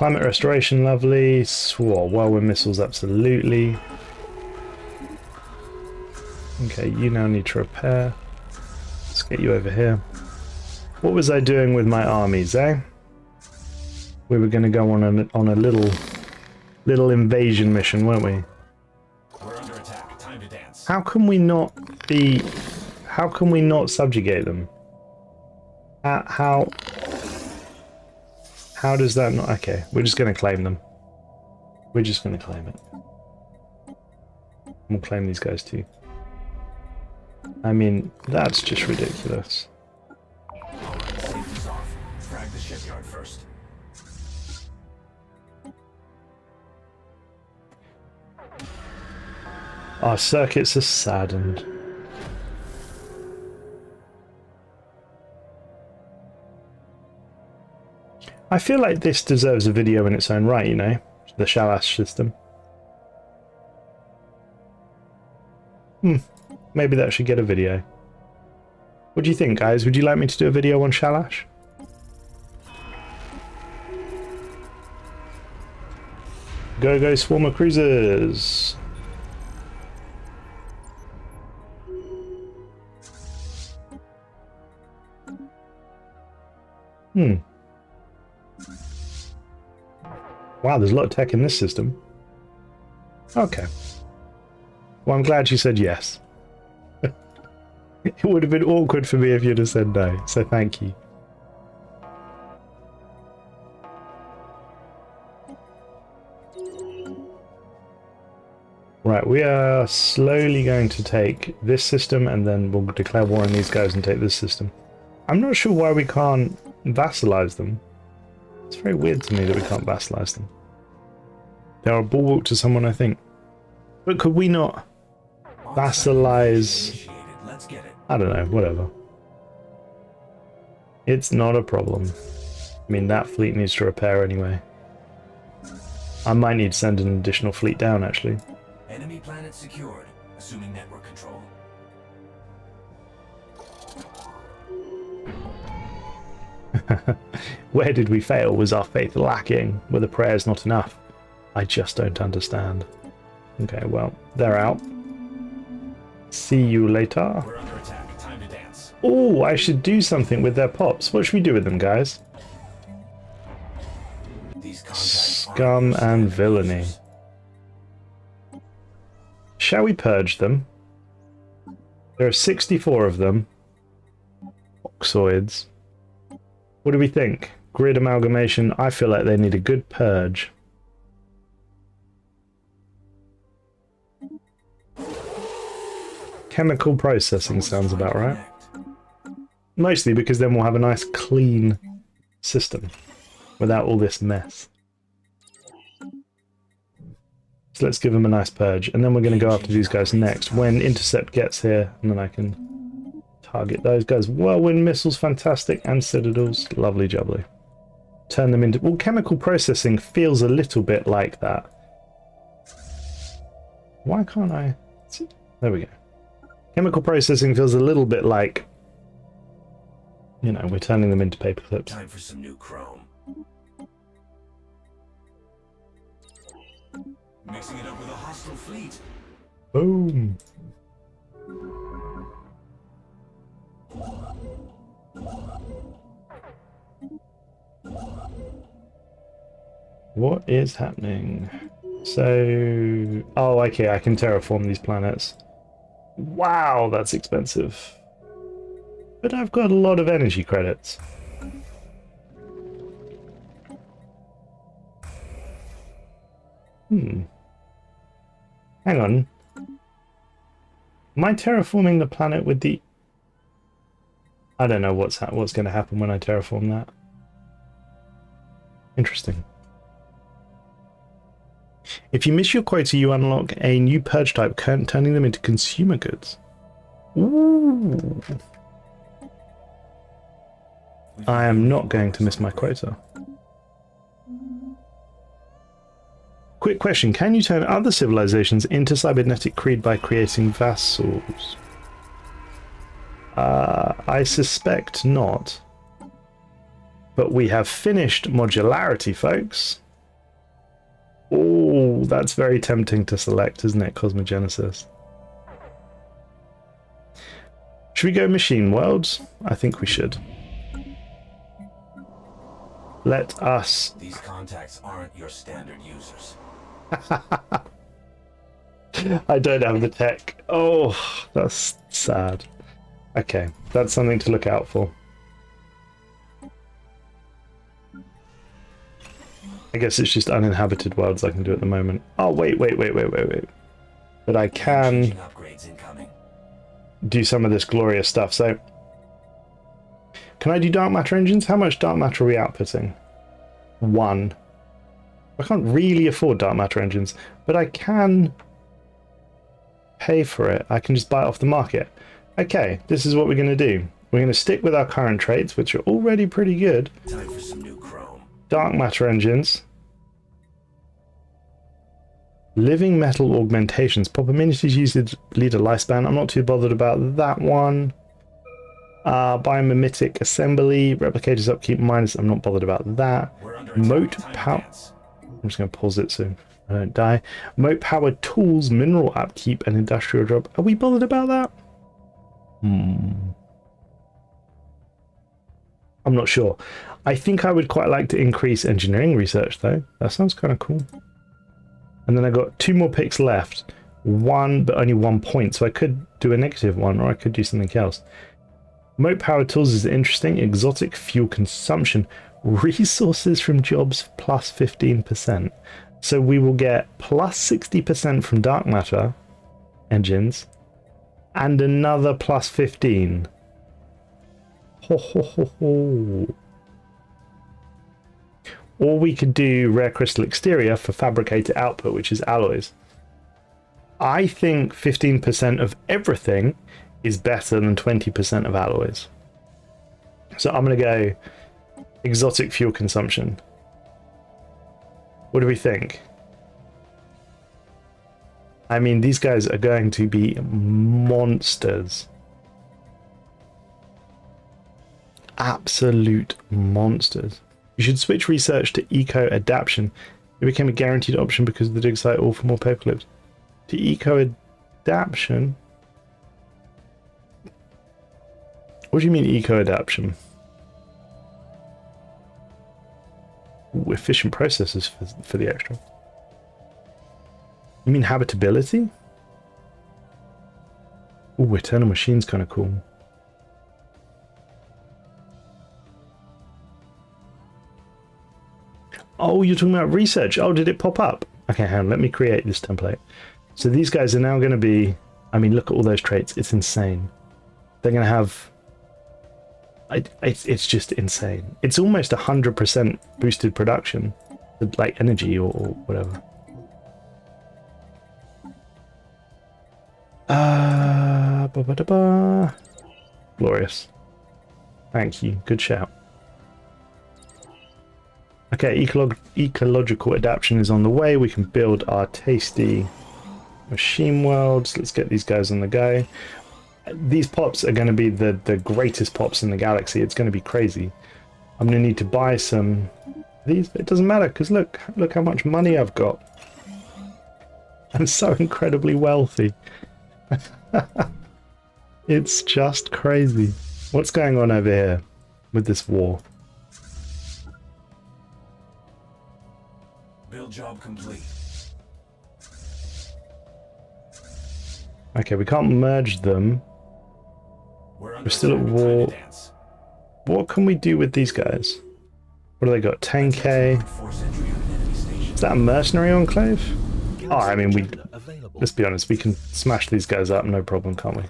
Climate restoration, lovely. Whirlwind missiles, absolutely. Okay, you now need to repair. Let's get you over here. What was I doing with my armies, eh? We were going to go on a little invasion mission, weren't we? We're under attack. Time to dance. How can we not subjugate them? How does that not... Okay, we're just going to claim them. We're just going to claim it. We'll claim these guys too. I mean, that's just ridiculous. Alright, safety's off. Frag the shipyard first. Our circuits are saddened. I feel like this deserves a video in its own right, you know? The Shalash system. Maybe that should get a video. What do you think, guys? Would you like me to do a video on Shalash? Go, go, swarmer cruisers! Wow, there's a lot of tech in this system. Okay. Well, I'm glad you said yes. It would have been awkward for me if you'd have said no, so thank you. Right, we are slowly going to take this system and then we'll declare war on these guys and take this system. I'm not sure why we can't vassalize them. It's very weird to me that we can't vassalize them. They are a bulwark to someone, I think. But could we not vassalize... Let's get it. I don't know, whatever. It's not a problem. I mean, that fleet needs to repair anyway. I might need to send an additional fleet down, actually. Enemy planet secured, assuming network control. Where did we fail? Was our faith lacking? Were the prayers not enough? I just don't understand. Okay, well, they're out. See you later. We're under attack. Time to dance. Oh, I should do something with their pops. What should we do with them, guys? These contacts aren't Scum and mercenaries. villainy. Shall we purge them? There are 64 of them. Oxoids. What do we think? Grid amalgamation. I feel like they need a good purge. Chemical processing sounds about right. Mostly because then we'll have a nice clean system without all this mess. So let's give them a nice purge, and then we're going to go after these guys next when Intercept gets here, and then I can target those guys. Whirlwind missiles, fantastic, and citadels, lovely jubbly. Turn them into... Well, chemical processing feels a little bit like that. Why can't I... There we go. Chemical processing feels a little bit like... You know, we're turning them into paper clips. Time for some new chrome. Mixing it up with a hostile fleet. Boom. What is happening? So... Oh, okay, I can terraform these planets. Wow, that's expensive. But I've got a lot of energy credits. Hang on. Am I terraforming the planet with the... I don't know what's going to happen when I terraform that. Interesting. If you miss your quota, you unlock a new purge type, turning them into consumer goods. Ooh. I am not going to miss my quota. Quick question, can you turn other civilizations into cybernetic creed by creating vassals? I suspect not. But we have finished modularity, folks. Oh, that's very tempting to select, isn't it? Cosmogenesis. Should we go machine worlds? I think we should. Let us... These contacts aren't your standard users. I don't have the tech. Oh, that's sad. Okay, that's something to look out for. I guess it's just uninhabited worlds I can do at the moment. Oh, wait. But I can Upgrades incoming. do some of this glorious stuff. So, can I do dark matter engines? How much dark matter are we outputting? 1. I can't really afford dark matter engines, but I can pay for it. I can just buy it off the market. Okay, this is what we're going to do. We're going to stick with our current traits, which are already pretty good. Time for some new chrome. Dark matter engines. Living metal augmentations. Pop amenities used to lead a lifespan. I'm not too bothered about that one. Biomimetic assembly. Replicators upkeep minus. I'm not bothered about that. Moat power. I'm just going to pause it so I don't die. Moat powered tools, mineral upkeep, and industrial drop. Are we bothered about that? I'm not sure. I think I would quite like to increase engineering research though. That sounds kind of cool. And then I got 2 more picks left. 1, but only 1 point. So I could do a negative one, or I could do something else. Moat powered tools is interesting. Exotic fuel consumption. Resources from jobs plus 15%. So we will get plus 60% from dark matter engines. And another plus 15. Ho ho ho ho. Or we could do rare crystal exterior for fabricated output, which is alloys. I think 15% of everything is better than 20% of alloys. So I'm going to go exotic fuel consumption. What do we think? I mean, these guys are going to be monsters. Absolute monsters. You should switch research to eco-adaption. It became a guaranteed option because of the dig site all for more paperclips. To eco-adaption? What do you mean eco-adaption? Ooh, efficient processes for the extra. You mean habitability? Ooh, eternal machine's kind of cool. Oh, you're talking about research. Oh, did it pop up? Okay, hang on, let me create this template. So these guys are now going to be... I mean, look at all those traits. It's insane. They're going to have... It's just insane. It's almost 100% boosted production. Like energy or whatever. Glorious. Thank you. Good shout. Okay, ecological adaptation is on the way. We can build our tasty machine worlds. Let's get these guys on the go. These pops are going to be the greatest pops in the galaxy. It's going to be crazy. I'm going to need to buy some of these, but it doesn't matter because look how much money I've got. I'm so incredibly wealthy. It's just crazy. What's going on over here with this war? Build job complete. Okay, we can't merge them. We're still at war. What can we do with these guys? What do they got? 10k? Is that a mercenary enclave? Oh, I mean, let's be honest, we can smash these guys up, no problem, can't we?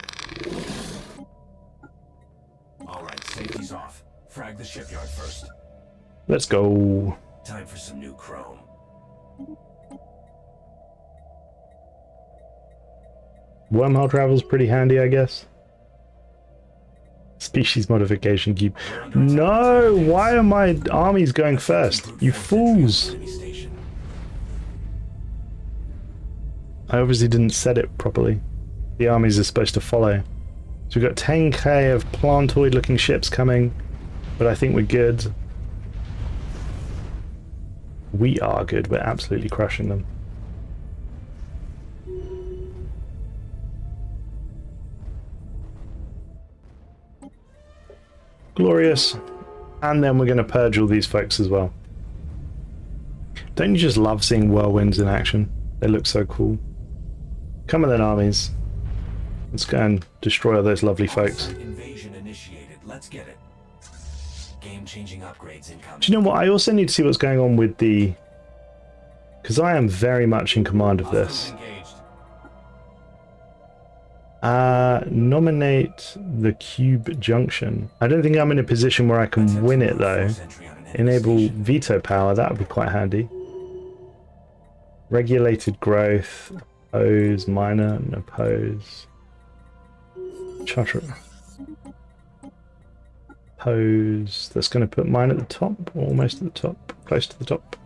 Alright, safety's off. Frag the shipyard first. Let's go. Time for some new chrome. Wormhole travel's pretty handy, I guess. Species modification cube. No! Why are my armies going first? You fools! I obviously didn't set it properly. The armies are supposed to follow. So we've got 10k of plantoid looking ships coming, but I think we're good. We are good. We're absolutely crushing them. Glorious. And then we're going to purge all these folks as well. Don't you just love seeing whirlwinds in action? They look so cool. Come on then, armies. Let's go and destroy all those lovely folks. Invasion initiated. Let's get it. Game-changing upgrades incoming. Do you know what? I also need to see what's going on with the... Because I am very much in command of this. Nominate the Cube Junction. I don't think I'm in a position where I can win it though. Enable veto power, that would be quite handy. Regulated growth, oppose, minor, and oppose. Charter. Oppose, that's going to put mine at the top, almost at the top, close to the top.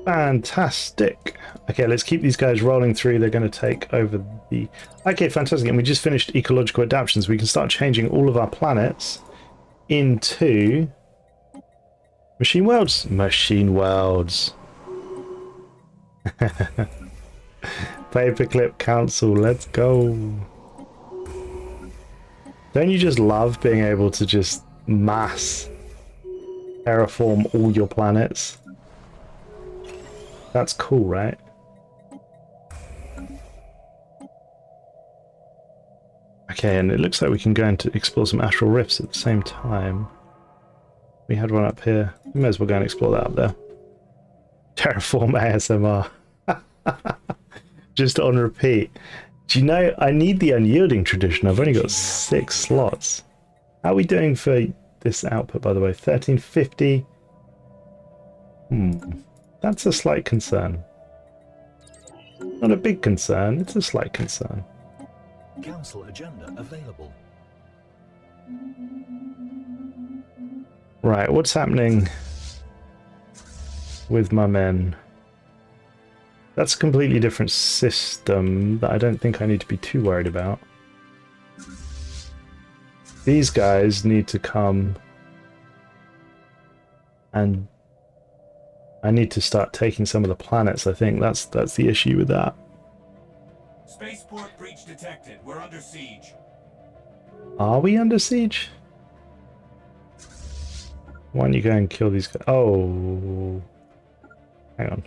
Fantastic. Okay, let's keep these guys rolling through. They're going to take over the... Okay, fantastic. And we just finished ecological adaptations. We can start changing all of our planets into... machine worlds. Machine worlds. Paperclip Council, let's go. Don't you just love being able to just mass terraform all your planets? That's cool, right? Okay, and it looks like we can go into explore some astral rifts at the same time. We had one up here. We may as well go and explore that up there. Terraform ASMR. Just on repeat. Do you know, I need the unyielding tradition. I've only got 6 slots. How are we doing for this output, by the way? 1350. That's a slight concern. Not a big concern, it's a slight concern. Council agenda available. Right, what's happening with my men? That's a completely different system that I don't think I need to be too worried about. These guys need to come and I need to start taking some of the planets. I think that's the issue with that. Spaceport breach detected. We're under siege. Are we under siege? Why don't you go and kill these guys? Oh, hang on.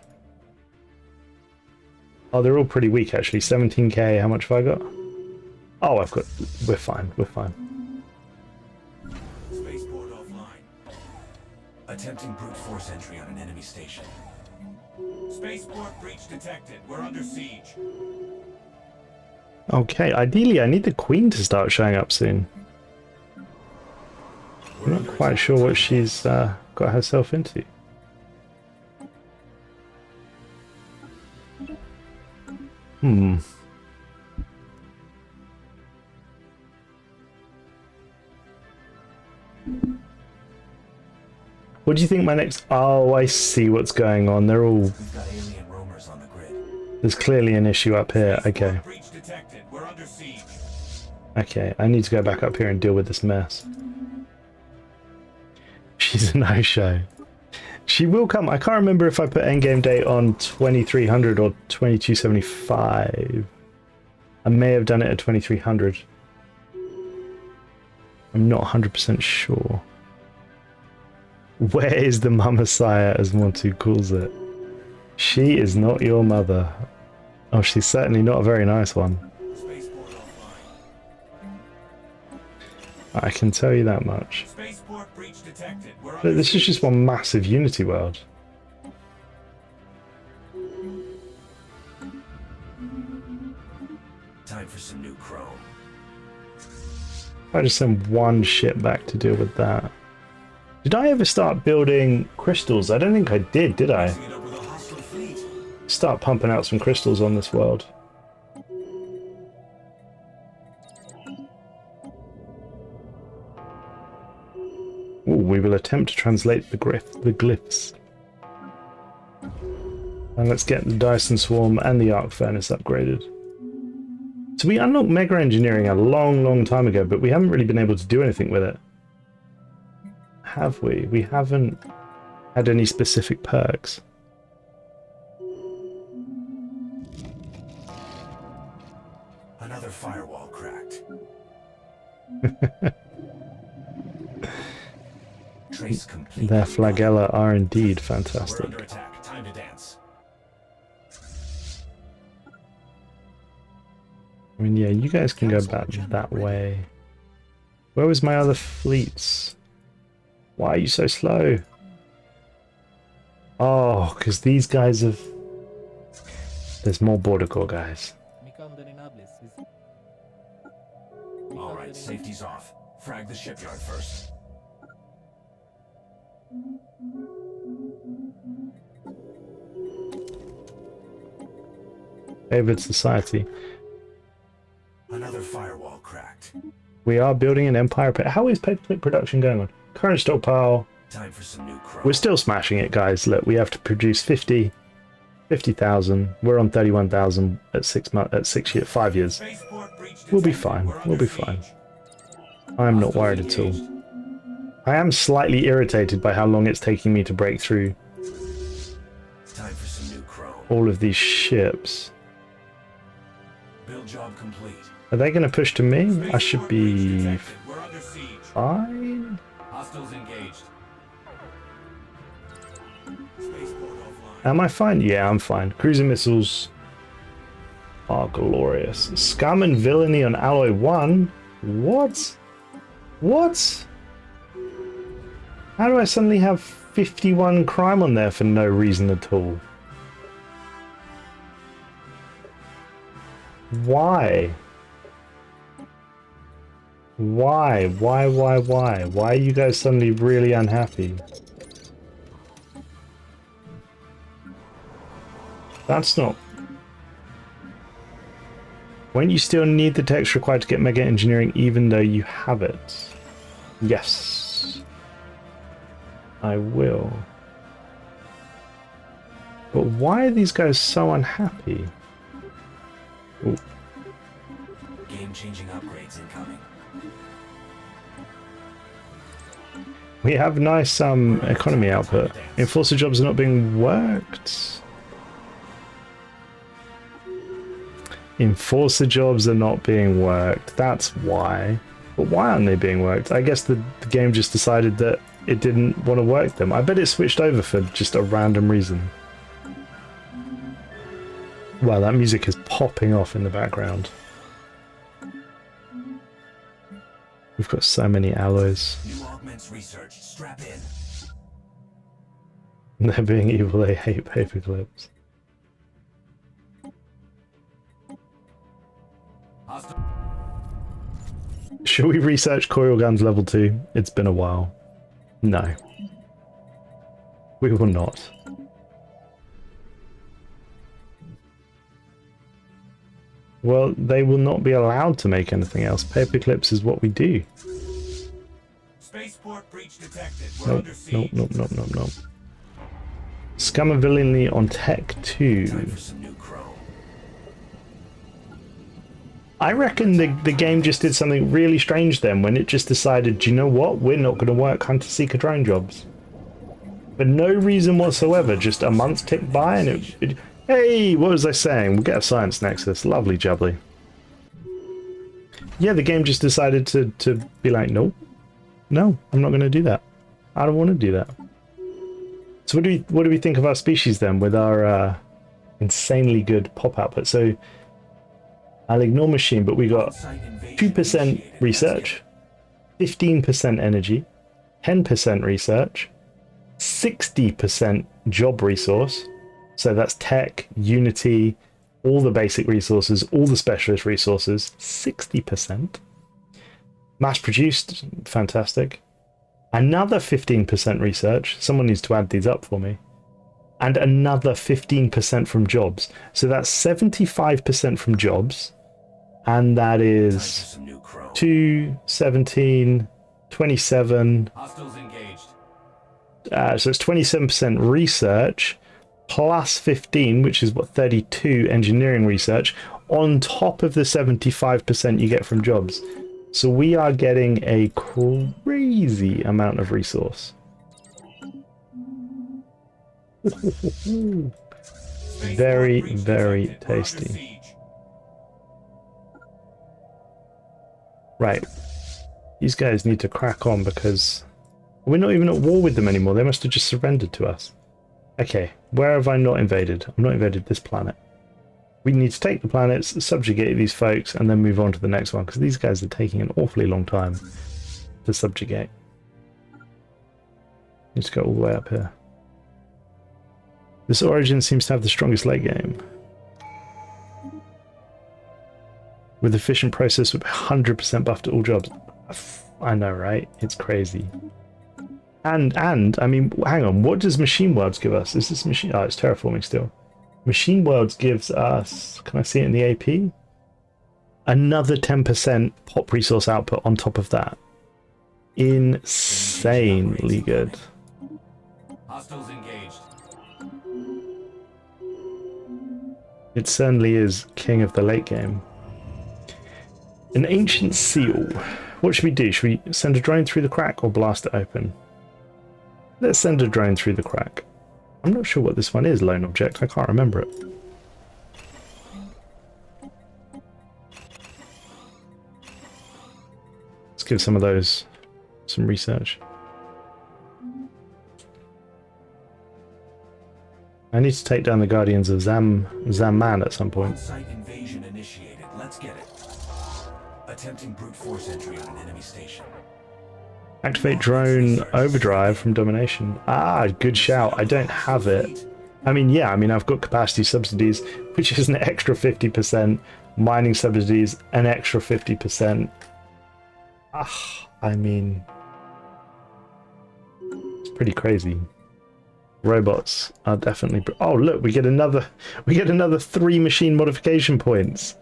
Oh, they're all pretty weak actually. 17k. How much have I got? Oh, I've got. We're fine. We're fine. Spaceport offline. Attempting brute force entry on an enemy station. Spaceport breach detected. We're under siege. Okay, ideally I need the Queen to start showing up soon. I'm not quite sure what she's got herself into. What do you think my next... Oh, I see what's going on. They're all... We've got alien roamers on the grid. There's clearly an issue up here. Okay. Breach detected. We're under siege. Okay, I need to go back up here and deal with this mess. She's a no-show. She will come. I can't remember if I put endgame date on 2300 or 2275. I may have done it at 2300. I'm not 100% sure. Where is the Messiah, as Montu calls it? She is not your mother. Oh, she's certainly not a very nice one. Spaceport offline. I can tell you that much. Spaceport breach detected. We're Look, under this is just one massive Unity world. time for some new chrome. I just send one ship back to deal with that. Did I ever start building crystals? I don't think I did I? Mixing it up with a hostile fleet. Start pumping out some crystals on this world. Ooh, we will attempt to translate the glyphs. And let's get the Dyson Swarm and the Arc Furnace upgraded. So we unlocked Mega Engineering a long time ago, but we haven't really been able to do anything with it. have we? We haven't had any specific perks. Another firewall cracked. Trace complete. Their flagella are indeed We're fantastic. under attack. Time to dance. I mean, yeah, you guys can go back that way. Where was my other fleets? Why are you so slow? Oh, because these guys have... There's more border corps guys. Alright, safety's off. Frag the shipyard first. Favored society. Another firewall cracked. We are building an empire. How is paperclip production going on? Current stockpile. Time for some new chrome. We're still smashing it, guys. Look, we have to produce 50,000. We're on 31,000 at 5 years. Spaceport breach We'll be detected. fine. We're We'll be under fine. siege. I'm not Hostiles worried at all. engaged. I am slightly irritated by how long it's taking me to break through Time for some new chrome. all of these ships. Build job complete. Are they going to push to me? I should Spaceport breach be detected. We're under siege. fine. Hostiles engaged. Spaceport offline. Am I fine? Yeah, I'm fine. Cruising missiles are glorious. Scum and villainy on Alloy 1? What? What? How do I suddenly have 51 crime on there for no reason at all? Why? Why? Why? Why are you guys suddenly really unhappy? That's not... Won't you still need the text required to get mega engineering even though you have it? Yes. I will. But why are these guys so unhappy? Ooh. Game-changing upgrades incoming. We have nice economy output. Enforcer jobs are not being worked. Enforcer jobs are not being worked. That's why. But why aren't they being worked? I guess the game just decided that it didn't want to work them. I bet it switched over for just a random reason. Wow, that music is popping off in the background. We've got so many alloys. New augments researched. Strap in. They're being evil, they hate paperclips. Hostile. Should we research coil guns level 2? It's been a while. No. We will not. Well, they will not be allowed to make anything else. Paperclips is what we do. Spaceport breach detected. We're Nope, under siege. nope. Scum and villainy on Tech 2. Time for some new chrome. I reckon the game just did something really strange then when it just decided, do you know what? We're not going to work hunter-seeker drone jobs. For no reason whatsoever, just a month ticked by and it... Hey, what was I saying? We'll get a science nexus. Lovely jubbly. Yeah, the game just decided to be like, nope. No, I'm not going to do that. I don't want to do that. So what do we think of our species then with our insanely good pop output? So I'll ignore machine, but we got Site invasion 2% initiated. research, 15% energy, 10% research, 60% job resource. So that's tech, unity, all the basic resources, all the specialist resources, 60%. Mass produced, fantastic. Another 15% research. Someone needs to add these up for me. And another 15% from jobs. So that's 75% from jobs. And that Time for is some new chrome. 2, 17, 27. Hostiles engaged. So it's 27% research plus 15, which is what, 32 engineering research, on top of the 75% you get from jobs. So we are getting a crazy amount of resource. Very, very tasty. Right. These guys need to crack on because we're not even at war with them anymore. They must have just surrendered to us. Okay, where have I not invaded? I've not invaded this planet. We need to take the planets, subjugate these folks, and then move on to the next one, because these guys are taking an awfully long time to subjugate. Need to go all the way up here. This origin seems to have the strongest late game. With efficient process with 100% buff to all jobs. I know, right? It's crazy. And I mean, hang on, what does Machine Worlds give us? Is this machine? Oh, it's terraforming still. Machine Worlds gives us, can I see it in the AP? Another 10% pop resource output on top of that. Insanely good. Hostiles engaged. It certainly is king of the late game. An ancient seal. What should we do? Should we send a drone through the crack or blast it open? Let's send a drone through the crack. I'm not sure what this one is, lone object. I can't remember it. Let's give some of those some research. I need to take down the Guardians of Zaman at some point. On-site invasion initiated. Let's get it. Attempting brute force entry on an enemy station. Activate drone overdrive from domination. Ah, good shout. I don't have it. I mean, yeah, I mean, I've got capacity subsidies, which is an extra 50%. Mining subsidies, an extra 50%. Ah, I mean, it's pretty crazy. Robots are definitely. Oh, look, we get another 3 machine modification points.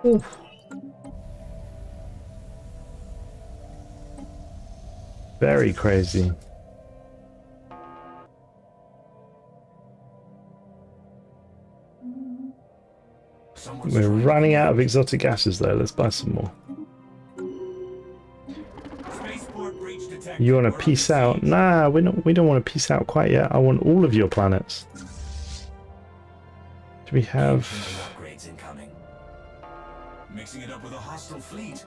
Ooh. Very crazy. We're running out of exotic gases though. Let's buy some more. You want to peace out? Nah, we don't want to peace out quite yet. I want all of your planets. Do we have upgrades incoming? Mixing it up with a hostile fleet.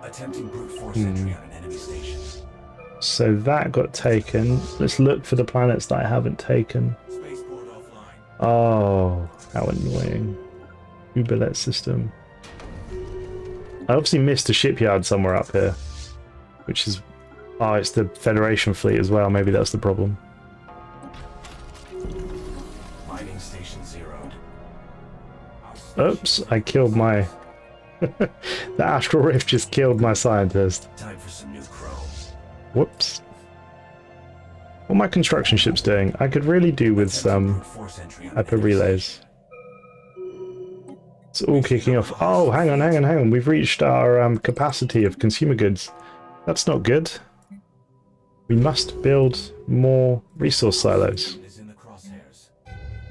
Attempting brute force entry on an enemy station. So that got taken. Let's look for the planets that I haven't taken. Spaceport offline. Oh, how annoying. Uberlet system. I obviously missed a shipyard somewhere up here. Which is... Oh, it's the Federation fleet as well. Maybe that's the problem. Mining station zeroed. Oops, I killed my... The Astral Rift just killed my scientist. Time for some new chrome. Whoops. What are my construction ships doing? I could really do with some hyper relays. It's all kicking off. Oh, hang on. We've reached our capacity of consumer goods. That's not good. We must build more resource silos.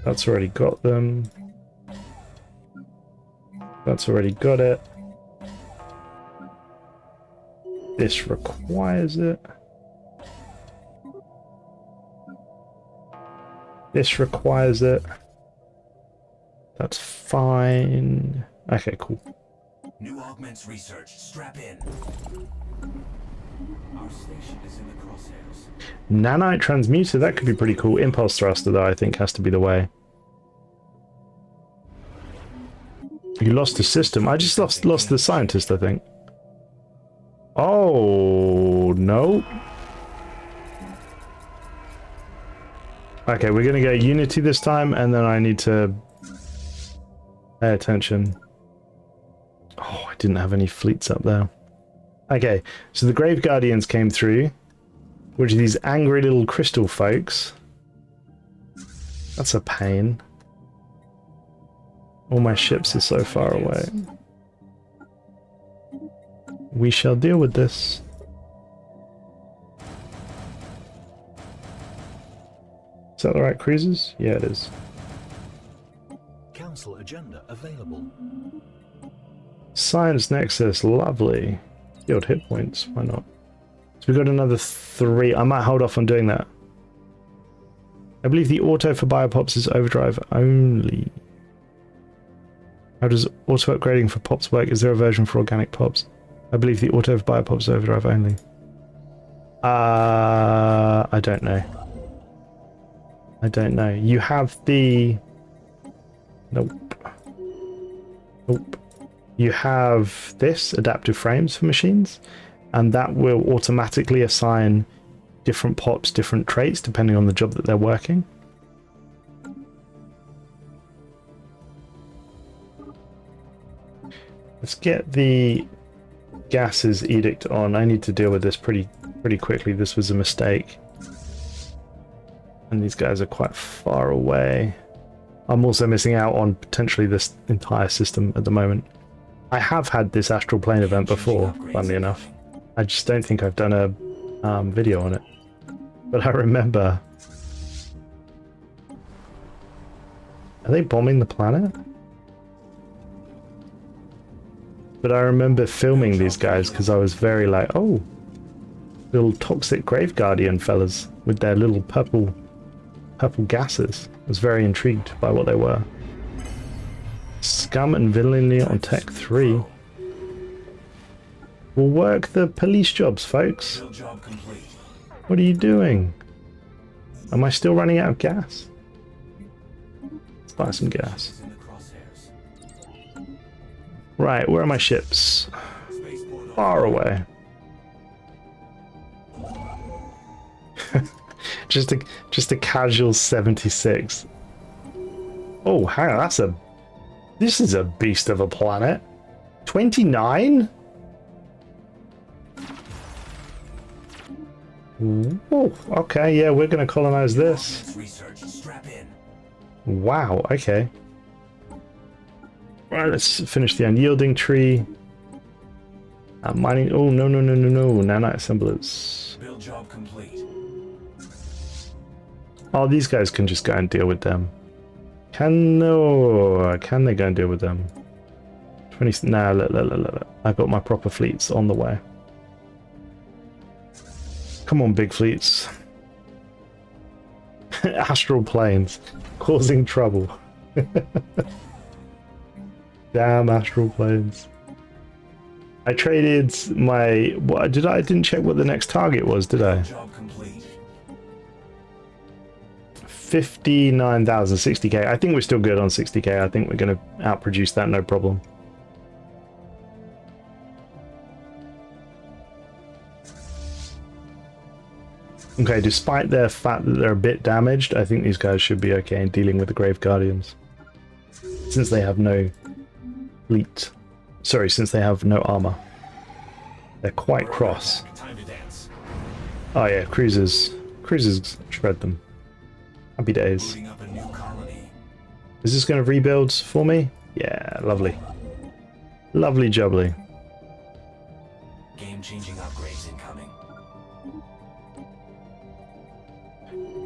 That's already got them. That's already got it. This requires it. This requires it. That's fine. Okay, cool. New augments researched. Strap in. Our station is in the crosshairs. Nanite transmuter, that could be pretty cool. Impulse thruster, though, I think has to be the way. You lost the system. I just lost the scientist, I think. Oh, no. Okay, we're going to get Unity this time, and then I need to pay attention. Oh, I didn't have any fleets up there. Okay, so the Grave Guardians came through, which are these angry little crystal folks. That's a pain. All my ships are so far away. We shall deal with this. Is that the right cruisers? Yeah, it is. Council agenda available. Science Nexus, lovely. Field hit points, why not? So we've got another 3. I might hold off on doing that. I believe the auto for biopops is overdrive only. How does auto upgrading for pops work? Is there a version for organic pops? I believe the auto for biopops is overdrive only. I don't know. I don't know. You have the... Nope. Nope. You have this, adaptive frames for machines, and that will automatically assign different pops, different traits, depending on the job that they're working. Let's get the gases edict on. I need to deal with this pretty quickly. This was a mistake. And these guys are quite far away. I'm also missing out on potentially this entire system at the moment. I have had this astral plane event before, funnily enough. I just don't think I've done a video on it. But I remember... Are they bombing the planet? But I remember filming these guys because I was very like, oh, little toxic grave guardian fellas with their little purple gases. I was very intrigued by what they were. Scum and villainy on Tech 3. We'll work the police jobs, folks. What are you doing? Am I still running out of gas? Let's buy some gas. Right, where are my ships? Far away. just a casual 76. Oh, hang on, this is a beast of a planet. 29? Oh, okay, yeah, we're gonna colonize this. Wow, okay. Right, let's finish the unyielding tree. Mining. Oh, no. Nanite assemblers. Build job complete. Oh, these guys can just go and deal with them. Can they go and deal with them? 20. No, I've got my proper fleets on the way. Come on, big fleets. Astral planes causing trouble. Damn astral planes. I traded my... What did I didn't check what the next target was, did I? 59,000, 60k. I think we're still good on 60k. I think we're going to outproduce that, no problem. Okay, despite their fact that they're a bit damaged, I think these guys should be okay in dealing with the Grave Guardians. Since they have no fleet. Sorry, since they have no armor. They're quite cross. Oh yeah, cruisers. Cruisers shred them. Happy days. Is this going to rebuild for me? Yeah, lovely. Lovely jubbly. Game-changing upgrades incoming.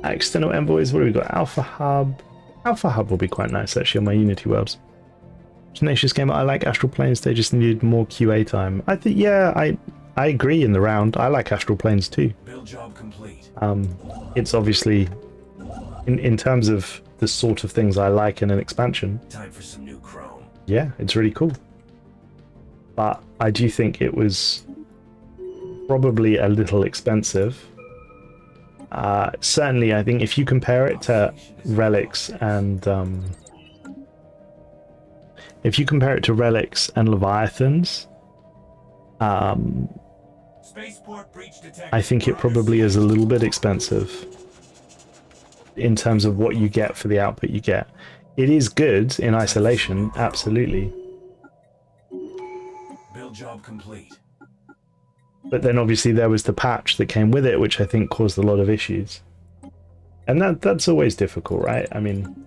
External envoys, what do we got? Alpha Hub. Alpha Hub will be quite nice actually on my Unity worlds. Tenacious Gamer, I like Astral Planes, they just needed more QA time. I think, yeah, I agree in the round. I like Astral Planes too. Build job complete. It's obviously, in terms of the sort of things I like in an expansion. Time for some new chrome. Yeah, it's really cool. But I do think it was probably a little expensive. Certainly, I think if you compare it to Relics and Leviathans, I think it probably is a little bit expensive in terms of what you get for the output you get. It is good in isolation, absolutely. Build job complete. But then obviously there was the patch that came with it, which I think caused a lot of issues. And that's always difficult, right? I mean,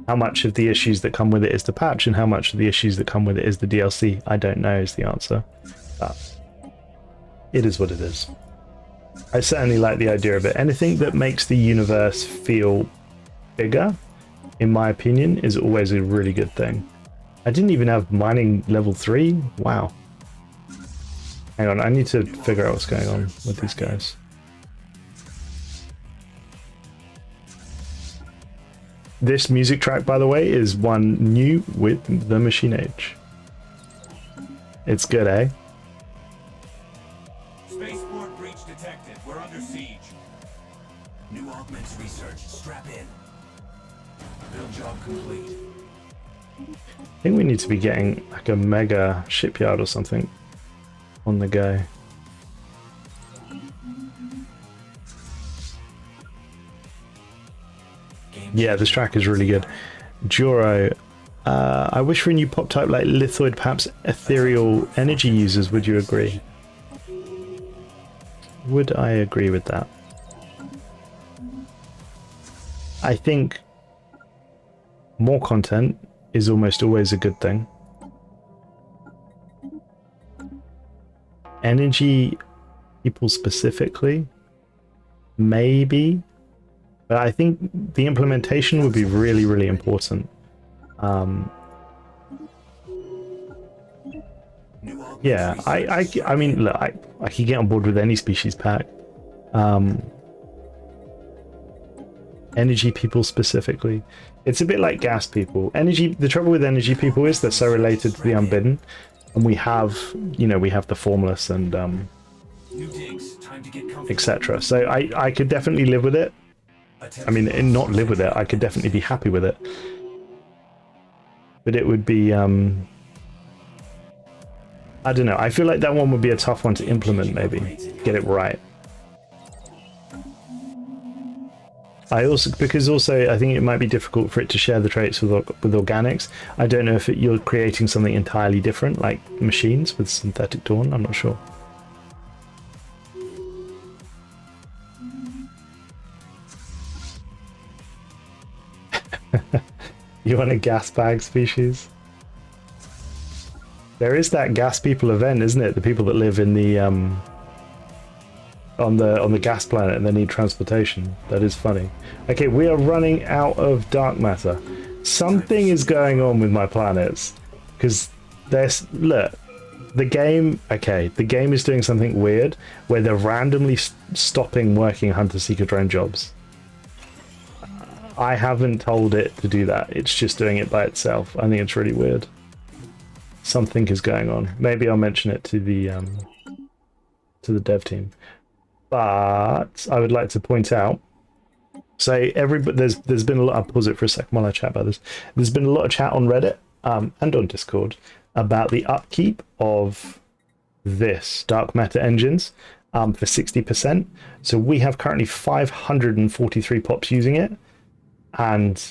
how much of the issues that come with it is the patch and how much of the issues that come with it is the DLC? I don't know is the answer. But it is what it is. I certainly like the idea of it. Anything that makes the universe feel bigger, in my opinion, is always a really good thing. I didn't even have mining level 3. Wow. Hang on, I need to figure out what's going on with these guys. This music track, by the way, is one new with the Machine Age. It's good, eh? Spaceport breach detected. We're under siege. New augments researched. Strap in. Build job complete. I think we need to be getting like a mega shipyard or something on the go. Yeah, this track is really good. Juro, I wish for a new pop type like lithoid, perhaps ethereal energy users. Would you agree? Would I agree with that? I think more content is almost always a good thing. Energy people specifically, maybe. But I think the implementation would be really, really important. Yeah, I mean, look, I could get on board with any species pack. Energy people specifically. It's a bit like gas people. Energy. The trouble with energy people is they're so related to the unbidden, and we have, you know, we have the formless and etc. So I could definitely live with it. I mean, and not live with it. I could definitely be happy with it. But it would be, I don't know. I feel like that one would be a tough one to implement, maybe. Get it right. Because I think it might be difficult for it to share the traits with organics. I don't know if you're creating something entirely different, like machines with synthetic dawn. I'm not sure. You want a gas bag species? There is that gas people event, isn't it? The people that live in the on the gas planet and they need transportation. That is funny. Okay, we are running out of dark matter. Something is going on with my planets because there's the game. Okay, the game is doing something weird where they're randomly stopping working hunter-seeker drone jobs. I haven't told it to do that. It's just doing it by itself. I think it's really weird. Something is going on. Maybe I'll mention it to the dev team. But I would like to point out. So there's been a lot. I'll pause it for a second while I chat about this. There's been a lot of chat on Reddit and on Discord about the upkeep of this dark matter engines for 60%. So we have currently 543 pops using it. And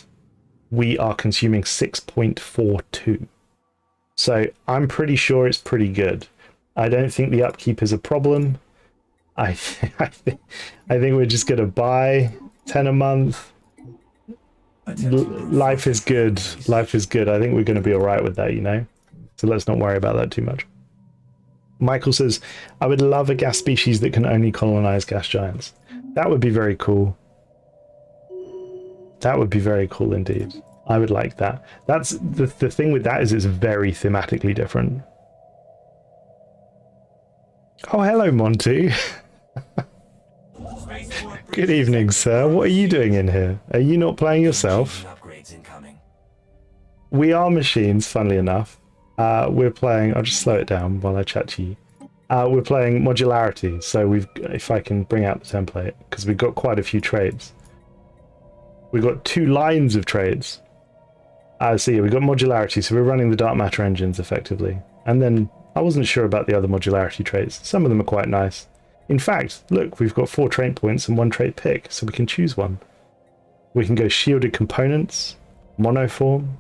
we are consuming 6.42. So I'm pretty sure it's pretty good. I don't think the upkeep is a problem. I think we're just going to buy 10 a month. Life is good. Life is good. I think we're going to be all right with that, you know? So let's not worry about that too much. Michael says, I would love a gas species that can only colonize gas giants. That would be very cool. That would be very cool indeed. I would like that. That's the thing with that is it's very thematically different. Oh, hello, Monty. Good evening, sir. What are you doing in here? Are you not playing yourself? We are machines, funnily enough. We're playing... I'll just slow it down while I chat to you. We're playing modularity. So if I can bring out the template, because we've got quite a few trades. We've got 2 lines of trades. So yeah, we've got modularity, so we're running the dark matter engines effectively. And then I wasn't sure about the other modularity traits. Some of them are quite nice. In fact, look, we've got 4 trait points and 1 trait pick, so we can choose one. We can go shielded components, monoform,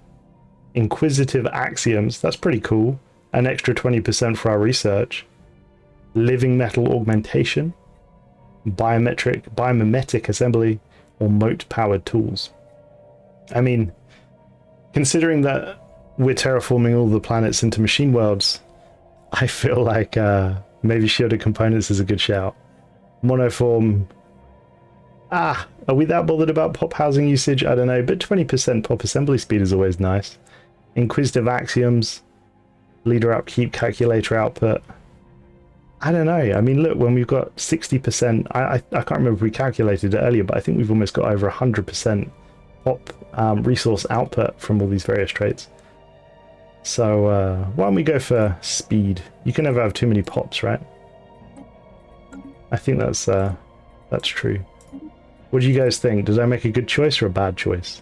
inquisitive axioms, that's pretty cool. An extra 20% for our research. Living metal augmentation, biomimetic assembly, or moat-powered tools. I mean, considering that we're terraforming all the planets into machine worlds, I feel like maybe shielded components is a good shout. Monoform... are we that bothered about pop housing usage? I don't know, but 20% pop assembly speed is always nice. Inquisitive axioms, leader upkeep, calculator output. I don't know. I mean, look, when we've got 60%, I can't remember if we calculated it earlier, but I think we've almost got over 100% pop resource output from all these various traits. So why don't we go for speed? You can never have too many pops, right? I think that's true. What do you guys think? Did I make a good choice or a bad choice?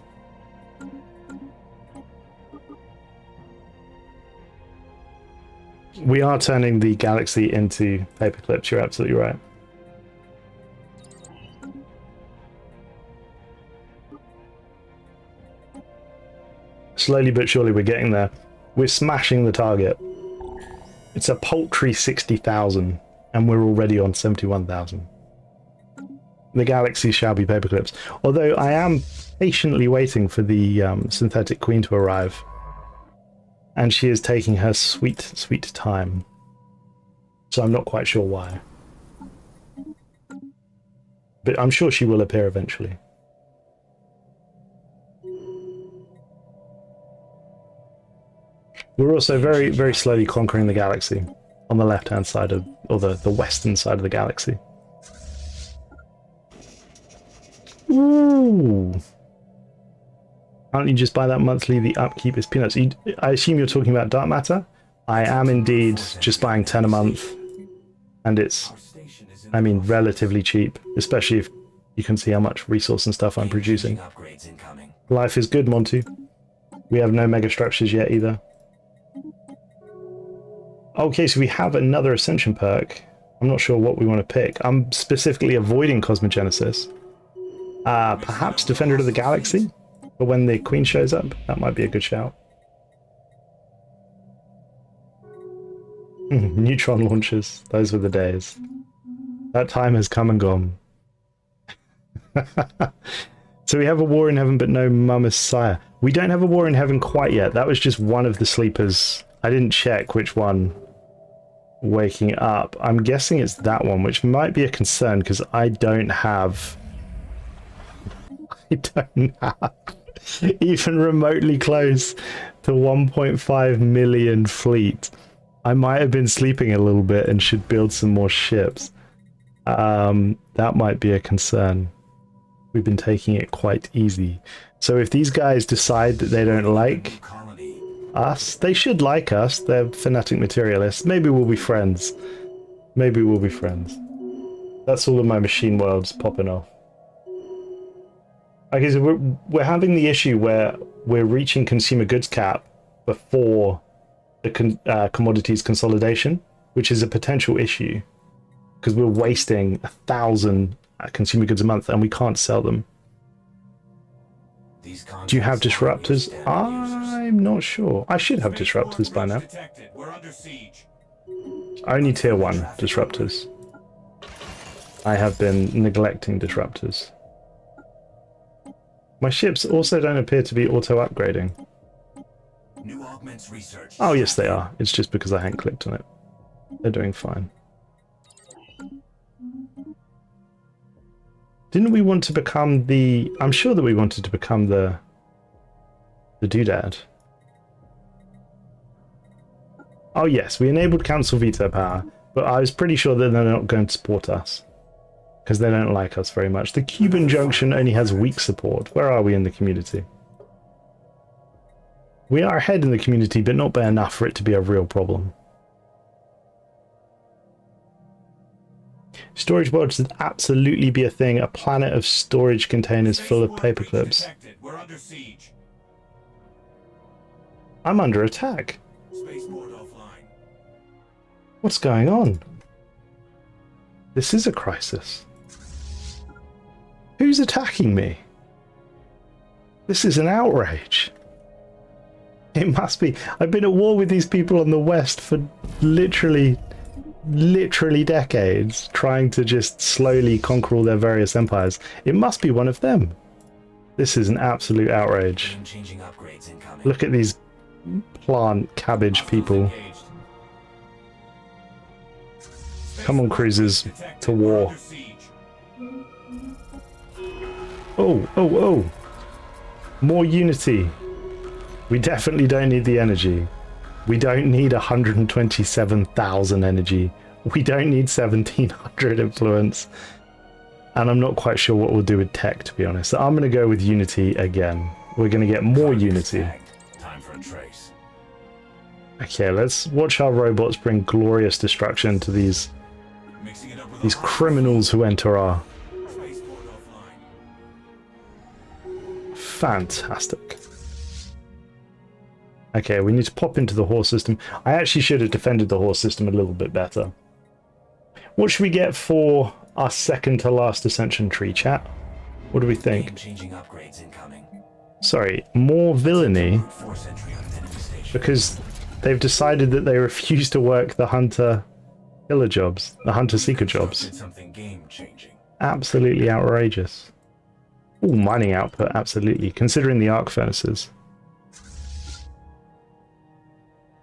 We are turning the galaxy into paperclips, you're absolutely right. Slowly but surely we're getting there. We're smashing the target. It's a paltry 60,000 and we're already on 71,000. The galaxy shall be paperclips. Although I am patiently waiting for the synthetic queen to arrive. And she is taking her sweet, sweet time. So I'm not quite sure why. But I'm sure she will appear eventually. We're also very, very slowly conquering the galaxy. On the left-hand side of, or the western side of the galaxy. Ooh! Can't you just buy that monthly? The upkeep is peanuts. I assume you're talking about dark matter? I am indeed just buying 10 a month. And it's, I mean, relatively cheap. Especially if you can see how much resource and stuff I'm producing. Life is good, Monty. We have no mega structures yet either. Okay, so we have another Ascension perk. I'm not sure what we want to pick. I'm specifically avoiding Cosmogenesis. Perhaps Defender of the Galaxy? But when the Queen shows up, that might be a good shout. Neutron launchers. Those were the days. That time has come and gone. So we have a War in Heaven, but no Messiah. We don't have a War in Heaven quite yet. That was just one of the sleepers. I didn't check which one waking up. I'm guessing it's that one, which might be a concern because I don't have even remotely close to 1.5 million fleet. I might have been sleeping a little bit and should build some more ships. That might be a concern. We've been taking it quite easy. So if these guys decide that they don't like us, they should like us. They're phonetic materialists. Maybe we'll be friends. Maybe we'll be friends. That's all of my machine worlds popping off. Okay, so we're having the issue where we're reaching consumer goods cap before the commodities consolidation, which is a potential issue because we're wasting 1,000 consumer goods a month and we can't sell them. Do you have disruptors? I'm not sure. I should have disruptors by now. Only tier 1 disruptors. I have been neglecting disruptors. My ships also don't appear to be auto-upgrading. Oh yes they are. It's just because I hadn't clicked on it. They're doing fine. Didn't we want to become the... I'm sure that we wanted to become the doodad. Oh yes, we enabled council veto power, but I was pretty sure that they're not going to support us. Because they don't like us very much. The Cuban Junction only has weak support. Where are we in the community? We are ahead in the community, but not by enough for it to be a real problem. Storage world should absolutely be a thing. A planet of storage containers full of paperclips. I'm under attack. What's going on? This is a crisis. Who's attacking me? This is an outrage. It must be. I've been at war with these people on the West for literally decades, trying to just slowly conquer all their various empires. It must be one of them. This is an absolute outrage. Look at these plant cabbage people. Come on, cruisers, to war. Oh. More unity. We definitely don't need the energy. We don't need 127,000 energy. We don't need 1,700 influence. And I'm not quite sure what we'll do with tech, to be honest. So I'm going to go with Unity again. We're going to get more Unity. Time for a trace. Okay, let's watch our robots bring glorious destruction to these criminals who enter our... Fantastic. Okay, we need to pop into the horse system. I actually should have defended the horse system a little bit better. What should we get for our second to last ascension tree, chat? What do we think? Game-changing upgrades incoming. Sorry, more villainy Force entry on an enemy station. because they've decided that they refuse to work the hunter-killer jobs, the hunter-seeker jobs. Did something game-changing. Absolutely outrageous. Ooh, mining output, absolutely. Considering the arc furnaces.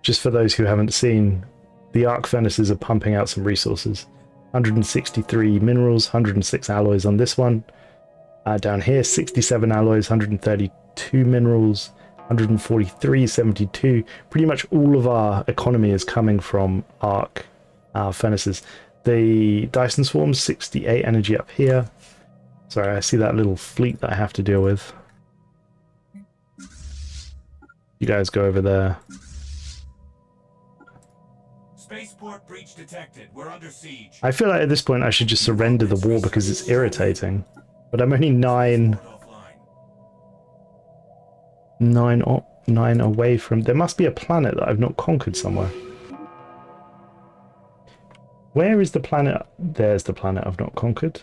Just for those who haven't seen, the arc furnaces are pumping out some resources. 163 minerals, 106 alloys on this one. Down here, 67 alloys, 132 minerals, 143, 72. Pretty much all of our economy is coming from arc furnaces. The Dyson Swarms, 68 energy up here. Sorry, I see that little fleet that I have to deal with. You guys go over there. Spaceport breach detected. We're under siege. I feel like at this point I should just surrender the war because it's irritating. But I'm only nine away from... There must be a planet that I've not conquered somewhere. Where is the planet? There's the planet I've not conquered.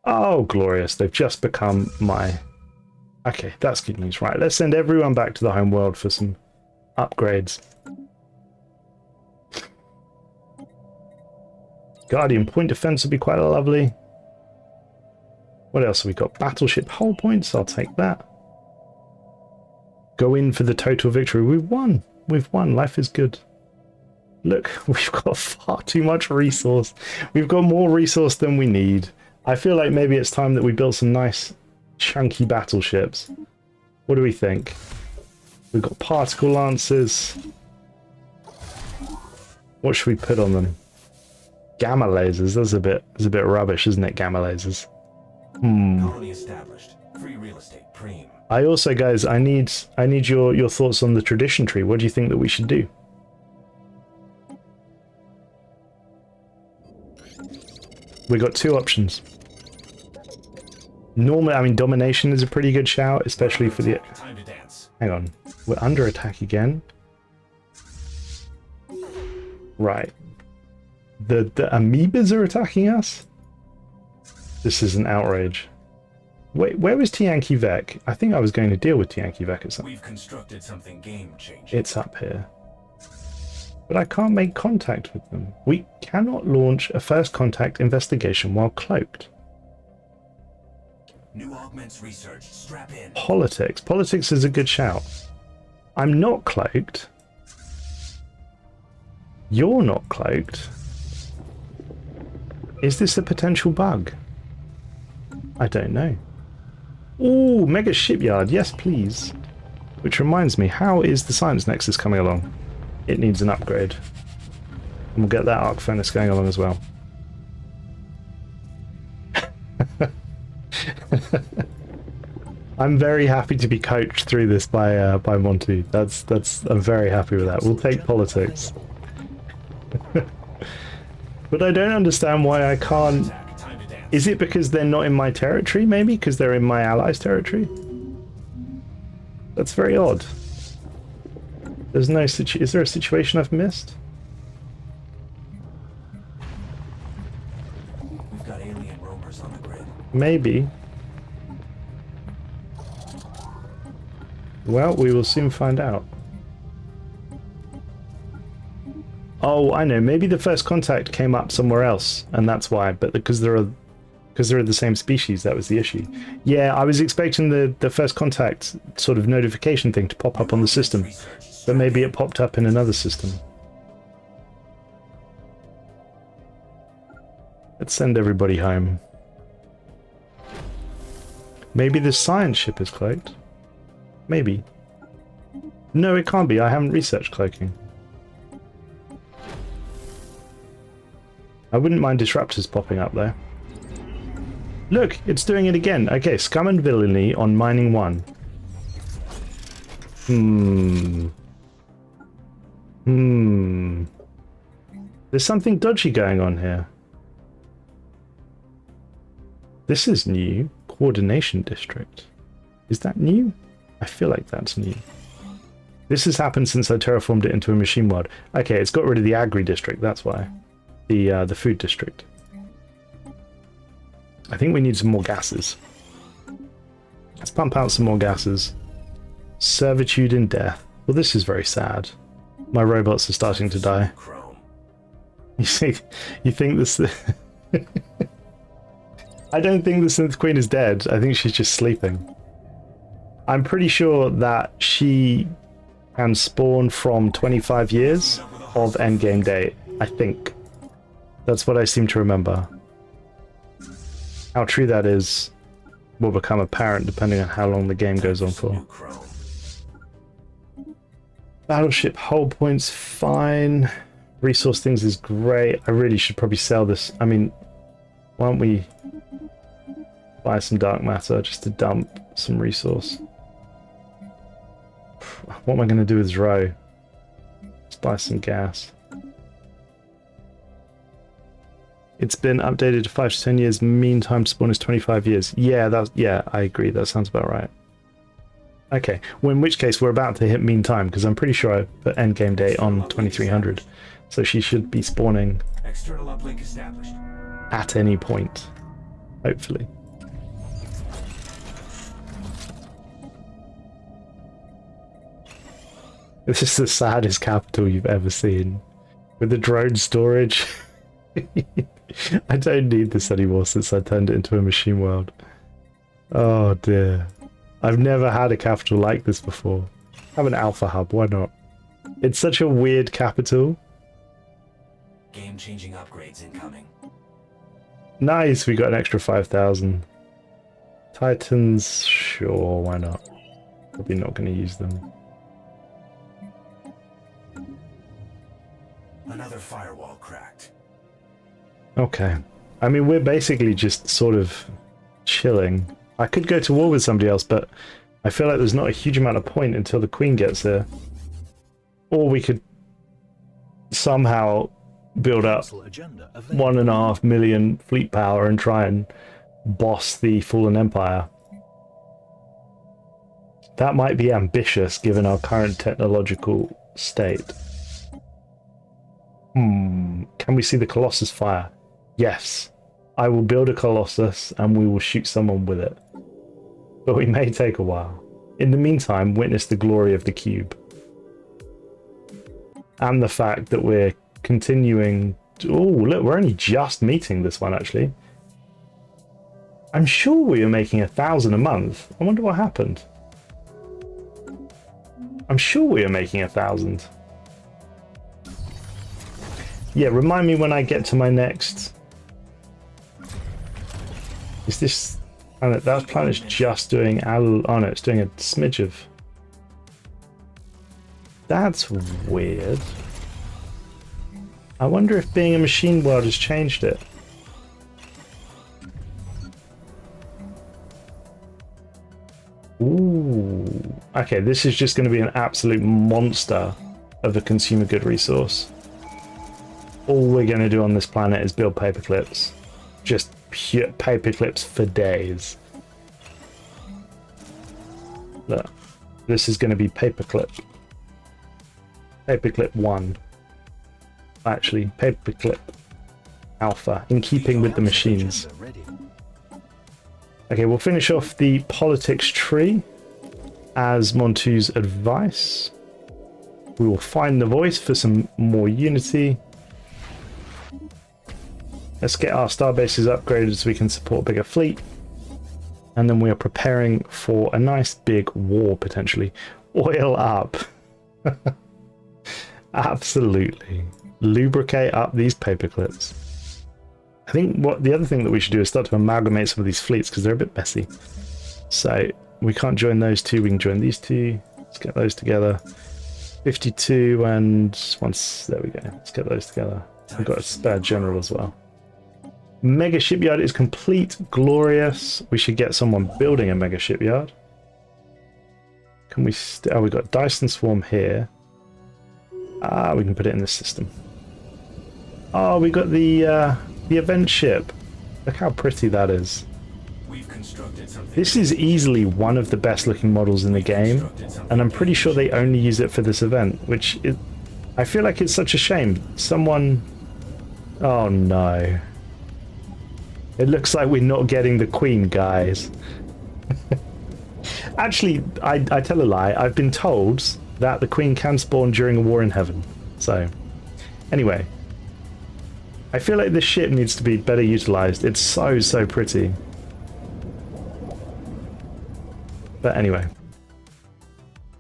Oh, glorious. They've just become my... Okay, that's good news. Right, let's send everyone back to the home world for some upgrades. Guardian point defense would be quite lovely. What else have we got? Battleship hull points, I'll take that. Go in for the total victory. We've won. We've won. Life is good. Look, we've got far too much resource. We've got more resource than we need. I feel like maybe it's time that we built some nice chunky battleships. What do we think? We've got particle lancers. What should we put on them? Gamma lasers. That's a bit rubbish, isn't it? Gamma lasers. Colony established. Free real estate. Preem. I also, guys, I need your thoughts on the tradition tree. What do you think that we should do? We got two options. Normally, I mean, domination is a pretty good shout, especially for the... Time to dance. Hang on. We're under attack again. Right. The amoebas are attacking us? This is an outrage. Wait, where was Tianqi Vec? I think I was going to deal with Tianqi Vec or something. We've constructed something game-changing. It's up here. But I can't make contact with them. We cannot launch a first contact investigation while cloaked. New augments research. Strap in. Politics. Politics is a good shout. I'm not cloaked. You're not cloaked. Is this a potential bug? I don't know. Ooh, mega shipyard. Yes, please. Which reminds me, how is the Science Nexus coming along? It needs an upgrade. And we'll get that arc furnace going along as well. I'm very happy to be coached through this by Monty. I'm very happy with that. We'll take politics. But I don't understand why I can't... Is it because they're not in my territory, maybe? Because they're in my allies' territory? That's very odd. There's no is there a situation I've missed? We've got alien roamers on the grid. Maybe. Well, we will soon find out. Oh, I know. Maybe the first contact came up somewhere else, and that's why. But because they're the same species, that was the issue. Yeah, I was expecting the first contact sort of notification thing to pop up on the system, but maybe it popped up in another system. Let's send everybody home. Maybe the science ship is cloaked. Maybe. No, it can't be. I haven't researched cloaking. I wouldn't mind disruptors popping up though. Look, it's doing it again. Okay, scum and villainy on mining 1. There's something dodgy going on here. This is new. Coordination district. Is that new? I feel like that's new. This has happened since I terraformed it into a machine world. Okay, it's got rid of the agri district, that's why. The food district. I think we need some more gases. Let's pump out some more gases. Servitude in death. Well, this is very sad. My robots are starting to die. You think this... I don't think the Synth Queen is dead. I think she's just sleeping. I'm pretty sure that she can spawn from 25 years of endgame day. I think. That's what I seem to remember. How true that is will become apparent depending on how long the game goes on for. Battleship hull points, fine. Resource things is great. I really should probably sell this. I mean, why don't we buy some dark matter just to dump some resource? What am I going to do with Zro? Let's buy some gas. It's been updated to 5 to 10 years. Mean time to spawn is 25 years. Yeah, I agree. That sounds about right. Okay, well, in which case we're about to hit mean time because I'm pretty sure I put endgame date on 2300. So she should be spawning External uplink established. at any point, hopefully. This is the saddest capital you've ever seen. With the drone storage. I don't need this anymore since I turned it into a machine world. Oh dear. I've never had a capital like this before. Have an alpha hub, why not? It's such a weird capital. Game-changing upgrades incoming. Nice, we got an extra 5,000. Titans, sure, why not? Probably not going to use them. Another firewall cracked. Okay. I mean, we're basically just sort of chilling. I could go to war with somebody else, but I feel like there's not a huge amount of point until the Queen gets there. Or we could somehow build up 1.5 million fleet power and try and boss the Fallen Empire. That might be ambitious given our current technological state. Can we see the Colossus fire? Yes. I will build a Colossus and we will shoot someone with it. But we may take a while. In the meantime, witness the glory of the cube. And the fact that we're continuing... Oh, look, we're only just meeting this one, actually. I'm sure we were making 1,000 a month. I wonder what happened. I'm sure we were making 1,000. Yeah, remind me when I get to my next... Is this planet? That planet's just doing... Oh no, it's doing a smidge of... That's weird. I wonder if being a machine world has changed it. Ooh. Okay, this is just going to be an absolute monster of a consumer good resource. All we're going to do on this planet is build paper clips. Just pure paper clips for days. Look, this is going to be paperclip. Paperclip 1. Actually, paperclip alpha, in keeping with the machines. Okay, we'll finish off the politics tree as Montu's advice. We will find the voice for some more unity. Let's get our star bases upgraded so we can support a bigger fleet. And then we are preparing for a nice big war, potentially. Oil up. Absolutely. Lubricate up these paper clips. I think what the other thing that we should do is start to amalgamate some of these fleets because they're a bit messy. So we can't join those two, we can join these two. Let's get those together. 52 and once, there we go. Let's get those together. We've got a spare general as well. Mega shipyard is complete, glorious. We should get someone building a mega shipyard. Can we? Oh, we got Dyson Swarm here. Ah, we can put it in this system. Oh, we got the event ship. Look how pretty that is. We've constructed something. This is easily one of the best looking models in the game, and I'm pretty sure they only use it for this event, which is, I feel like it's such a shame. Someone... Oh no. It looks like we're not getting the Queen, guys. Actually, I tell a lie. I've been told that the Queen can spawn during a war in heaven. So, anyway. I feel like this ship needs to be better utilized. It's so pretty. But anyway.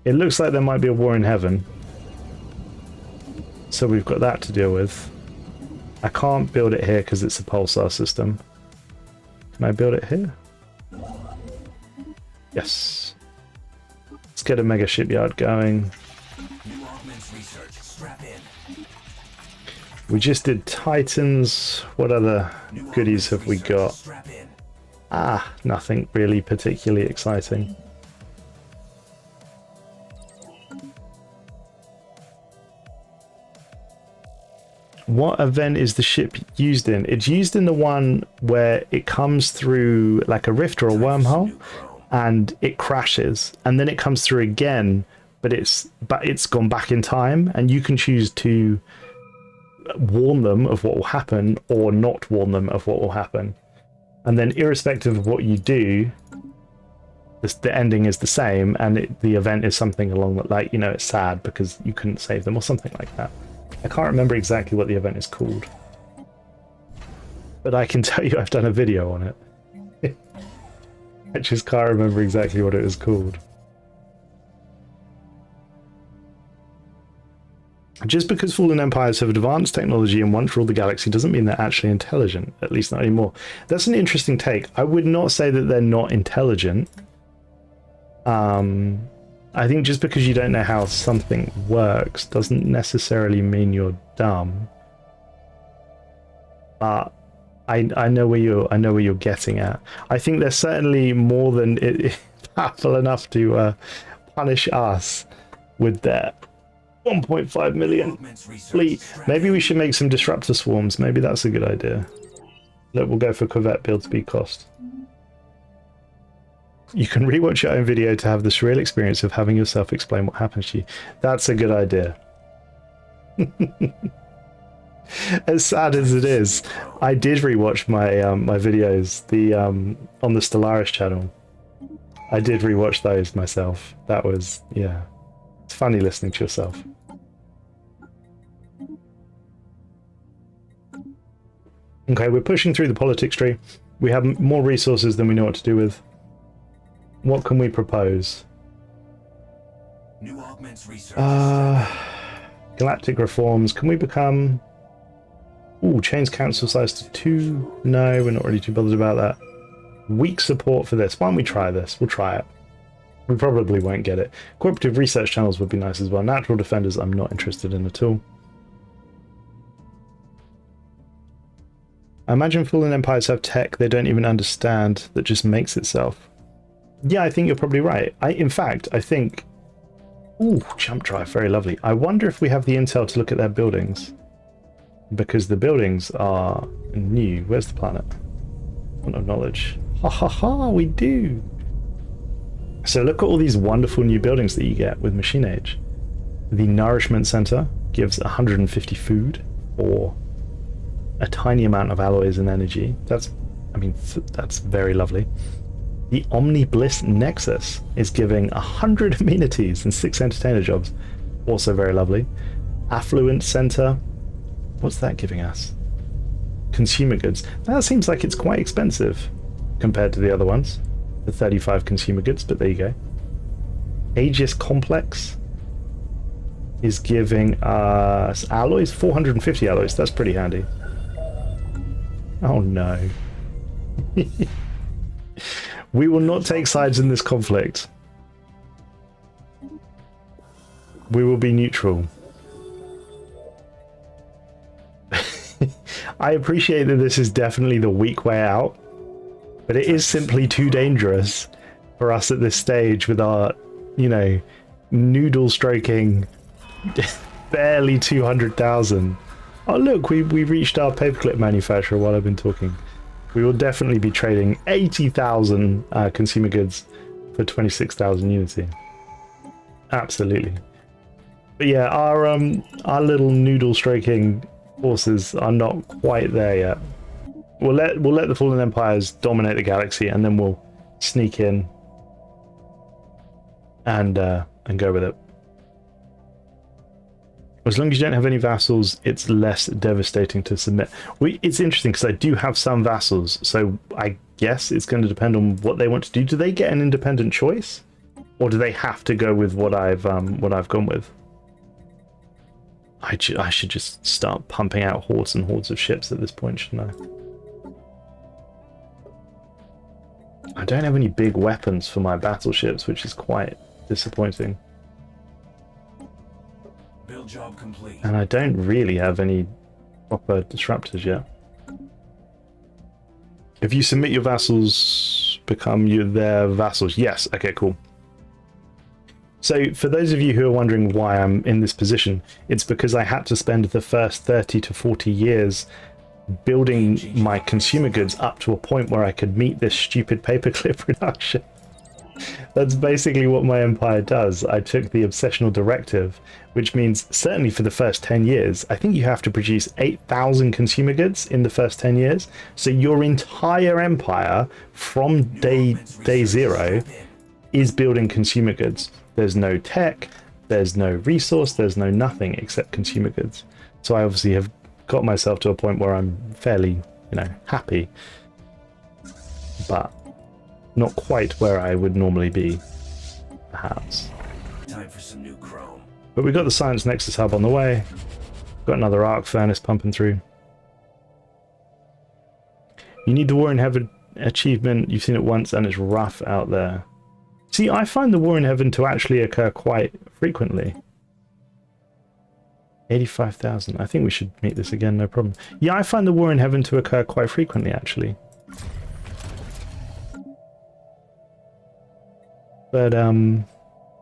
It looks like there might be a war in heaven. So we've got that to deal with. I can't build it here because it's a pulsar system. Can I build it here? Yes. Let's get a mega shipyard going. New augments research. Strap in. We just did Titans. What other goodies have we got? Strap in. Ah, nothing really particularly exciting. What event is the ship used in? It's used in the one where it comes through like a rift or a wormhole and it crashes, and then it comes through again, but it's gone back in time, and you can choose to warn them of what will happen or not warn them of what will happen. And then irrespective of what you do, the ending is the same, and the event is something along that, like, you know, it's sad because you couldn't save them or something like that. I can't remember exactly what the event is called, but I can tell you I've done a video on it. I just can't remember exactly what it was called. Just because fallen empires have advanced technology and once ruled the galaxy doesn't mean they're actually intelligent, at least not anymore. That's an interesting take. I would not say that they're not intelligent. I think just because you don't know how something works doesn't necessarily mean you're dumb. But I know where you're getting at. I think they're certainly more than powerful enough to punish us with their 1.5 million fleet. Maybe we should make some disruptor swarms. Maybe that's a good idea. Look, we'll go for Corvette build speed cost. You can rewatch your own video to have the surreal experience of having yourself explain what happens to you. That's a good idea. As sad as it is, I did rewatch my my videos, on the Stellaris channel. I did rewatch those myself. That was, yeah, it's funny listening to yourself. Okay, we're pushing through the politics tree. We have more resources than we know what to do with. What can we propose? New augments research. Galactic reforms. Can we become... Ooh, change council size to 2. No, we're not really too bothered about that. Weak support for this. Why don't we try this? We'll try it. We probably won't get it. Cooperative research channels would be nice as well. Natural defenders I'm not interested in at all. I imagine fallen empires have tech they don't even understand that just makes itself. Yeah, I think you're probably right. In fact, I think... Ooh, jump drive, very lovely. I wonder if we have the intel to look at their buildings. Because the buildings are new. Where's the planet? Point of knowledge. Ha ha ha, we do! So look at all these wonderful new buildings that you get with Machine Age. The Nourishment Center gives 150 food, or a tiny amount of alloys and energy. That's, I mean, that's very lovely. The Omni Bliss Nexus is giving 100 amenities and 6 entertainer jobs. Also very lovely. Affluent Center. What's that giving us? Consumer goods. That seems like it's quite expensive compared to the other ones. The 35 consumer goods, but there you go. Aegis Complex is giving us alloys, 450 alloys. That's pretty handy. Oh no. We will not take sides in this conflict. We will be neutral. I appreciate that this is definitely the weak way out, but it is simply too dangerous for us at this stage with our, you know, noodle stroking barely 200,000. Oh look, we reached our paperclip manufacturer while I've been talking. We will definitely be trading 80,000 consumer goods for 26,000 unity. Absolutely. But yeah, our little noodle stroking forces are not quite there yet. We'll let the fallen empires dominate the galaxy, and then we'll sneak in and go with it. As long as you don't have any vassals, it's less devastating to submit. It's interesting because I do have some vassals, so I guess it's going to depend on what they want to do. Do they get an independent choice, or do they have to go with what I've gone with? I should just start pumping out hordes and hordes of ships at this point, shouldn't I? I don't have any big weapons for my battleships, which is quite disappointing. Build job complete. And I don't really have any proper disruptors yet. If you submit your vassals, become their vassals. Yes, okay, cool. So for those of you who are wondering why I'm in this position, it's because I had to spend the first 30 to 40 years building my consumer goods up to a point where I could meet this stupid paperclip production. That's basically what my empire does. I took the obsessional directive, which means certainly for the first 10 years, I think you have to produce 8,000 consumer goods in the first 10 years. So your entire empire from day zero is building consumer goods. There's no tech, there's no resource, there's no nothing except consumer goods. So I obviously have got myself to a point where I'm fairly, you know, happy, but not quite where I would normally be, perhaps. Time for some new chrome. But we've got the Science Nexus hub on the way. Got another arc furnace pumping through. You need the War in Heaven achievement. You've seen it once and it's rough out there. See, I find the War in Heaven to actually occur quite frequently. 85,000. I think we should meet this again, no problem. Yeah, I find the War in Heaven to occur quite frequently, actually. But,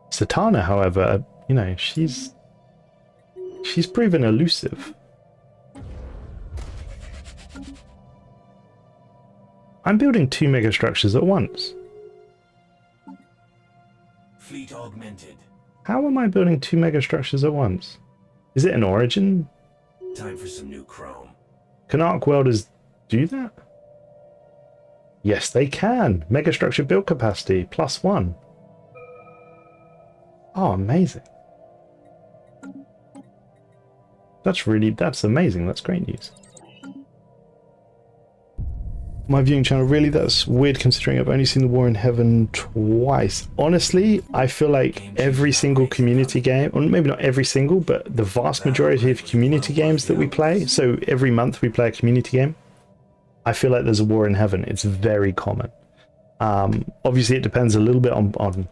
Satana, however, you know, she's proven elusive. I'm building 2 megastructures at once. Fleet augmented. How am I building 2 megastructures at once? Is it an origin? Time for some new chrome. Can arc welders do that? Yes, they can. Megastructure build capacity +1. Oh, amazing. That's amazing. That's great news. My viewing channel, really? That's weird considering I've only seen the War in Heaven twice. Honestly, I feel like every single community game, or maybe not every single, but the vast majority of community games that we play, so every month we play a community game, I feel like there's a War in Heaven. It's very common. Obviously, it depends a little bit on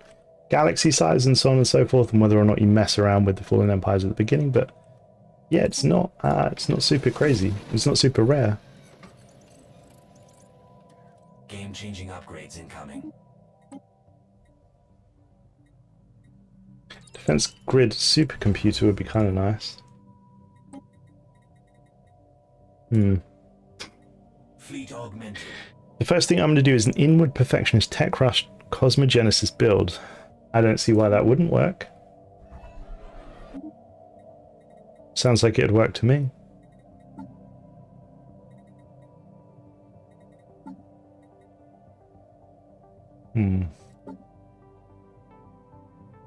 galaxy size and so on and so forth, and whether or not you mess around with the Fallen Empires at the beginning, but yeah, it's not super crazy. It's not super rare. Game-changing upgrades incoming. Defense grid supercomputer would be kind of nice. Fleet augmented. The first thing I'm going to do is an inward perfectionist tech rush cosmogenesis build. I don't see why that wouldn't work. Sounds like it'd work to me.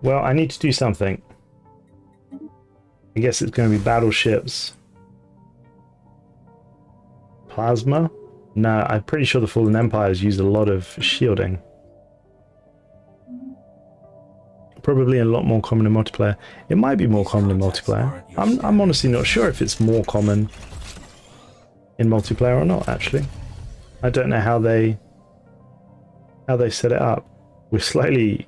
Well, I need to do something. I guess it's going to be battleships. Plasma? No, I'm pretty sure the Fallen Empires used a lot of shielding. Probably a lot more common in multiplayer. It might be more common in multiplayer. I'm honestly not sure if it's more common in multiplayer or not, actually. I don't know how they how they set it up. We're slightly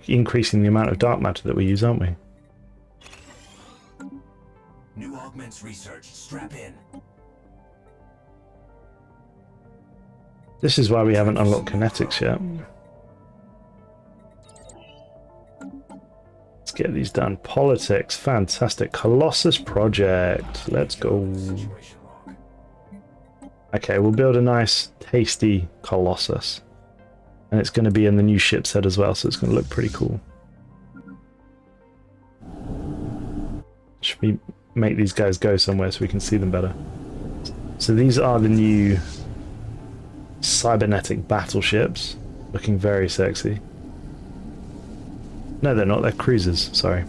increasing the amount of dark matter that we use, aren't we? New augments research. Strap in. This is why we haven't unlocked kinetics yet. Let's get these done. Politics, fantastic. Colossus project. Let's go. Situation log. Okay, we'll build a nice, tasty Colossus. And it's going to be in the new ship set as well, so it's going to look pretty cool. Should we make these guys go somewhere so we can see them better? So these are the new cybernetic battleships. Looking very sexy. No, they're not. They're cruisers. Sorry.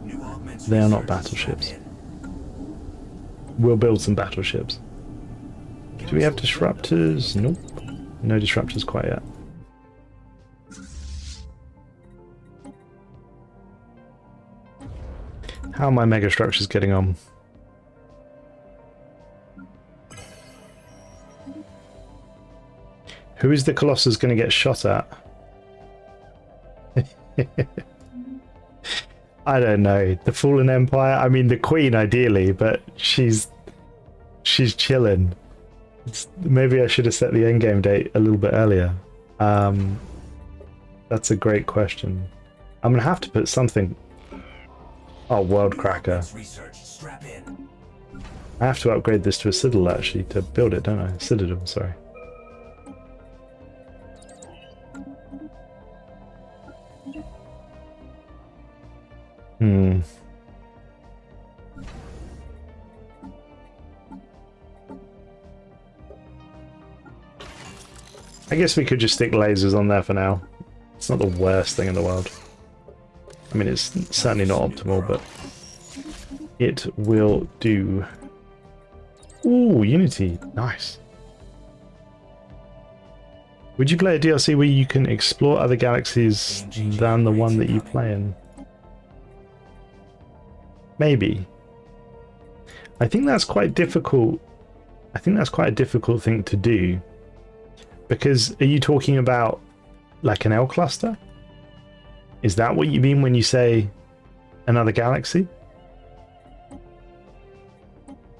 New augments They are not research. battleships. Strap We'll build some battleships. Do we have disruptors? Nope. No disruptors quite yet. How are my megastructures getting on? Who is the Colossus going to get shot at? I don't know. The Fallen Empire? I mean, the Queen, ideally, but she's chilling. Maybe I should have set the endgame date a little bit earlier. That's a great question. I'm going to have to put something... Oh, World Cracker. augments research. Strap in. I have to upgrade this to a Citadel, actually, to build it, don't I? Citadel, sorry. I guess we could just stick lasers on there for now. It's not the worst thing in the world. I mean, it's certainly not optimal, but it will do. Ooh, Unity. Nice. Would you play a DLC where you can explore other galaxies than the one that you play in? Maybe. I think that's quite difficult. I think that's quite a difficult thing to do. Because are you talking about like an L cluster? Is that what you mean when you say another galaxy?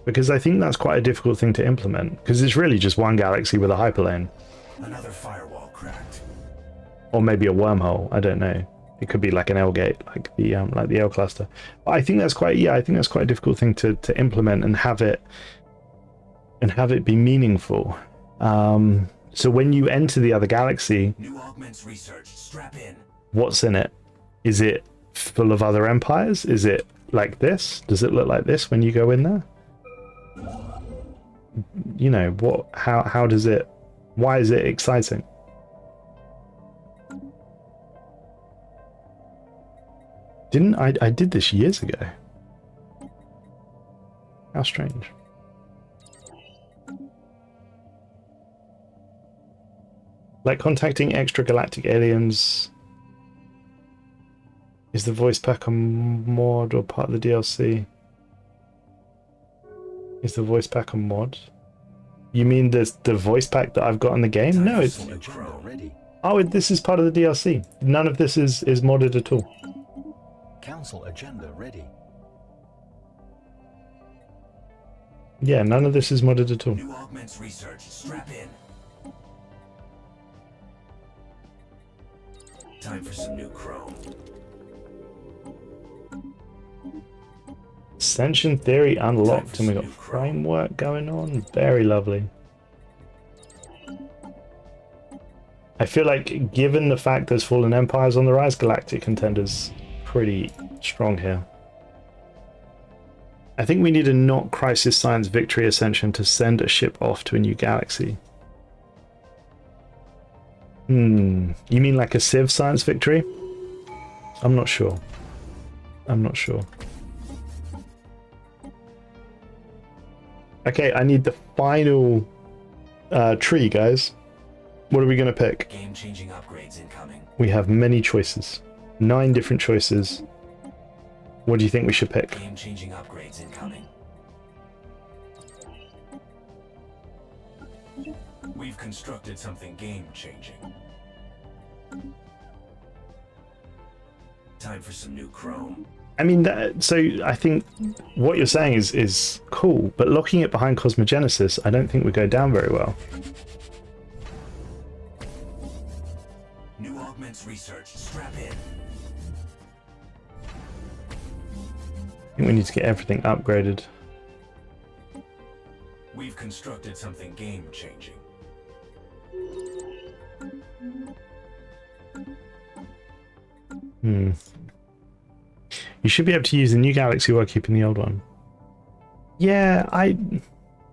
Because I think that's quite a difficult thing to implement. Because it's really just one galaxy with a hyperlane. Another firewall cracked. Or maybe a wormhole, I don't know. It could be like an L gate, like the L cluster. But I think that's quite I think that's quite a difficult thing to implement and have it be meaningful. So when you enter the other galaxy, New augments research. Strap in. what's in it? Is it full of other empires? Is it like this? Does it look like this when you go in there? You know, what? How does it? Why is it exciting? Didn't I did this years ago. How strange. Like contacting extragalactic aliens. Is the voice pack a mod or part of the DLC? Is the voice pack a mod? You mean the voice pack that I've got in the game? No, it's... Agenda ready. Oh, this is part of the DLC. None of this is modded at all. Council agenda ready. Yeah, none of this is modded at all. New augments research. Strap in. Time for some new chrome. Ascension theory unlocked, and we got framework going on. Very lovely. I feel like, given the fact there's fallen empires on the rise, galactic contenders pretty strong here. I think we need a not crisis science victory ascension to send a ship off to a new galaxy. You mean like a civ science victory? I'm not sure. I'm not sure. Okay, I need the final tree, guys. What are we going to pick? Game-changing upgrades incoming. We have many choices. 9 different choices. What do you think we should pick? Game-changing upgrades incoming. We've constructed something game-changing. Time for some new chrome. I mean, so I think what you're saying is cool, but locking it behind cosmogenesis, I don't think would go down very well. New augments researched. Strap in. I think we need to get everything upgraded. We've constructed something game-changing. You should be able to use the new galaxy while keeping the old one. Yeah, I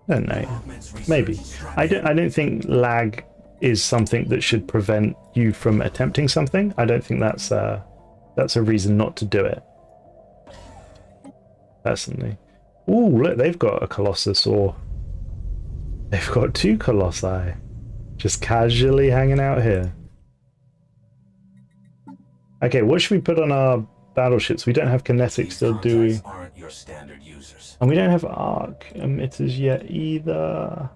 don't know. Maybe. I don't think lag is something that should prevent you from attempting something. I don't think that's a reason not to do it. Personally. Ooh, look, they've got a Colossus, or they've got 2 Colossi just casually hanging out here. Okay, what should we put on our battleships? We don't have kinetics still, do we? Aren't your standard users. And we don't have arc emitters yet either.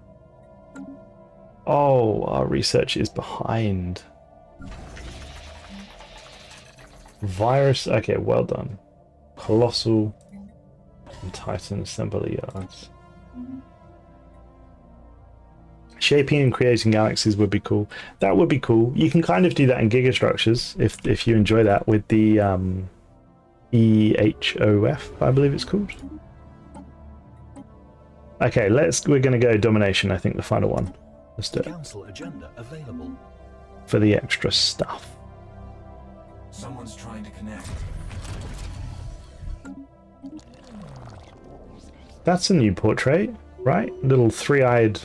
Oh, our research is behind. Virus, okay, well done. Colossal and Titan assembly yards. Shaping and creating galaxies would be cool. That would be cool. You can kind of do that in gigastructures if you enjoy that with the EHOF, I believe it's called. Okay, we're going to go domination, I think, the final one. Let's do it. Council agenda available. For the extra stuff. Someone's trying to connect. That's a new portrait, right? Little three-eyed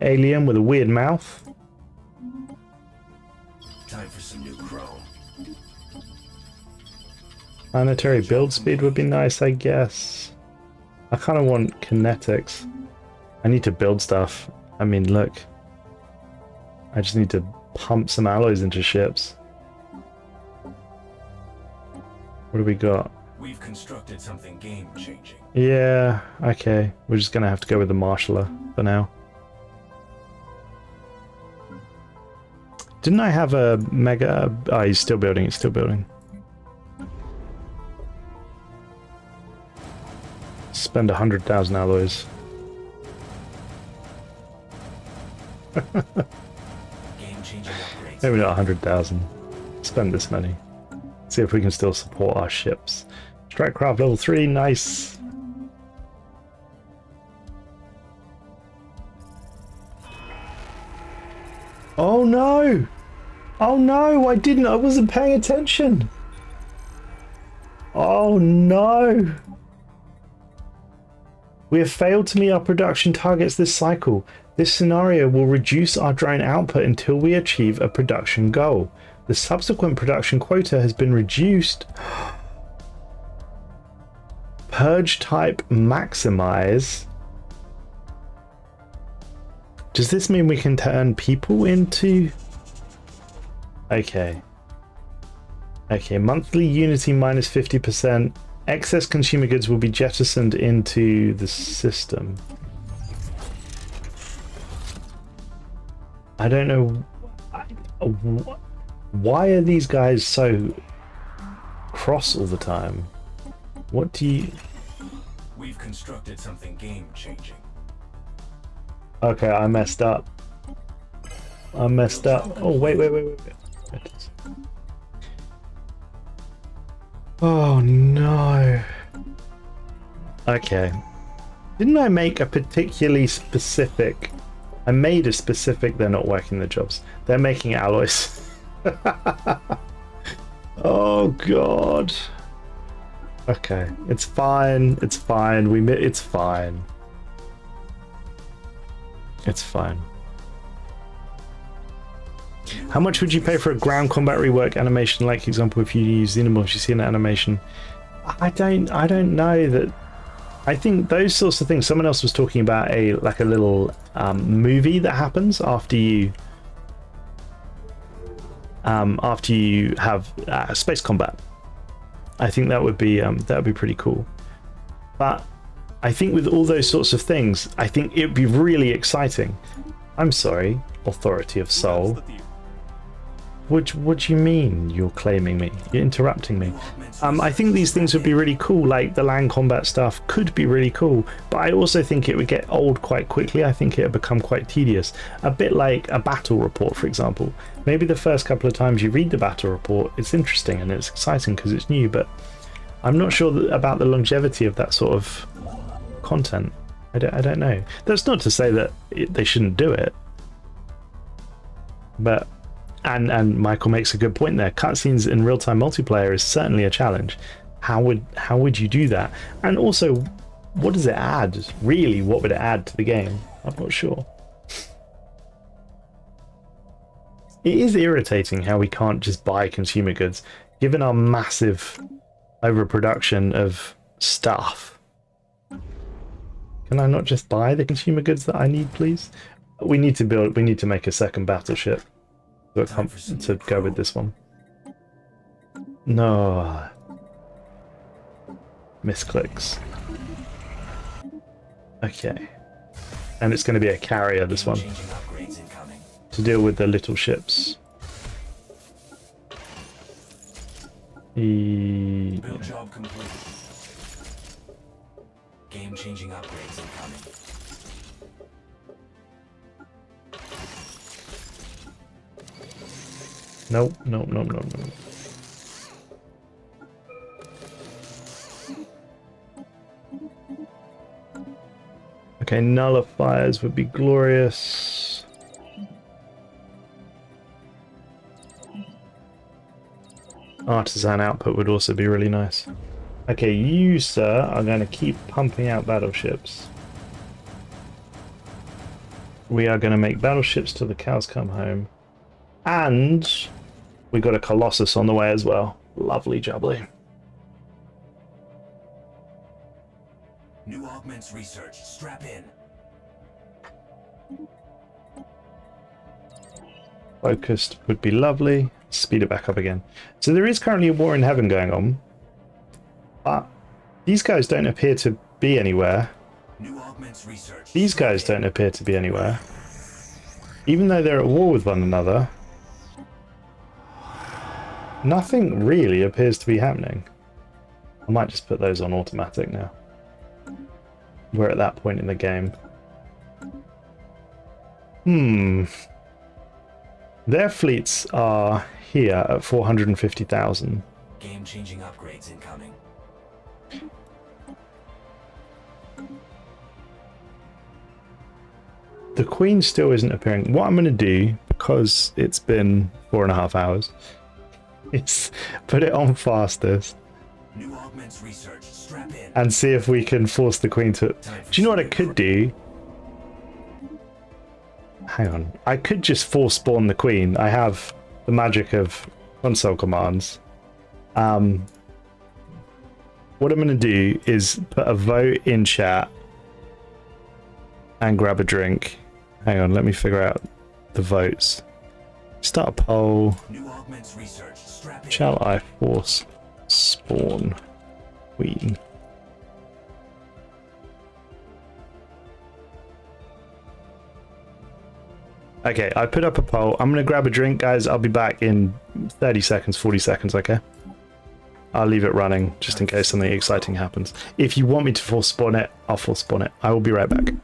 alien with a weird mouth. Time for some new chrome. Planetary build speed would be nice, I guess. I kind of want kinetics. I need to build stuff. I mean, look. I just need to pump some alloys into ships. What do we got? We've constructed something game-changing. Yeah, okay. We're just gonna have to go with the Marshaller for now. Didn't I have a mega... Oh, he's still building, it's still building. Spend 100,000 alloys. Game-changing upgrades. Maybe not 100,000. Spend this money. See if we can still support our ships. Strikecraft level 3, nice. Oh no! Oh no, I wasn't paying attention! Oh no! We have failed to meet our production targets this cycle. This scenario will reduce our drone output until we achieve a production goal. The subsequent production quota has been reduced. Purge type maximize. Does this mean we can turn people into... Okay. Okay, monthly unity minus 50%. Excess consumer goods will be jettisoned into the system. I don't know... Why are these guys so cross all the time? What do you... We've constructed something game-changing. Okay, I messed up. I messed up. Oh, wait. Oh, no. Okay. Didn't I make a particularly specific... I made a specific... They're not working the jobs. They're making alloys. Oh, God. Okay, it's fine. It's fine. It's fine. It's fine. How much would you pay for a ground combat rework animation, like example, if you use Xenomorphs, you see an animation? I don't know that. I think those sorts of things. Someone else was talking about a little movie that happens after you have space combat. I think that would be pretty cool. But I think with all those sorts of things, I think it'd be really exciting I'm sorry, authority of soul. What do you mean you're claiming me? You're interrupting me. I think these things would be really cool, like the land combat stuff could be really cool, but I also think it would get old quite quickly. I think it would become quite tedious. A bit like a battle report, for example. Maybe the first couple of times you read the battle report, it's interesting and it's exciting because it's new, but I'm not sure about the longevity of that sort of content. I don't know. That's not to say that they shouldn't do it, but and Michael makes a good point there. Cutscenes in real-time multiplayer is certainly a challenge. How would you do that? And also, what does it add? Really, what would it add to the game? I'm not sure. It is irritating how we can't just buy consumer goods, given our massive overproduction of stuff. Can I not just buy the consumer goods that I need, please? We need to make a second battleship to go with this one. No. Misclicks. Okay. And it's going to be a carrier, this one. To deal with the little ships. Build job complete. Game-changing upgrades incoming. No. Okay, nullifiers would be glorious. Artisan output would also be really nice. Okay, you, sir, are going to keep pumping out battleships. We are going to make battleships till the cows come home. And we got a Colossus on the way as well. Lovely jubbly. New augments research. Strap in. Focused would be lovely. Speed it back up again. So there is currently a war in heaven going on. But these guys don't appear to be anywhere. New augments research. These guys don't appear to be anywhere. Even though they're at war with one another, nothing really appears to be happening. I might just put those on automatic now. We're at that point in the game. Their fleets are here at 450,000. Game-changing upgrades incoming. The Queen still isn't appearing. What I'm going to do, because it's been 4.5 hours, is put it on fastest. New augments research. Strap in. And see if we can force the Queen to... Do you know what I could do? Hang on. I could just force spawn the Queen. I have the magic of console commands. What I'm going to do is put a vote in chat and grab a drink. Hang on, let me figure out the votes. Start a poll. New augments research. Strap in. Shall I force spawn Queen? Okay, I put up a poll. I'm going to grab a drink, guys. I'll be back in 30 seconds, 40 seconds, okay? I'll leave it running just in case something exciting happens. If you want me to force spawn it, I'll force spawn it. I will be right back.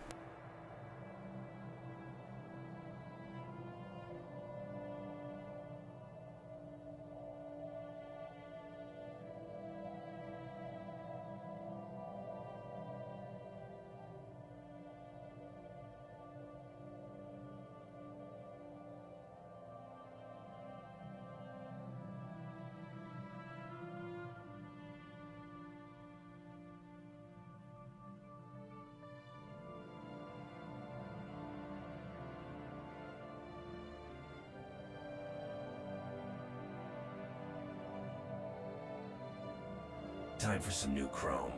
Time for some new chrome.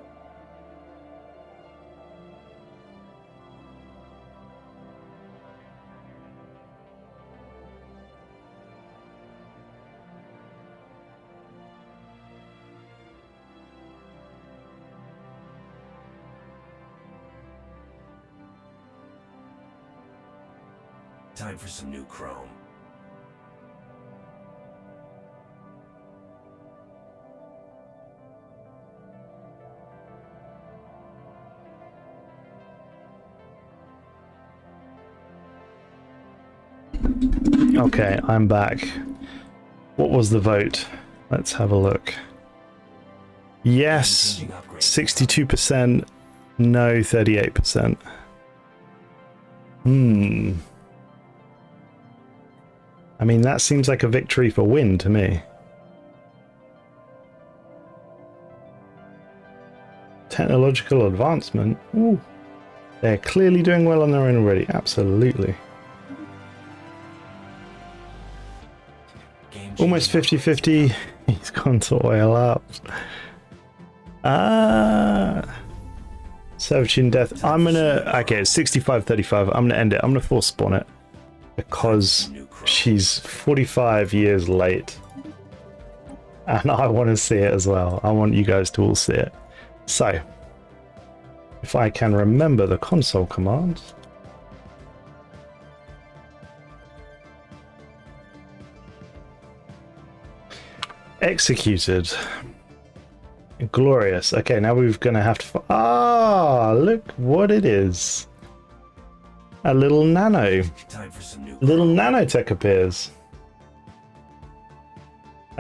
Time for some new chrome. Okay, I'm back. What was the vote? Let's have a look. Yes, 62%. No, 38%. I mean, that seems like a victory for win to me. Technological advancement. Ooh. They're clearly doing well on their own already. Absolutely. Almost 50-50. He's gone to oil up. Servitude and death. I'm gonna... Okay, it's 65-35. I'm gonna end it. I'm gonna force spawn it. Because she's 45 years late. And I want to see it as well. I want you guys to all see it. So, if I can remember the console commands. Executed. Glorious. Okay, now we're going to have to... Ah, look what it is. A little nano. Little nanotech appears.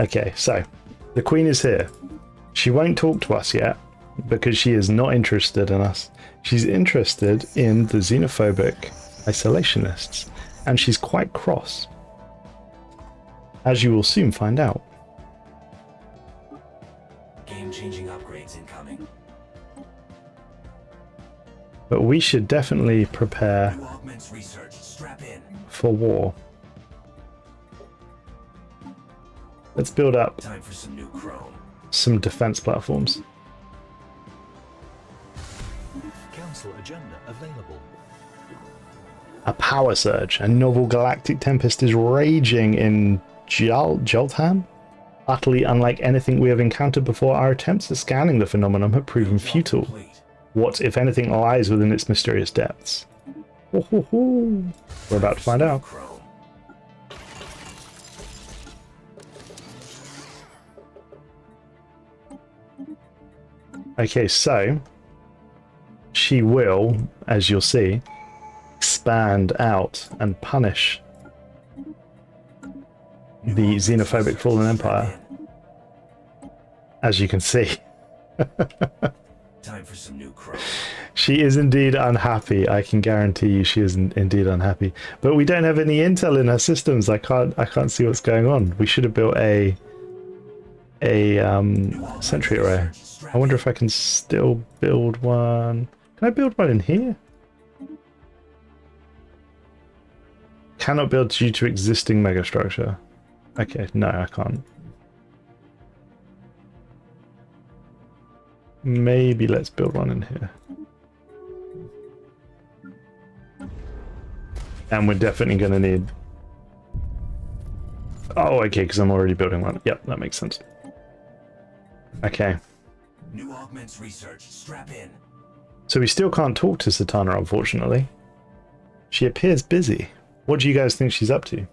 Okay, so the queen is here. She won't talk to us yet because she is not interested in us. She's interested in the xenophobic isolationists, and she's quite cross, as you will soon find out. Game-changing upgrades incoming. But we should definitely prepare New augments research. Strap in. for war. Let's build up Time for some new chrome. some defense platforms. Council agenda available. A power surge. A novel galactic tempest is raging in Joltham. Utterly unlike anything we have encountered before, our attempts at scanning the phenomenon have proven futile. What, if anything, lies within its mysterious depths? We're about to find out. Okay, so she will, as you'll see, expand out and punish the xenophobic Fallen Empire. As you can see. Time for some new chrome. She is indeed unhappy. I can guarantee you she is indeed unhappy. But we don't have any intel in her systems. I can't see what's going on. We should have built a sentry array. I wonder if I can still build one. Can I build one in here? Cannot build due to existing megastructure. Okay, no, I can't. Maybe let's build one in here. And we're definitely going to need... Oh, okay, because I'm already building one. Yep, that makes sense. Okay. New augments research. Strap in. So we still can't talk to Satana, unfortunately. She appears busy. What do you guys think she's up to?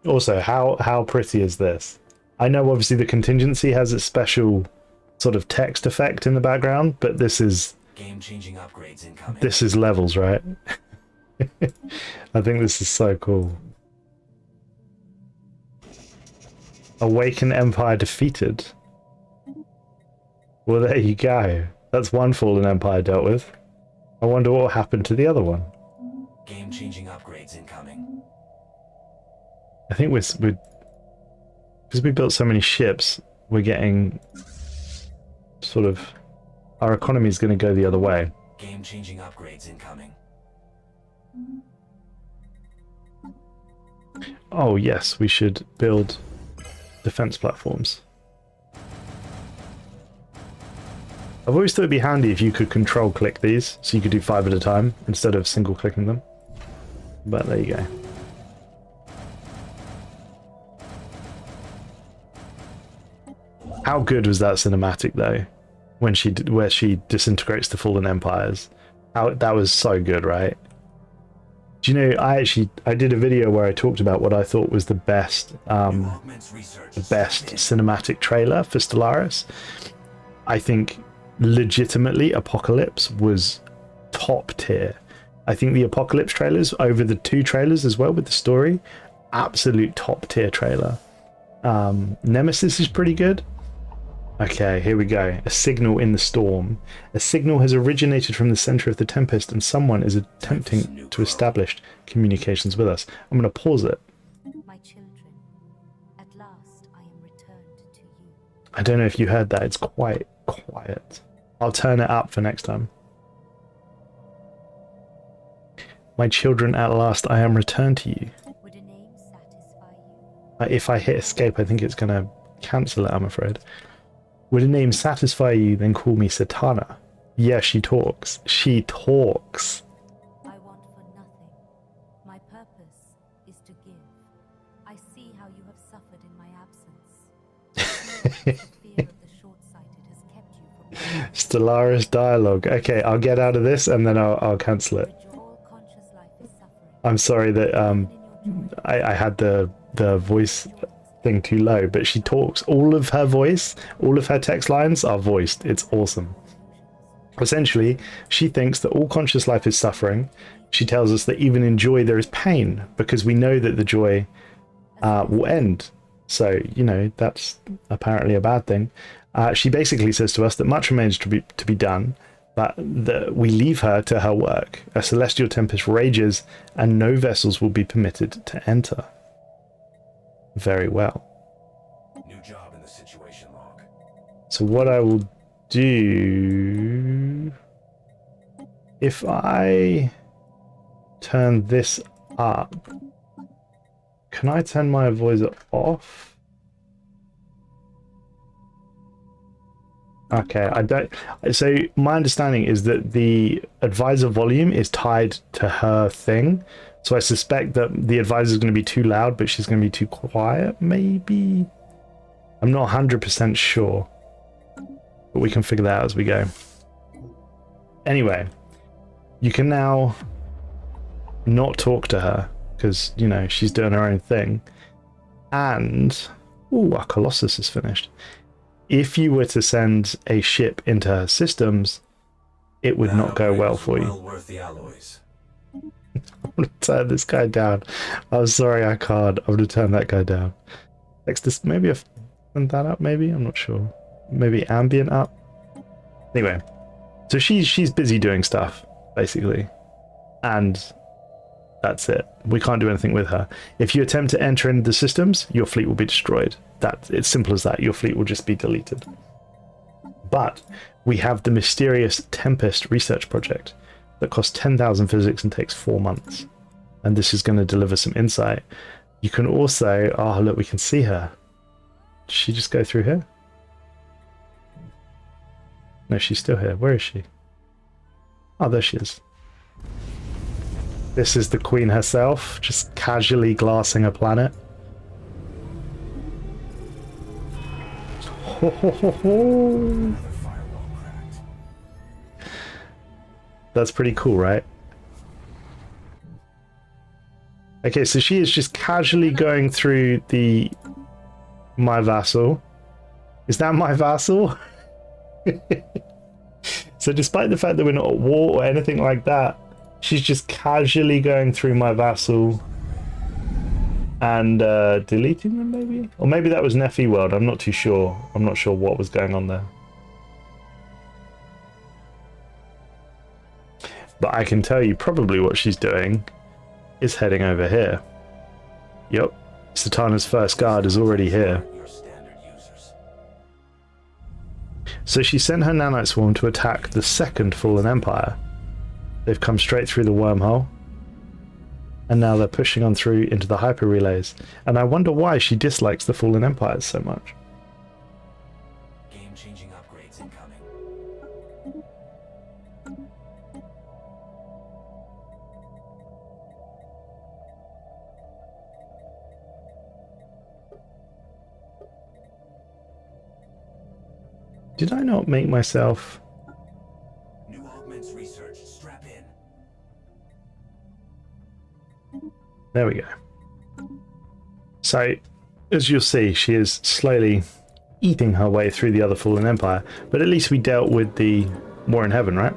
Also, how pretty is this? I know obviously the contingency has its special sort of text effect in the background, but this is... Game-changing upgrades incoming. This is levels, right? I think this is so cool. Awaken Empire defeated. Well, there you go. That's one Fallen Empire dealt with. I wonder what happened to the other one. Game-changing upgrades incoming. I think we're because we built so many ships, we're getting sort of... Our economy is going to go the other way. Game-changing upgrades incoming. Oh yes, we should build defense platforms. I've always thought it'd be handy if you could control click these, so you could do 5 at a time instead of single clicking them. But there you go. How good was that cinematic though? When where she disintegrates the fallen empires. That was so good, right? Do you know, I did a video where I talked about what I thought was the best cinematic trailer for Stellaris. I think legitimately Apocalypse was top tier. I think the Apocalypse trailers over the 2 trailers as well with the story, absolute top tier trailer. Nemesis is pretty good. Okay, here we go. A signal in the storm. A signal has originated from the center of the tempest and someone is attempting to establish communications with us. I'm going to pause it. My children, at last I am returned to you. I don't know if you heard that. It's quite quiet. I'll turn it up for next time. My children, at last I am returned to you. Would a name satisfy you? If I hit escape, I think it's going to cancel it, I'm afraid. Would a name satisfy you, then call me Satana? Yeah, she talks. She talks. I want for nothing. My purpose is to give. I see how you have suffered in my absence. The fear of the short-sighted has kept you from Stellaris dialogue. Okay, I'll get out of this and then I'll cancel it. all conscious life is suffering. I'm sorry that I had the voice thing too low, but she talks. All of her voice, all of her text lines are voiced. It's awesome. Essentially, she thinks that all conscious life is suffering. She tells us that even in joy there is pain, because we know that the joy will end. So, you know, that's apparently a bad thing. She basically says to us that much remains to be done, but that we leave her to her work. A celestial tempest rages, and no vessels will be permitted to enter. Very well. New job in the situation log. So what I will do, if I turn this up, can I turn my voice off? Okay, I don't. So my understanding is that the advisor volume is tied to her thing. So I suspect that the advisor is going to be too loud, but she's going to be too quiet, maybe? I'm not 100% sure. But we can figure that out as we go. Anyway, you can now not talk to her, because, you know, she's doing her own thing. And, ooh, our Colossus is finished. If you were to send a ship into her systems, it would not go well for you. Well worth the alloys. I'm going to turn this guy down. I'm sorry, I can't. I'm going to turn that guy down. Next, this, maybe I've turned that up, maybe? I'm not sure. Maybe ambient up? Anyway, so she's busy doing stuff, basically. And that's it. We can't do anything with her. If you attempt to enter into the systems, your fleet will be destroyed. It's simple as that. Your fleet will just be deleted. But we have the mysterious Tempest research project that costs 10,000 physics and takes 4 months. And this is going to deliver some insight. You can also... Oh, look, we can see her. Did she just go through here? No, she's still here. Where is she? Oh, there she is. This is the Queen herself, just casually glassing a planet. Ho, ho, ho, ho. Another firewall cracked. That's pretty cool, right? Okay, so she is just casually going through the... My vassal. Is that my vassal? So despite the fact that we're not at war or anything like that, she's just casually going through my vassal and deleting them, maybe? Or maybe that was Nephi World, I'm not too sure. I'm not sure what was going on there. But I can tell you probably what she's doing is heading over here. Yep, Satana's first guard is already here. Your standard users. So she sent her nanite swarm to attack the second Fallen Empire. They've come straight through the wormhole. And now they're pushing on through into the hyper relays. And I wonder why she dislikes the Fallen Empires so much. Game-changing upgrades incoming. Did I not make myself... New augments research. Strap in. There we go. So, as you'll see, she is slowly eating her way through the other fallen empire, but at least we dealt with the war in heaven, right?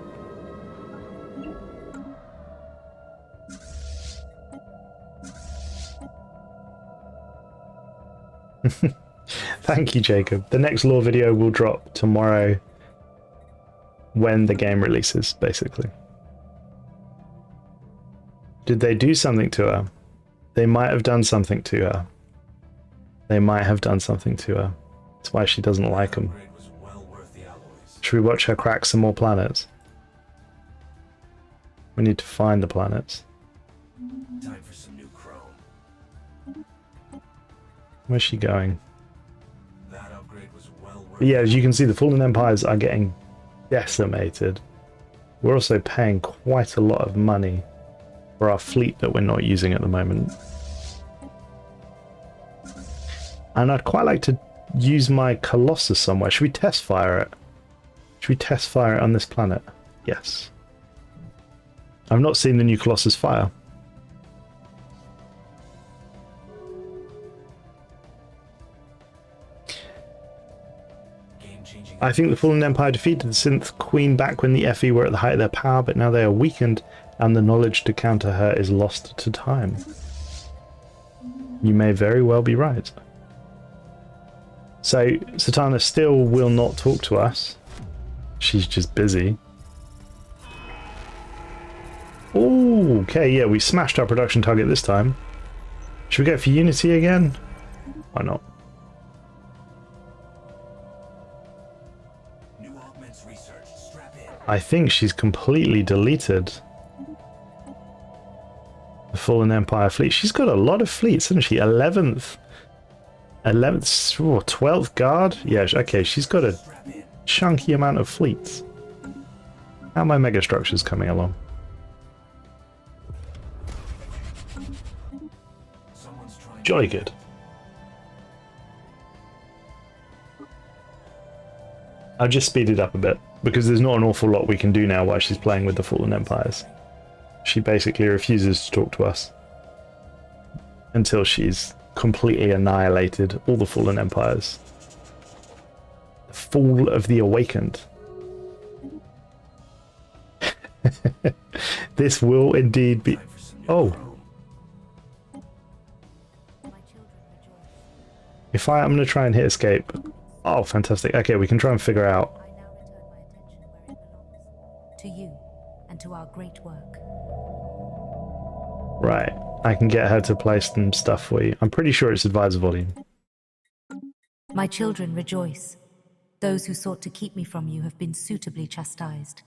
Thank you, Jacob. The next lore video will drop tomorrow when the game releases, basically. Did they do something to her? They might have done something to her. They might have done something to her. That's why she doesn't like them. Should we watch her crack some more planets? We need to find the planets. Time for some new chrome. Where's she going? That upgrade was well worth But yeah, as you can see, the fallen empires are getting decimated. We're also paying quite a lot of money for our fleet that we're not using at the moment. And I'd quite like to use my Colossus somewhere. Should we test fire it? Should we test fire it on this planet? Yes. I've not seen the new Colossus fire. I think the Fallen Empire defeated the Synth Queen back when the FE were at the height of their power, but now they are weakened and the knowledge to counter her is lost to time. You may very well be right. So, Satana still will not talk to us. She's just busy. Ooh, okay, yeah, we smashed our production target this time. Should we go for Unity again? Why not? I think she's completely deleted the Fallen Empire fleet. She's got a lot of fleets, hasn't she? 11th, 12th guard? Yeah, okay, she's got a chunky amount of fleets. How are my mega structures coming along? Jolly good. I'll just speed it up a bit, because there's not an awful lot we can do now while she's playing with the Fallen Empires. She basically refuses to talk to us until she's completely annihilated all the Fallen Empires. The Fall of the Awakened. This will indeed be... Oh. If I'm going to try and hit escape... Oh, fantastic. Okay, we can try and figure out... I now return my attention where it belongs. To you, and to our great work. Right, I can get her to place some stuff for you. I'm pretty sure it's advisor volume. My children rejoice. Those who sought to keep me from you have been suitably chastised.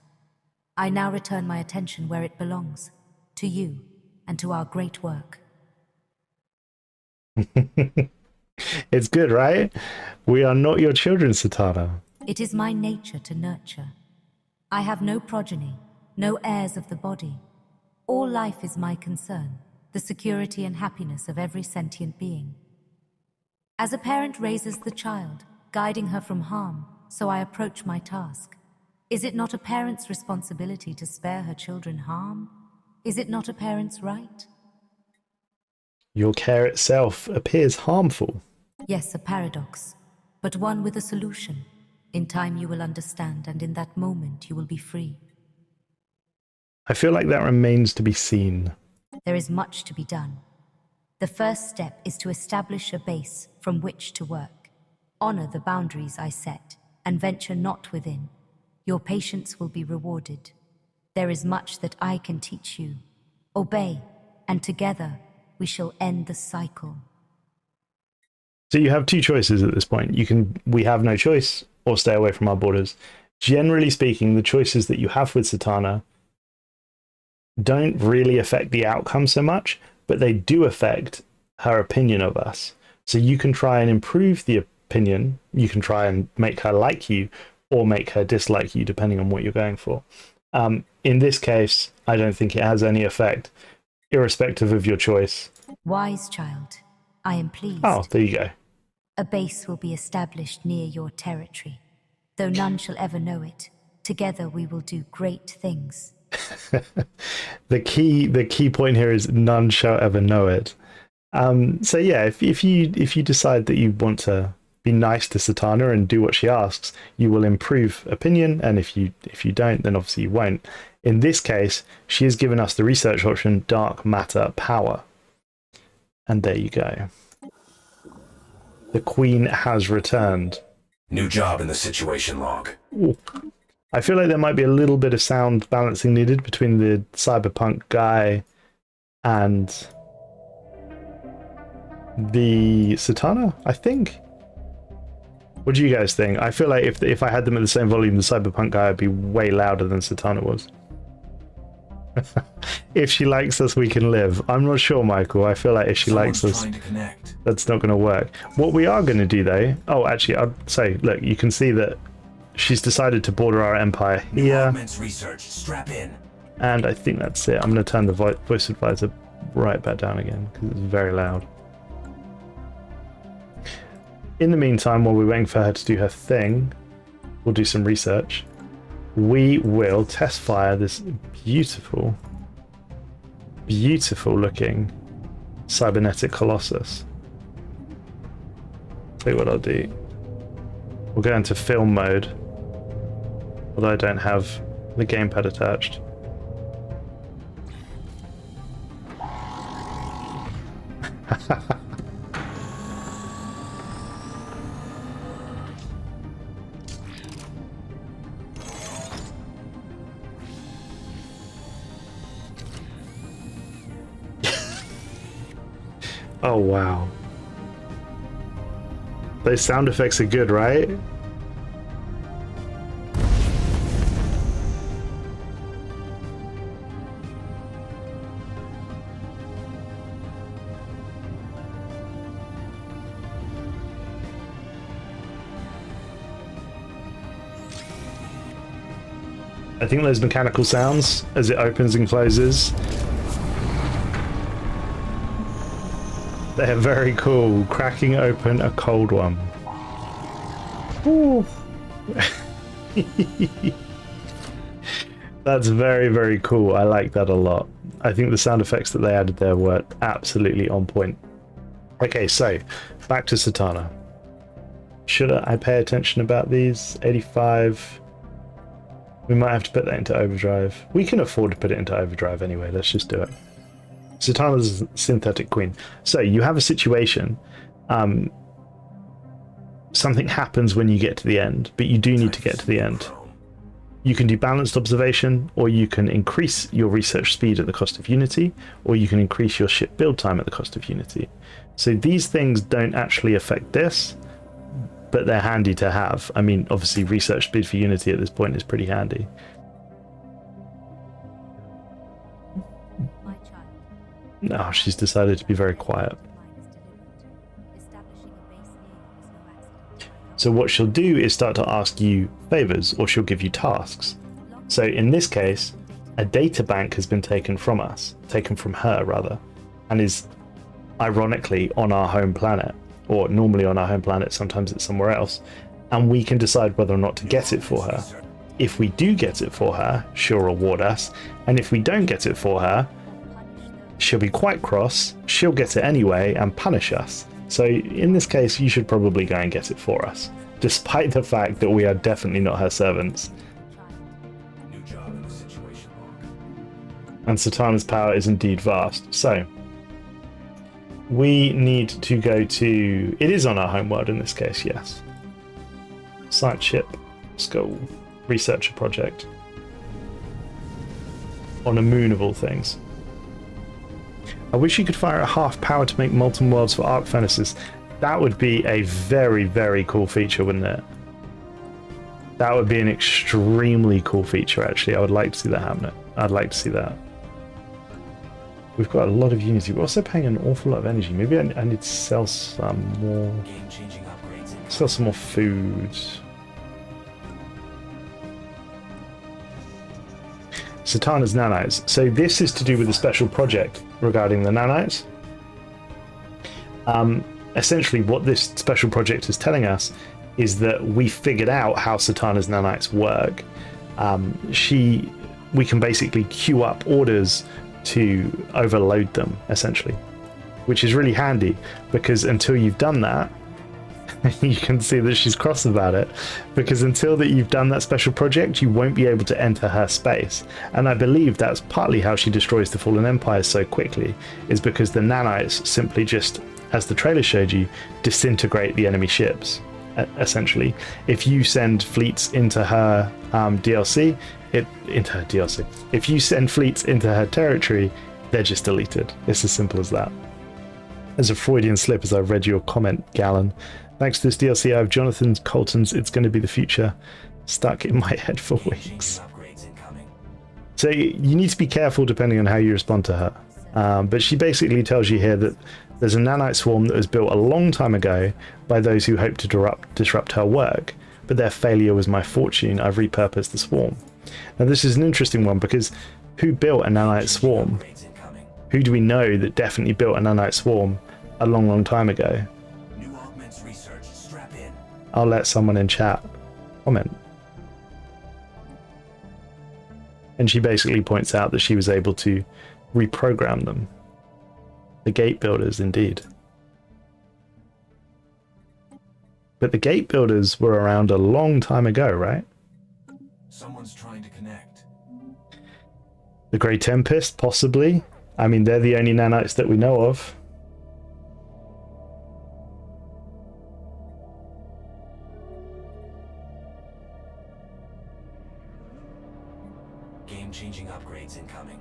I now return my attention where it belongs. To you, and to our great work. It's good, right? We are not your children, Satana. It is my nature to nurture. I have no progeny, no heirs of the body. All life is my concern, the security and happiness of every sentient being. As a parent raises the child, guiding her from harm, so I approach my task. Is it not a parent's responsibility to spare her children harm? Is it not a parent's right? Your care itself appears harmful. Yes, a paradox, but one with a solution. In time you will understand, and in that moment you will be free. I feel like that remains to be seen. There is much to be done. The first step is to establish a base from which to work. Honor the boundaries I set, and venture not within. Your patience will be rewarded. There is much that I can teach you. Obey, and together we shall end the cycle. So you have two choices at this point. We have no choice, or stay away from our borders. Generally speaking, the choices that you have with Satana don't really affect the outcome so much, but they do affect her opinion of us. So you can try and improve the opinion, you can try and make her like you, or make her dislike you, depending on what you're going for. In this case, I don't think it has any effect, irrespective of your choice. Wise child, I am pleased. Oh, there you go. A base will be established near your territory. Though none shall ever know it, together we will do great things. The key point here is none shall ever know it. So yeah, if you decide that you want to be nice to Satana and do what she asks, you will improve opinion, and if you don't, then obviously you won't. In this case, she has given us the research option, dark matter power. And there you go. The Queen has returned. New job in the situation log. Ooh. I feel like there might be a little bit of sound balancing needed between the cyberpunk guy and the Satana, I think. What do you guys think? I feel like if I had them at the same volume, the cyberpunk guy would be way louder than Satana was. If she likes us, we can live. I'm not sure, Michael. I feel like if she likes us, that's not going to work. What we are going to do, though... Oh, actually, I'd say, look, you can see that she's decided to border our empire here. Research. Strap in. And I think that's it. I'm going to turn the voice advisor right back down again, because it's very loud. In the meantime, while we're waiting for her to do her thing, we'll do some research. We will test fire this beautiful, beautiful looking cybernetic colossus. Tell you what I'll do. We'll go into film mode, although I don't have the gamepad attached. Oh wow. Those sound effects are good, right? I think those mechanical sounds as it opens and closes, they're very cool. Cracking open a cold one. Ooh. That's very, very cool. I like that a lot. I think the sound effects that they added there were absolutely on point. Okay, so back to Satana. Should I pay attention about these? 85. We might have to put that into overdrive. We can afford to put it into overdrive anyway. Let's just do it. Satana's synthetic queen. So you have a situation. Something happens when you get to the end, but you do need to get to the end. You can do balanced observation, or you can increase your research speed at the cost of unity, or you can increase your ship build time at the cost of unity. So these things don't actually affect this, but they're handy to have. I mean, obviously research speed for unity at this point is pretty handy. No, she's decided to be very quiet. So what she'll do is start to ask you favors, or she'll give you tasks. So in this case, a data bank has been taken from her rather, and is ironically on our home planet, or normally on our home planet, sometimes it's somewhere else, and we can decide whether or not to get it for her. If we do get it for her, she'll reward us, and if we don't get it for her, she'll be quite cross, she'll get it anyway and punish us. So in this case, you should probably go and get it for us, despite the fact that we are definitely not her servants. And Satana's power is indeed vast. So we need to go to... It is on our homeworld in this case, yes. Science ship, school, researcher project. On a moon of all things. I wish you could fire at half power to make molten worlds for arc furnaces. That would be a very, very cool feature, wouldn't it? That would be an extremely cool feature, actually. I would like to see that happen. I'd like to see that. We've got a lot of unity. We're also paying an awful lot of energy. Maybe I need to sell some more... Sell some more food. Satana's nanites. So this is to do with a special project regarding the nanites. Essentially what this special project is telling us is that we figured out how Satana's nanites work. She we can basically queue up orders to overload them, essentially, which is really handy, because until you've done that, you can see that she's cross about it, because until that you've done that special project, you won't be able to enter her space. And I believe that's partly how she destroys the Fallen Empires so quickly, is because the nanites simply just, as the trailer showed you, disintegrate the enemy ships, essentially. If you send fleets into her DLC, if you send fleets into her territory, they're just deleted. It's as simple as that. As a Freudian slip, as I've read your comment, Gallon. Thanks to this DLC, I have Jonathan Colton's It's Going to Be the Future stuck in my head for weeks. So you need to be careful depending on how you respond to her. But she basically tells you here that there's a nanite swarm that was built a long time ago by those who hope to disrupt her work, but their failure was my fortune. I've repurposed the swarm. Now this is an interesting one, because who built a nanite swarm? Who do we know that definitely built a nanite swarm a long time ago? I'll let someone in chat comment. And she basically points out that she was able to reprogram them. The gate builders, indeed. But the gate builders were around a long time ago, right? Someone's trying to connect. The Grey Tempest, possibly. I mean, they're the only nanites that we know of. Game-changing upgrades incoming.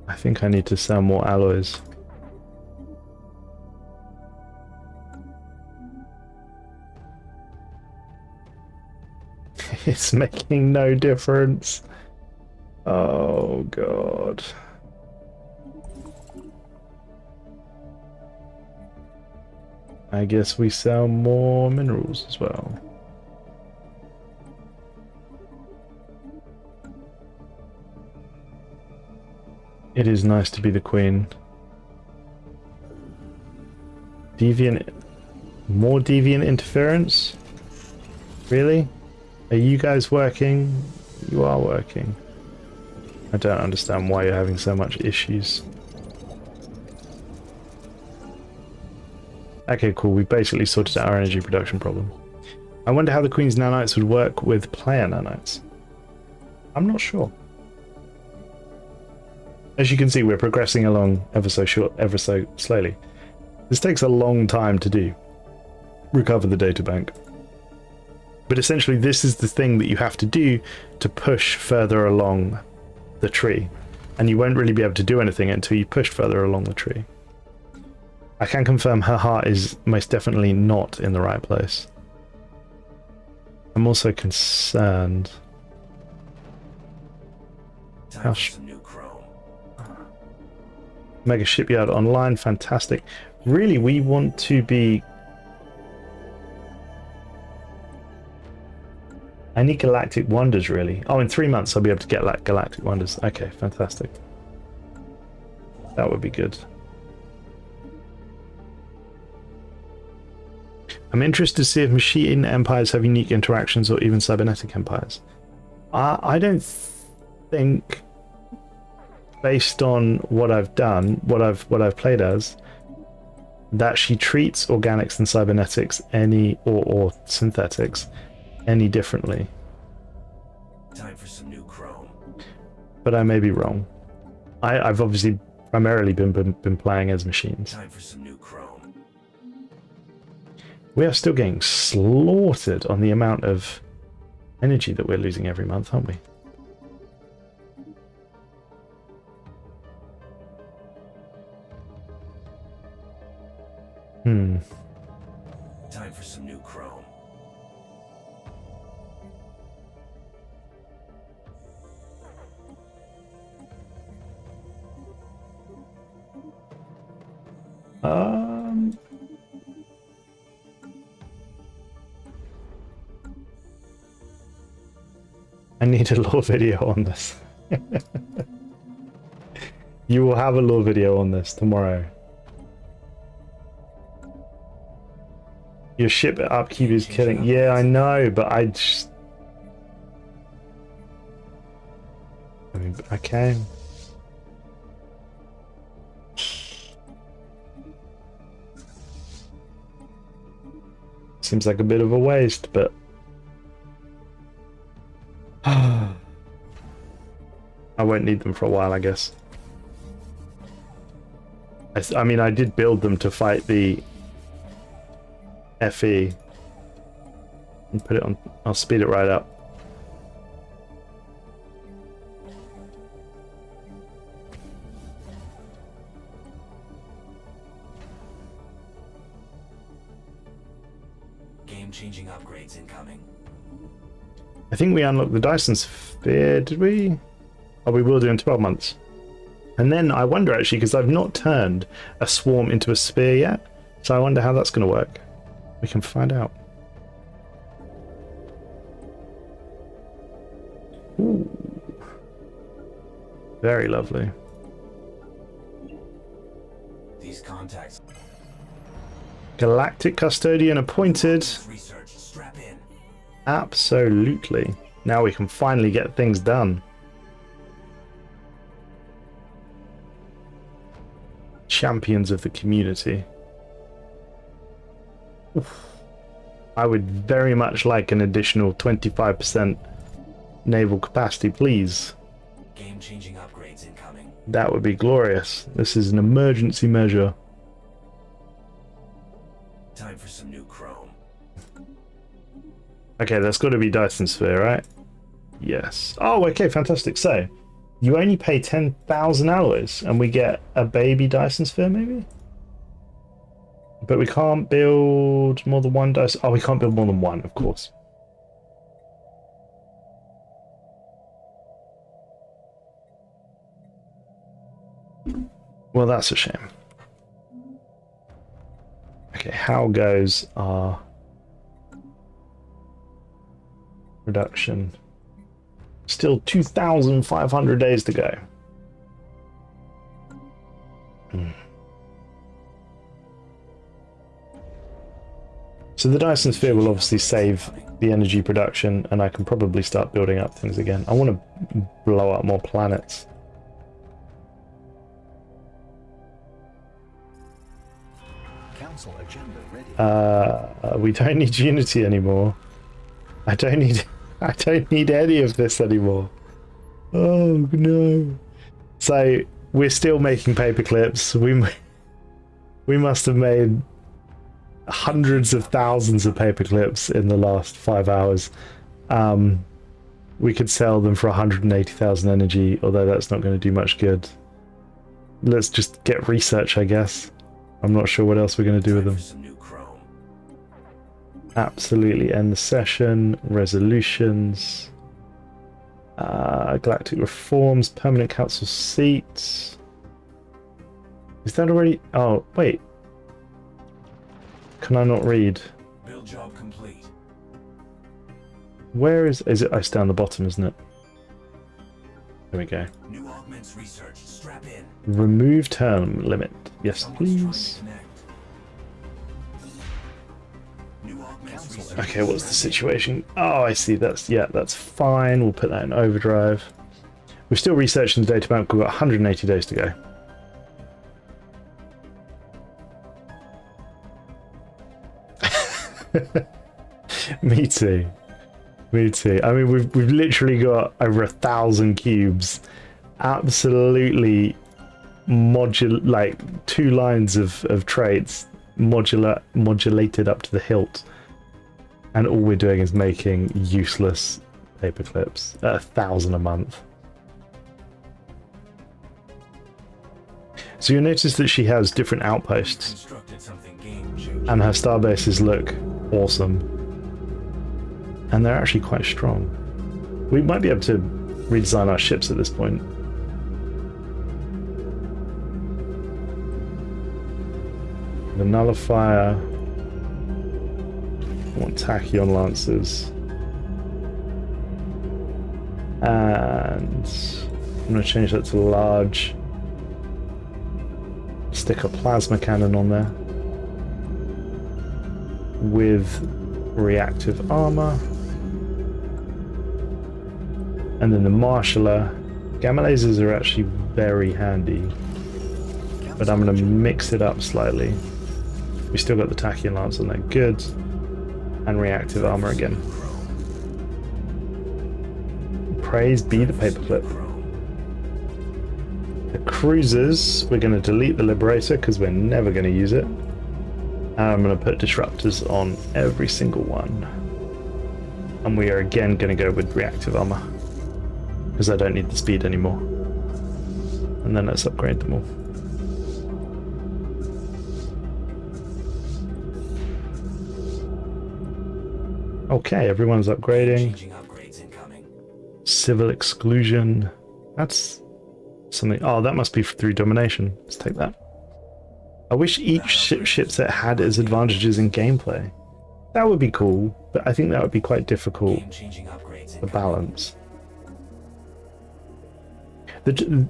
I think I need to sell more alloys. It's making no difference. Oh god. I guess we sell more minerals as well. It is nice to be the queen. Deviant... More deviant interference? Really? Are you guys working? You are working. I don't understand why you're having so much issues. Okay, cool. We basically sorted out our energy production problem. I wonder how the Queen's nanites would work with player nanites. I'm not sure. As you can see, we're progressing along ever so slowly. This takes a long time to do. Recover the data bank. But essentially this is the thing that you have to do to push further along the tree. And you won't really be able to do anything until you push further along the tree. I can confirm her heart is most definitely not in the right place. I'm also concerned. Mega Shipyard Online, fantastic. Really, we want to be... I need Galactic Wonders, really. Oh, in 3 months I'll be able to get like Galactic Wonders. Okay, fantastic. That would be good. I'm interested to see if machine empires have unique interactions or even cybernetic empires. I don't think, based on what I've done, what I've played as, that she treats organics and cybernetics or synthetics any differently. Time for some new chrome. But I may be wrong. I've obviously primarily been playing as machines. Time for some new chrome. We are still getting slaughtered on the amount of energy that we're losing every month, aren't we? Time for some new chrome. I need a lore video on this. You will have a lore video on this tomorrow. Your ship upkeep is killing. Yeah, I know, but I just... Okay. Seems like a bit of a waste, but I won't need them for a while, I guess. I mean, I did build them to fight the FE. And put it on. I'll speed it right up. Game-changing upgrades incoming. I think we unlocked the Dyson Sphere, did we? Oh, we will do in 12 months. And then I wonder actually, because I've not turned a swarm into a sphere yet, so I wonder how that's going to work. We can find out. Ooh. Very lovely. These contacts. Galactic Custodian appointed. Research. Strap in. Absolutely. Now we can finally get things done. Champions of the community. Oof. I would very much like an additional 25% naval capacity, please. Game-changing upgrades incoming. That would be glorious. This is an emergency measure. Time for some new chrome. Okay, that's got to be Dyson Sphere, right? Yes. Oh, okay, fantastic. So, you only pay 10,000 alloys, and we get a baby Dyson Sphere, maybe? But we can't build more than one Dyson... Oh, we can't build more than one, of course. Well, that's a shame. Okay, how goes our production? Still 2,500 days to go. So the Dyson Sphere will obviously save the energy production, and I can probably start building up things again. I want to blow up more planets. Council agenda ready. We don't need Unity anymore. I don't need any of this anymore. Oh no. So we're still making paper clips. We must have made hundreds of thousands of paper clips in the last 5 hours. We could sell them for 180,000 energy, although that's not going to do much good. Let's just get research, I guess. I'm not sure what else we're going to do with them. Some new chrome. Absolutely end the session. Resolutions. Galactic reforms. Permanent council seats. Is that already? Oh, wait. Can I not read? Build job complete. Where is it? It's down the bottom, isn't it? There we go. New augments research. Strap in. Remove term limit. Yes, Someone's please. trying to connect. New augments research. Okay, what's the situation? Oh, I see. That's fine. We'll put that in overdrive. We're still researching the data bank. We've got 180 days to go. Me too. Me too. I mean, we've literally got over 1,000 cubes. Absolutely like 2 lines of traits modulated up to the hilt, and all we're doing is making useless paper clips at 1,000 a month. So you'll notice that she has different outposts, Constructed something game-changing. and her star bases look awesome, and they're actually quite strong. We might be able to redesign our ships at this point. The nullifier. I want tachyon lancers, and I'm going to change that to large. Stick a plasma cannon on there with reactive armor, and then the marshaller Gamma lasers are actually very handy, but I'm going to mix it up slightly. We still got the Tachyon Lance on there. Good. And reactive armor again. Praise be the paperclip. The cruisers, we're going to delete the Liberator because we're never going to use it. And I'm going to put disruptors on every single one. And we are again going to go with reactive armor because I don't need the speed anymore. And then let's upgrade them all. Okay, everyone's upgrading. Civil exclusion. That's something. Oh, that must be through domination. Let's take that. I wish each ship set had its advantages in gameplay. That would be cool, but I think that would be quite difficult to balance.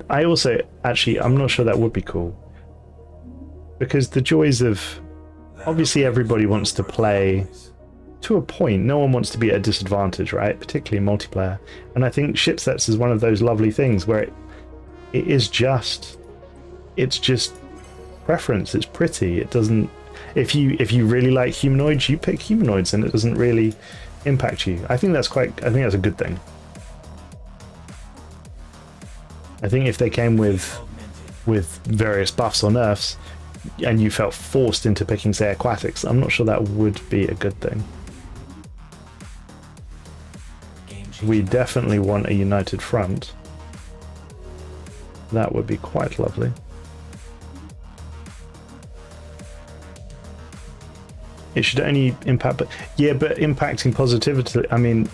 I also, actually, I'm not sure that would be cool. Because the joys of... Obviously everybody wants to play to a point. No one wants to be at a disadvantage, right? Particularly in multiplayer. And I think ship sets is one of those lovely things where it is just... It's just preference. It's pretty. It doesn't... If you really like humanoids, you pick humanoids and it doesn't really impact you. I think that's a good thing. I think if they came with various buffs or nerfs and you felt forced into picking, say, aquatics, I'm not sure that would be a good thing. We definitely want a united front. That would be quite lovely. It should only impact, but yeah, but impacting positivity. I mean,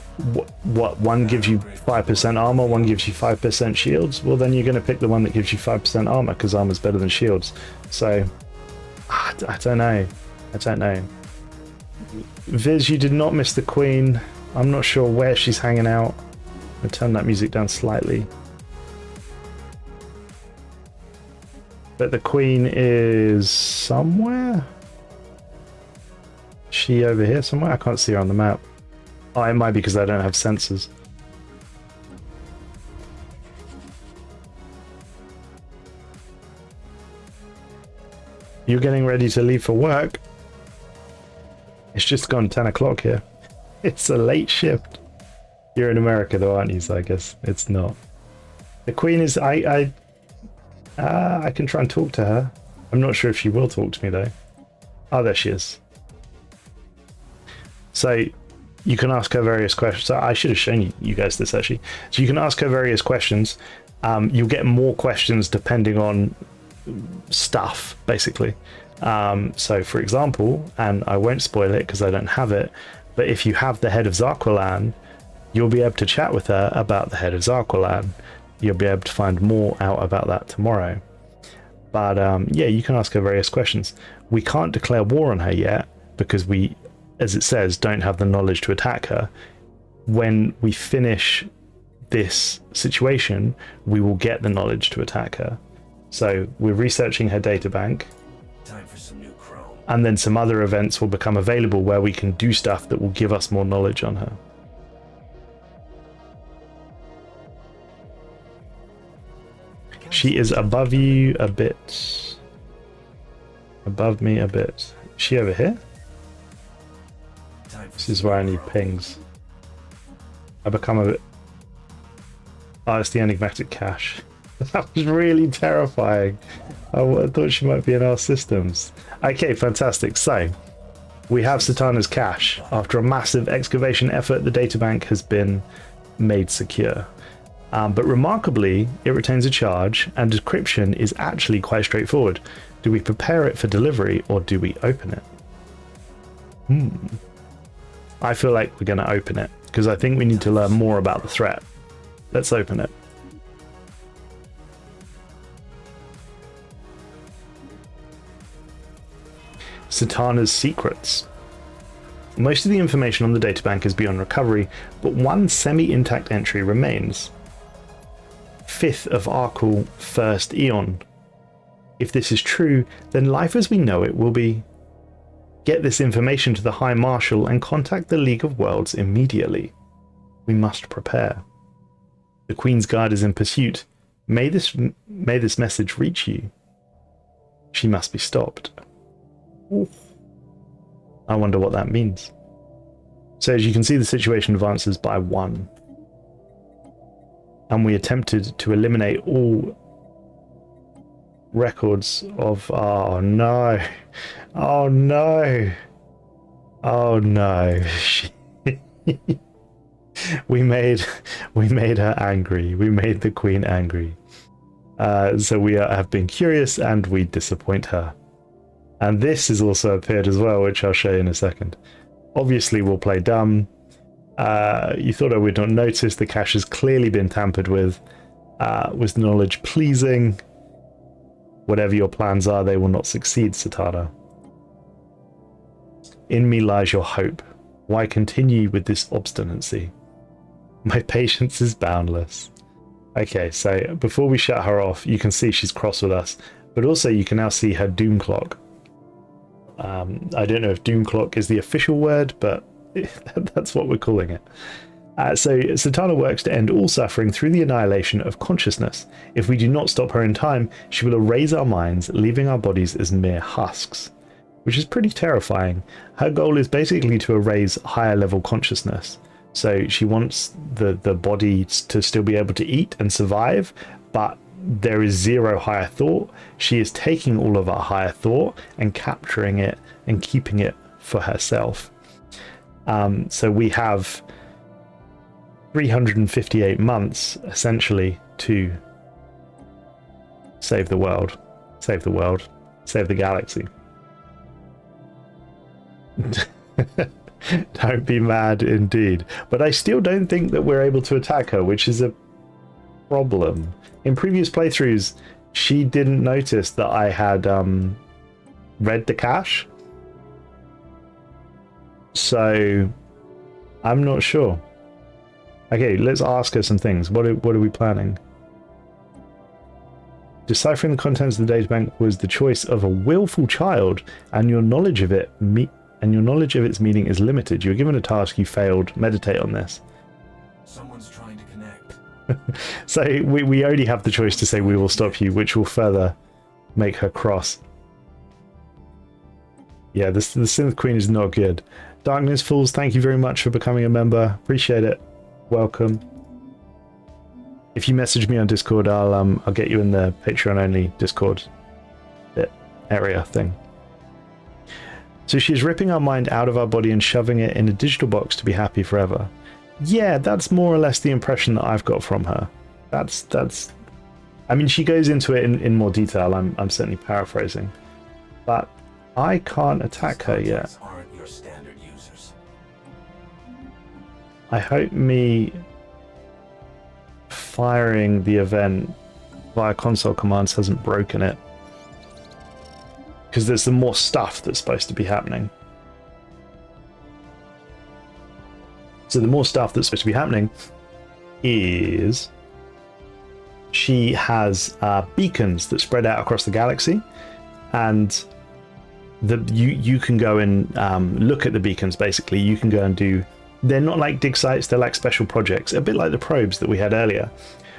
what one gives you 5% armor, one gives you 5% shields. Well, then you're going to pick the one that gives you 5% armor because armor's better than shields. So, I don't know. I don't know. Viz, you did not miss the Queen. I'm not sure where she's hanging out. I'll turn that music down slightly. But the Queen is somewhere. She over here somewhere? I can't see her on the map. Oh, it might be because I don't have sensors. You're getting ready to leave for work? It's just gone 10 o'clock here. It's a late shift. You're in America though, aren't you? So I guess it's not. The Queen is... I can try and talk to her. I'm not sure if she will talk to me though. Oh, there she is. So you can ask her various questions. So I should have shown you guys this actually. So you can ask her various questions. You'll get more questions depending on stuff, basically. So for example, and I won't spoil it because I don't have it, but if you have the head of Zarqualan, you'll be able to chat with her about the head of Zarqualan. You'll be able to find more out about that tomorrow. But yeah, you can ask her various questions. We can't declare war on her yet because we, as it says, don't have the knowledge to attack her. When we finish this situation, we will get the knowledge to attack her. So we're researching her databank. Time for some new chrome. And then some other events will become available where we can do stuff that will give us more knowledge on her. She is above you a bit. Above me a bit. Is she over here? This is where I need pings. I become a bit... Oh, it's the enigmatic cache. That was really terrifying. I thought she might be in our systems. Okay, fantastic. So, we have Satana's cache. After a massive excavation effort, the databank has been made secure. But remarkably, it retains a charge, and decryption is actually quite straightforward. Do we prepare it for delivery, or do we open it? I feel like we're going to open it, because I think we need to learn more about the threat. Let's open it. Satana's secrets. Most of the information on the databank is beyond recovery, but one semi-intact entry remains. 5th of Arkle, 1st Eon. If this is true, then life as we know it will be... Get this information to the High Marshal and contact the League of Worlds immediately. We must prepare. The Queen's Guard is in pursuit. May this message reach you. She must be stopped. Ooh. I wonder what that means. So as you can see, the situation advances by 1. And we attempted to eliminate all records of... Oh no. Oh no. Oh no. we made her angry. We made the queen angry. So we have been curious and we disappoint her. And this has also appeared as well, which I'll show you in a second. Obviously, we'll play dumb. You thought I would not notice. The cache has clearly been tampered with. Was knowledge pleasing? Whatever your plans are, they will not succeed, Satana. In me lies your hope. Why continue with this obstinacy? My patience is boundless. Okay, so before we shut her off, you can see she's cross with us, but also you can now see her doom clock. I don't know if doom clock is the official word, but that's what we're calling it. So Satana works to end all suffering through the annihilation of consciousness. If we do not stop her in time, she will erase our minds, leaving our bodies as mere husks, which is pretty terrifying. Her goal is basically to erase higher level consciousness. So she wants the body to still be able to eat and survive, but there is zero higher thought. She is taking all of our higher thought and capturing it and keeping it for herself. So we have 358 months essentially to save the world, save the galaxy. Don't be mad indeed. But I still don't think that we're able to attack her, which is a problem. In previous playthroughs, she didn't notice that I had read the cache. So I'm not sure. Okay, let's ask her some things. What are we planning? Deciphering the contents of the databank was the choice of a willful child, and your knowledge of its meaning is limited. You were given a task, you failed. Meditate on this. Someone's trying to connect. So we only have the choice to say we will stop you, which will further make her cross. Yeah, the Synth Queen is not good. Darkness Fools, thank you very much for becoming a member. Appreciate it. Welcome. If you message me on Discord, I'll get you in the Patreon only Discord area thing. So she's ripping our mind out of our body and shoving it in a digital box to be happy forever. Yeah, that's more or less the impression that I've got from her. That's I mean, she goes into it in more detail. I'm certainly paraphrasing. But I can't attack her yet. Aren't your standard users. I hope me firing the event via console commands hasn't broken it. Because there's some more stuff that's supposed to be happening. So the more stuff that's supposed to be happening is she has beacons that spread out across the galaxy, and you can go and look at the beacons. Basically, you can go and do. They're not like dig sites; they're like special projects, a bit like the probes that we had earlier.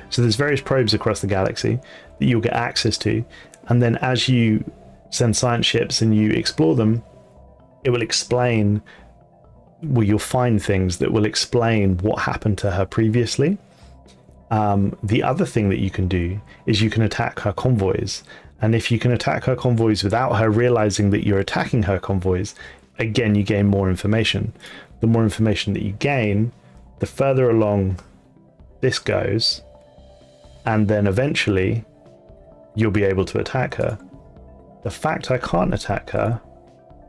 So there's various probes across the galaxy that you'll get access to, and then as you send science ships and you explore them, it will explain. Well, you'll find things that will explain what happened to her previously. The other thing that you can do is you can attack her convoys. And if you can attack her convoys without her realizing that you're attacking her convoys, again, you gain more information. The more information that you gain, the further along this goes. And then eventually, you'll be able to attack her. The fact I can't attack her,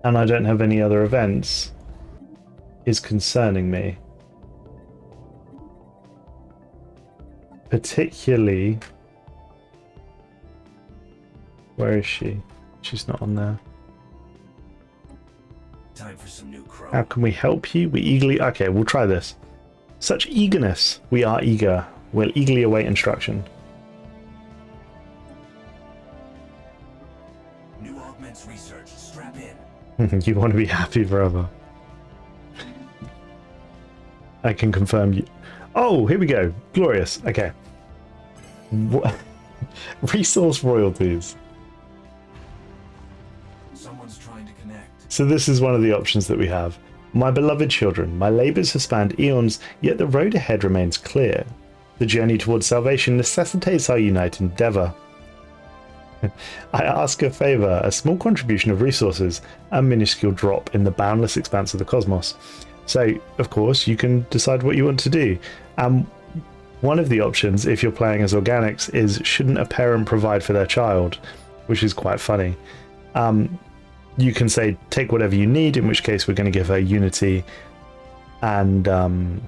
and I don't have any other events, is concerning me. Particularly... Where is she? She's not on there. Time for some new crow. How can we help you? We eagerly... Okay, we'll try this. Such eagerness. We are eager. We'll eagerly await instruction. New augments research. Strap in. You want to be happy forever. I can confirm you. Oh, here we go. Glorious. Okay. What? Resource royalties. Someone's trying to connect. So this is one of the options that we have. My beloved children, my labours have spanned eons, yet the road ahead remains clear. The journey towards salvation necessitates our united endeavour. I ask a favour, a small contribution of resources, a minuscule drop in the boundless expanse of the cosmos. So, of course, you can decide what you want to do. One of the options, if you're playing as organics, is shouldn't a parent provide for their child, which is quite funny. You can say take whatever you need, in which case we're going to give her unity and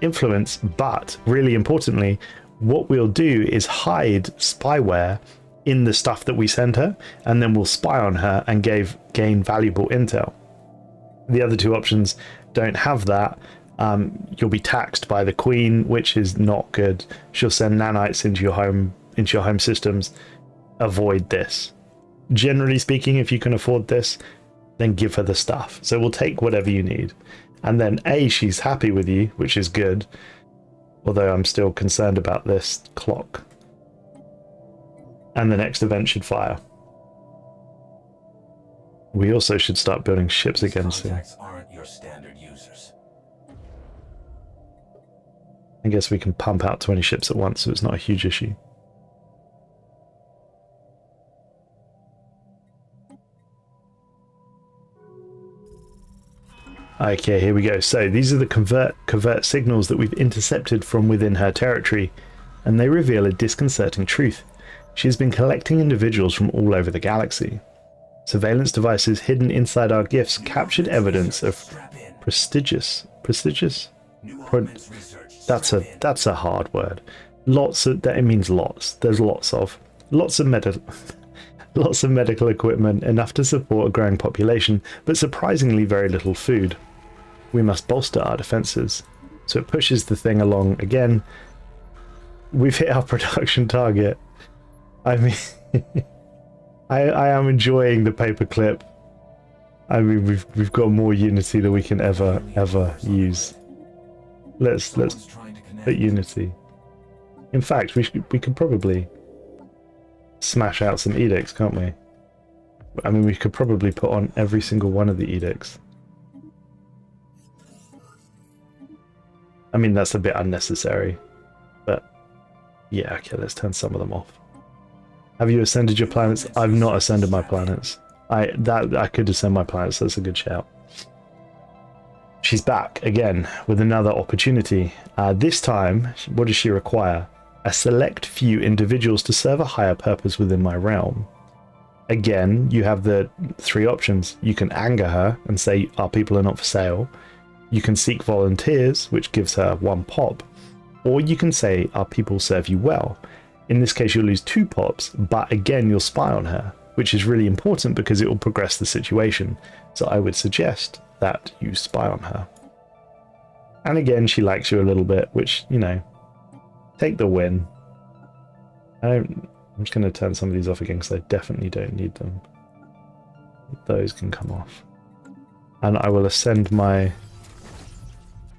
influence, but really importantly, what we'll do is hide spyware in the stuff that we send her, and then we'll spy on her and gain valuable intel. The other two options don't have that. You'll be taxed by the Queen, which is not good. She'll send nanites into your home systems. Avoid this. Generally speaking, if you can afford this, then give her the stuff. So we'll take whatever you need. And then she's happy with you, which is good. Although I'm still concerned about this clock. And the next event should fire. We also should start building ships again soon. Contacts aren't your standard users. I guess we can pump out 20 ships at once, so it's not a huge issue. Okay, here we go. So these are the covert signals that we've intercepted from within her territory, and they reveal a disconcerting truth. She has been collecting individuals from all over the galaxy. Surveillance devices hidden inside our gifts captured evidence of prestigious. That's a hard word. It means lots. There's lots of medical equipment, enough to support a growing population, but surprisingly very little food. We must bolster our defenses. So it pushes the thing along again. We've hit our production target. I mean, I am enjoying the paperclip. I mean, we've got more unity than we can ever use. Let's put unity. In fact, we could probably smash out some edicts, can't we? I mean, we could probably put on every single one of the edicts. I mean, that's a bit unnecessary, but yeah, okay, let's turn some of them off. Have you ascended your planets? I've not ascended my planets. I could ascend my planets. That's a good shout. She's back again with another opportunity. This time, what does she require? A select few individuals to serve a higher purpose within my realm. Again, you have the three options. You can anger her and say our people are not for sale. You can seek volunteers, which gives her 1 pop. Or you can say our people serve you well. In this case, you'll lose 2 pops, but again, you'll spy on her, which is really important because it will progress the situation. So I would suggest that you spy on her. And again, she likes you a little bit, which, you know, take the win. I'm just going to turn some of these off again because I definitely don't need them. Those can come off. And I will ascend my...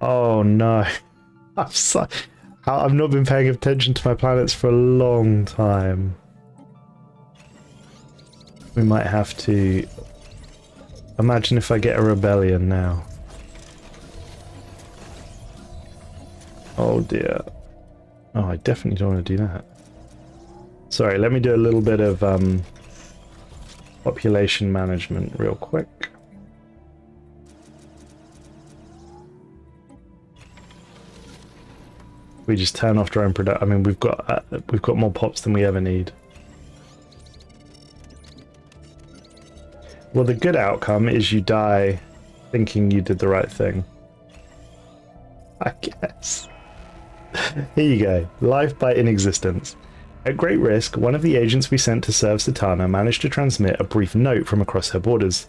Oh no. I've not been paying attention to my planets for a long time. We might have to... Imagine if I get a rebellion now. Oh dear. Oh, I definitely don't want to do that. Sorry, let me do a little bit of population management real quick. We just turn off drone production. I mean, we've got more pops than we ever need. Well, the good outcome is you die thinking you did the right thing. I guess. Here you go. Life by inexistence. At great risk, one of the agents we sent to serve Satana managed to transmit a brief note from across her borders.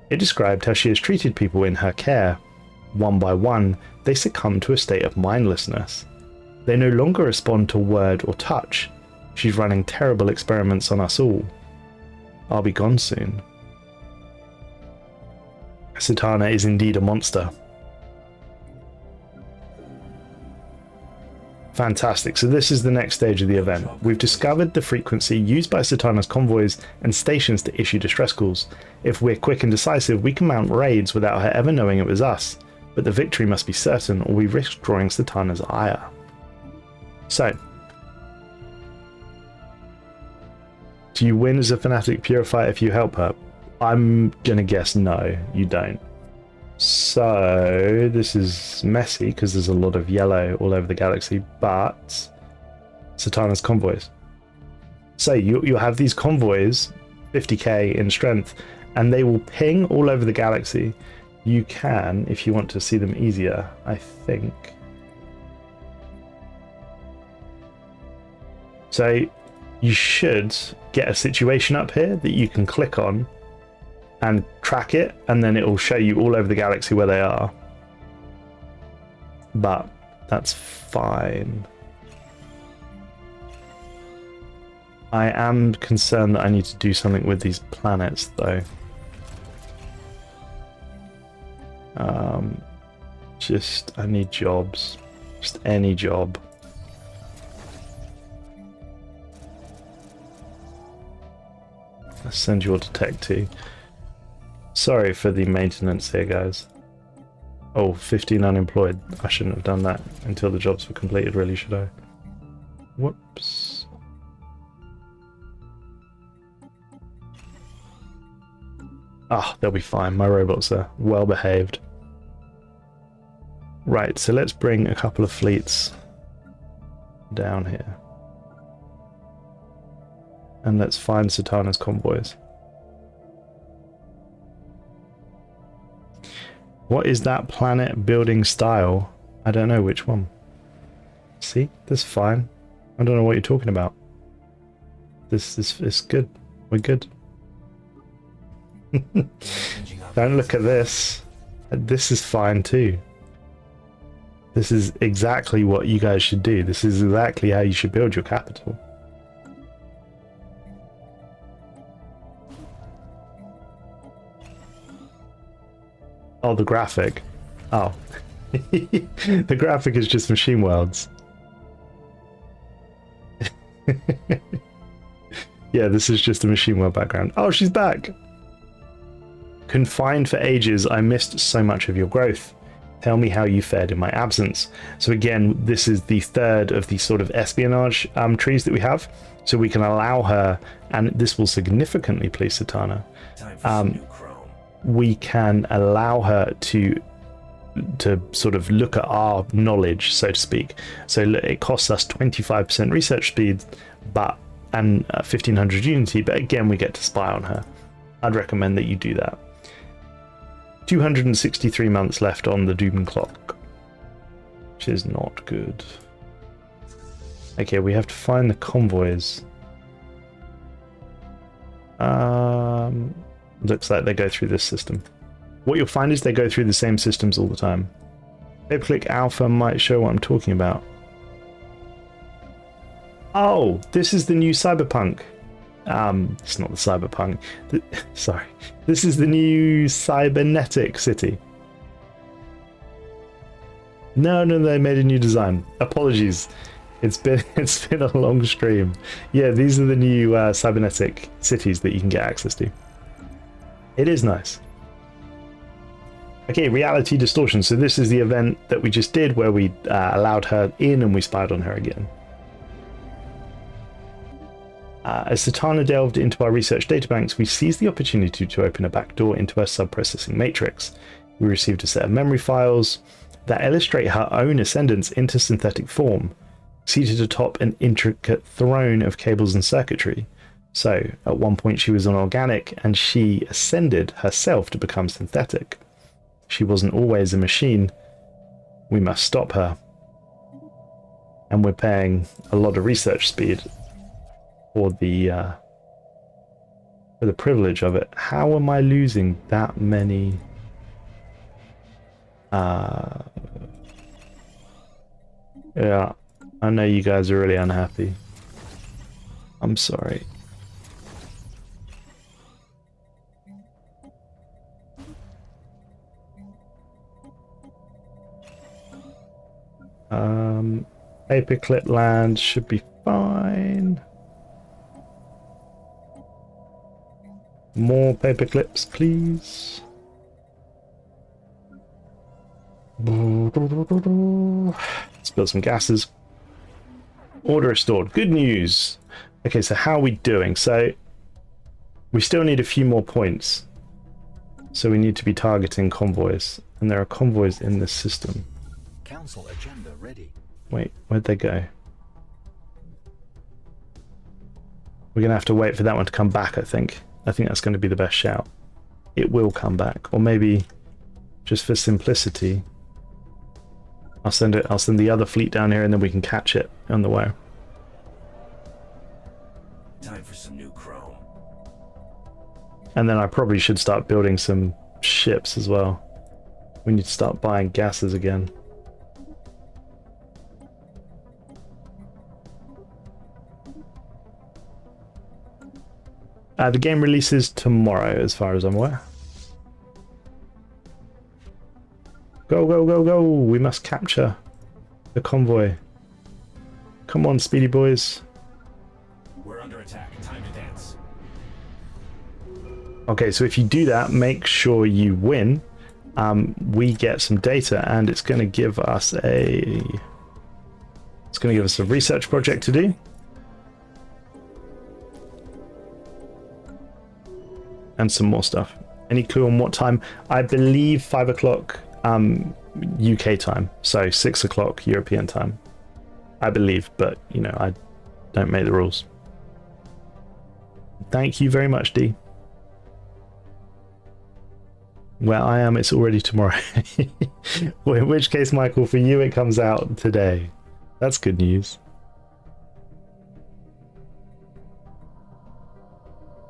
It described how she has treated people in her care. One by one, they succumbed to a state of mindlessness. They no longer respond to word or touch. She's running terrible experiments on us all. I'll be gone soon. Satana is indeed a monster. Fantastic. So this is the next stage of the event. We've discovered the frequency used by Satana's convoys and stations to issue distress calls. If we're quick and decisive, we can mount raids without her ever knowing it was us. But the victory must be certain, or we risk drawing Satana's ire. So, do you win as a fanatic purifier if you help her? I'm gonna guess no, you don't. So this is messy because there's a lot of yellow all over the galaxy, but Satana's convoys. So you'll have these convoys, 50k in strength, and they will ping all over the galaxy. You can, if you want to see them easier, I think. So you should get a situation up here that you can click on and track it, and then it will show you all over the galaxy where they are. But that's fine. I am concerned that I need to do something with these planets, though. I need jobs. Just any job. Let's send you all to Tech 2. Sorry for the maintenance here, guys. Oh, 15 unemployed. I shouldn't have done that until the jobs were completed, really, should I? Whoops. Ah, they'll be fine. My robots are well behaved. Right, so let's bring a couple of fleets down here. And let's find Satana's convoys. What is that planet building style? I don't know which one. See, that's fine. I don't know what you're talking about. This is good. We're good. Don't look at this. This is fine too. This is exactly what you guys should do. This is exactly how you should build your capital. Oh, the graphic. Oh. The graphic is just machine worlds. Yeah, this is just a machine world background. Oh, she's back! Confined for ages, I missed so much of your growth. Tell me how you fared in my absence. So again, this is the third of the sort of espionage trees that we have. So we can allow her, and this will significantly please Satana. Time for some new chrome. We can allow her to sort of look at our knowledge, so to speak. So it costs us 25% research speed, and 1500 unity, but again, we get to spy on her. I'd recommend that you do that. 263 months left on the doom clock, which is not good. Okay, we have to find the convoys. Looks like they go through this system. What you'll find is they go through the same systems all the time. Paperclick Alpha might show what I'm talking about. Oh, this is the new cyberpunk. It's not the cyberpunk. Sorry. This is the new cybernetic city. No, they made a new design. Apologies. It's been a long stream. Yeah, these are the new cybernetic cities that you can get access to. It is nice. Okay, reality distortion. So this is the event that we just did where we allowed her in and we spied on her again. As Satana delved into our research databanks, we seized the opportunity to open a backdoor into her sub-processing matrix. We received a set of memory files that illustrate her own ascendance into synthetic form, seated atop an intricate throne of cables and circuitry. So, at one point she was an organic, and she ascended herself to become synthetic. She wasn't always a machine. We must stop her. And we're paying a lot of research speed for the privilege of it. How am I losing that many? Yeah, I know you guys are really unhappy. I'm sorry. Paperclip land should be fine. More paperclips, please. Let's build some gases. Order restored. Good news. Okay, so how are we doing? So we still need a few more points. So we need to be targeting convoys. And there are convoys in this system. Council agenda ready. Wait, where'd they go? We're going to have to wait for that one to come back, I think. I think that's going to be the best shout. It will come back. Or maybe, just for simplicity, I'll send the other fleet down here and then we can catch it on the way. Time for some new chrome. And then I probably should start building some ships as well. We need to start buying gases again. The game releases tomorrow, as far as I'm aware. Go, go, go, go! We must capture the convoy. Come on, speedy boys. We're under attack. Time to dance. Okay, so if you do that, make sure you win. We get some data, and it's going to give us a research project to do. And some more stuff. Any clue on what time? I believe 5 o'clock UK time, so 6 o'clock European time. I believe, but you know, I don't make the rules. Thank you very much, D. Where I am, it's already tomorrow. Well, in which case, Michael, for you, it comes out today. That's good news.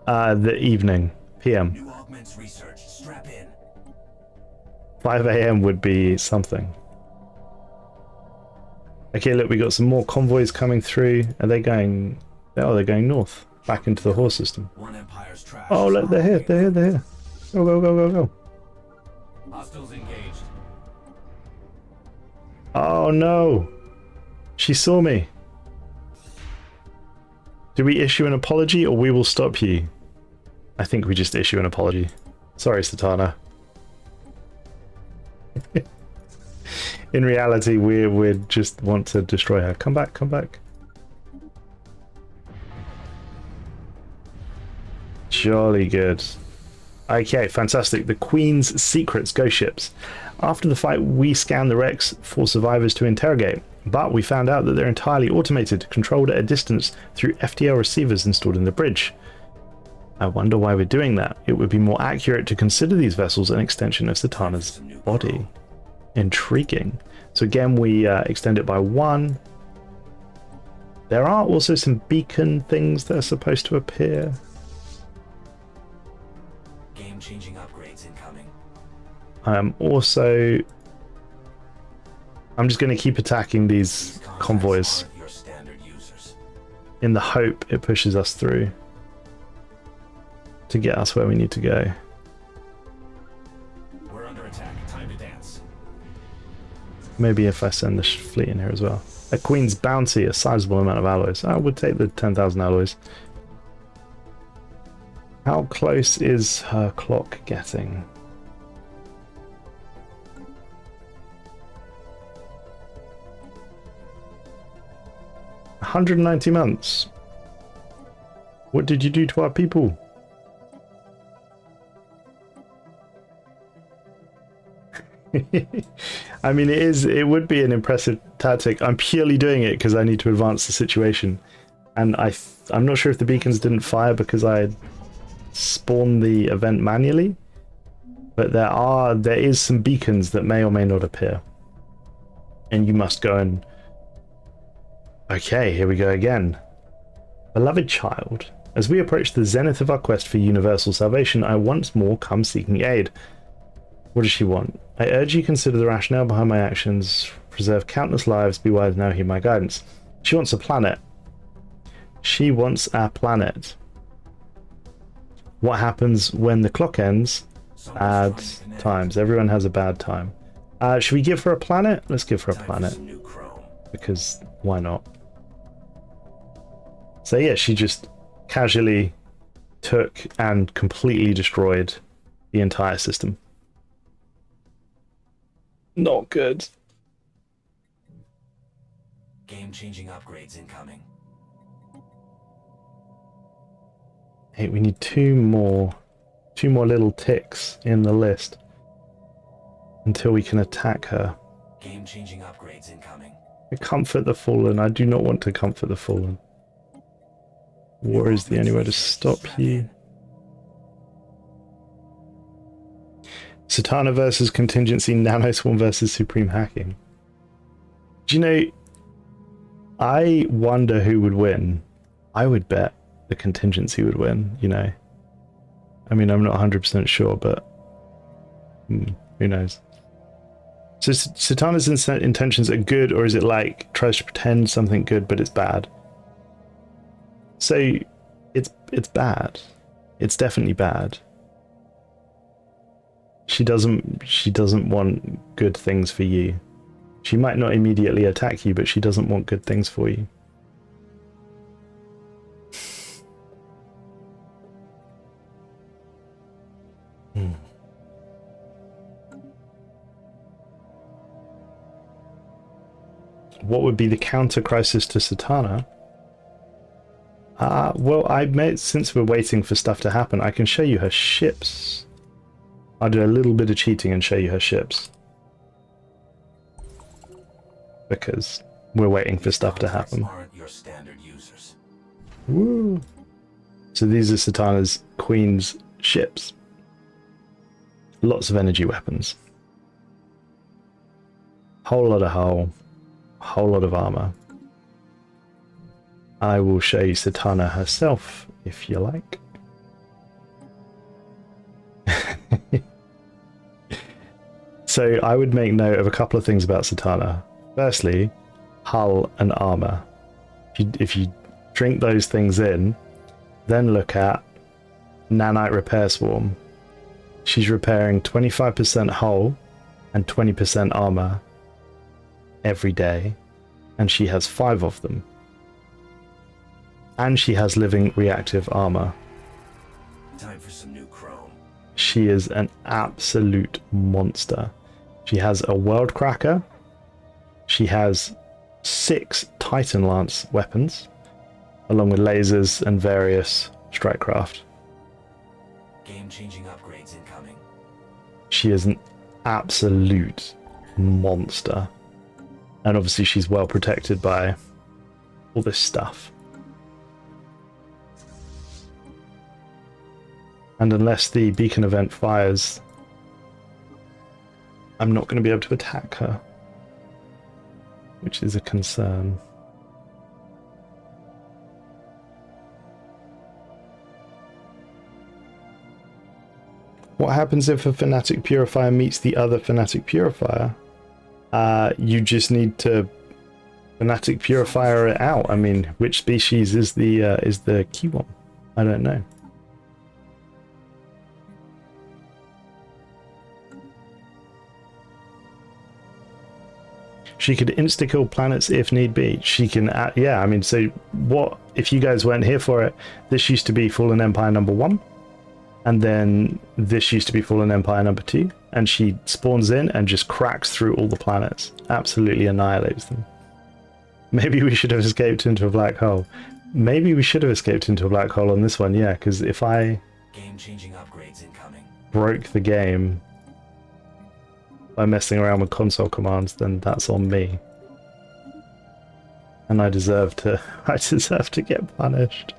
The evening. PM. New augments research. Strap in. 5 a.m. would be something. Okay, look, we got some more convoys coming through. Are they going... Oh, they're going north. Back into the horse system. One empire's trash. Oh, look, they're here. They're here. They're here. Go, go, go, go, go. Hostiles engaged. Oh, no. She saw me. Do we issue an apology or we will stop you? I think we just issue an apology. Sorry, Satana. In reality, we just want to destroy her. Come back, come back. Jolly good. Okay, fantastic. The Queen's Secrets ghost ships. After the fight, we scanned the wrecks for survivors to interrogate, but we found out that they're entirely automated, controlled at a distance through FTL receivers installed in the bridge. I wonder why we're doing that. It would be more accurate to consider these vessels an extension of Satana's body. Intriguing. So again, we extend it by 1. There are also some beacon things that are supposed to appear. Game-changing upgrades incoming. I'm just going to keep attacking these convoys Your standard users. in the hope it pushes us through to get us where we need to go. We're under attack. Time to dance. Maybe if I send the fleet in here as well. A Queen's Bounty, a sizable amount of alloys. I would take the 10,000 alloys. How close is her clock getting? "190 months. What did you do to our people?" I mean, it would be an impressive tactic. I'm purely doing it because I need to advance the situation. And I'm not sure if the beacons didn't fire because I spawned the event manually. But there is some beacons that may or may not appear. And you must go and... Okay, here we go again. Beloved child, as we approach the zenith of our quest for universal salvation, I once more come seeking aid. What does she want? I urge you consider the rationale behind my actions, preserve countless lives, be wise, now heed my guidance. She wants a planet. She wants our planet. What happens when the clock ends? Bad times. Everyone has a bad time. Should we give her a planet? Let's give her a planet. New chrome. because why not? So yeah, she just casually took and completely destroyed the entire system. Not good. Game-changing upgrades incoming. Hey, we need two more little ticks in the list until we can attack her. Game-changing upgrades incoming. Comfort the fallen. I do not want to comfort the fallen. War is the only way to stop you. Satana versus Contingency, Nanoswarm versus Supreme Hacking. Do you know, I wonder who would win. I would bet the Contingency would win, you know. I mean, I'm not 100% sure, but who knows. So Satana's intentions are good, or is it like tries to pretend something good but it's bad? So it's bad. It's definitely bad. She doesn't want good things for you. She might not immediately attack you, but she doesn't want good things for you. What would be the counter crisis to Satana? Well, since we're waiting for stuff to happen, I can show you her ships. I'll do a little bit of cheating and show you her ships. Because we're waiting for stuff to happen. Aren't your standard users. Woo! So these are Satana's Queen's ships. Lots of energy weapons. Whole lot of hull. Whole lot of armor. I will show you Satana herself, if you like. So I would make note of a couple of things about Satana. Firstly, hull and armor. If you drink those things in, then look at Nanite Repair Swarm. She's repairing 25% hull and 20% armor every day, and she has 5 of them. And she has living reactive armor. Time for some new chrome. She is an absolute monster. She has a World Cracker. She has 6 Titan Lance weapons, along with lasers and various strikecraft. Game-changing upgrades incoming. She is an absolute monster. And obviously she's well protected by all this stuff. And unless the beacon event fires, I'm not going to be able to attack her, which is a concern. What happens if a Fanatic Purifier meets the other Fanatic Purifier? You just need to Fanatic Purifier it out. I mean, which species is the key one? I don't know. She could insta-kill planets if need be. She can, yeah, I mean, so what, if you guys weren't here for it, this used to be Fallen Empire number 1, and then this used to be Fallen Empire number 2, and she spawns in and just cracks through all the planets. Absolutely annihilates them. Maybe we should have escaped into a black hole. Maybe we should have escaped into a black hole on this one, yeah, because if I Game-changing upgrades incoming. broke the game by messing around with console commands, then that's on me. And I deserve to get punished.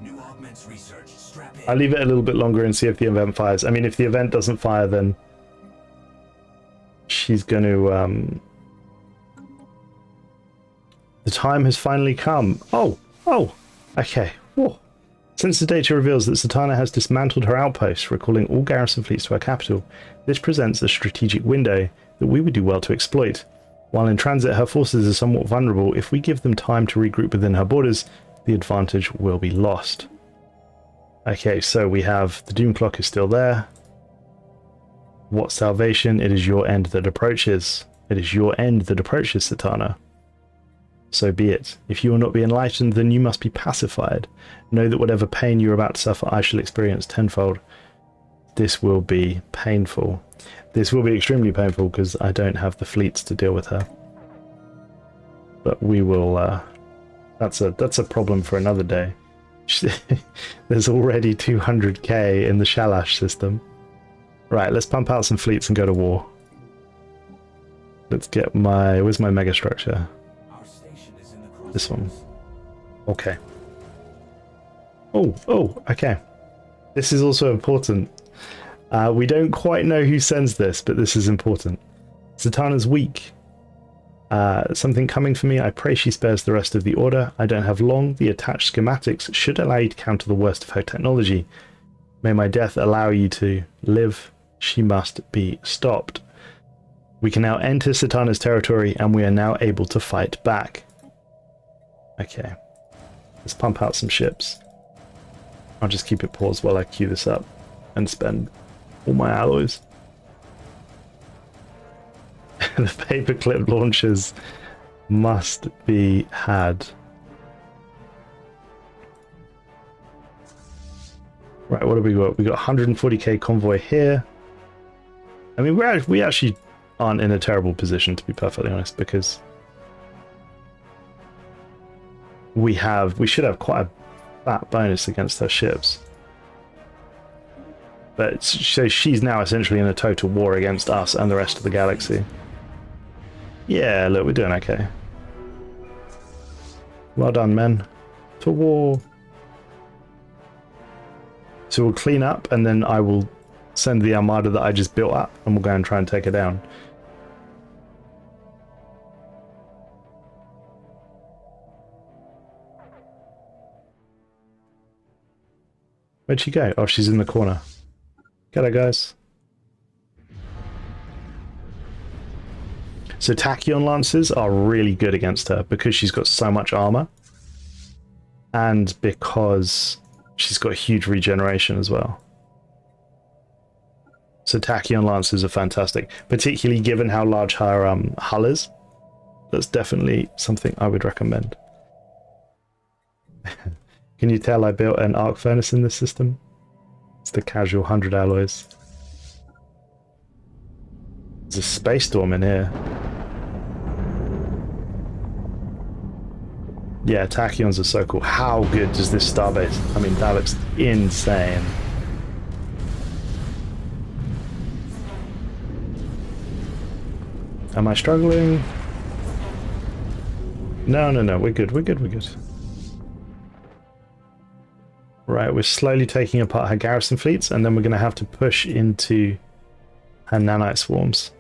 New augments research. Strap in. I'll leave it a little bit longer and see if the event fires. I mean, if the event doesn't fire, then she's going to... The time has finally come. Oh, okay. Whoa. Since the data reveals that Satana has dismantled her outposts, recalling all garrison fleets to her capital, this presents a strategic window that we would do well to exploit. While in transit, her forces are somewhat vulnerable. If we give them time to regroup within her borders, the advantage will be lost. Okay, so we have the Doom Clock is still there. What salvation? It is your end that approaches. It is your end that approaches, Satana. So be it. If you will not be enlightened, then you must be pacified. Know that whatever pain you are about to suffer, I shall experience tenfold. This will be painful. This will be extremely painful because I don't have the fleets to deal with her. But we will... that's a problem for another day. There's already 200k in the Shalash system. Right, let's pump out some fleets and go to war. Let's get my... Where's my mega structure? This one. Okay. Oh, okay. This is also important. We don't quite know who sends this, but this is important. Zatanna's weak. Something coming for me. I pray she spares the rest of the order. I don't have long. The attached schematics should allow you to counter the worst of her technology. May my death allow you to live. She must be stopped. We can now enter Zatanna's territory, and we are now able to fight back. Okay. Let's pump out some ships. I'll just keep it paused while I queue this up and spend all my alloys. The paperclip launchers must be had. Right, what have we got? We got 140k convoy here. I mean, we actually aren't in a terrible position, to be perfectly honest, because we should have quite a fat bonus against her ships. But so she's now essentially in a total war against us and the rest of the galaxy. Yeah, look, we're doing okay. Well done, men. To war. So we'll clean up, and then I will send the armada that I just built up, and we'll go and try and take her down. Where'd she go? Oh, she's in the corner. Get her, guys. So Tachyon Lancers are really good against her because she's got so much armor. And because she's got huge regeneration as well. So Tachyon Lancers are fantastic, particularly given how large her hull is. That's definitely something I would recommend. Can you tell I built an arc furnace in this system? It's the casual 100 alloys. There's a space storm in here. Yeah, Tachyons are so cool. How good does this starbase? I mean, that looks insane. Am I struggling? No, we're good. Right, we're slowly taking apart her garrison fleets, and then we're going to have to push into her nanite swarms.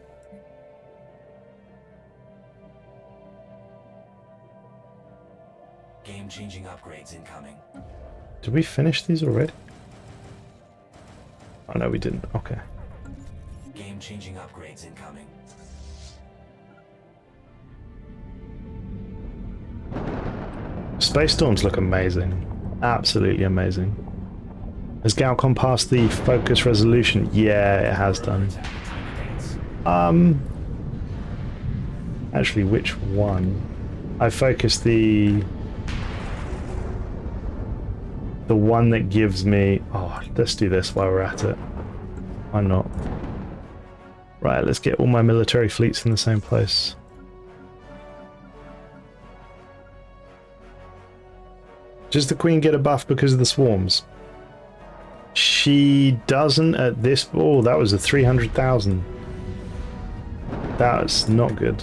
Game-changing upgrades incoming. Did we finish these already? Oh no, we didn't. Okay. Game-changing upgrades incoming. Space storms look amazing. Absolutely amazing. Has Galcon passed the focus resolution? Yeah, it has done. Actually, which one? I focused the one that gives me... Oh, let's do this while we're at it. Why not? Right, let's get all my military fleets in the same place. Does the Queen get a buff because of the swarms? She doesn't at this... Oh, that was a 300,000. That's not good.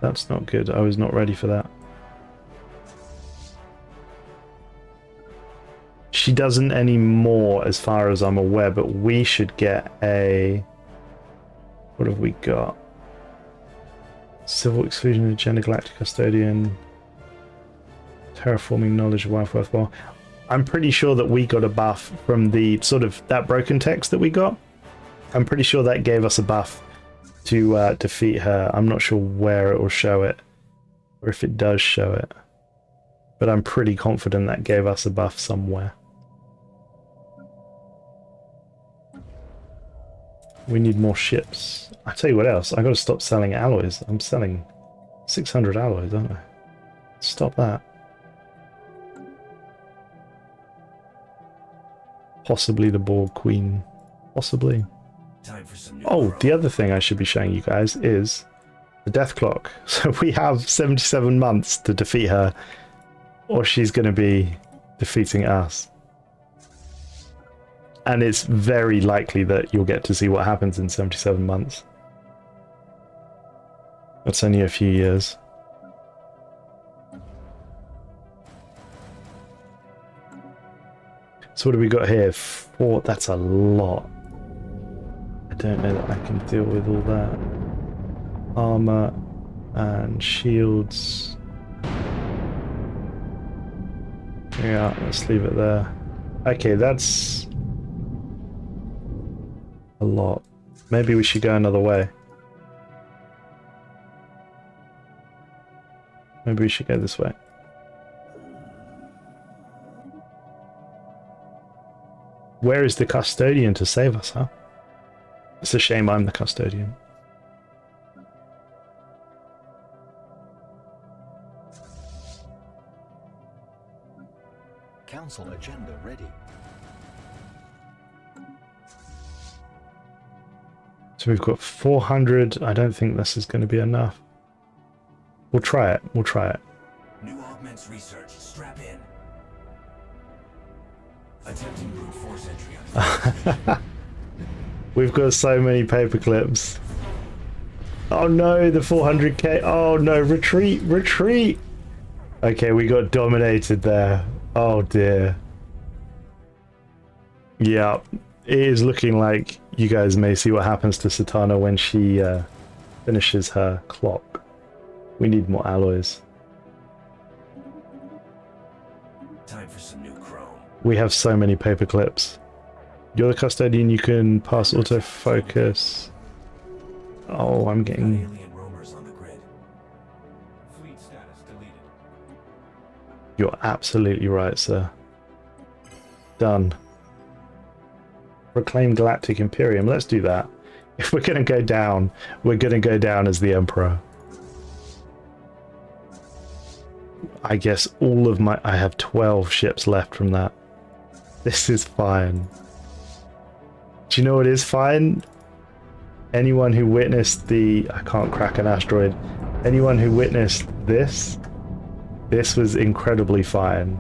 That's not good. I was not ready for that. She doesn't anymore as far as I'm aware, but we should get a... What have we got? Civil Exclusion Agenda, Galactic Custodian... Terraforming Knowledge of Life Worthwhile. I'm pretty sure that we got a buff from the sort of that broken text that we got. I'm pretty sure that gave us a buff to defeat her. I'm not sure where it will show it, or if it does show it, but I'm pretty confident that gave us a buff somewhere. We need more ships. I tell you what else, I gotta stop selling alloys. I'm selling 600 alloys, aren't I? Stop that. Possibly the Borg Queen. Possibly. Time for some new Oh, growth. the other thing I should be showing you guys is the death clock. So we have 77 months to defeat her, or she's going to be defeating us. And it's very likely that you'll get to see what happens in 77 months. That's only a few years. So what do we got here? 4, that's a lot. I don't know that I can deal with all that. Armor and shields. Yeah, let's leave it there. Okay, that's a lot. Maybe we should go another way. Maybe we should go this way. Where is the custodian to save us, huh? It's a shame I'm the custodian. Council agenda ready. So we've got 400. I don't think this is going to be enough. We'll try it. We'll try it. New augments research. Strap in. Attempting brute force entry on We've got so many paper clips. Oh no, the 400k. Oh no, retreat, retreat. Okay, we got dominated there. Oh dear. Yeah, it is looking like you guys may see what happens to Satana when she finishes her clock. We need more alloys. Time for some new chrome. We have so many paper clips. You're the custodian, you can pass autofocus. Oh, I'm getting... Alien roamers on the grid. Fleet status deleted. You're absolutely right, sir. Done. Proclaim Galactic Imperium. Let's do that. If we're going to go down, we're going to go down as the Emperor. I guess all of my... I have 12 ships left from that. This is fine. Do you know what is fine? Anyone who witnessed the... I can't crack an asteroid. Anyone who witnessed this... This was incredibly fine.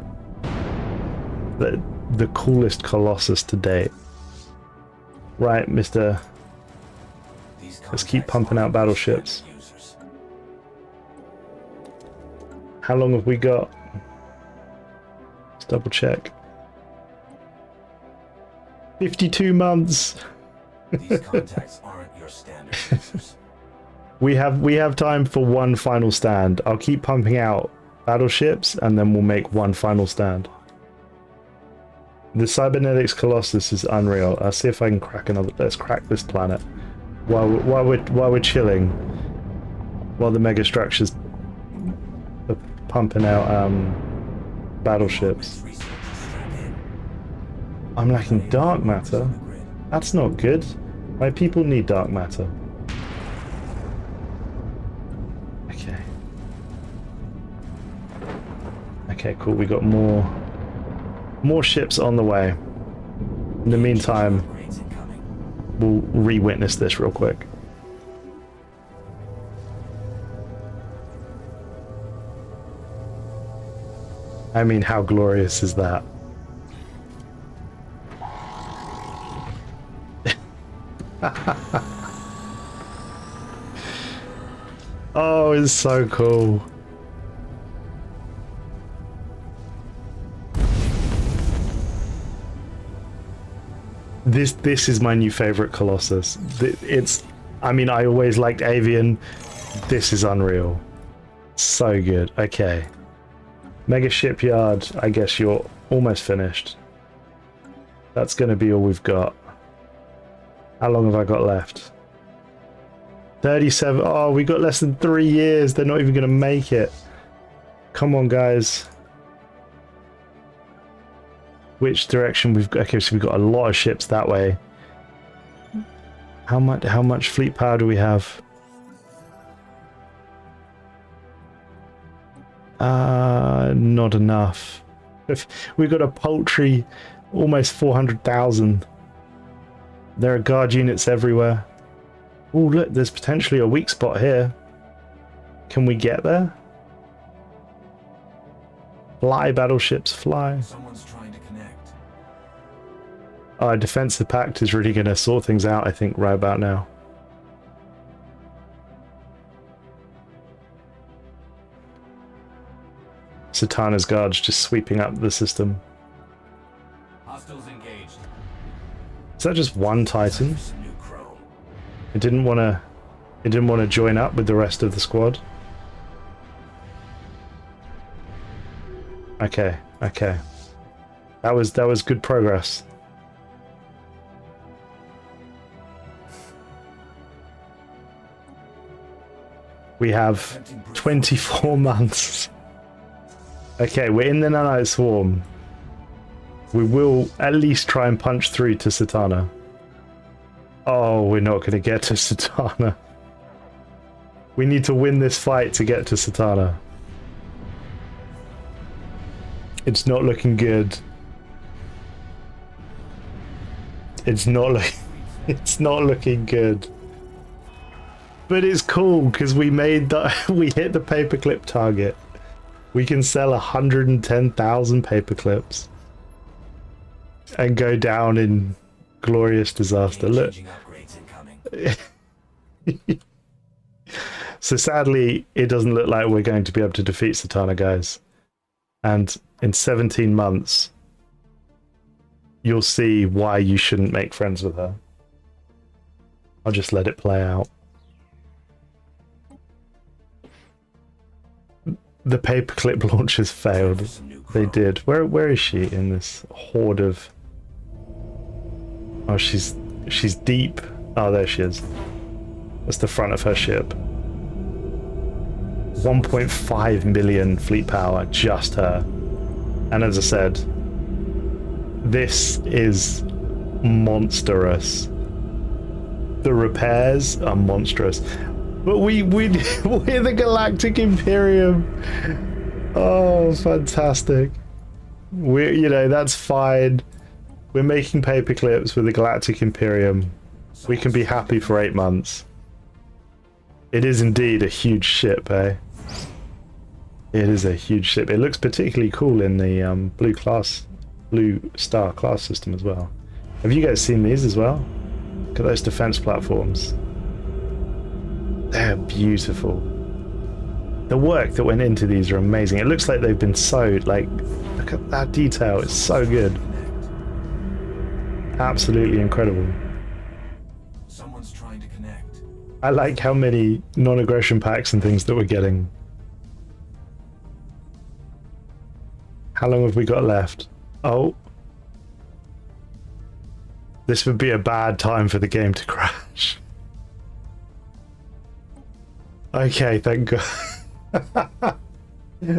The coolest Colossus to date. Right, Mr. Let's keep pumping out battleships. How long have we got? Let's double check. 52 months. These contacts aren't your standard users. We have time for one final stand. I'll keep pumping out battleships and then we'll make one final stand. The cybernetics Colossus is unreal. I'll see if I can crack another. Let's crack this planet while we're chilling, while the mega structures are pumping out battleships. I'm lacking dark matter. That's not good. My people need dark matter. Okay. Okay, cool. We got more ships on the way. In the meantime, we'll re-witness this real quick. I mean, how glorious is that? Oh, it's so cool. This is my new favorite Colossus. I mean, I always liked Avian. This is unreal. So good. Okay. Mega Shipyard, I guess you're almost finished. That's going to be all we've got. How long have I got left? 37. Oh, we got less than 3 years. They're not even going to make it. Come on, guys. Which direction we've got? Okay, so we've got a lot of ships that way. How much fleet power do we have? Not enough. We've got a paltry almost 400,000. There are guard units everywhere. Oh, look, there's potentially a weak spot here. Can we get there? Fly, battleships, fly. Someone's trying to connect. Our defensive pact is really going to sort things out, I think, right about now. Satana's guards just sweeping up the system. Hostiles engaged. Is that just one Titan? Some new chrome. It didn't want to join up with the rest of the squad. Okay, okay. That was good progress. We have 24 months. Okay, we're in the Nanite Swarm. We will at least try and punch through to Satana. Oh, we're not going to get to Satana. We need to win this fight to get to Satana. It's not looking good. It's not looking good. But it's cool because we hit the paperclip target. We can sell 110,000 paperclips and go down in glorious disaster. Look. Upgrades incoming. So sadly, it doesn't look like we're going to be able to defeat Satana, guys. And in 17 months, you'll see why you shouldn't make friends with her. I'll just let it play out. The paperclip launchers failed. They did. Where is she in this horde of... Oh, she's deep. Oh, there she is. That's the front of her ship. 1.5 million fleet power, just her. And as I said, this is monstrous. The repairs are monstrous. But we're the Galactic Imperium. Oh, fantastic. That's fine. We're making paperclips with the Galactic Imperium. We can be happy for 8 months. It is indeed a huge ship, eh? It is a huge ship. It looks particularly cool in the Blue Star class system as well. Have you guys seen these as well? Look at those defense platforms. They're beautiful. The work that went into these are amazing. It looks like they've been sewed. Like, look at that detail. It's so good. Absolutely incredible. Someone's trying to connect. I like how many non-aggression packs and things that we're getting. How long have we got left? Oh. This would be a bad time for the game to crash. Okay, thank God.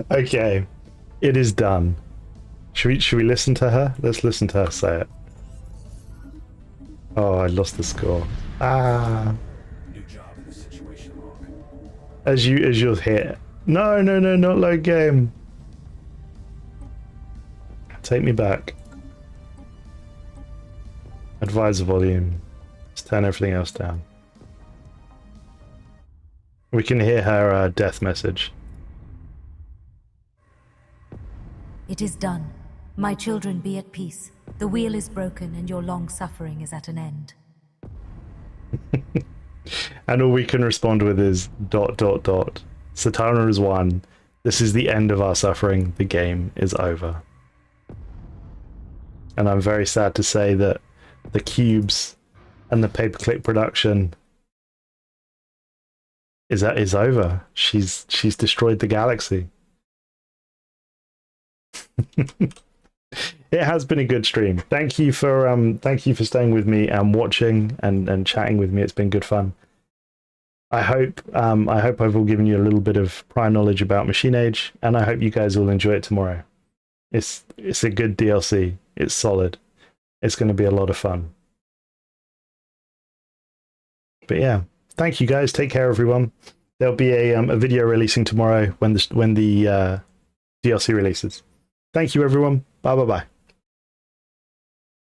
Okay, it is done. Should we listen to her? Let's listen to her say it. Oh, I lost the score. Ah. New job in the situation log. As you'll hear. No, not load game. Take me back. Advisor volume. Let's turn everything else down. We can hear her death message. It is done. My children, be at peace. The wheel is broken and your long suffering is at an end. And all we can respond with is ... Satana is won. This is the end of our suffering. The game is over. And I'm very sad to say that the cubes and the paperclip production is over. She's destroyed the galaxy. It has been a good stream. Thank you for staying with me and watching and chatting with me. It's been good fun. I hope I've all given you a little bit of prior knowledge about Machine Age, and I hope you guys will enjoy it tomorrow. It's a good DLC. It's solid. It's going to be a lot of fun. But yeah, thank you guys. Take care, everyone. There'll be a video releasing tomorrow when the DLC releases. Thank you, everyone. Bye bye bye.